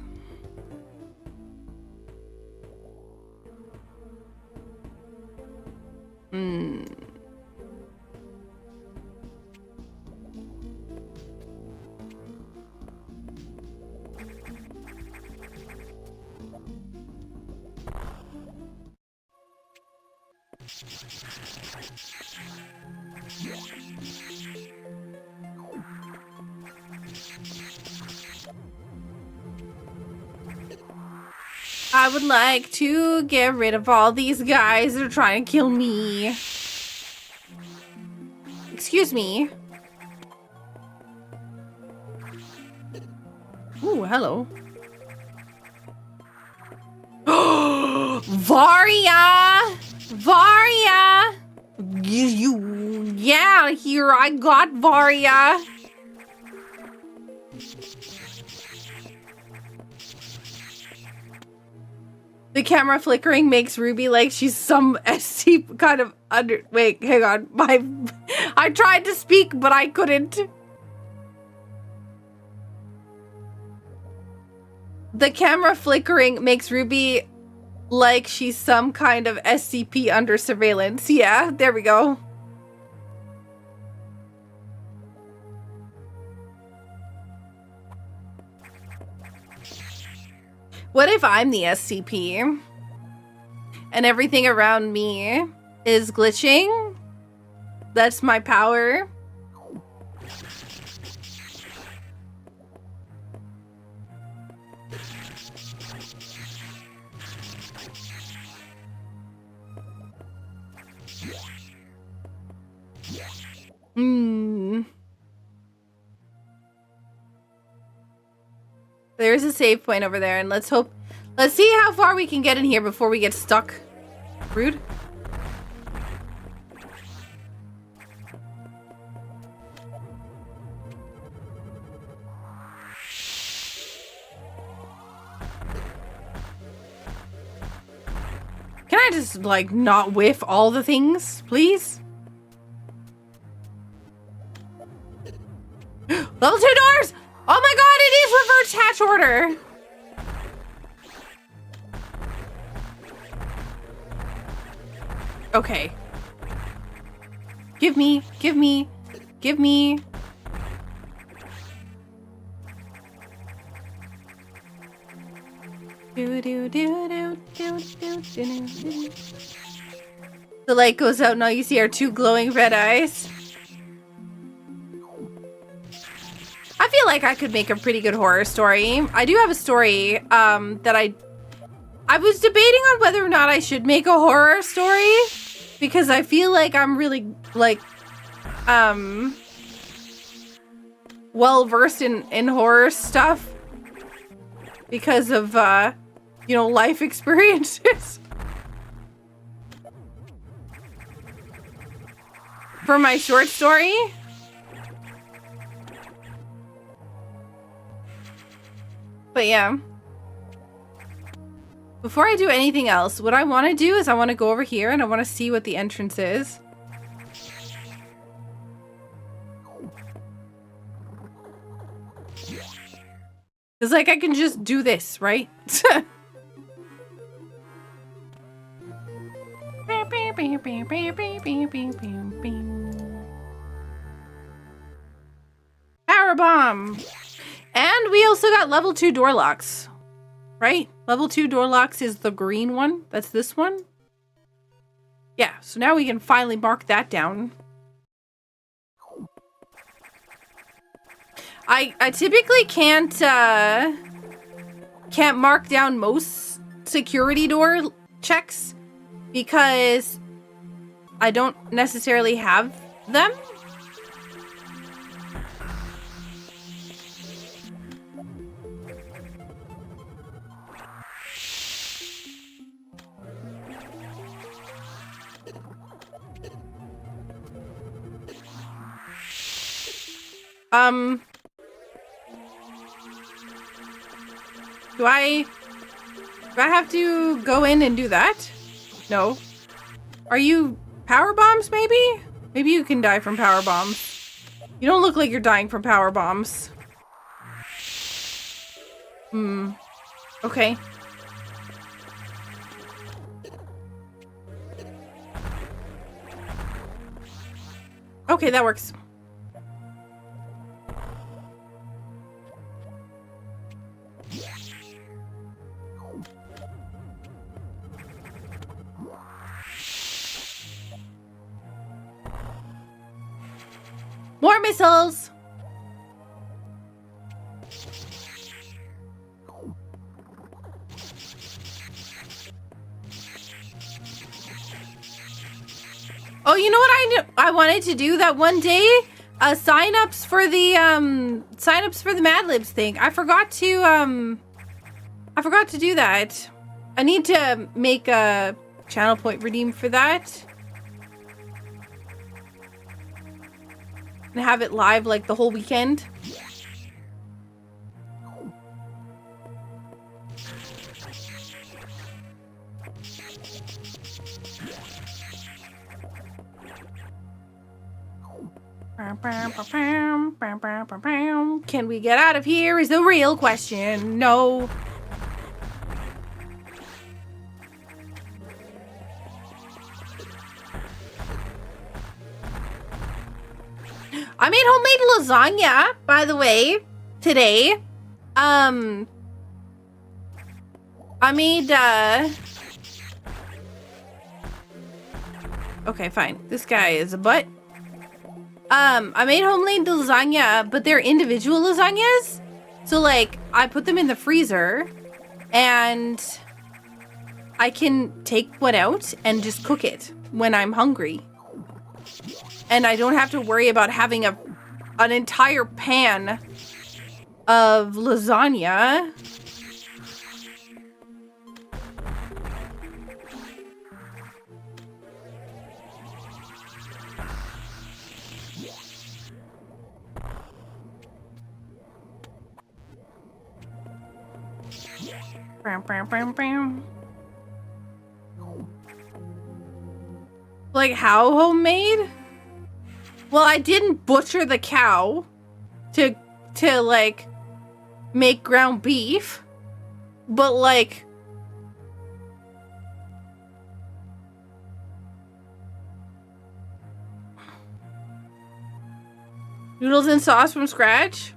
I would like to get rid of all these guys that are trying to kill me. Excuse me. Ooh, hello. Varia! Varia! Yeah, here I got Varia. The camera flickering makes Ruby like she's some SC kind of under. Wait, hang on. I tried to speak, but I couldn't. The camera flickering makes Ruby like she's some kind of SCP under surveillance. Yeah, there we go. What if I'm the SCP and everything around me is glitching? That's my power. There's a save point over there, and let's see how far we can get in here before we get stuck. Rude. Can I just, like, not whiff all the things, please? Level 2 doors! Oh my god, it is reverse hatch order! Okay. Give me. The light goes out and all you see are two glowing red eyes. I feel like I could make a pretty good horror story. I do have a story that I was debating on whether or not I should make a horror story because I feel like I'm really like well versed in horror stuff because of you know, life experiences. For my short story. But yeah. Before I do anything else, what I want to do is I want to go over here and I want to see what the entrance is. It's like I can just do this, right? Power bomb! And we also got level 2 door locks. Right? Level 2 door locks is the green one. That's this one. Yeah, so now we can finally mark that down. I typically can't mark down most security door checks because I don't necessarily have them. Do I have to go in and do that? No. Are you power bombs, maybe? Maybe you can die from power bombs. You don't look like you're dying from power bombs. Okay. Okay, that works. More missiles! Oh, you know what I wanted to do that one day? Sign-ups for the Mad Libs thing. I forgot to do that. I need to make a channel point redeem for that. And have it live like the whole weekend. Can we get out of here is the real question. No. I made homemade lasagna, by the way, today. I made, okay, fine. This guy is a butt. I made homemade lasagna, but they're individual lasagnas. So, like, I put them in the freezer, and I can take one out and just cook it when I'm hungry. And I don't have to worry about having an entire pan of lasagna. Like how homemade? Well, I didn't butcher the cow to like make ground beef, but like Noodles and sauce from scratch?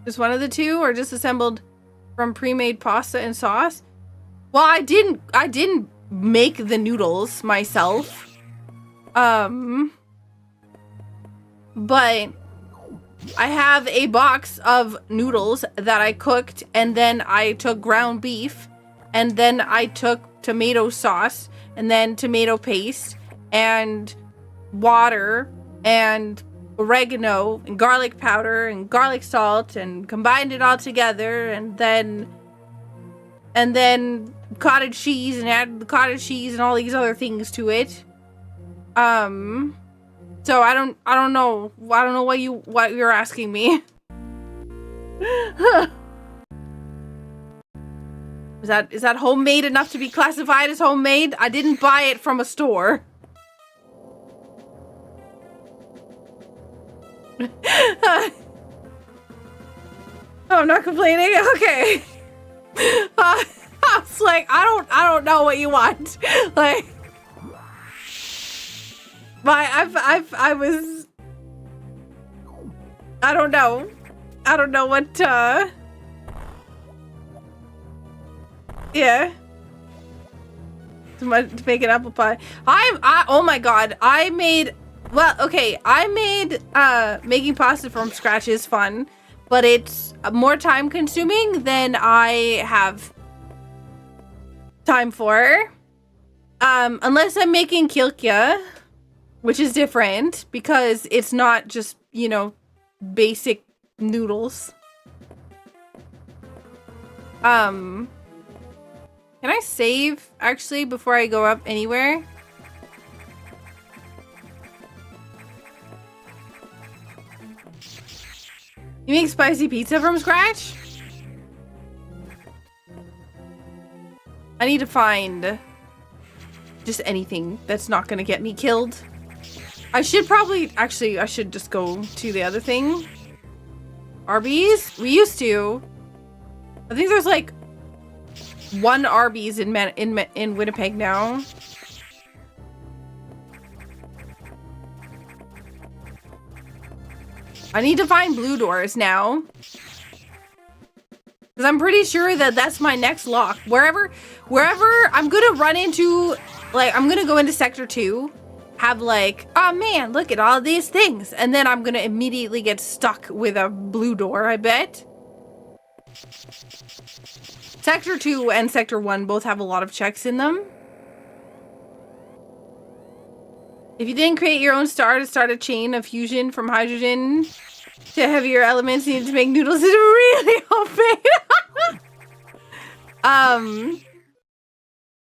Just one of the two, or just assembled from pre-made pasta and sauce? Well, I didn't make the noodles myself. But I have a box of noodles that I cooked, and then I took ground beef, and then I took tomato sauce, and then tomato paste, and water, and oregano, and garlic powder, and garlic salt, and combined it all together, and then cottage cheese, and added the cottage cheese and all these other things to it. So I don't know what you're asking me. Is that homemade enough to be classified as homemade? I didn't buy it from a store. Oh, I'm not complaining. Okay. I was like, I don't know what you want. Like, I don't know what, yeah. To make an apple pie. Oh my god, I made making pasta from scratch is fun, but it's more time consuming than I have time for. Unless I'm making kilkia, which is different because it's not just, you know, basic noodles. Can I save actually before I go up anywhere? You make spicy pizza from scratch? I need to find just anything that's not gonna get me killed. I should probably, actually, I should just go to the other thing. Arby's? We used to. I think there's like one Arby's in Winnipeg now. I need to find blue doors now. Because I'm pretty sure that that's my next lock. Wherever I'm gonna run into, like, I'm gonna go into Sector 2, have like, oh man, look at all these things. And then I'm gonna immediately get stuck with a blue door, I bet. Sector 2 and Sector 1 both have a lot of checks in them. If you didn't create your own star to start a chain of fusion from hydrogen to heavier elements needed to make noodles, is really homemade.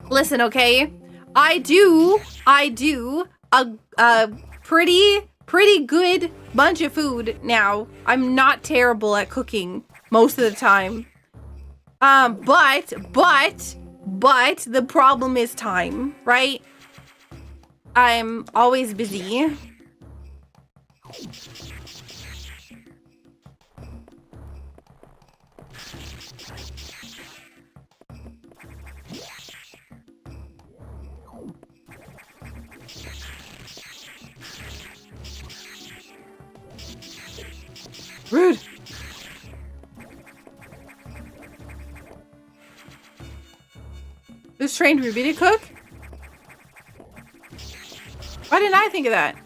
Listen, okay? I do a pretty good bunch of food now. I'm not terrible at cooking most of the time. But the problem is time, right? I'm always busy. Rude. Who's trained Ruby to cook? Why didn't I think of that?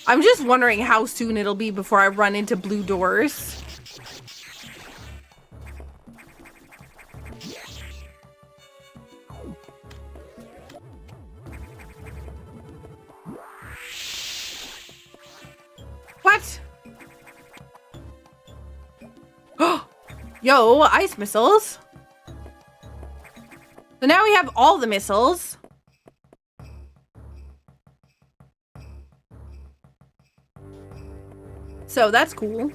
I'm just wondering how soon it'll be before I run into blue doors. What? Yo, ice missiles. So now we have all the missiles. So that's cool.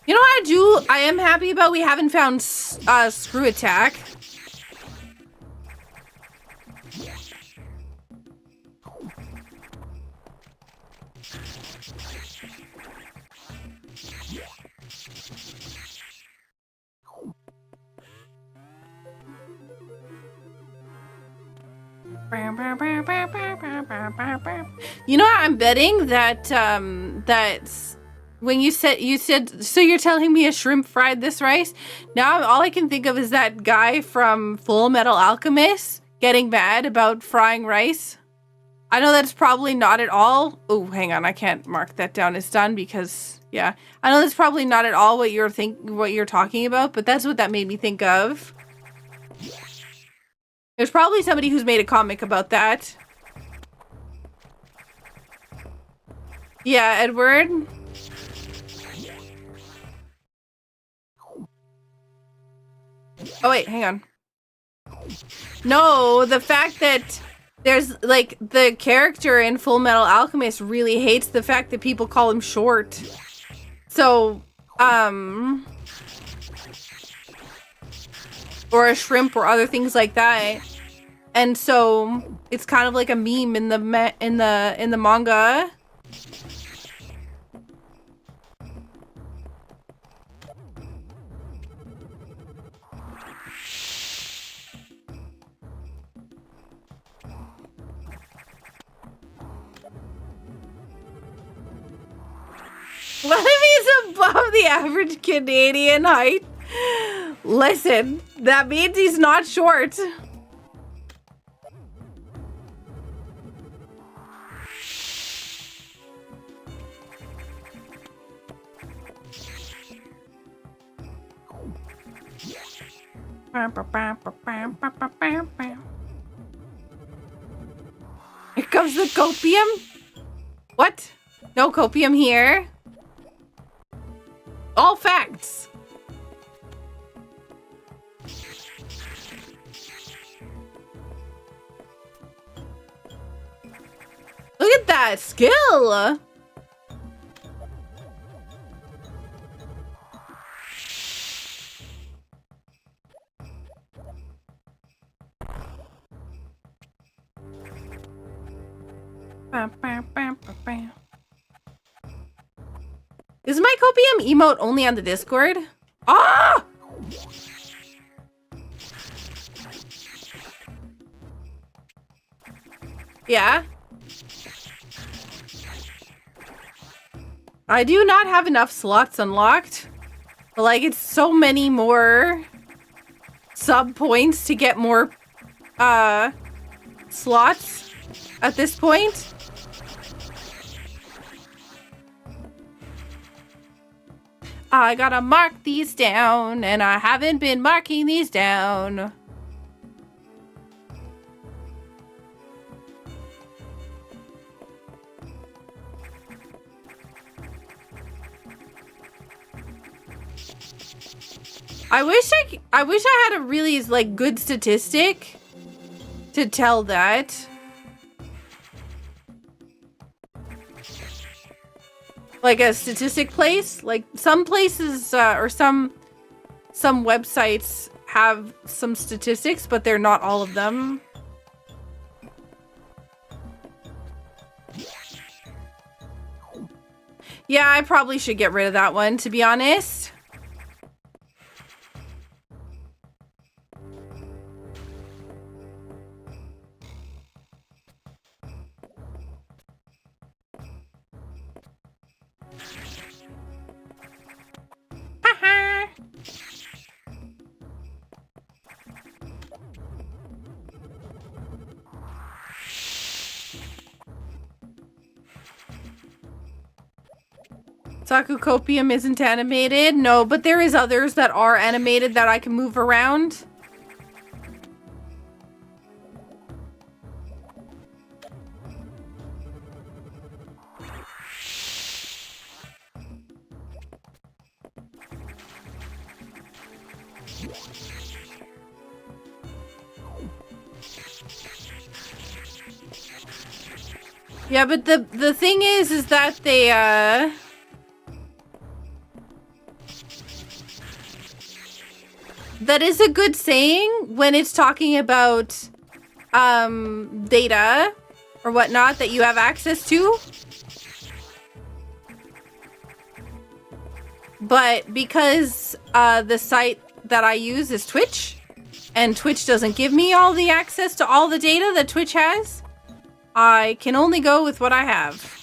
You know what I am happy about? We haven't found screw attack. You know what? I'm betting that that's when you said so you're telling me a shrimp fried this rice? Now all I can think of is that guy from Full Metal Alchemist getting mad about frying rice. I know that's probably not at all. Oh, hang on, I can't mark that down as done because yeah. I know that's probably not at all what you're talking about, but that's what that made me think of. There's probably somebody who's made a comic about that. Yeah, Edward. Oh wait, hang on. No, the fact that there's like the character in Full Metal Alchemist really hates the fact that people call him short. So, or a shrimp or other things like that. And so it's kind of like a meme in the manga. What if he's above the average Canadian height? Listen, that means he's not short. Here comes the copium. What? No copium here. All facts. Look at that skill. Is my copium emote only on the Discord? Ah! Yeah. I do not have enough slots unlocked. But like, it's so many more sub points to get more slots at this point. I gotta mark these down, and I haven't been marking these down. I wish I had a really like good statistic to tell that. Like a statistic place, like some places or some websites have some statistics, but they're not all of them. Yeah, I probably should get rid of that one, to be honest. SakuraCopium isn't animated? No, but there is others that are animated that I can move around. Yeah, but the thing is that they that is a good saying when it's talking about data or whatnot that you have access to. But because the site that I use is Twitch, and Twitch doesn't give me all the access to all the data that Twitch has, I can only go with what I have.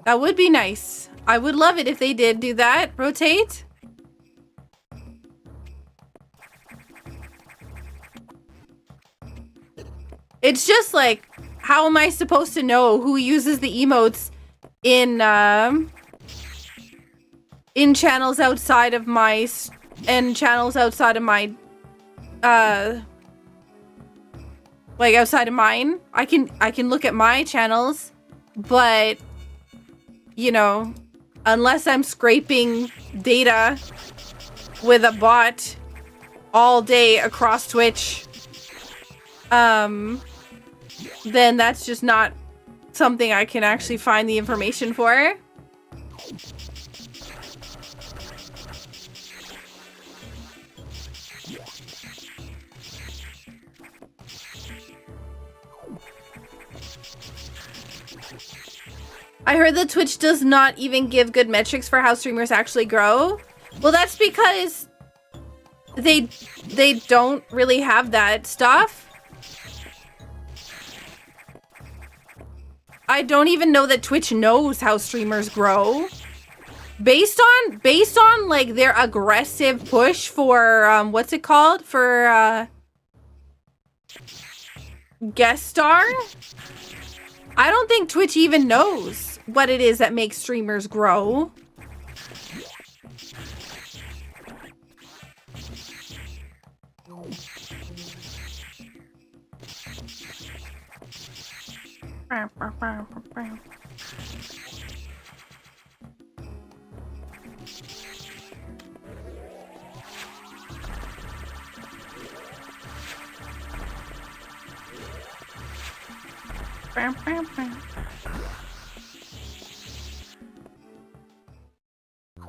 That would be nice. I would love it if they did do that. Rotate. It's just like, how am I supposed to know who uses the emotes in channels outside of my like outside of mine? I can look at my channels, but you know, unless I'm scraping data with a bot all day across Twitch, then that's just not something I can actually find the information for. I heard that Twitch does not even give good metrics for how streamers actually grow. Well, that's because they don't really have that stuff. I don't even know that Twitch knows how streamers grow. Based on like their aggressive push for what's it called? For guest star? I don't think Twitch even knows what it is that makes streamers grow.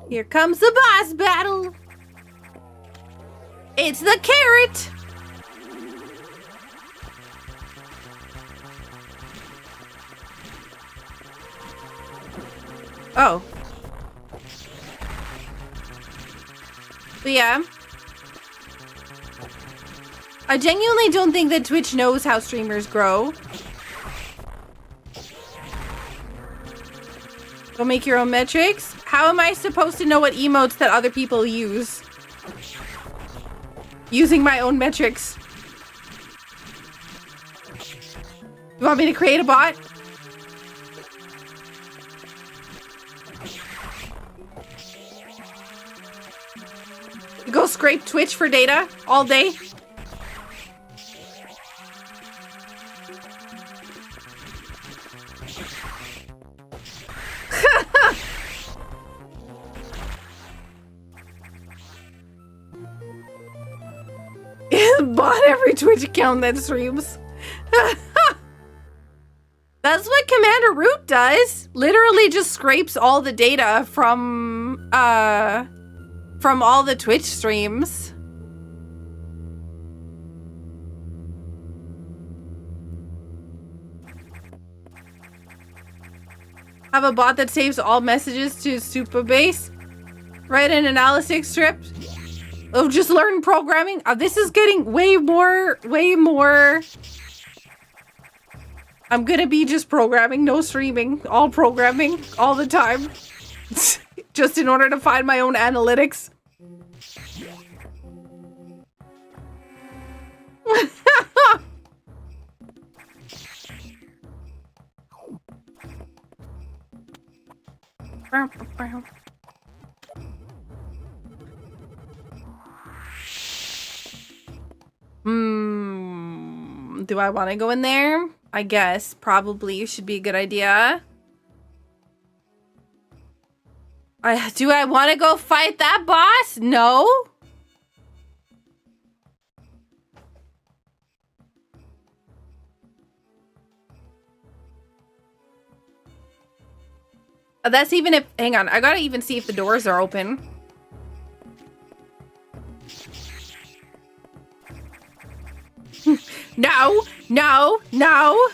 Here comes the boss battle. It's the carrot. Oh. But yeah. I genuinely don't think that Twitch knows how streamers grow. Go make your own metrics. How am I supposed to know what emotes that other people use? Using my own metrics. You want me to create a bot? Go scrape Twitch for data all day? Bought every Twitch account that streams. That's what Commander Root does. Literally just scrapes all the data from all the Twitch streams. Have a bot that saves all messages to Supabase. Write an analysis script. Oh, just learn programming. This is getting way more. I'm gonna be just programming, no streaming, all programming, all the time. Just in order to find my own analytics. Do I want to go in there? I guess probably should be a good idea. Do I want to go fight that boss? No. That's even if, hang on, I gotta even see if the doors are open. No, no, no.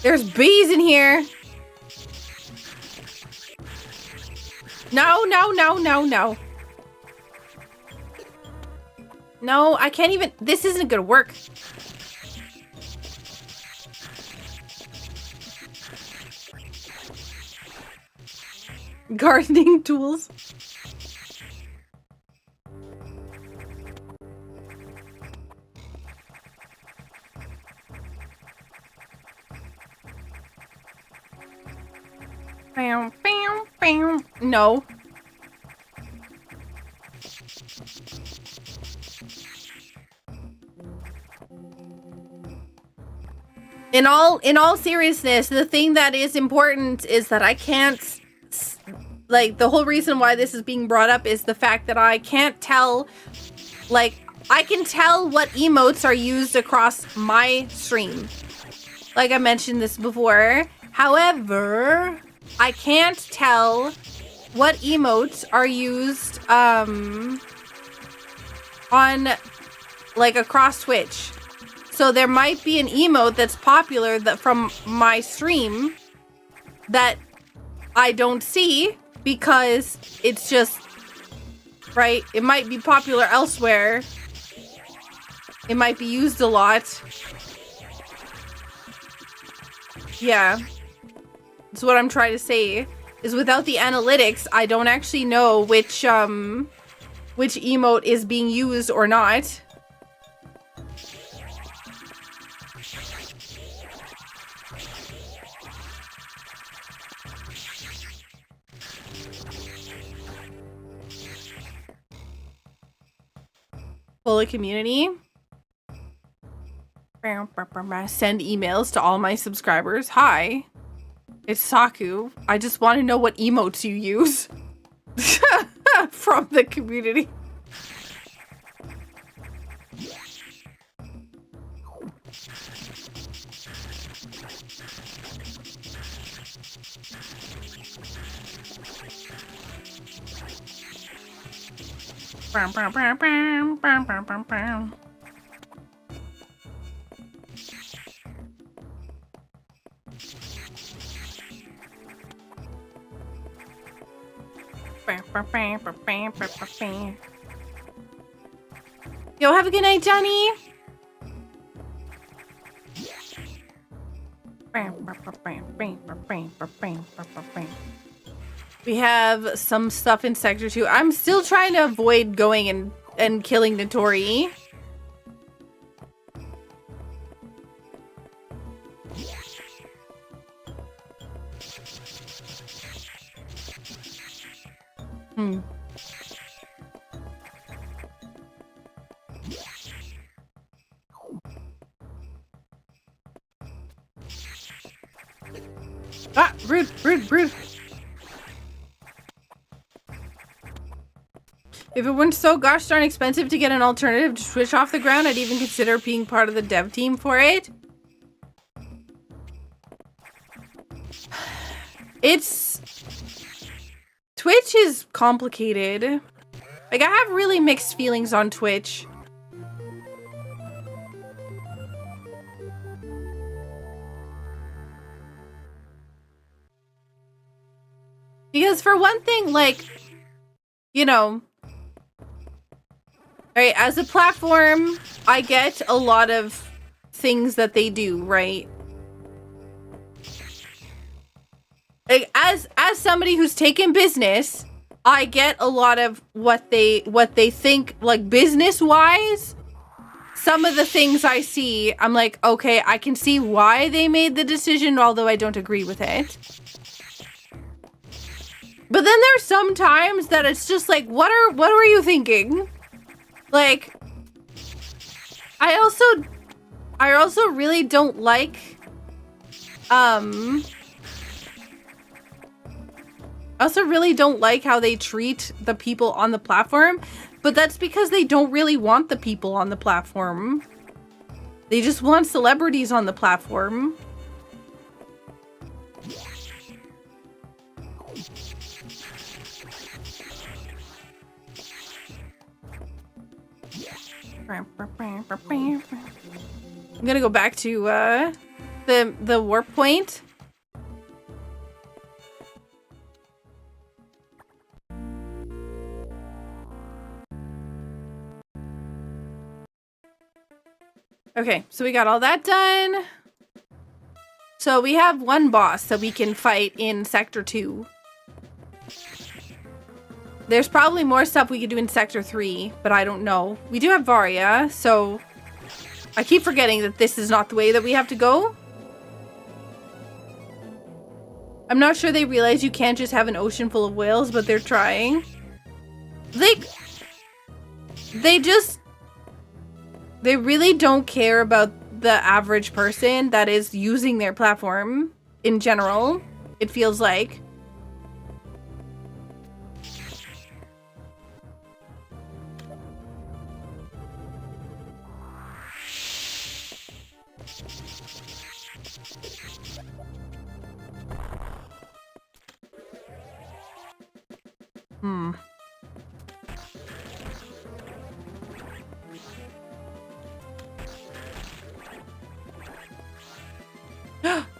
There's bees in here. No, no, no, no, no. No, I can't even. This isn't gonna work. Gardening tools. Bam, bam, bam. No. In all seriousness, the thing that is important is that I can't, like, the whole reason why this is being brought up is the fact that I can't tell, like, I can tell what emotes are used across my stream. Like I mentioned this before. However, I can't tell what emotes are used on, like, across Twitch. So there might be an emote that's popular that from my stream that I don't see because it's just, right? It might be popular elsewhere. It might be used a lot. Yeah. That's what I'm trying to say. Is without the analytics, I don't actually know which emote is being used or not. Full community. Send emails to all my subscribers. Hi, it's Saku. I just want to know what emotes you use. From the community. Yo, have a good night, Johnny. We have some stuff in Sector 2. I'm still trying to avoid going and killing Notori. Ah, rude, rude, rude. If it weren't so gosh darn expensive to get an alternative to Twitch off the ground, I'd even consider being part of the dev team for it. Twitch is complicated. Like, I have really mixed feelings on Twitch. Because for one thing, like, you know, right, as a platform, I get a lot of things that they do, right? Like, as somebody who's taken business, I get a lot of what they think, like, business-wise. Some of the things I see, I'm like, okay, I can see why they made the decision, although I don't agree with it. But then there's some times that it's just like, what are you thinking? Like, I also really don't like, I also really don't like how they treat the people on the platform, but that's because they don't really want the people on the platform. They just want celebrities on the platform. I'm gonna go back to the warp point. Okay, so we got all that done. So we have one boss that we can fight in Sector 2. There's probably more stuff we could do in Sector 3, but I don't know. We do have Varia, so I keep forgetting that this is not the way that we have to go. I'm not sure they realize you can't just have an ocean full of whales, but they're trying. They really don't care about the average person that is using their platform in general, it feels like.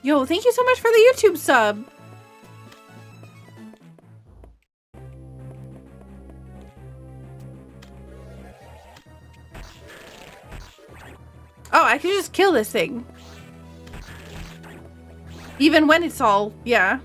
Yo, thank you so much for the YouTube sub. Oh, I can just kill this thing. Even when it's all, yeah.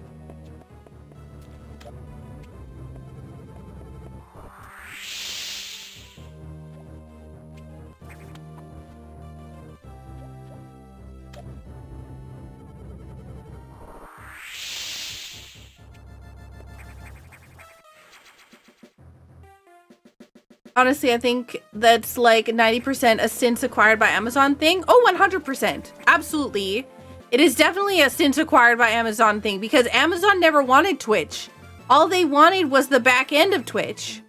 Honestly, I think that's like 90% a since acquired by Amazon thing. Oh, 100%. Absolutely. It is definitely a since acquired by Amazon thing because Amazon never wanted Twitch. All they wanted was the back end of Twitch.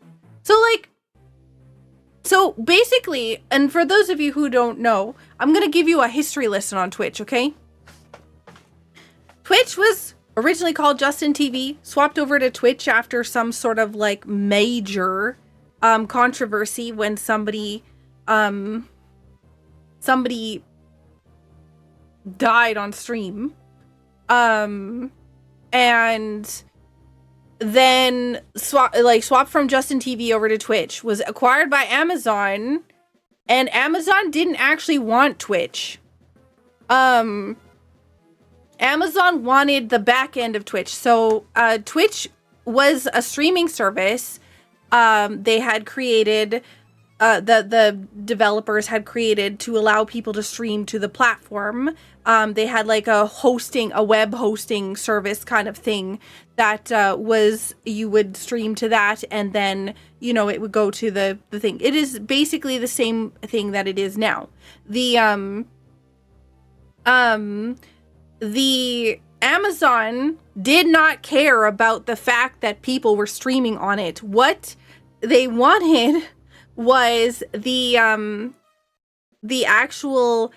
So basically, and for those of you who don't know, I'm going to give you a history lesson on Twitch, okay? Twitch was originally called Justin TV, swapped over to Twitch after some sort of like major controversy when somebody died on stream, and then swapped from Justin TV over to Twitch, was acquired by Amazon, and Amazon didn't actually want Twitch. Amazon wanted the back end of Twitch. So Twitch was a streaming service. They had created, the developers had created to allow people to stream to the platform. They had like a web hosting service kind of thing that you would stream to that, and then, you know, it would go to the thing. It is basically the same thing that it is now. The Amazon did not care about the fact that people were streaming on it. What they wanted was the actual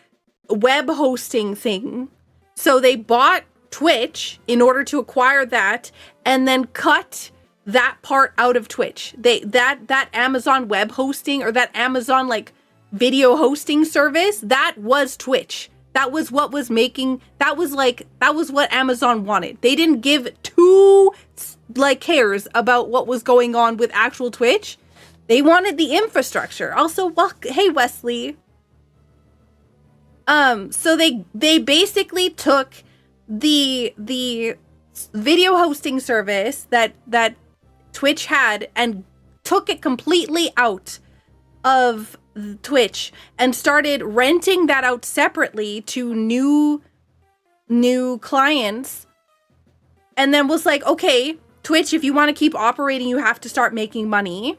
web hosting thing. So they bought Twitch in order to acquire that, and then cut that part out of Twitch. That Amazon web hosting, or that Amazon like video hosting service, that was Twitch. That was what was making, that was what Amazon wanted. They didn't give two cares about what was going on with actual Twitch. They wanted the infrastructure. Also, hey Wesley. So they basically took the video hosting service that Twitch had and took it completely out of Twitch and started renting that out separately to new clients, and then was like, okay, Twitch, if you want to keep operating, you have to start making money.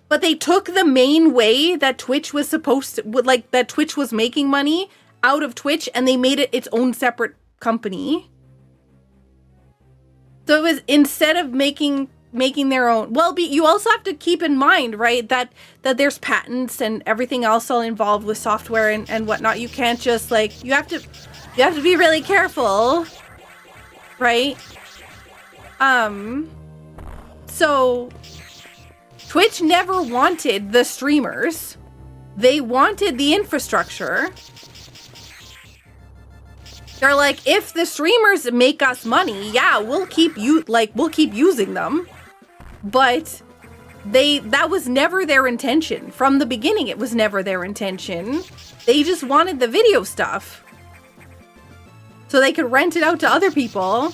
But they took the main way that Twitch was that Twitch was making money out of Twitch, and they made it its own separate company. So it was, instead of making their own, you also have to keep in mind, right, that there's patents and everything else all involved with software and whatnot. You can't just you have to be really careful, right? So Twitch never wanted the streamers. They wanted the infrastructure. They're like, if the streamers make us money, yeah, we'll keep using them. But that was never their intention. From the beginning, it was never their intention. They just wanted the video stuff. So they could rent it out to other people.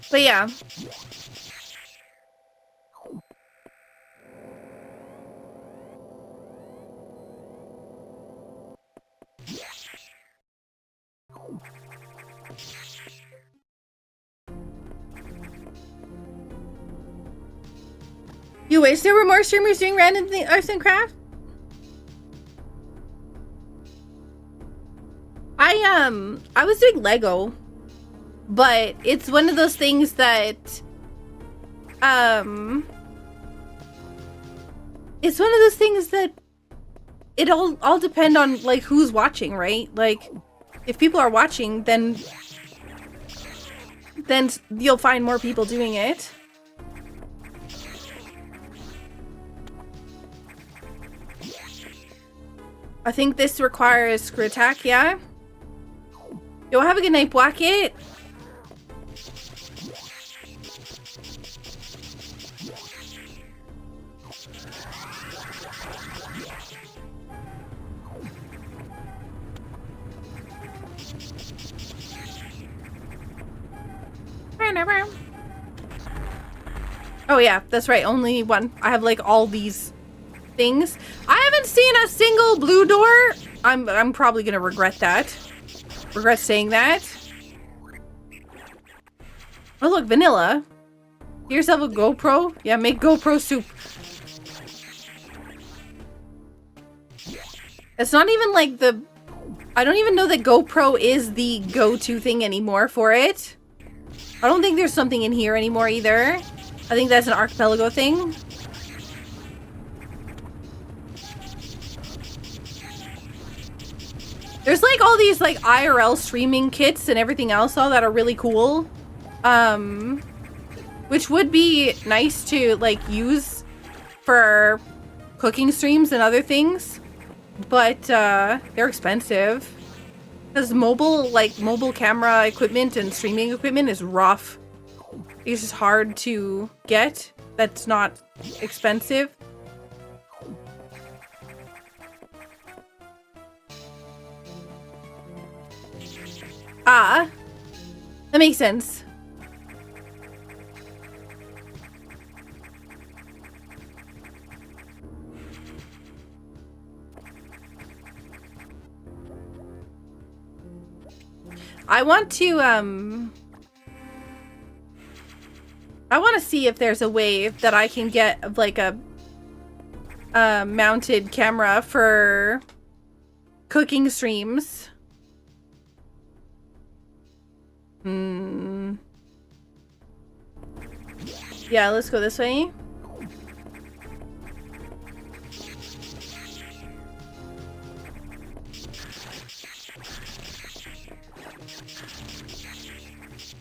But yeah. You wish there were more streamers doing random arts and crafts? I was doing Lego, but it's one of those things that it's one of those things that it all depend on like who's watching, right? Like if people are watching, then you'll find more people doing it. I think this requires screw attack, yeah? Yo, have a good night, Bucket. Oh yeah, that's right, only one. I have like all these things. I haven't seen a single blue door. I'm probably gonna regret that. Regret saying that. Oh look, vanilla. Get yourself a GoPro. Yeah, make GoPro soup. It's not even like the... I don't even know that GoPro is the go-to thing anymore for it. I don't think there's something in here anymore either. I think that's an Archipelago thing. There's like all these like IRL streaming kits and everything else all that are really cool. Which would be nice to like use for cooking streams and other things. But they're expensive. Because mobile camera equipment and streaming equipment is rough. It's just hard to get. That's not expensive. Ah, that makes sense. I want to, I want to see if there's a way that I can get, like, a mounted camera for cooking streams. Yeah, let's go this way.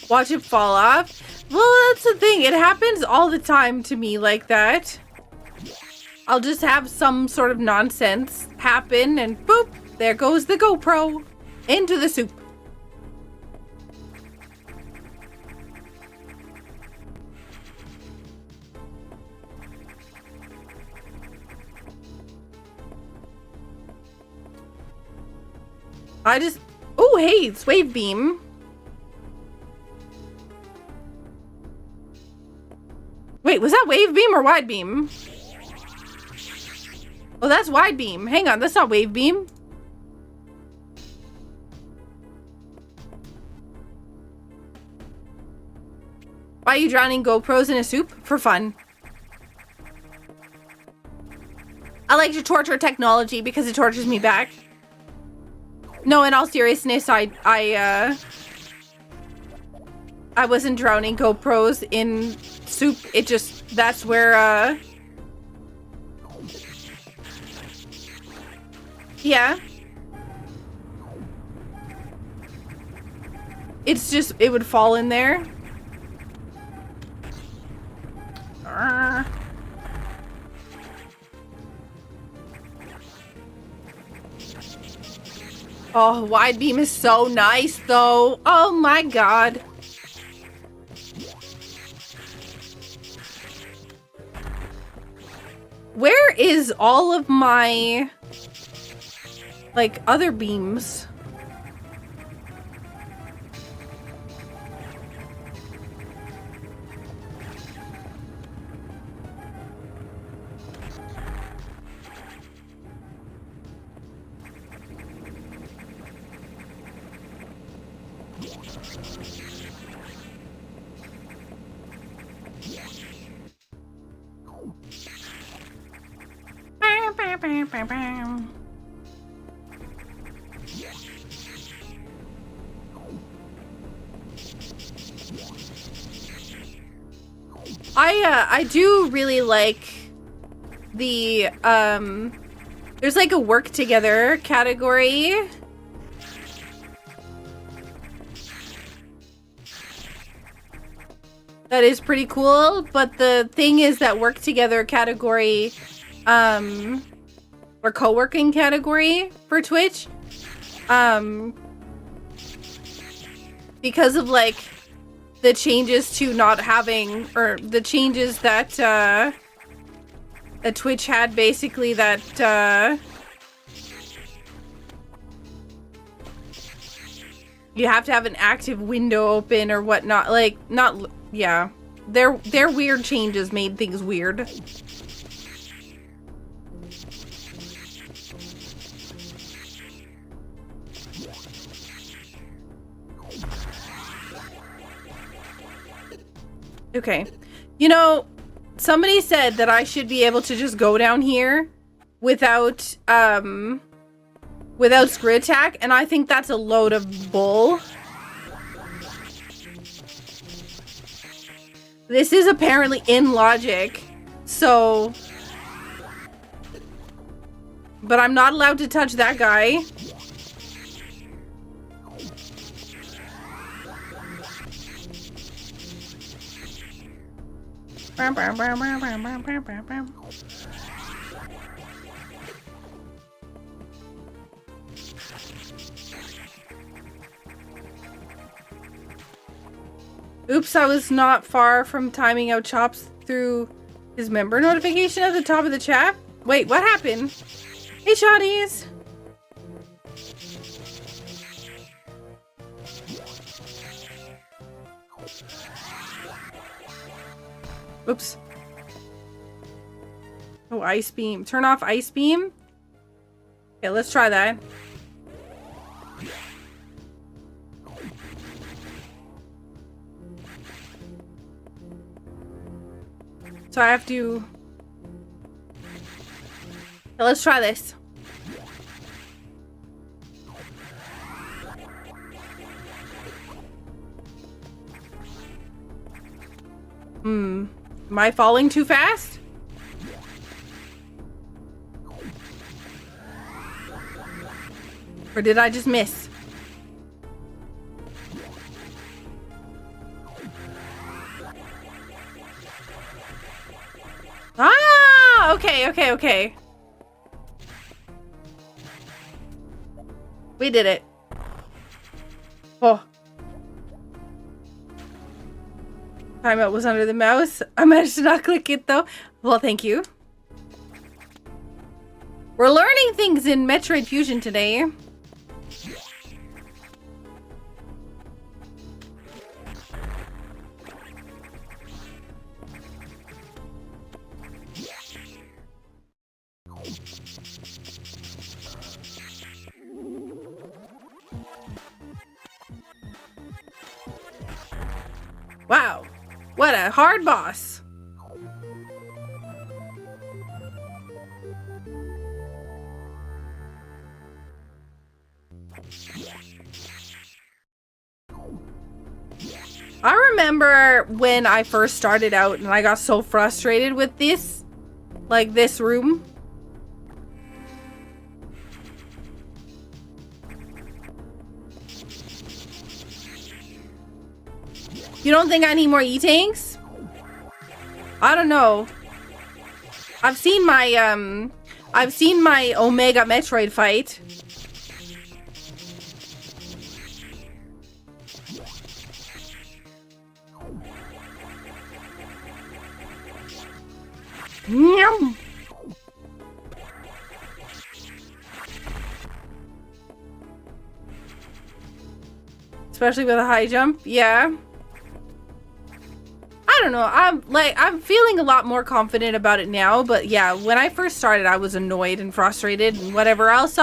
Watch it fall off? Well, that's the thing. It happens all the time to me like that. I'll just have some sort of nonsense happen and boop, there goes the GoPro into the soup. Oh, hey, it's wave beam. Wait, was that wave beam or wide beam? Oh, that's wide beam. Hang on, that's not wave beam. Why are you drowning GoPros in a soup? For fun. I like to torture technology because it tortures me back. No, in all seriousness, I wasn't drowning GoPros in soup. It just, that's where, yeah. it's just, it would fall in there. Oh, wide beam is so nice though. Oh my god. Where is all of my, like, other beams? I do really like the, there's like a work together category. That is pretty cool, but the thing is that work together category, or co-working category for Twitch, because of like the changes to not having, or the changes that that Twitch had, basically, that you have to have an active window open or whatnot. Like, not, yeah, their weird changes made things weird. Okay, you know, somebody said that I should be able to just go down here without without screw attack, and I think that's a load of bull. This is apparently in logic, so, but I'm not allowed to touch that guy. Oops, I was not far from timing out Chops through his member notification at the top of the chat. Wait, what happened? Hey, shotties! Oops. Oh, ice beam. Turn off ice beam. Okay, let's try that. So I have to... Okay, let's try this. Am I falling too fast? Or did I just miss? Ah! Okay. We did it. Oh. Timeout was under the mouse. I managed to not click it though. Well, thank you. We're learning things in Metroid Fusion today. Wow, what a hard boss. I remember when I first started out and I got so frustrated with this, like this room. You don't think I need more E-tanks? I don't know. I've seen my Omega Metroid fight. Yum. Especially with a high jump, yeah. I don't know. I'm feeling a lot more confident about it now, but yeah, when I first started, I was annoyed and frustrated and whatever else.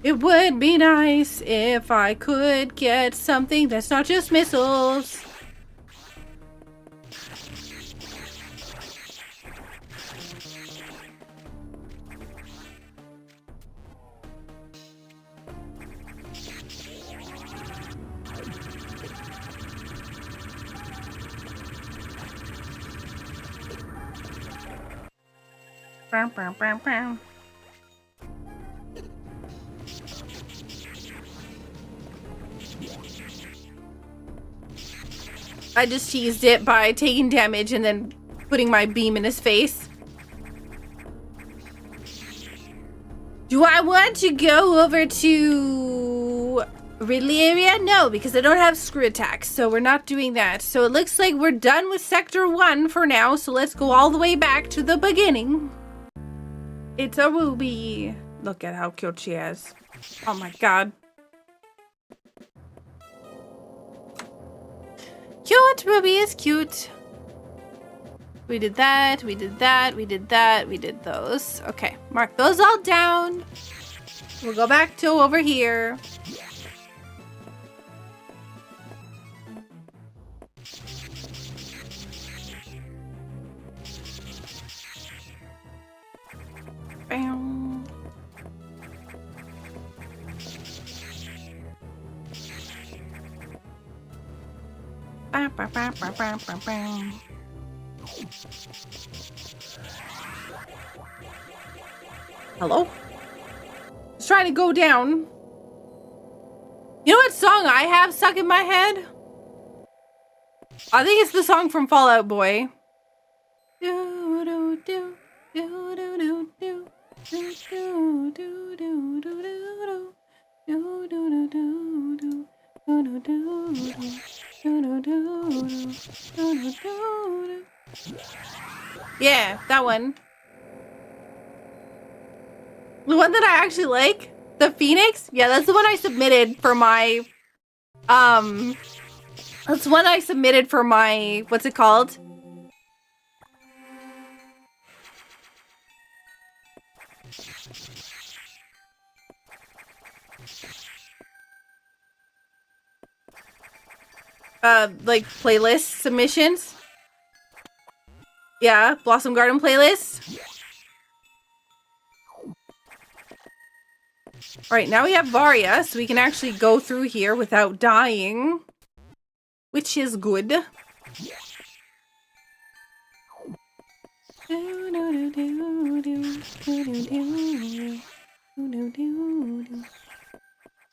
It would be nice if I could get something that's not just missiles. Bam, bam, bam, bam. I just teased it by taking damage and then putting my beam in his face. Do I want to go over to Ridley area? No, because I don't have screw attacks, so we're not doing that. So it looks like we're done with Sector 1 for now, so let's go all the way back to the beginning. It's a Ruby. Look at how cute she is. Oh my god. Cute, Ruby is cute. We did that, we did that, we did that, we did those. Okay, mark those all down. We'll go back to over here. Bam. Bam, bam, bam, bam, bam, bam, bam. Hello? Just trying to go down. You know what song I have stuck in my head? I think it's the song from Fall Out Boy. Do, do, do, do, do, do, do. Do, do, do, do, do, do, do, do, do, do, do, do, do, do, do. Yeah, that one. The one that I actually like, the Phoenix. Yeah, that's the one I submitted for my. That's one I submitted for my. What's it called? Like playlist submissions. Yeah, Blossom Garden playlist. Alright, now we have Varia, so we can actually go through here without dying. Which is good.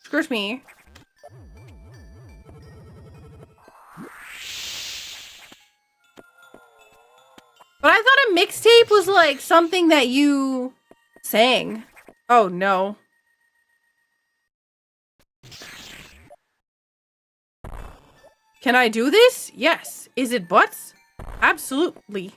Excuse me. But I thought a mixtape was like something that you sang. Oh no. Can I do this? Yes. Is it butts? Absolutely.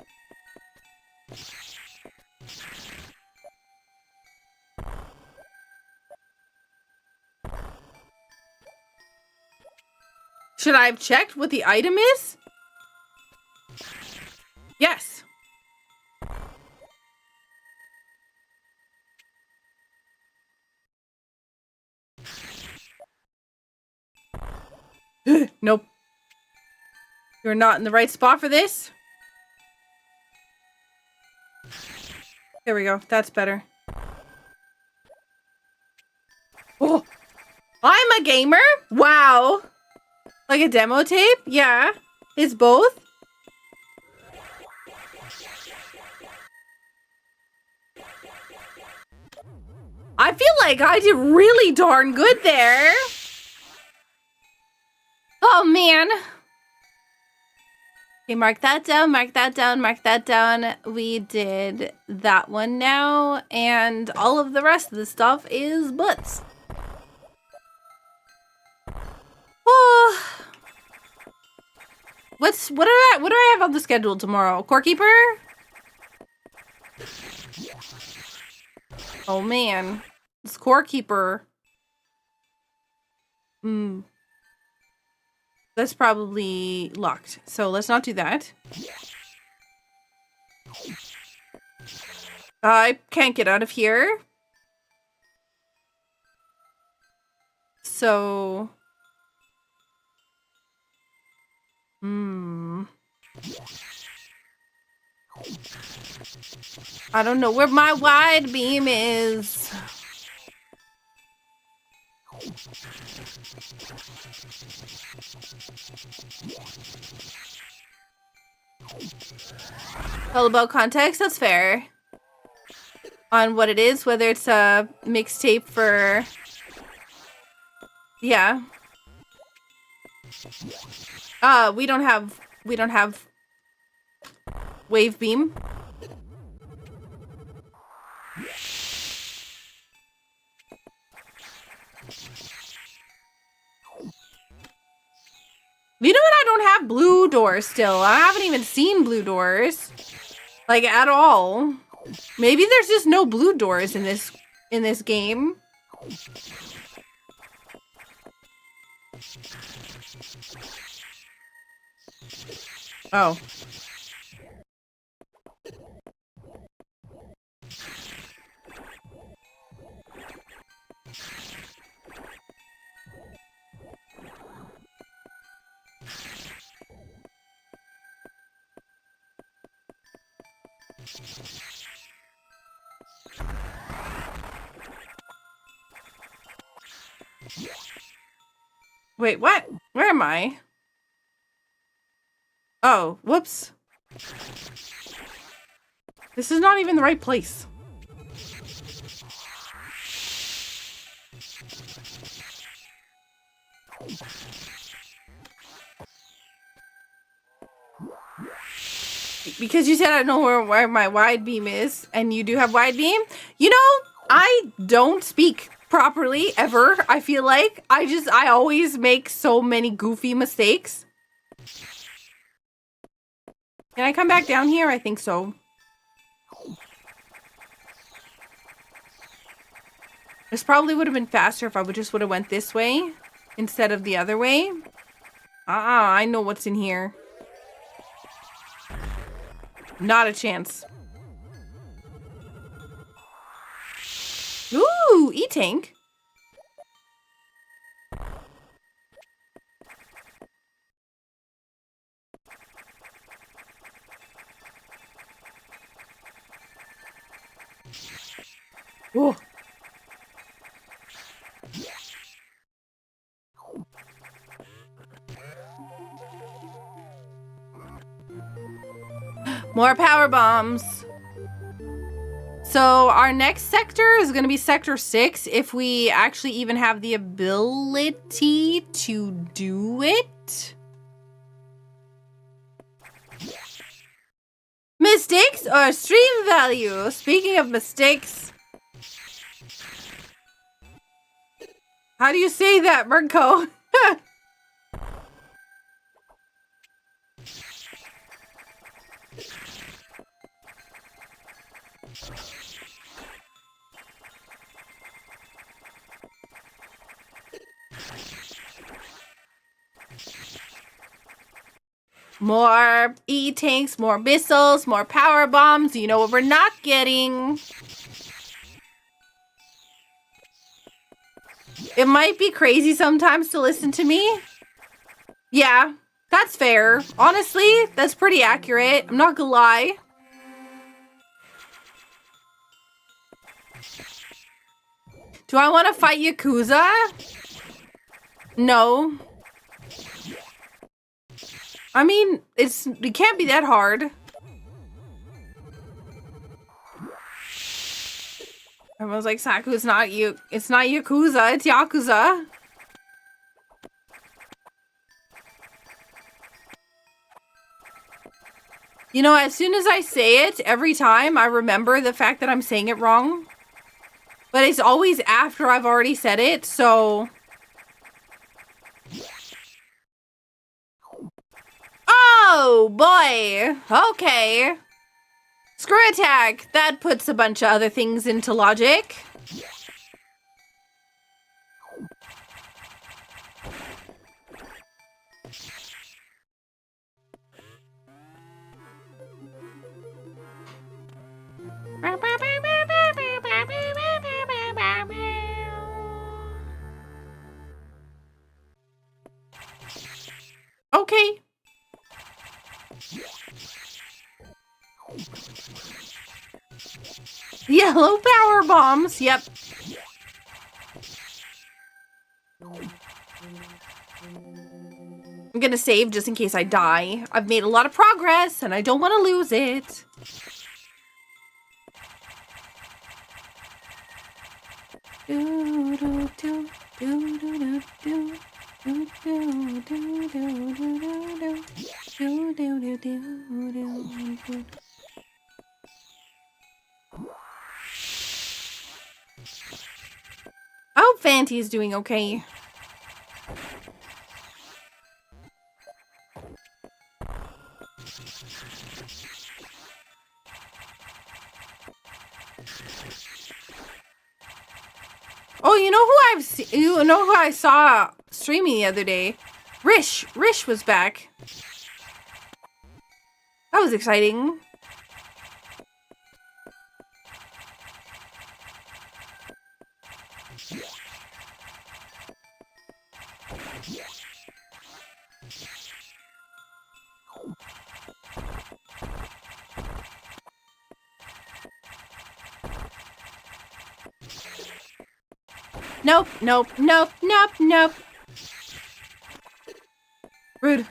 Should I have checked what the item is? Yes. Nope. You're not in the right spot for this. There we go. That's better. Oh, I'm a gamer? Wow. Like a demo tape? Yeah. It's both? like I did really darn good there. Oh, man. Okay, mark that down, mark that down, mark that down. We did that one now, and all of the rest of the stuff is butts. Oh. What do I have on the schedule tomorrow? Core Keeper? Oh man. This Core Keeper. That's probably locked. So let's not do that. I can't get out of here. So I don't know where my wide beam is. All about context, that's fair. On what it is, whether it's a mixtape for... Yeah. We don't have wave beam. You know what? I don't have blue doors still. I haven't even seen blue doors. Like, at all. Maybe there's just no blue doors in this game. Oh. Wait, what? Where am I? Oh, whoops. This is not even the right place. Because you said I know where my wide beam is, and you do have wide beam. You know, I don't speak properly ever. I feel like I always make so many goofy mistakes. Can I come back down here? I think so. This probably would have been faster if I would have went this way instead of the other way. I know what's in here. Not a chance. Ooh, E-Tank. Ooh. More power bombs. So our next sector is going to be Sector 6 if we actually even have the ability to do it. Mistakes or stream value? Speaking of mistakes. How do you say that, Mirko? More E-Tanks, more missiles, more power bombs. You know what we're not getting? It might be crazy sometimes to listen to me. Yeah, that's fair. Honestly, that's pretty accurate. I'm not gonna lie. Do I want to fight Yakuza? No. I mean, it can't be that hard. Everyone's like, Saku, it's not you. It's not Yakuza. It's Yakuza. You know, as soon as I say it, every time I remember the fact that I'm saying it wrong. But it's always after I've already said it, so... Oh, boy. Okay. Screw attack. That puts a bunch of other things into logic. Okay. Yellow power bombs. Yep. I'm gonna save just in case I die. I've made a lot of progress and I don't want to lose it. I hope Fanty's doing okay. Oh, you know who I saw streaming the other day? Rish was back. That was exciting. Nope, nope, nope, nope, nope. Rude.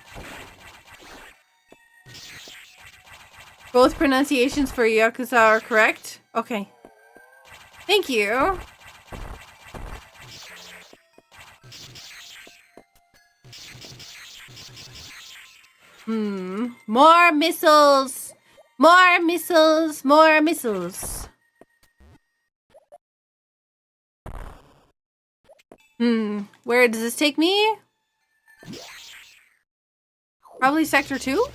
Both pronunciations for Yakuza are correct? Okay. Thank you. More missiles! More missiles! More missiles! Where does this take me? Probably Sector 2?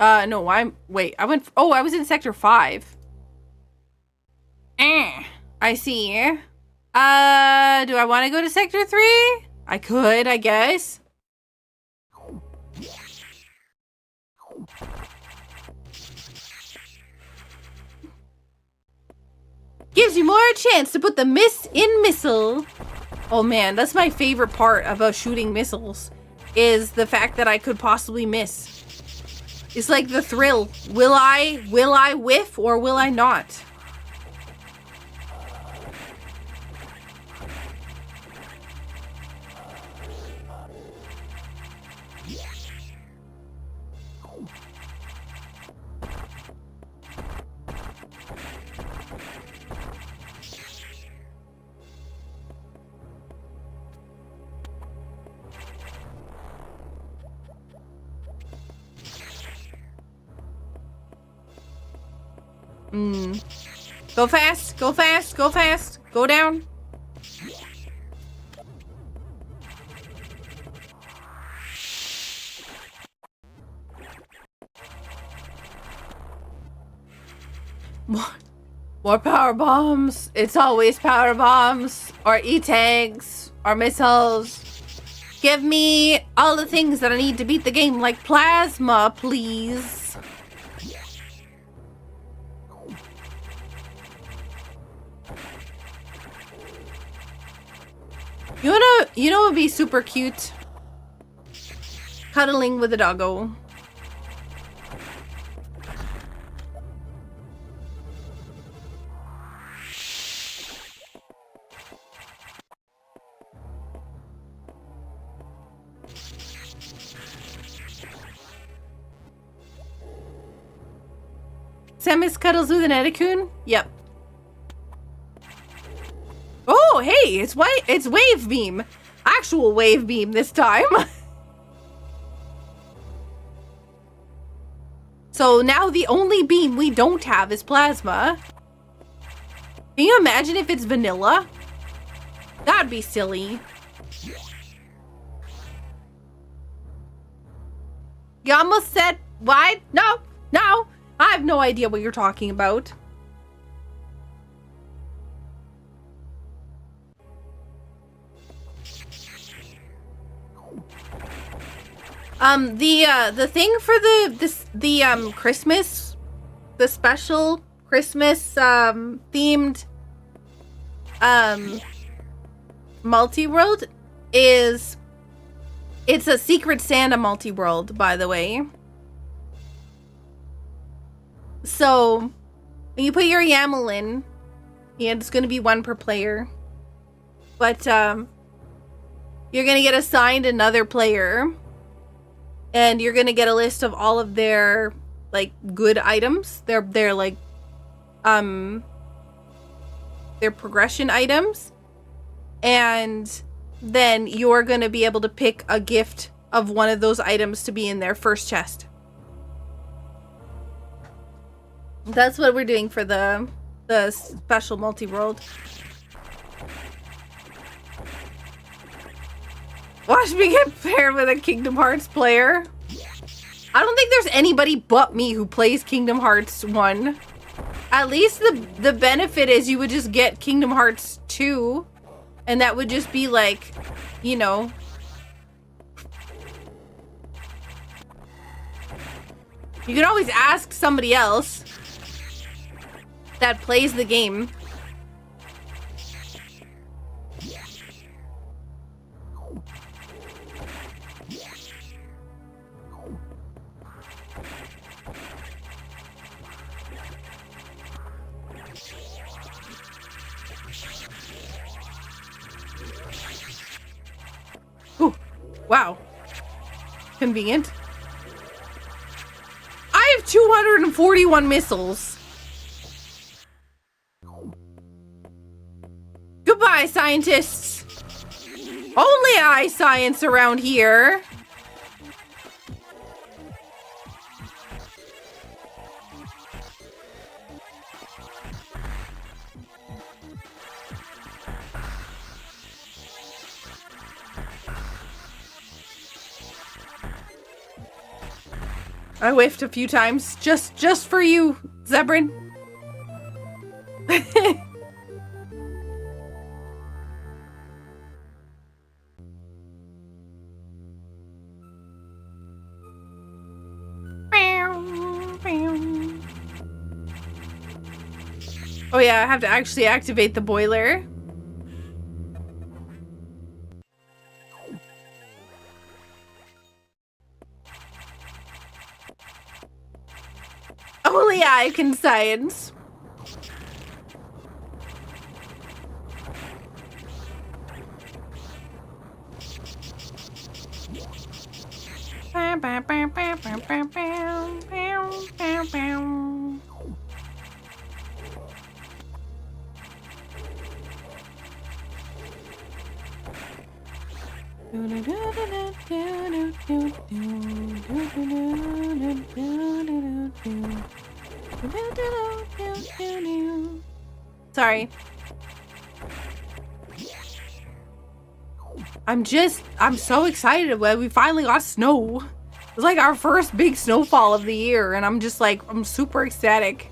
No, I was in Sector 5. I see. Do I want to go to Sector 3? I could, I guess. Gives you more chance to put the miss in missile. Oh man, that's my favorite part about shooting missiles, is the fact that I could possibly miss. It's like the thrill. Will I whiff or will I not? Go fast, go fast, go fast, go down. More power bombs. It's always power bombs or E-tanks or missiles. Give me all the things that I need to beat the game, like plasma, please. You know what would be super cute? Cuddling with a doggo. Samus cuddles with an Etikun? Yep. It's wave beam. Actual wave beam this time. So now the only beam we don't have is plasma. Can you imagine if it's vanilla? That'd be silly. You almost said what? No, no. I have no idea what you're talking about. The thing for the Christmas, the special Christmas themed multi-world is, it's a Secret Santa multi-world, by the way. So when you put your YAML in, yeah, it's gonna be 1 per player. But you're gonna get assigned another player. And you're gonna get a list of all of their like good items. Their like their progression items. And then you're gonna be able to pick a gift of one of those items to be in their first chest. That's what we're doing for the special multi-world. Watch me get paired with a Kingdom Hearts player. I don't think there's anybody but me who plays Kingdom Hearts 1. At least the benefit is you would just get Kingdom Hearts 2. And that would just be like, you know. You can always ask somebody else that plays the game. Ooh, wow. Convenient. I have 241 missiles. Goodbye, scientists. Only I science around here. I whiffed a few times, just for you, Zebrin. Oh yeah, I have to actually activate the boiler. Only I can science. Sorry. I'm so excited when we finally got snow. It was like our first big snowfall of the year, and I'm just like, I'm super ecstatic.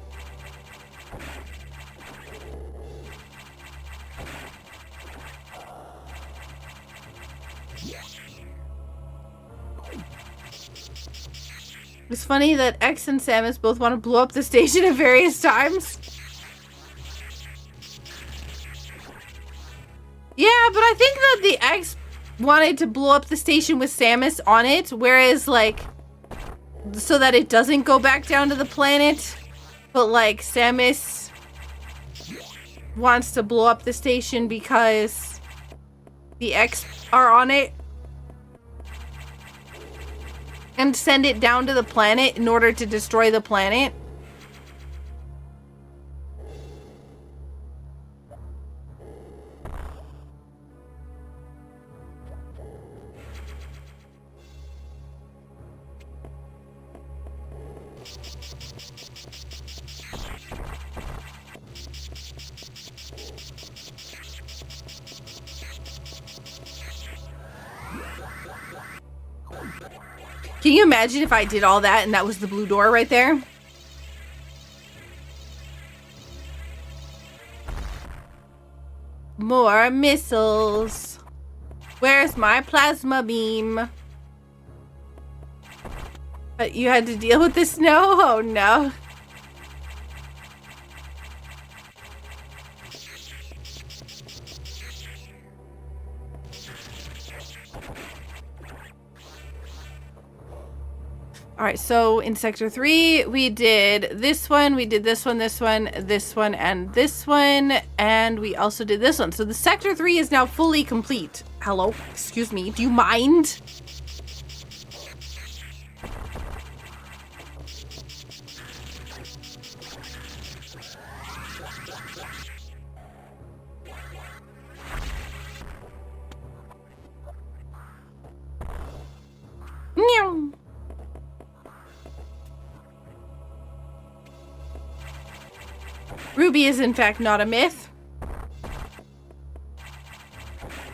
It's funny that X and Samus both want to blow up the station at various times. Yeah, but I think that the X wanted to blow up the station with Samus on it, whereas, like, so that it doesn't go back down to the planet. But, like, Samus wants to blow up the station because the X are on it. And send it down to the planet in order to destroy the planet. Can you imagine if I did all that and that was the blue door right there? More missiles. Where's my plasma beam? You had to deal with the snow? Oh no. Alright, so in Sector 3, we did this one, we did this one, this one, this one, and this one, and we also did this one. So the Sector 3 is now fully complete. Hello? Excuse me, do you mind? Meow. Ruby is in fact not a myth.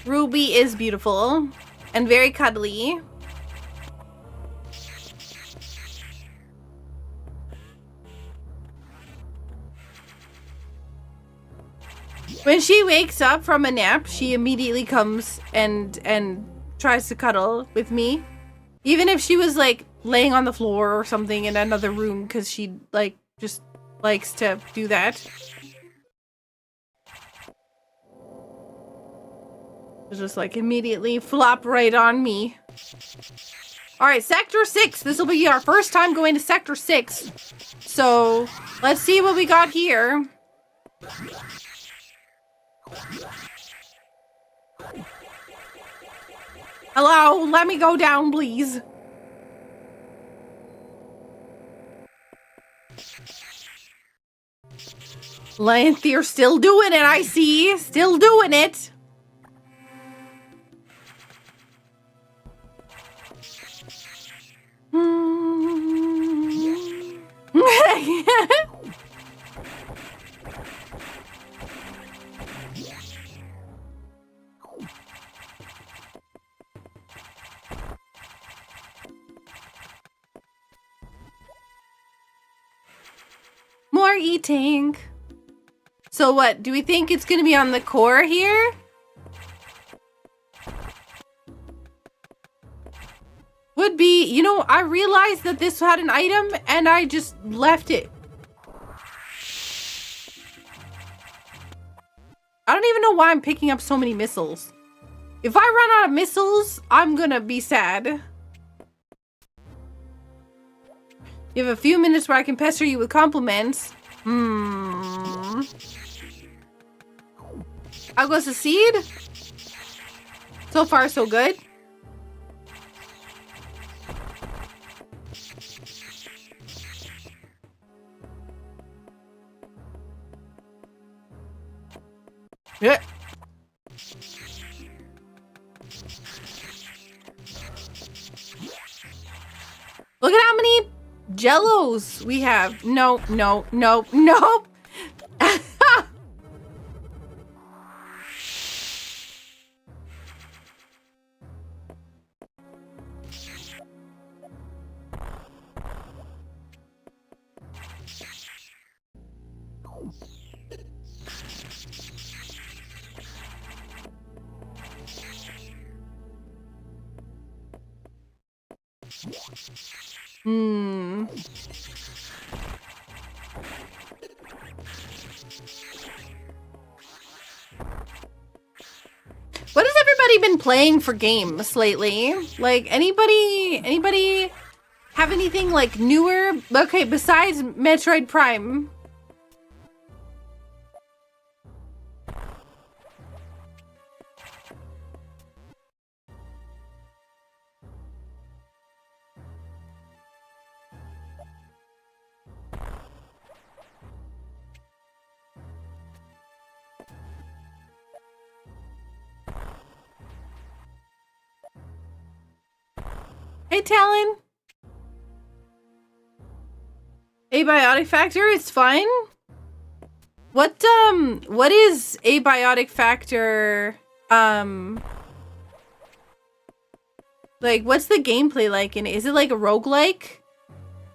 Ruby is beautiful and very cuddly. When she wakes up from a nap, she immediately comes and tries to cuddle with me. Even if she was like laying on the floor or something in another room, because she like just likes to do that. Just like immediately flop right on me. Alright, Sector 6. This will be our first time going to Sector 6. So, let's see what we got here. Hello, let me go down, please. Lanthir still doing it, I see. Still doing it. More eating. So what, do we think it's gonna be on the core here? Would be, you know, I realized that this had an item and I just left it. I don't even know why I'm picking up so many missiles. If I run out of missiles, I'm gonna be sad. You have a few minutes where I can pester you with compliments. Agua seed? So far, so good. Yeah. Look at how many Jellos we have. No, no, no, no. What has everybody been playing for games lately? Like, anybody have anything like newer? Okay, besides Metroid Prime. Hey, Talon. Abiotic factor is fine. What is abiotic factor, Like, what's the gameplay like? And is it like a roguelike?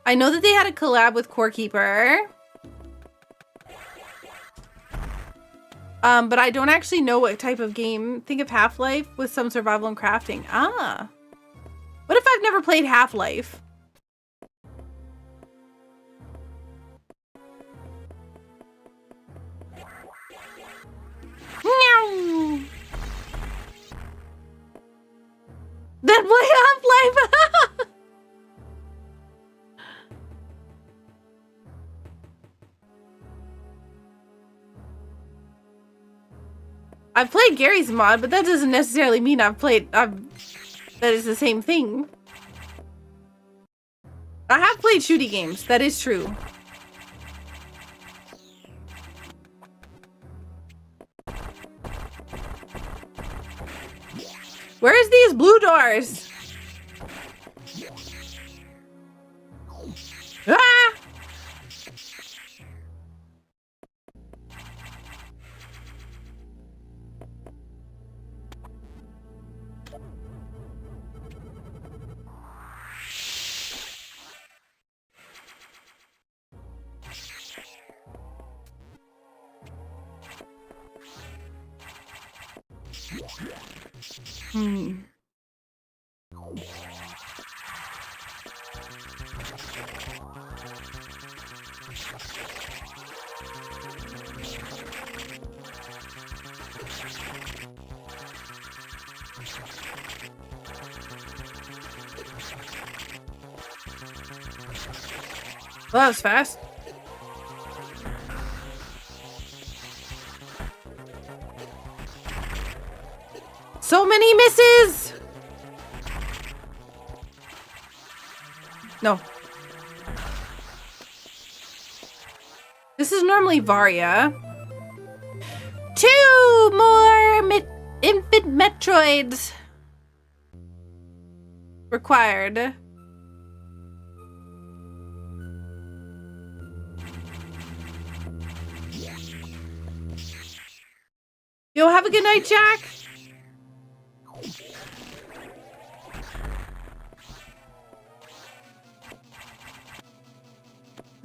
I know that they had a collab with Core Keeper. But I don't actually know what type of game. Think of Half-Life with some survival and crafting. Ah. What if I've never played Half-Life? Meow. Then play Half-Life. I've played Gary's mod, but that doesn't necessarily mean that is the same thing. I have played shooty games. That is true. Where's these blue doors? Ah! Well, that was fast. So many misses! No. This is normally Varia. 2 more infant Metroids required. Yo, have a good night, Jack.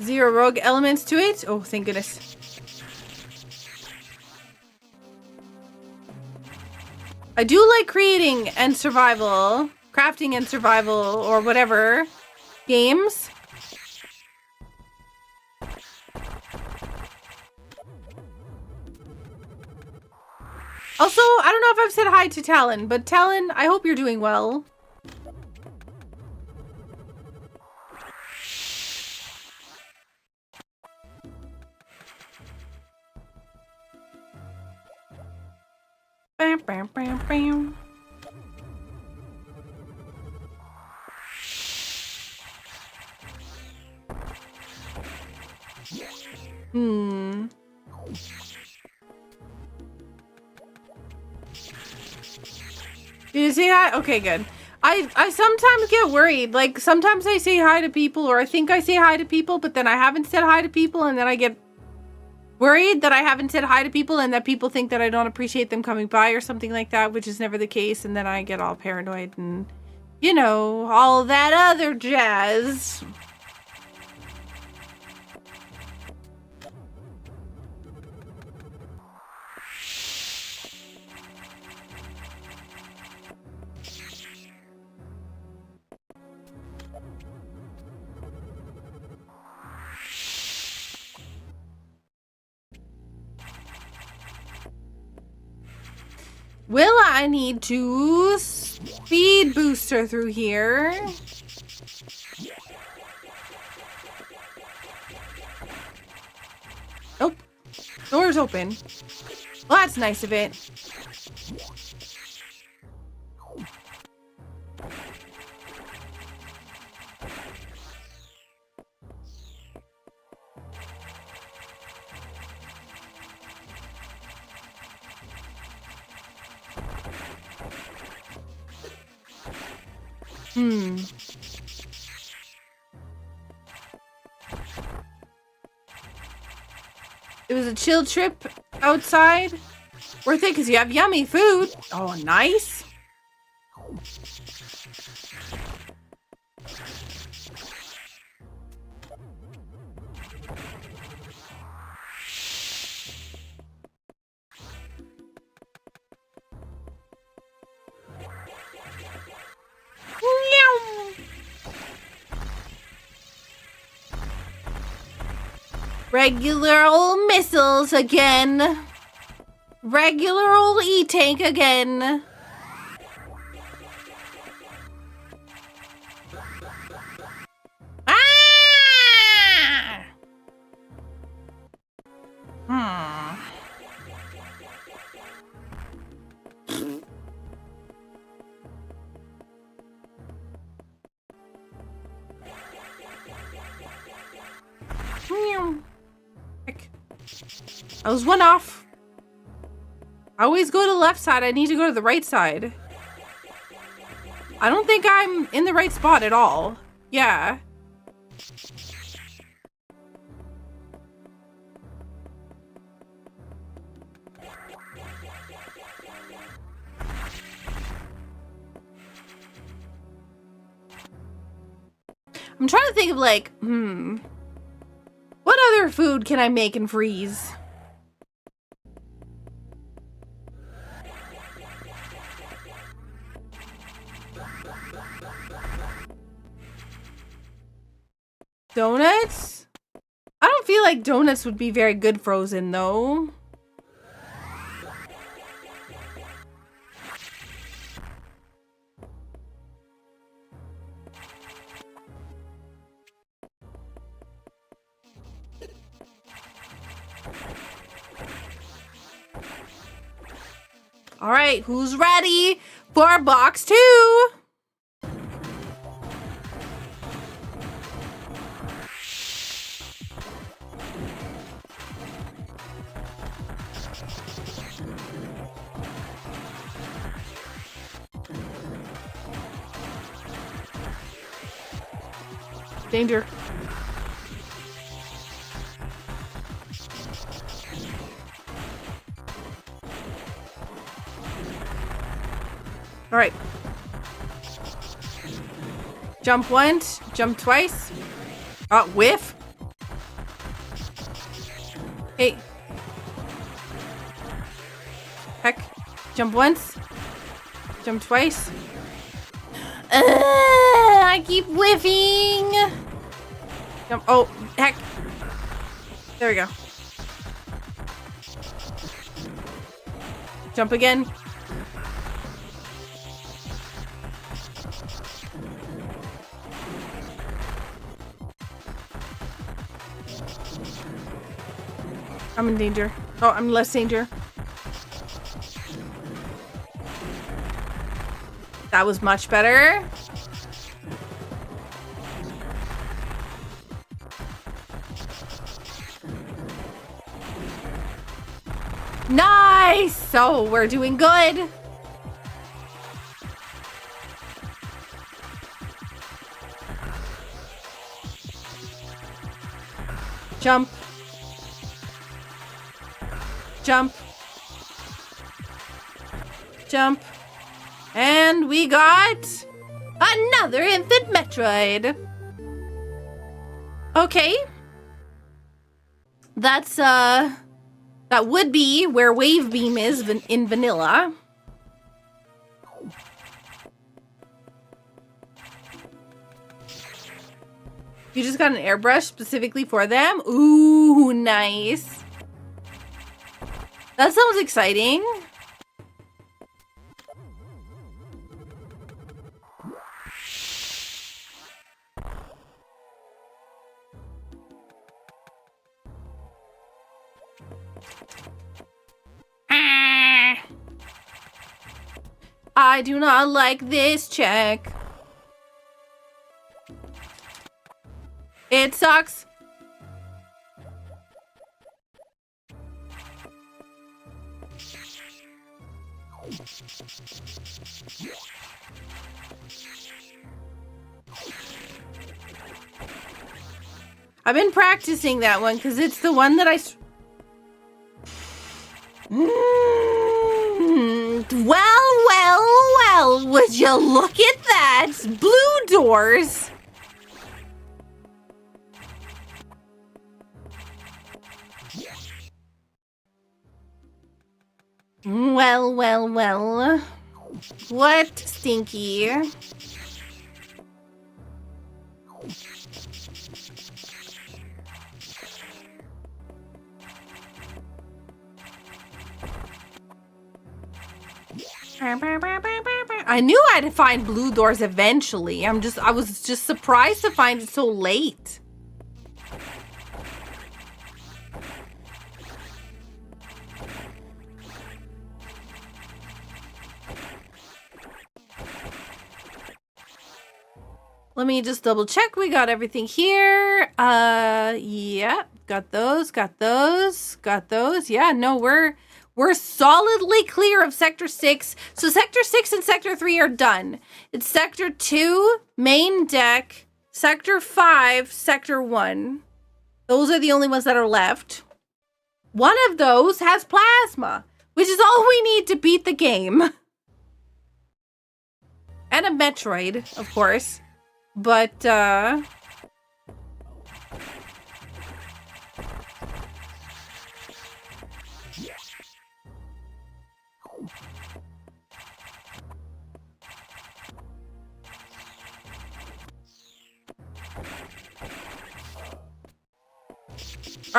Zero rogue elements to it. Oh, thank goodness. I do like creating and survival, crafting and survival, or whatever games. Also, I don't know if I've said hi to Talon, but Talon, I hope you're doing well. Bam, bam, bam, bam. Did you say hi? Okay, good. I sometimes get worried. Like, sometimes I say hi to people, or I think I say hi to people, but then I haven't said hi to people, and then I get worried that I haven't said hi to people and that people think that I don't appreciate them coming by or something like that, which is never the case, and then I get all paranoid and, you know, all that other jazz. Will I need to speed booster through here? Nope. Door's open. Well, that's nice of it. It was a chill trip outside. Worth it because you have yummy food. Oh, nice. Regular old missiles again. Regular old E-tank again. Ah! I was one off. I always go to the left side. I need to go to the right side. I don't think I'm in the right spot at all. Yeah. I'm trying to think of like, what other food can I make and freeze? Donuts? I don't feel like donuts would be very good frozen though. All right, who's ready for box 2? Danger. All right. Jump once, jump twice. Whiff. Hey. Heck. Jump once. Jump twice. I keep whiffing. Jump. Oh, heck. There we go. Jump again. I'm in danger. Oh, I'm less danger. That was much better. Nice! So we're doing good. Jump. Jump. Jump. And we got another infant Metroid. Okay. That's, that would be where Wave Beam is in vanilla. You just got an airbrush specifically for them? Ooh, nice. That sounds exciting. I do not like this check. It sucks. I've been practicing that one because it's the one that Would you look at that? Blue doors. Well, well, well. What stinky? I knew I'd find blue doors eventually. I was just surprised to find it so late. Let me just double check. We got everything here. Yeah, got those. Yeah, no, we're solidly clear of Sector 6. So Sector 6 and Sector 3 are done. It's Sector 2, main deck, Sector 5, Sector 1. Those are the only ones that are left. One of those has plasma, which is all we need to beat the game. And a Metroid, of course. But, all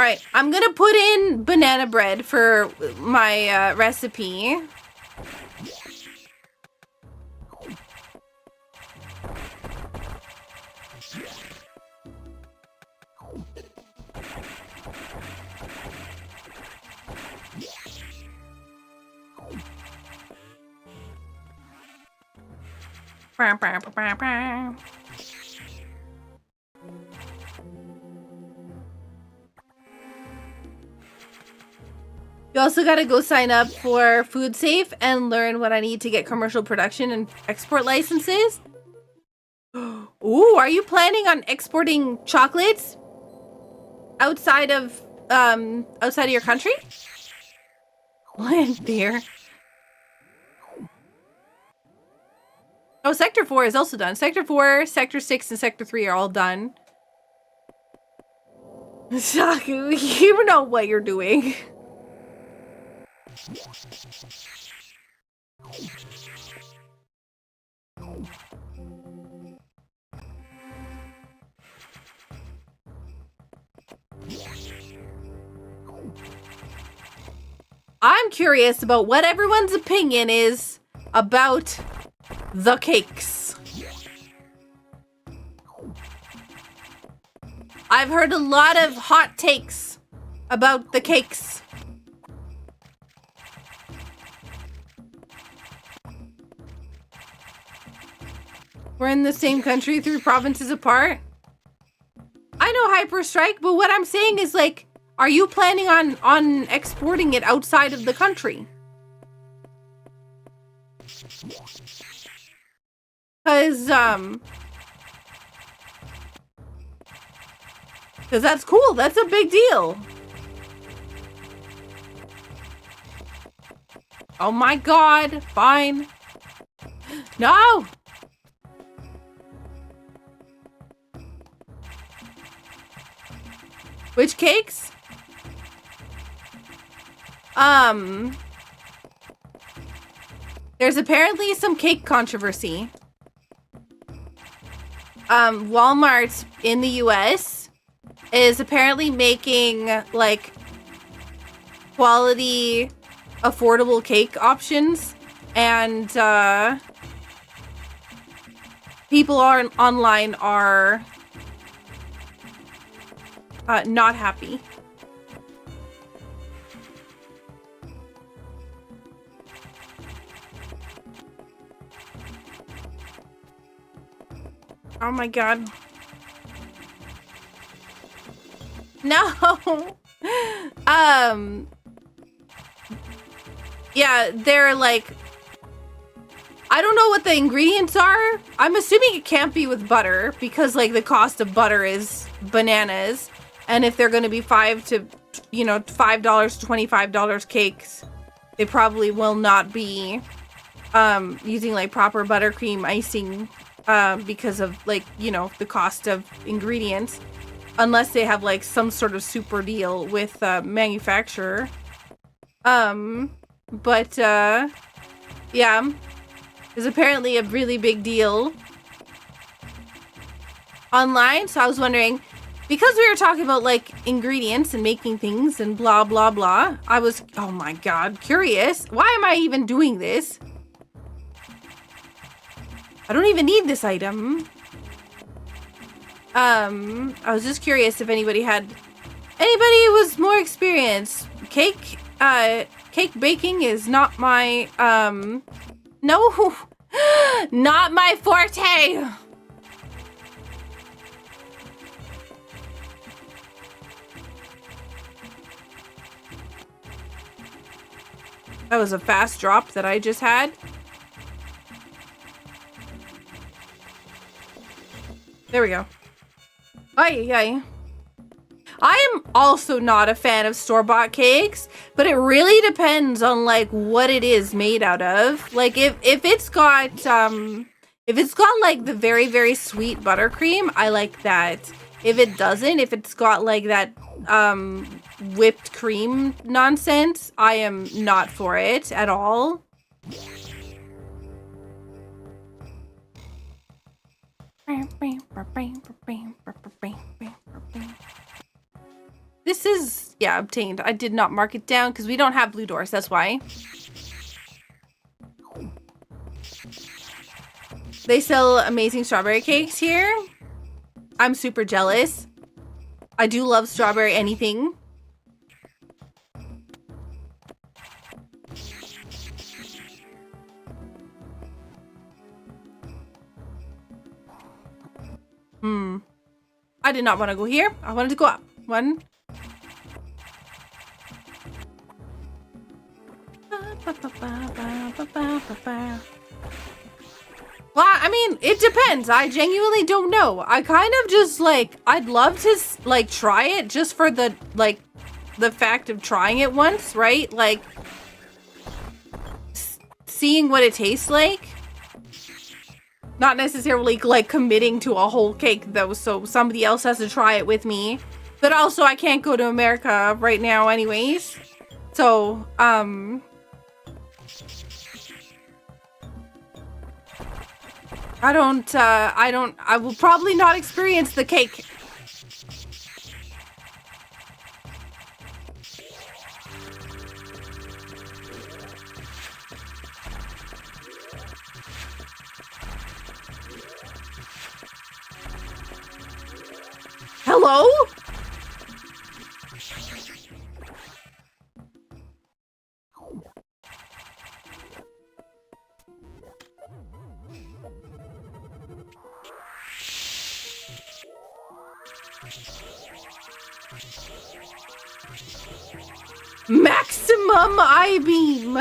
right, I'm gonna put in banana bread for my recipe. You also gotta go sign up for Food Safe and learn what I need to get commercial production and export licenses. Ooh, are you planning on exporting chocolates outside of your country? Land beer. Oh, Sector 4 is also done. Sector 4, Sector 6, and Sector 3 are all done. Saku, you know what you're doing. I'm curious about what everyone's opinion is about the cakes. I've heard a lot of hot takes about the cakes. We're in the same country, 3 provinces apart. I know Hyper Strike, but what I'm saying is, like, are you planning on exporting it outside of the country? Cause that's cool. That's a big deal. Oh my god. Fine. No. Which cakes? There's apparently some cake controversy. Walmart in the US is apparently making, like, quality, affordable cake options, and people online are not happy. Oh my god. No. Yeah, they're like, I don't know what the ingredients are. I'm assuming it can't be with butter because, like, the cost of butter is bananas. And if they're going to be $5 to $25 cakes, they probably will not be using like proper buttercream icing because of like, you know, the cost of ingredients, unless they have like some sort of super deal with manufacturer. But yeah, it's apparently a really big deal online. So I was wondering, because we were talking about like ingredients and making things and blah blah blah, I was, oh my god, curious. Why am I even doing this? I don't even need this item. I was just curious if anybody who was more experienced. Cake baking is not my no, not my forte. That was a fast drop that I just had. There we go. Ay. I am also not a fan of store-bought cakes, but it really depends on like what it is made out of. Like if it's got like the very, very sweet buttercream, I like that. If it doesn't, if it's got like that whipped cream nonsense, I am not for it at all. This is, yeah, obtained. I did not mark it down because we don't have blue doors, that's why. They sell amazing strawberry cakes here. I'm super jealous. I do love strawberry anything. I did not want to go here. I wanted to go up. One. Well, I mean, it depends. I genuinely don't know. I kind of just like, I'd love to like try it just for the like the fact of trying it once, right? Like seeing what it tastes like. Not necessarily like committing to a whole cake though, so somebody else has to try it with me. But also I can't go to America right now anyways. So, I will probably not experience the cake. Hello? Maximum I-beam.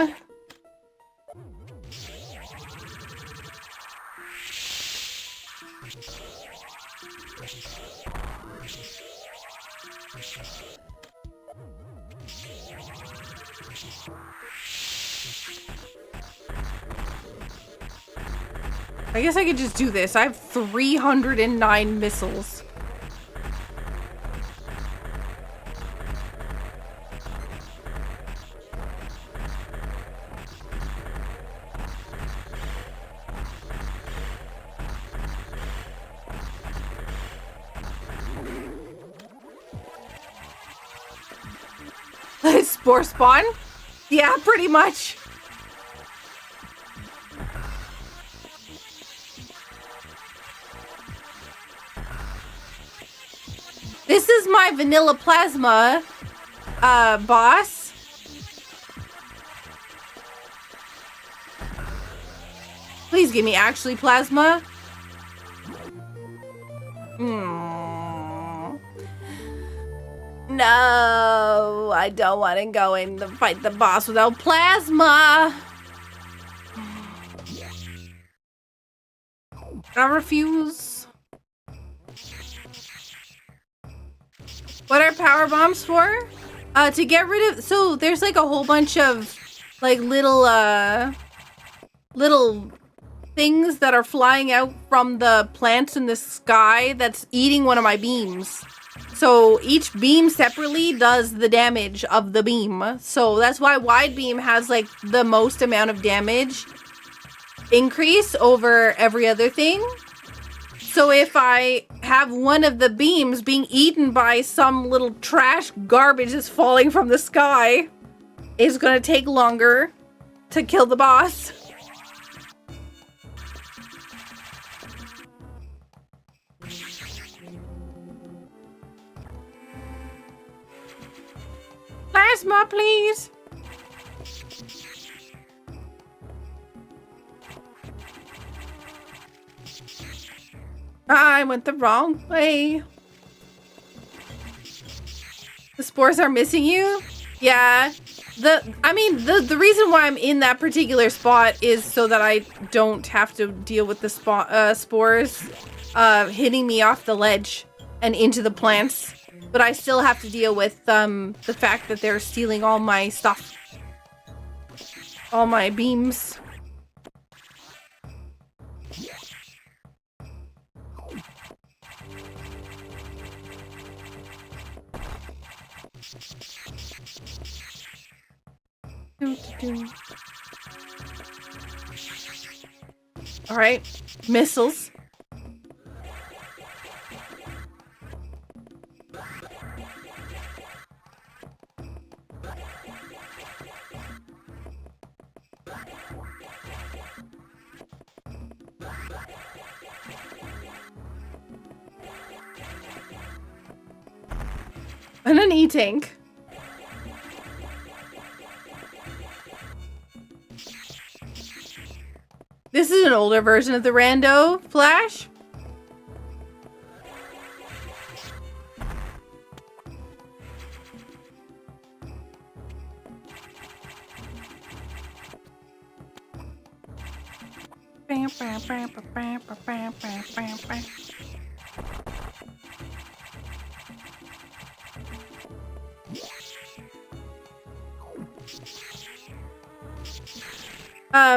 I guess I could just do this. I have 309 missiles. Spore spawn? Yeah, pretty much. This is my vanilla plasma boss. Please give me actually plasma. No, I don't want to go in to fight the boss without plasma. I refuse. What are power bombs for? To get rid of, so there's like a whole bunch of like little little things that are flying out from the plants in the sky that's eating one of my beams. So each beam separately does the damage of the beam. So that's why wide beam has like the most amount of damage increase over every other thing. So if I have one of the beams being eaten by some little trash garbage that's falling from the sky, it's gonna take longer to kill the boss. Plasma, please. I went the wrong way. The spores are missing you? Yeah. The reason why I'm in that particular spot is so that I don't have to deal with the spores hitting me off the ledge and into the plants. But I still have to deal with the fact that they're stealing all my stuff. All my beams. All right, missiles. And an E-tank. This is an older version of the Rando Flash.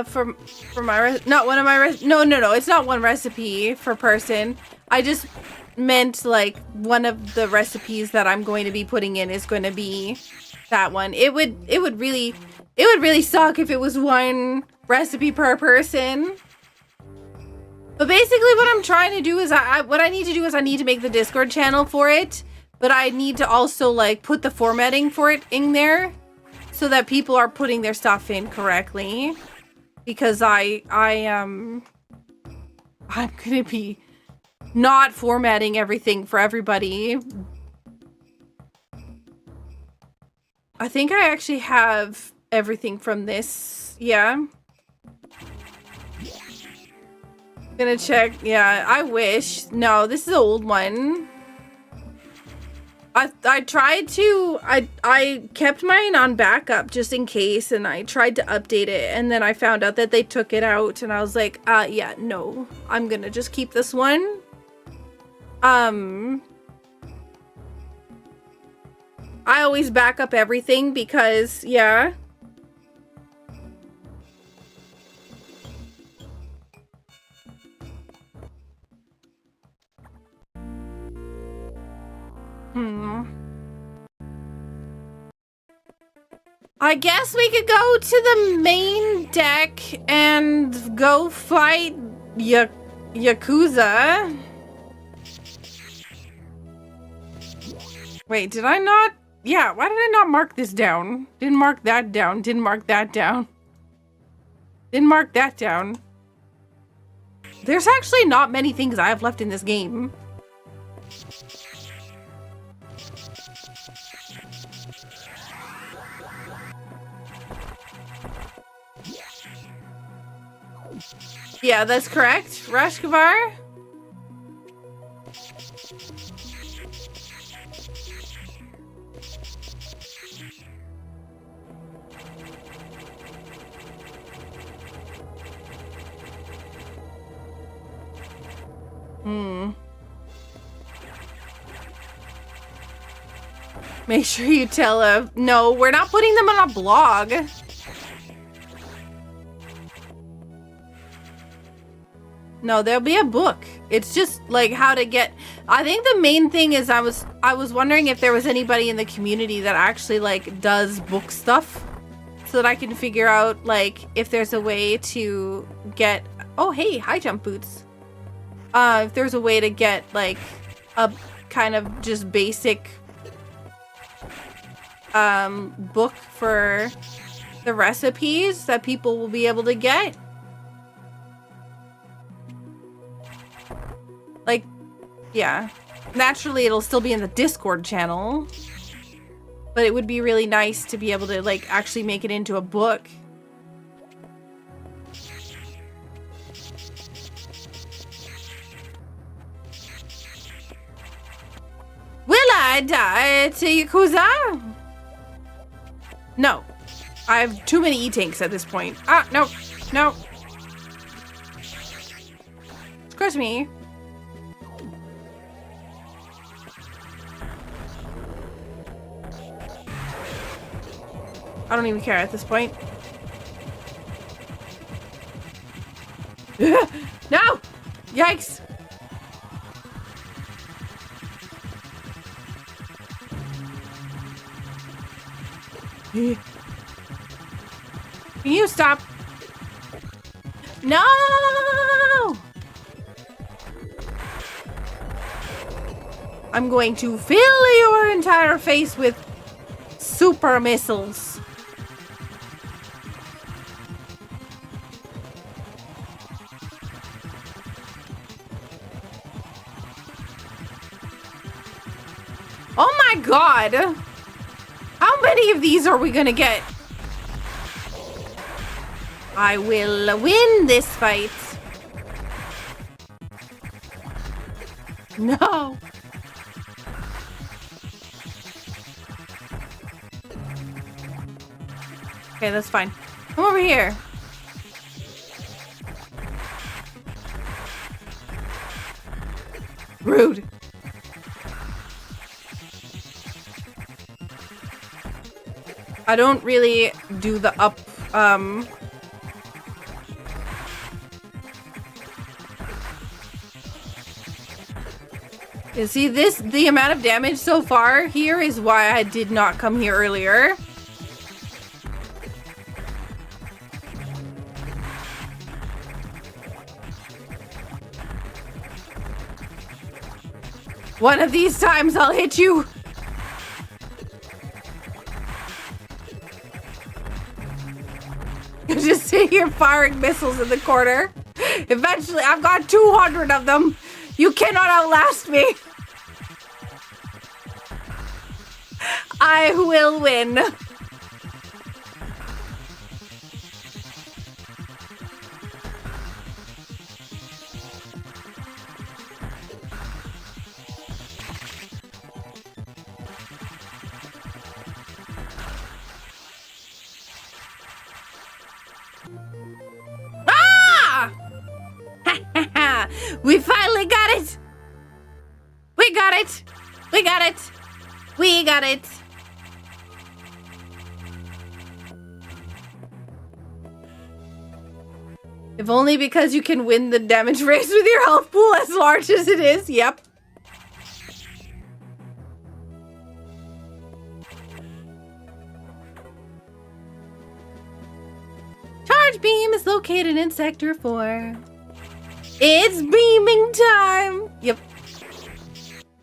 For my not one of my no, it's not one recipe per person. I just meant like one of the recipes that I'm going to be putting in is going to be that one. It would really suck if it was one recipe per person. But basically what I'm trying to do is what I need to do is I need to make the Discord channel for it, but I need to also like put the formatting for it in there so that people are putting their stuff in correctly. Because I'm gonna be not formatting everything for everybody. I think I actually have everything from this. Yeah. Gonna check. Yeah, I wish. No, this is an old one. I tried to, I kept mine on backup just in case, and I tried to update it, and then I found out that they took it out, and I was like, yeah, no, I'm gonna just keep this one. I always back up everything because, yeah. I guess we could go to the main deck and go fight Yakuza. Wait, did I not? Yeah, why did I not mark this down? Didn't mark that down. Didn't mark that down. Didn't mark that down. There's actually not many things I have left in this game. Yeah, that's correct. Rashkavar. Make sure you tell her. No, we're not putting them on a blog. No, there'll be a book. It's just like how to get. I think the main thing is I was wondering if there was anybody in the community that actually like does book stuff, so that I can figure out like if there's a way to get. Oh, hey, high jump boots. If there's a way to get like a kind of just basic book for the recipes that people will be able to get. Like, yeah. Naturally, it'll still be in the Discord channel. But it would be really nice to be able to, like, actually make it into a book. Will I die to Yakuza? No. I have too many E-tanks at this point. Ah, no. No. Excuse me. I don't even care at this point. No! Yikes! Can you stop? No! I'm going to fill your entire face with super missiles. Oh my god! How many of these are we gonna get? I will win this fight. No. Okay, that's fine. Come over here. Rude. I don't really do the up, You see, the amount of damage so far here is why I did not come here earlier. One of these times I'll hit you. You just sit here firing missiles in the corner. Eventually, I've got 200 of them. You cannot outlast me. I will win. We finally got it! We got it! We got it! We got it! If only because you can win the damage race with your health pool as large as it is. Yep. Charge beam is located in Sector 4. It's beaming time! Yep.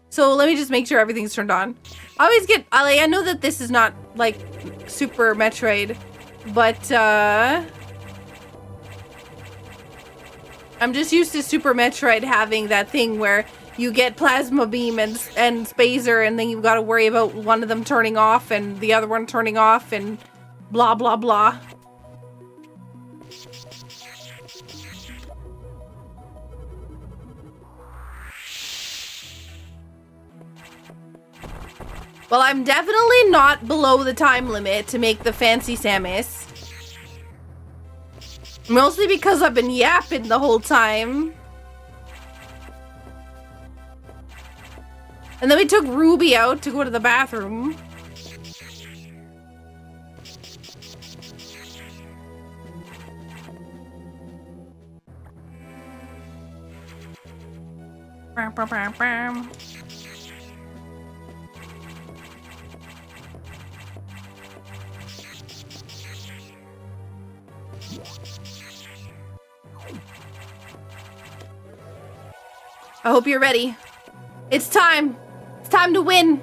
So let me just make sure everything's turned on. I always get... I know that this is not, like, Super Metroid, but, I'm just used to Super Metroid having that thing where you get Plasma Beam and Spazer, and then you've got to worry about one of them turning off and the other one turning off and blah, blah, blah. Well, I'm definitely not below the time limit to make the fancy Samus. Mostly because I've been yapping the whole time. And then we took Ruby out to go to the bathroom. I hope you're ready. It's time. It's time to win.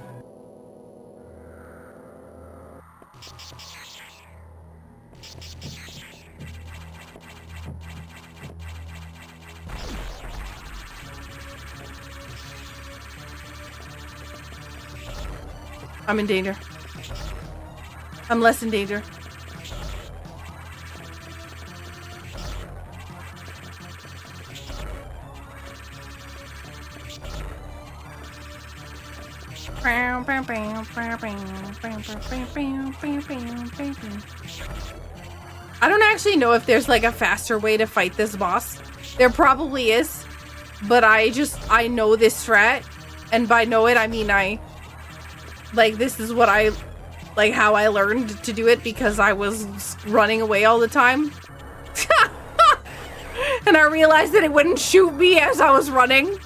I'm in danger. I'm less in danger. I don't actually know if there's like a faster way to fight this boss. There probably is, but I know this strat, and by know it I mean this is what how I learned to do it, because I was running away all the time. And I realized that it wouldn't shoot me as I was running.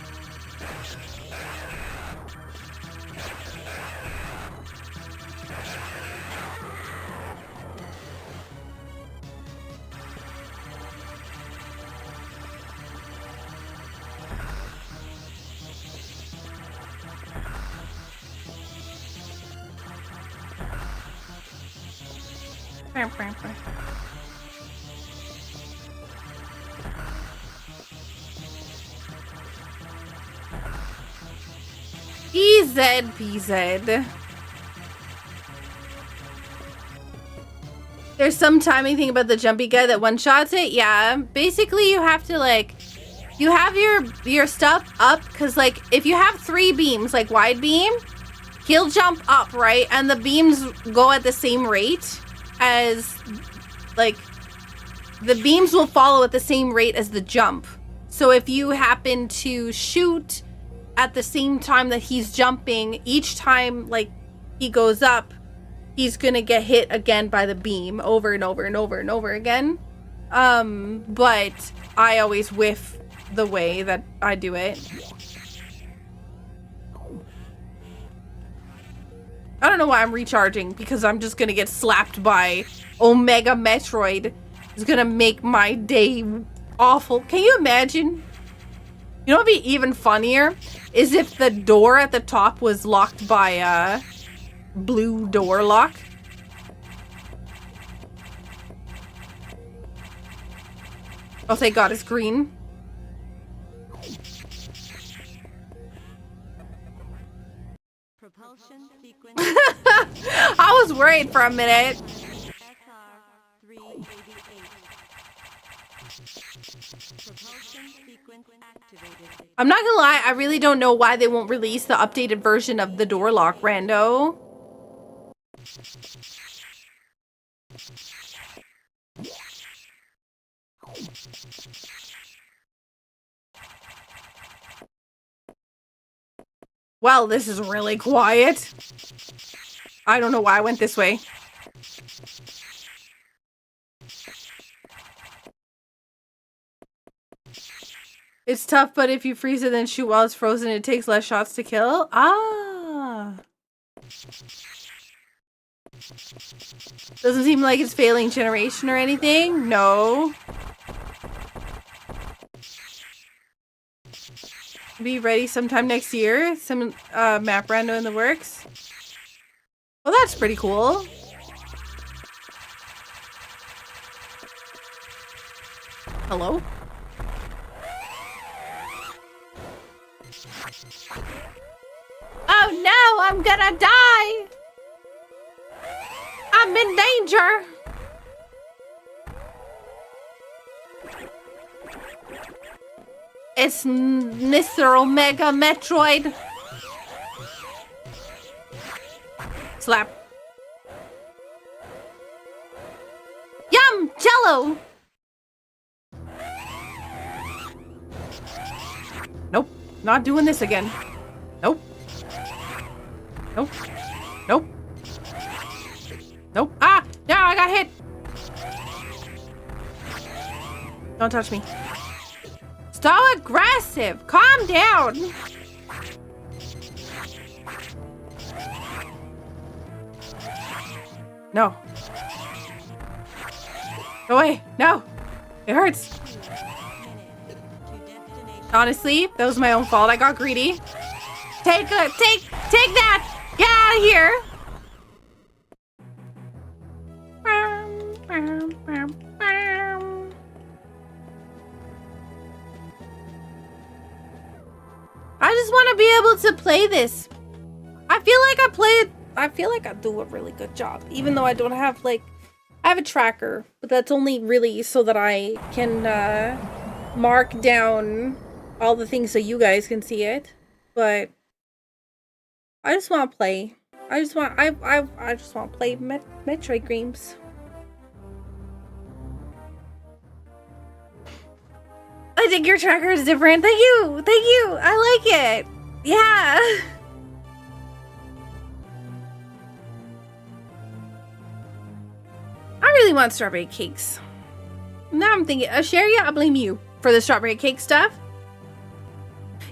PZ. There's some timing thing about the jumpy guy that one-shots it. Yeah, basically you have to you have your stuff up, because if you have 3 beams, wide beam, he'll jump up, right? And the beams go at the same rate as the beams will follow at the same rate as the jump. So if you happen to shoot at the same time that he's jumping, each time he goes up, he's gonna get hit again by the beam over and over and over and over again. But I always whiff the way that I do it. I don't know why I'm recharging, because I'm just gonna get slapped by Omega Metroid. It's gonna make my day awful. Can you imagine? You know what'd be even funnier is if the door at the top was locked by a blue door lock. Oh, thank God it's green. Propulsion sequence. I was worried for a minute. I'm not gonna lie, I really don't know why they won't release the updated version of the door lock, Rando. Well, this is really quiet. I don't know why I went this way. It's tough, but if you freeze it and shoot while it's frozen, it takes less shots to kill. Ah. Doesn't seem like it's failing generation or anything. No. Be ready sometime next year. Some map rando in the works. Well, that's pretty cool. Hello? Oh no, I'm gonna die! I'm in danger! It's Mr. Omega Metroid. Slap. Yum! Jello! Nope. Not doing this again. Nope. Nope. Nope. Nope. Ah! No, I got hit! Don't touch me. so aggressive. Calm down. No. Go away. No. It hurts. Honestly, that was my own fault. I got greedy. Take that. Get out of here. I just want to be able to play this. I feel like I do a really good job, even though I don't have I have a tracker, but that's only really so that I can mark down all the things so you guys can see it. But I just want to play. I just want to play Metroid games. I think your tracker is different. Thank you. I like it. Yeah. I really want strawberry cakes. Now I'm thinking, Sharia, I blame you for the strawberry cake stuff.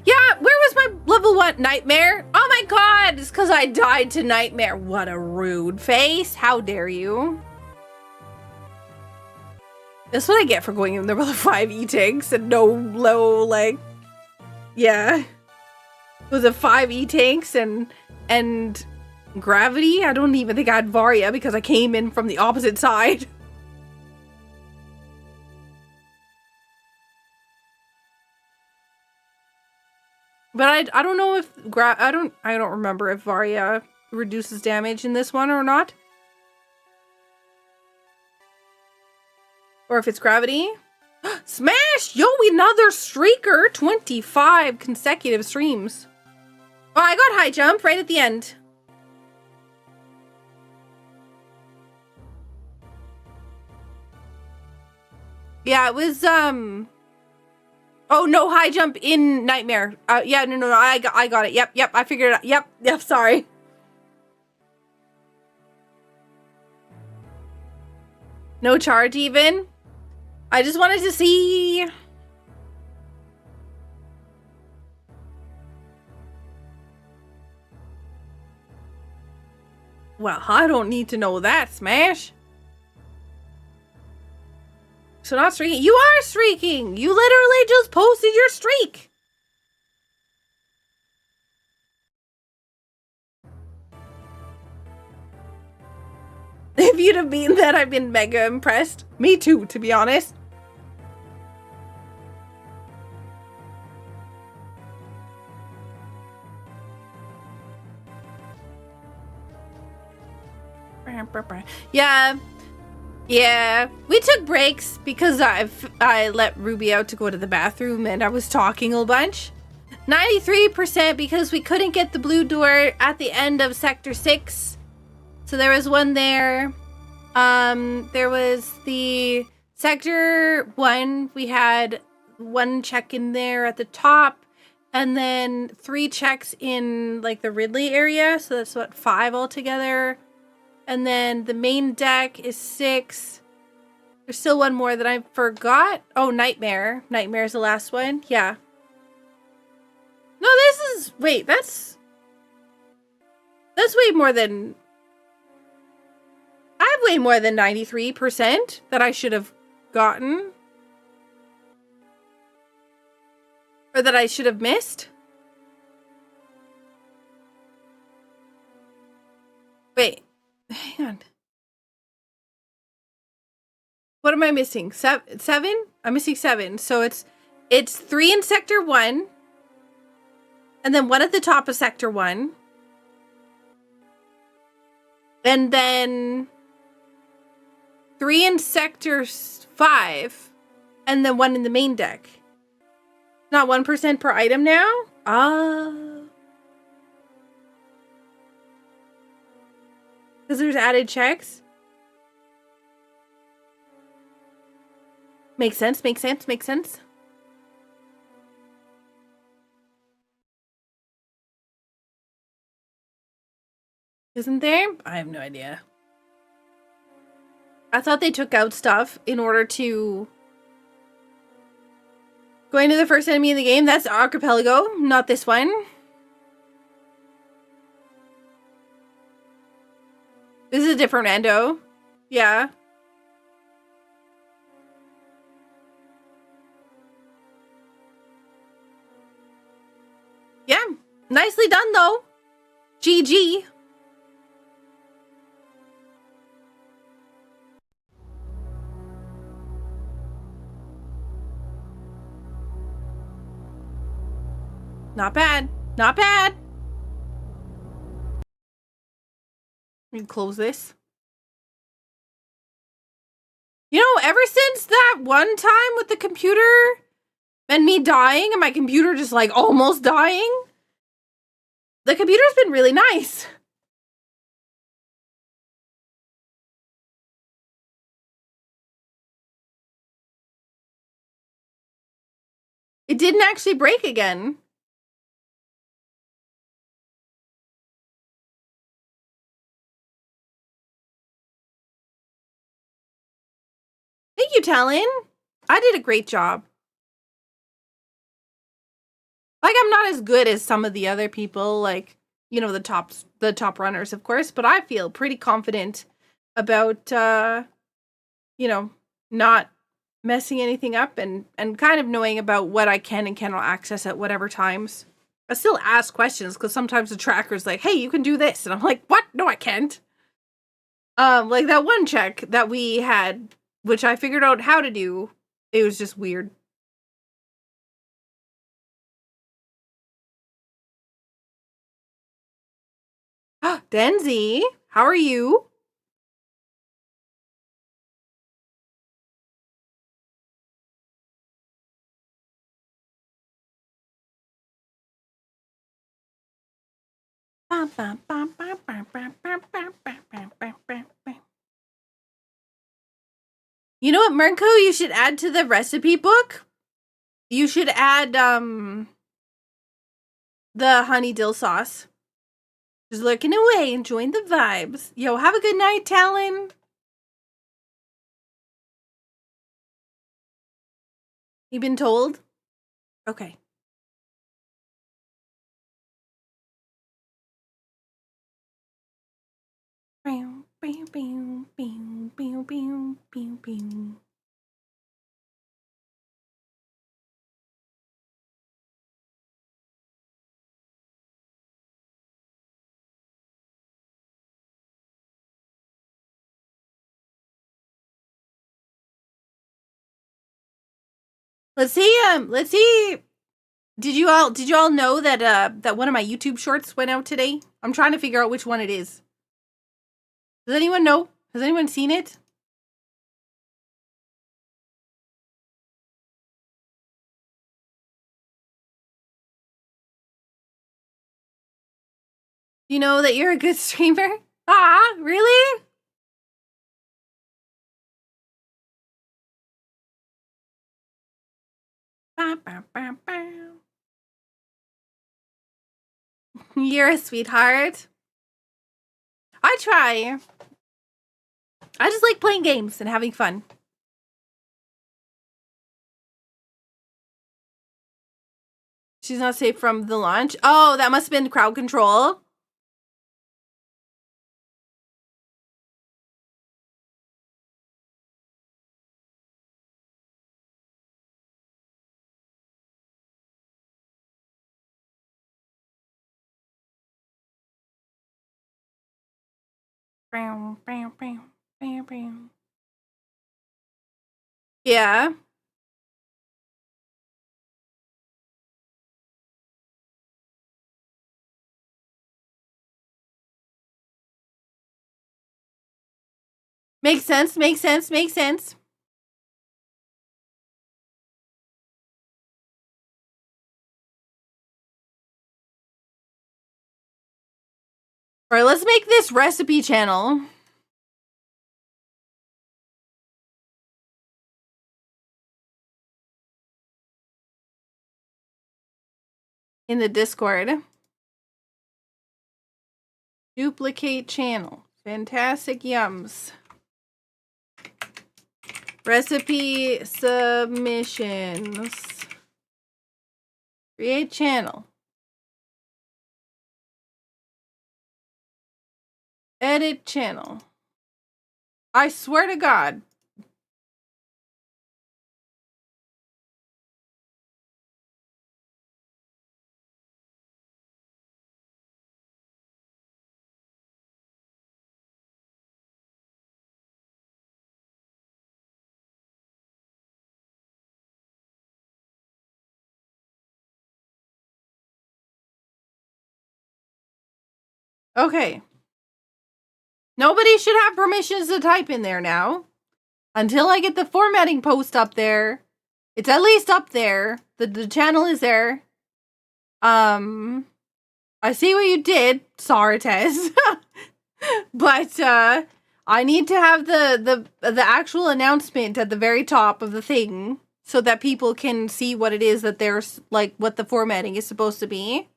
Yeah, where was my level 1 nightmare? Oh my god, it's because I died to nightmare. What a rude face. How dare you? That's what I get for going in the level 5 E-tanks and no low, yeah. Was it 5 E-tanks and gravity? I don't even think I had Varia because I came in from the opposite side. But I don't know if I don't remember if Varia reduces damage in this one or not. Or if it's gravity. Smash! Yo, another streaker! 25 consecutive streams. Oh, I got high jump right at the end. Yeah, it was, oh, no, high jump in Nightmare. Yeah, no, I got it. Yep, I figured it out. Yep, sorry. No charge even. I just wanted to see. Well, I don't need to know that, Smash. So not streaking. You are streaking. You literally just posted your streak. If you'd have been that, I've been mega impressed. Me too, to be honest. Yeah. We took breaks because I let Ruby out to go to the bathroom and I was talking a bunch. 93% because we couldn't get the blue door at the end of Sector 6. So there was one there. There was the Sector 1. We had one check in there at the top. And then 3 checks in like the Ridley area. So that's what, 5 altogether. And then the main deck is 6. There's still one more that I forgot. Oh, Nightmare. Nightmare is the last one. Yeah. No, this is... Wait, that's way more than... I have way more than 93% that I should have gotten. Or that I should have missed. Wait. Hang on. What am I missing? 7? I'm missing 7. So it's 3 in Sector 1. And then 1 at the top of Sector 1. And then 3 in Sector 5. And then 1 in the main deck. Not 1% per item now? Because there's added checks. Makes sense. Isn't there? I have no idea. I thought they took out stuff in order to Going to the first enemy in the game. That's Archipelago, not this one. This is a different rando. Yeah. Yeah. Nicely done, though. GG. Not bad. Not bad. Let me close this. You know, ever since that one time with the computer and me dying and my computer just like almost dying, the computer's been really nice. It didn't actually break again. Thank you, Talon. I did a great job. Like, I'm not as good as some of the other people, like, you know, the top runners, of course, but I feel pretty confident about, you know, not messing anything up and kind of knowing about what I can and cannot access at whatever times. I still ask questions because sometimes the tracker's like, hey, you can do this. And I'm like, what? No, I can't. Like that one check that we had, which I figured out how to do. It was just weird. Denzi, how are you? You know what, Mernko, you should add to the recipe book? You should add the honey dill sauce. Just looking away, enjoying the vibes. Yo, have a good night, Talon. You been told? Okay. Let's see. Did you all know that that one of my YouTube shorts went out today? I'm trying to figure out which one it is. Does anyone know? Has anyone seen it? Do you know that you're a good streamer? Ah, really? You're a sweetheart. I try. I just like playing games and having fun. She's not safe from the launch. Oh, that must have been crowd control. Yeah. Makes sense, makes sense, makes sense. All right, let's make this recipe channel. In the Discord. Duplicate channel. Fantastic yums. Recipe submissions. Create channel. Edit channel. I swear to God. Okay. Nobody should have permissions to type in there now. Until I get the formatting post up there. It's at least up there. The channel is there. I see what you did, SakuraTsubasa. But I need to have the actual announcement at the very top of the thing so that people can see what it is that there's like what the formatting is supposed to be.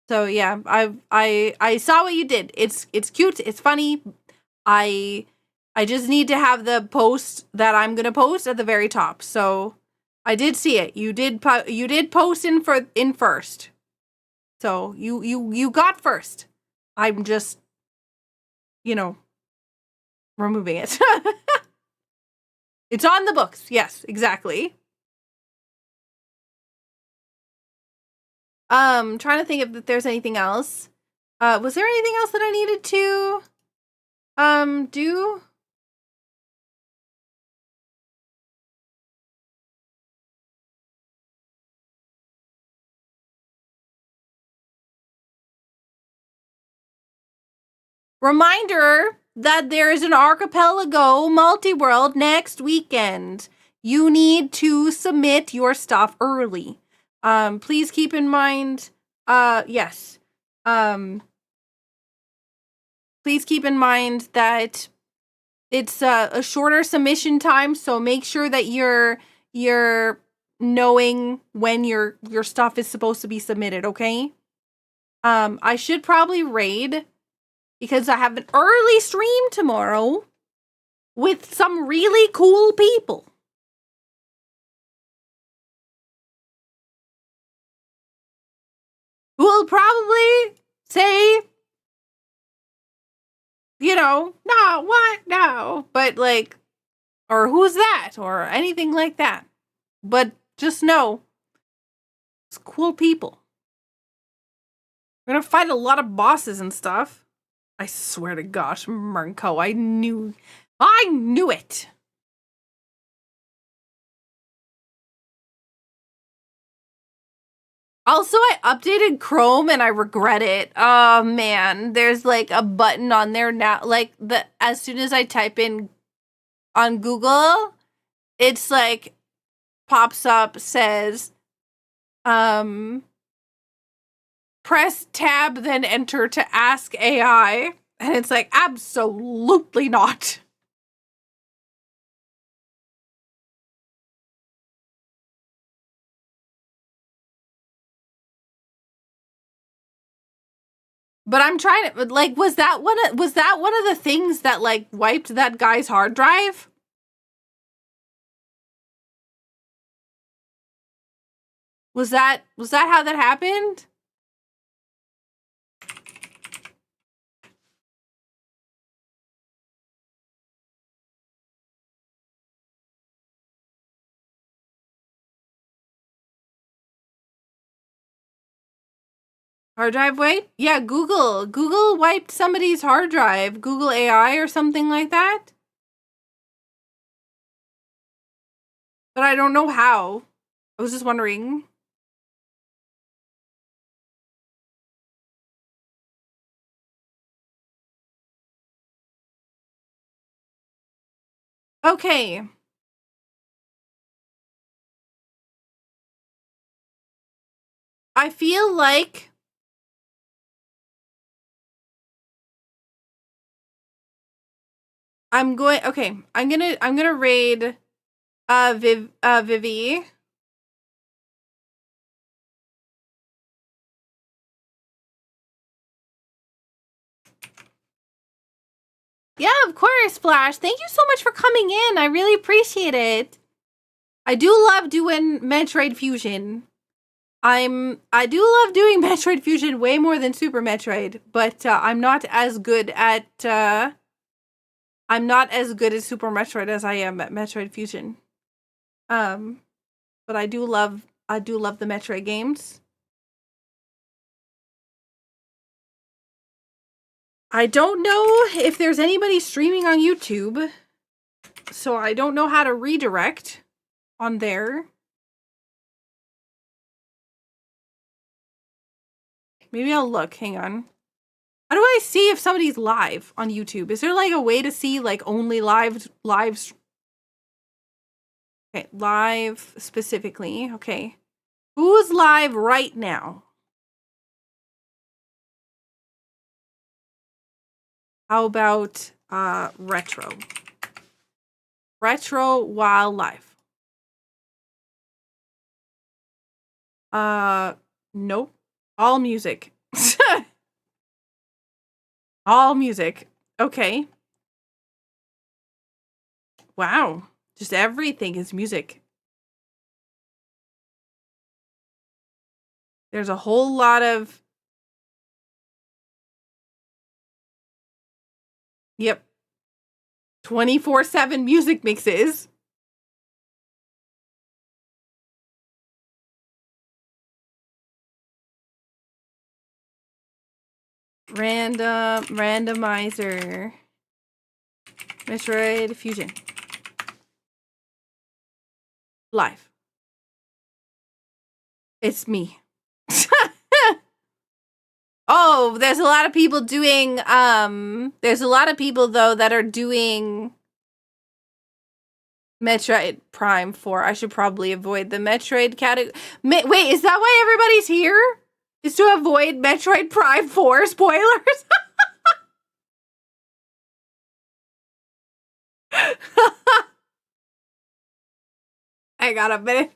So yeah, I saw what you did. It's cute. It's funny. I just need to have the post that I'm gonna post at the very top. So I did see it. You did post in first. So you got first. I'm just, removing it. It's on the books. Yes, exactly. Trying to think if there's anything else. Was there anything else that I needed to do? Reminder that there is an archipelago multi-world next weekend. You need to submit your stuff early. Please keep in mind, yes. Please keep in mind that it's a shorter submission time, so make sure that you're knowing when your stuff is supposed to be submitted, okay? I should probably raid because I have an early stream tomorrow with some really cool people. Who will probably say, no, what? No. But like, or who's that? Or anything like that. But just know, it's cool people. We're gonna fight a lot of bosses and stuff. I swear to gosh, Murnko, I knew it. Also, I updated Chrome and I regret it. Oh man, there's like a button on there now. Like as soon as I type in on Google, it's like pops up, says, press tab, then enter to ask AI. And it's like, absolutely not. But I'm trying to, like, was that one of the things that like wiped that guy's hard drive? Was that how that happened? Hard drive wipe? Yeah, Google wiped somebody's hard drive. Google AI or something like that. But I don't know how. I was just wondering. Okay. I feel like I'm gonna raid Vivi. Yeah, of course, Flash. Thank you so much for coming in. I really appreciate it. I do love doing Metroid Fusion. I do love doing Metroid Fusion way more than Super Metroid, but I'm not as good at Super Metroid as I am at Metroid Fusion. But I do love the Metroid games. I don't know if there's anybody streaming on YouTube, so I don't know how to redirect on there. Maybe I'll look. Hang on. How do I see if somebody's live on YouTube? Is there like a way to see like only live? Okay, live specifically. Okay. Who's live right now? How about retro? Retro while live. Nope. All music. All music. Okay. Wow. Just everything is music. There's a whole lot of... Yep. 24/7 music mixes. Randomizer. Metroid Fusion. Live. It's me. Oh, there's a lot of people doing, there's a lot of people, though, that are doing Metroid Prime 4. I should probably avoid the Metroid category. Wait, is that why everybody's here? Is to avoid Metroid Prime 4 spoilers? I got a minute.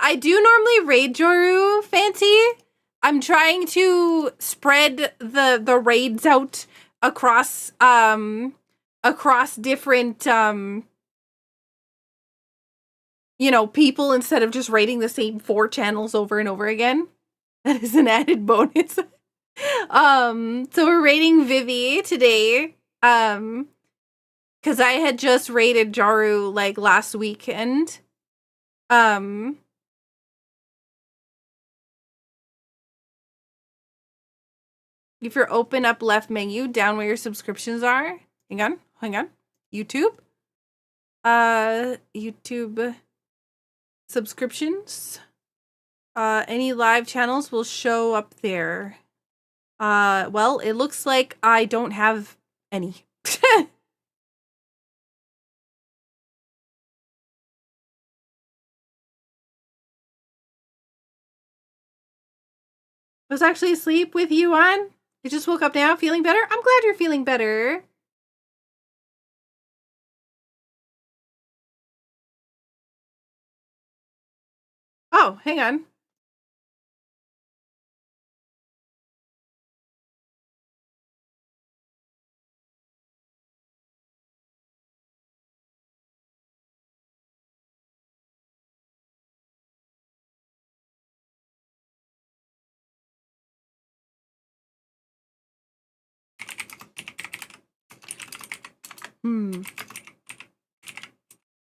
I do normally raid Joru, Fancy. I'm trying to spread the raids out across different you know, people instead of just raiding the same 4 channels over and over again. That is an added bonus. So we're raiding Vivi today. Cause I had just raided Jaru like last weekend. If you're open up left menu, down where your subscriptions are. Hang on. YouTube. YouTube subscriptions. Any live channels will show up there. Well, it looks like I don't have any. I was actually asleep with you on. You just woke up now, feeling better? I'm glad you're feeling better. Oh, hang on.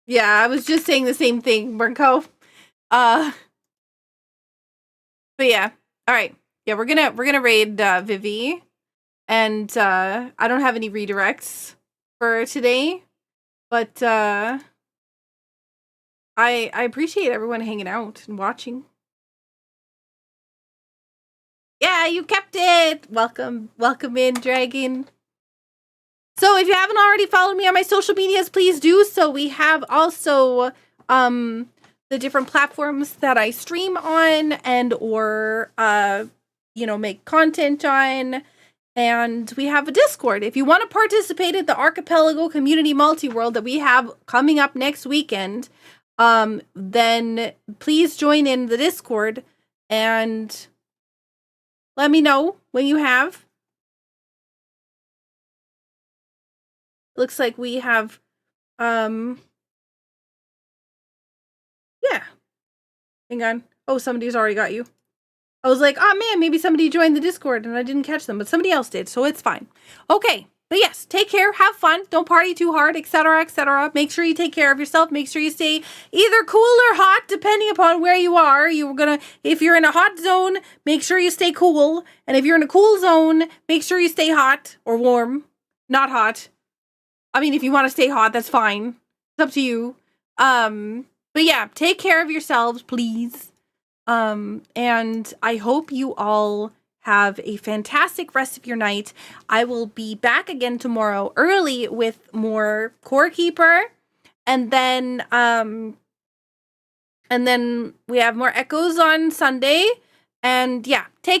Yeah, I was just saying the same thing, Burnco. But yeah. All right. Yeah, we're gonna raid Vivi. And I don't have any redirects for today. But I appreciate everyone hanging out and watching. Yeah, you kept it. Welcome in, Dragon. So if you haven't already followed me on my social medias, please do so. We have also the different platforms that I stream on and or you know, make content on. And we have a Discord. If you want to participate in the Archipelago Community Multi-World that we have coming up next weekend, then please join in the Discord And let me know when you have. Looks like we have, yeah. Hang on. Oh, somebody's already got you. I was like, oh man, maybe somebody joined the Discord and I didn't catch them, but somebody else did, so it's fine. Okay, but yes, take care, have fun, don't party too hard, etc., etc. Make sure you take care of yourself. Make sure you stay either cool or hot, depending upon where you are. If you're in a hot zone, make sure you stay cool, and if you're in a cool zone, make sure you stay hot or warm, not hot. I mean, if you want to stay hot, that's fine. It's up to you. But yeah, take care of yourselves, please. And I hope you all have a fantastic rest of your night. I will be back again tomorrow early with more Core Keeper. And then we have more Echoes on Sunday. And yeah, take care.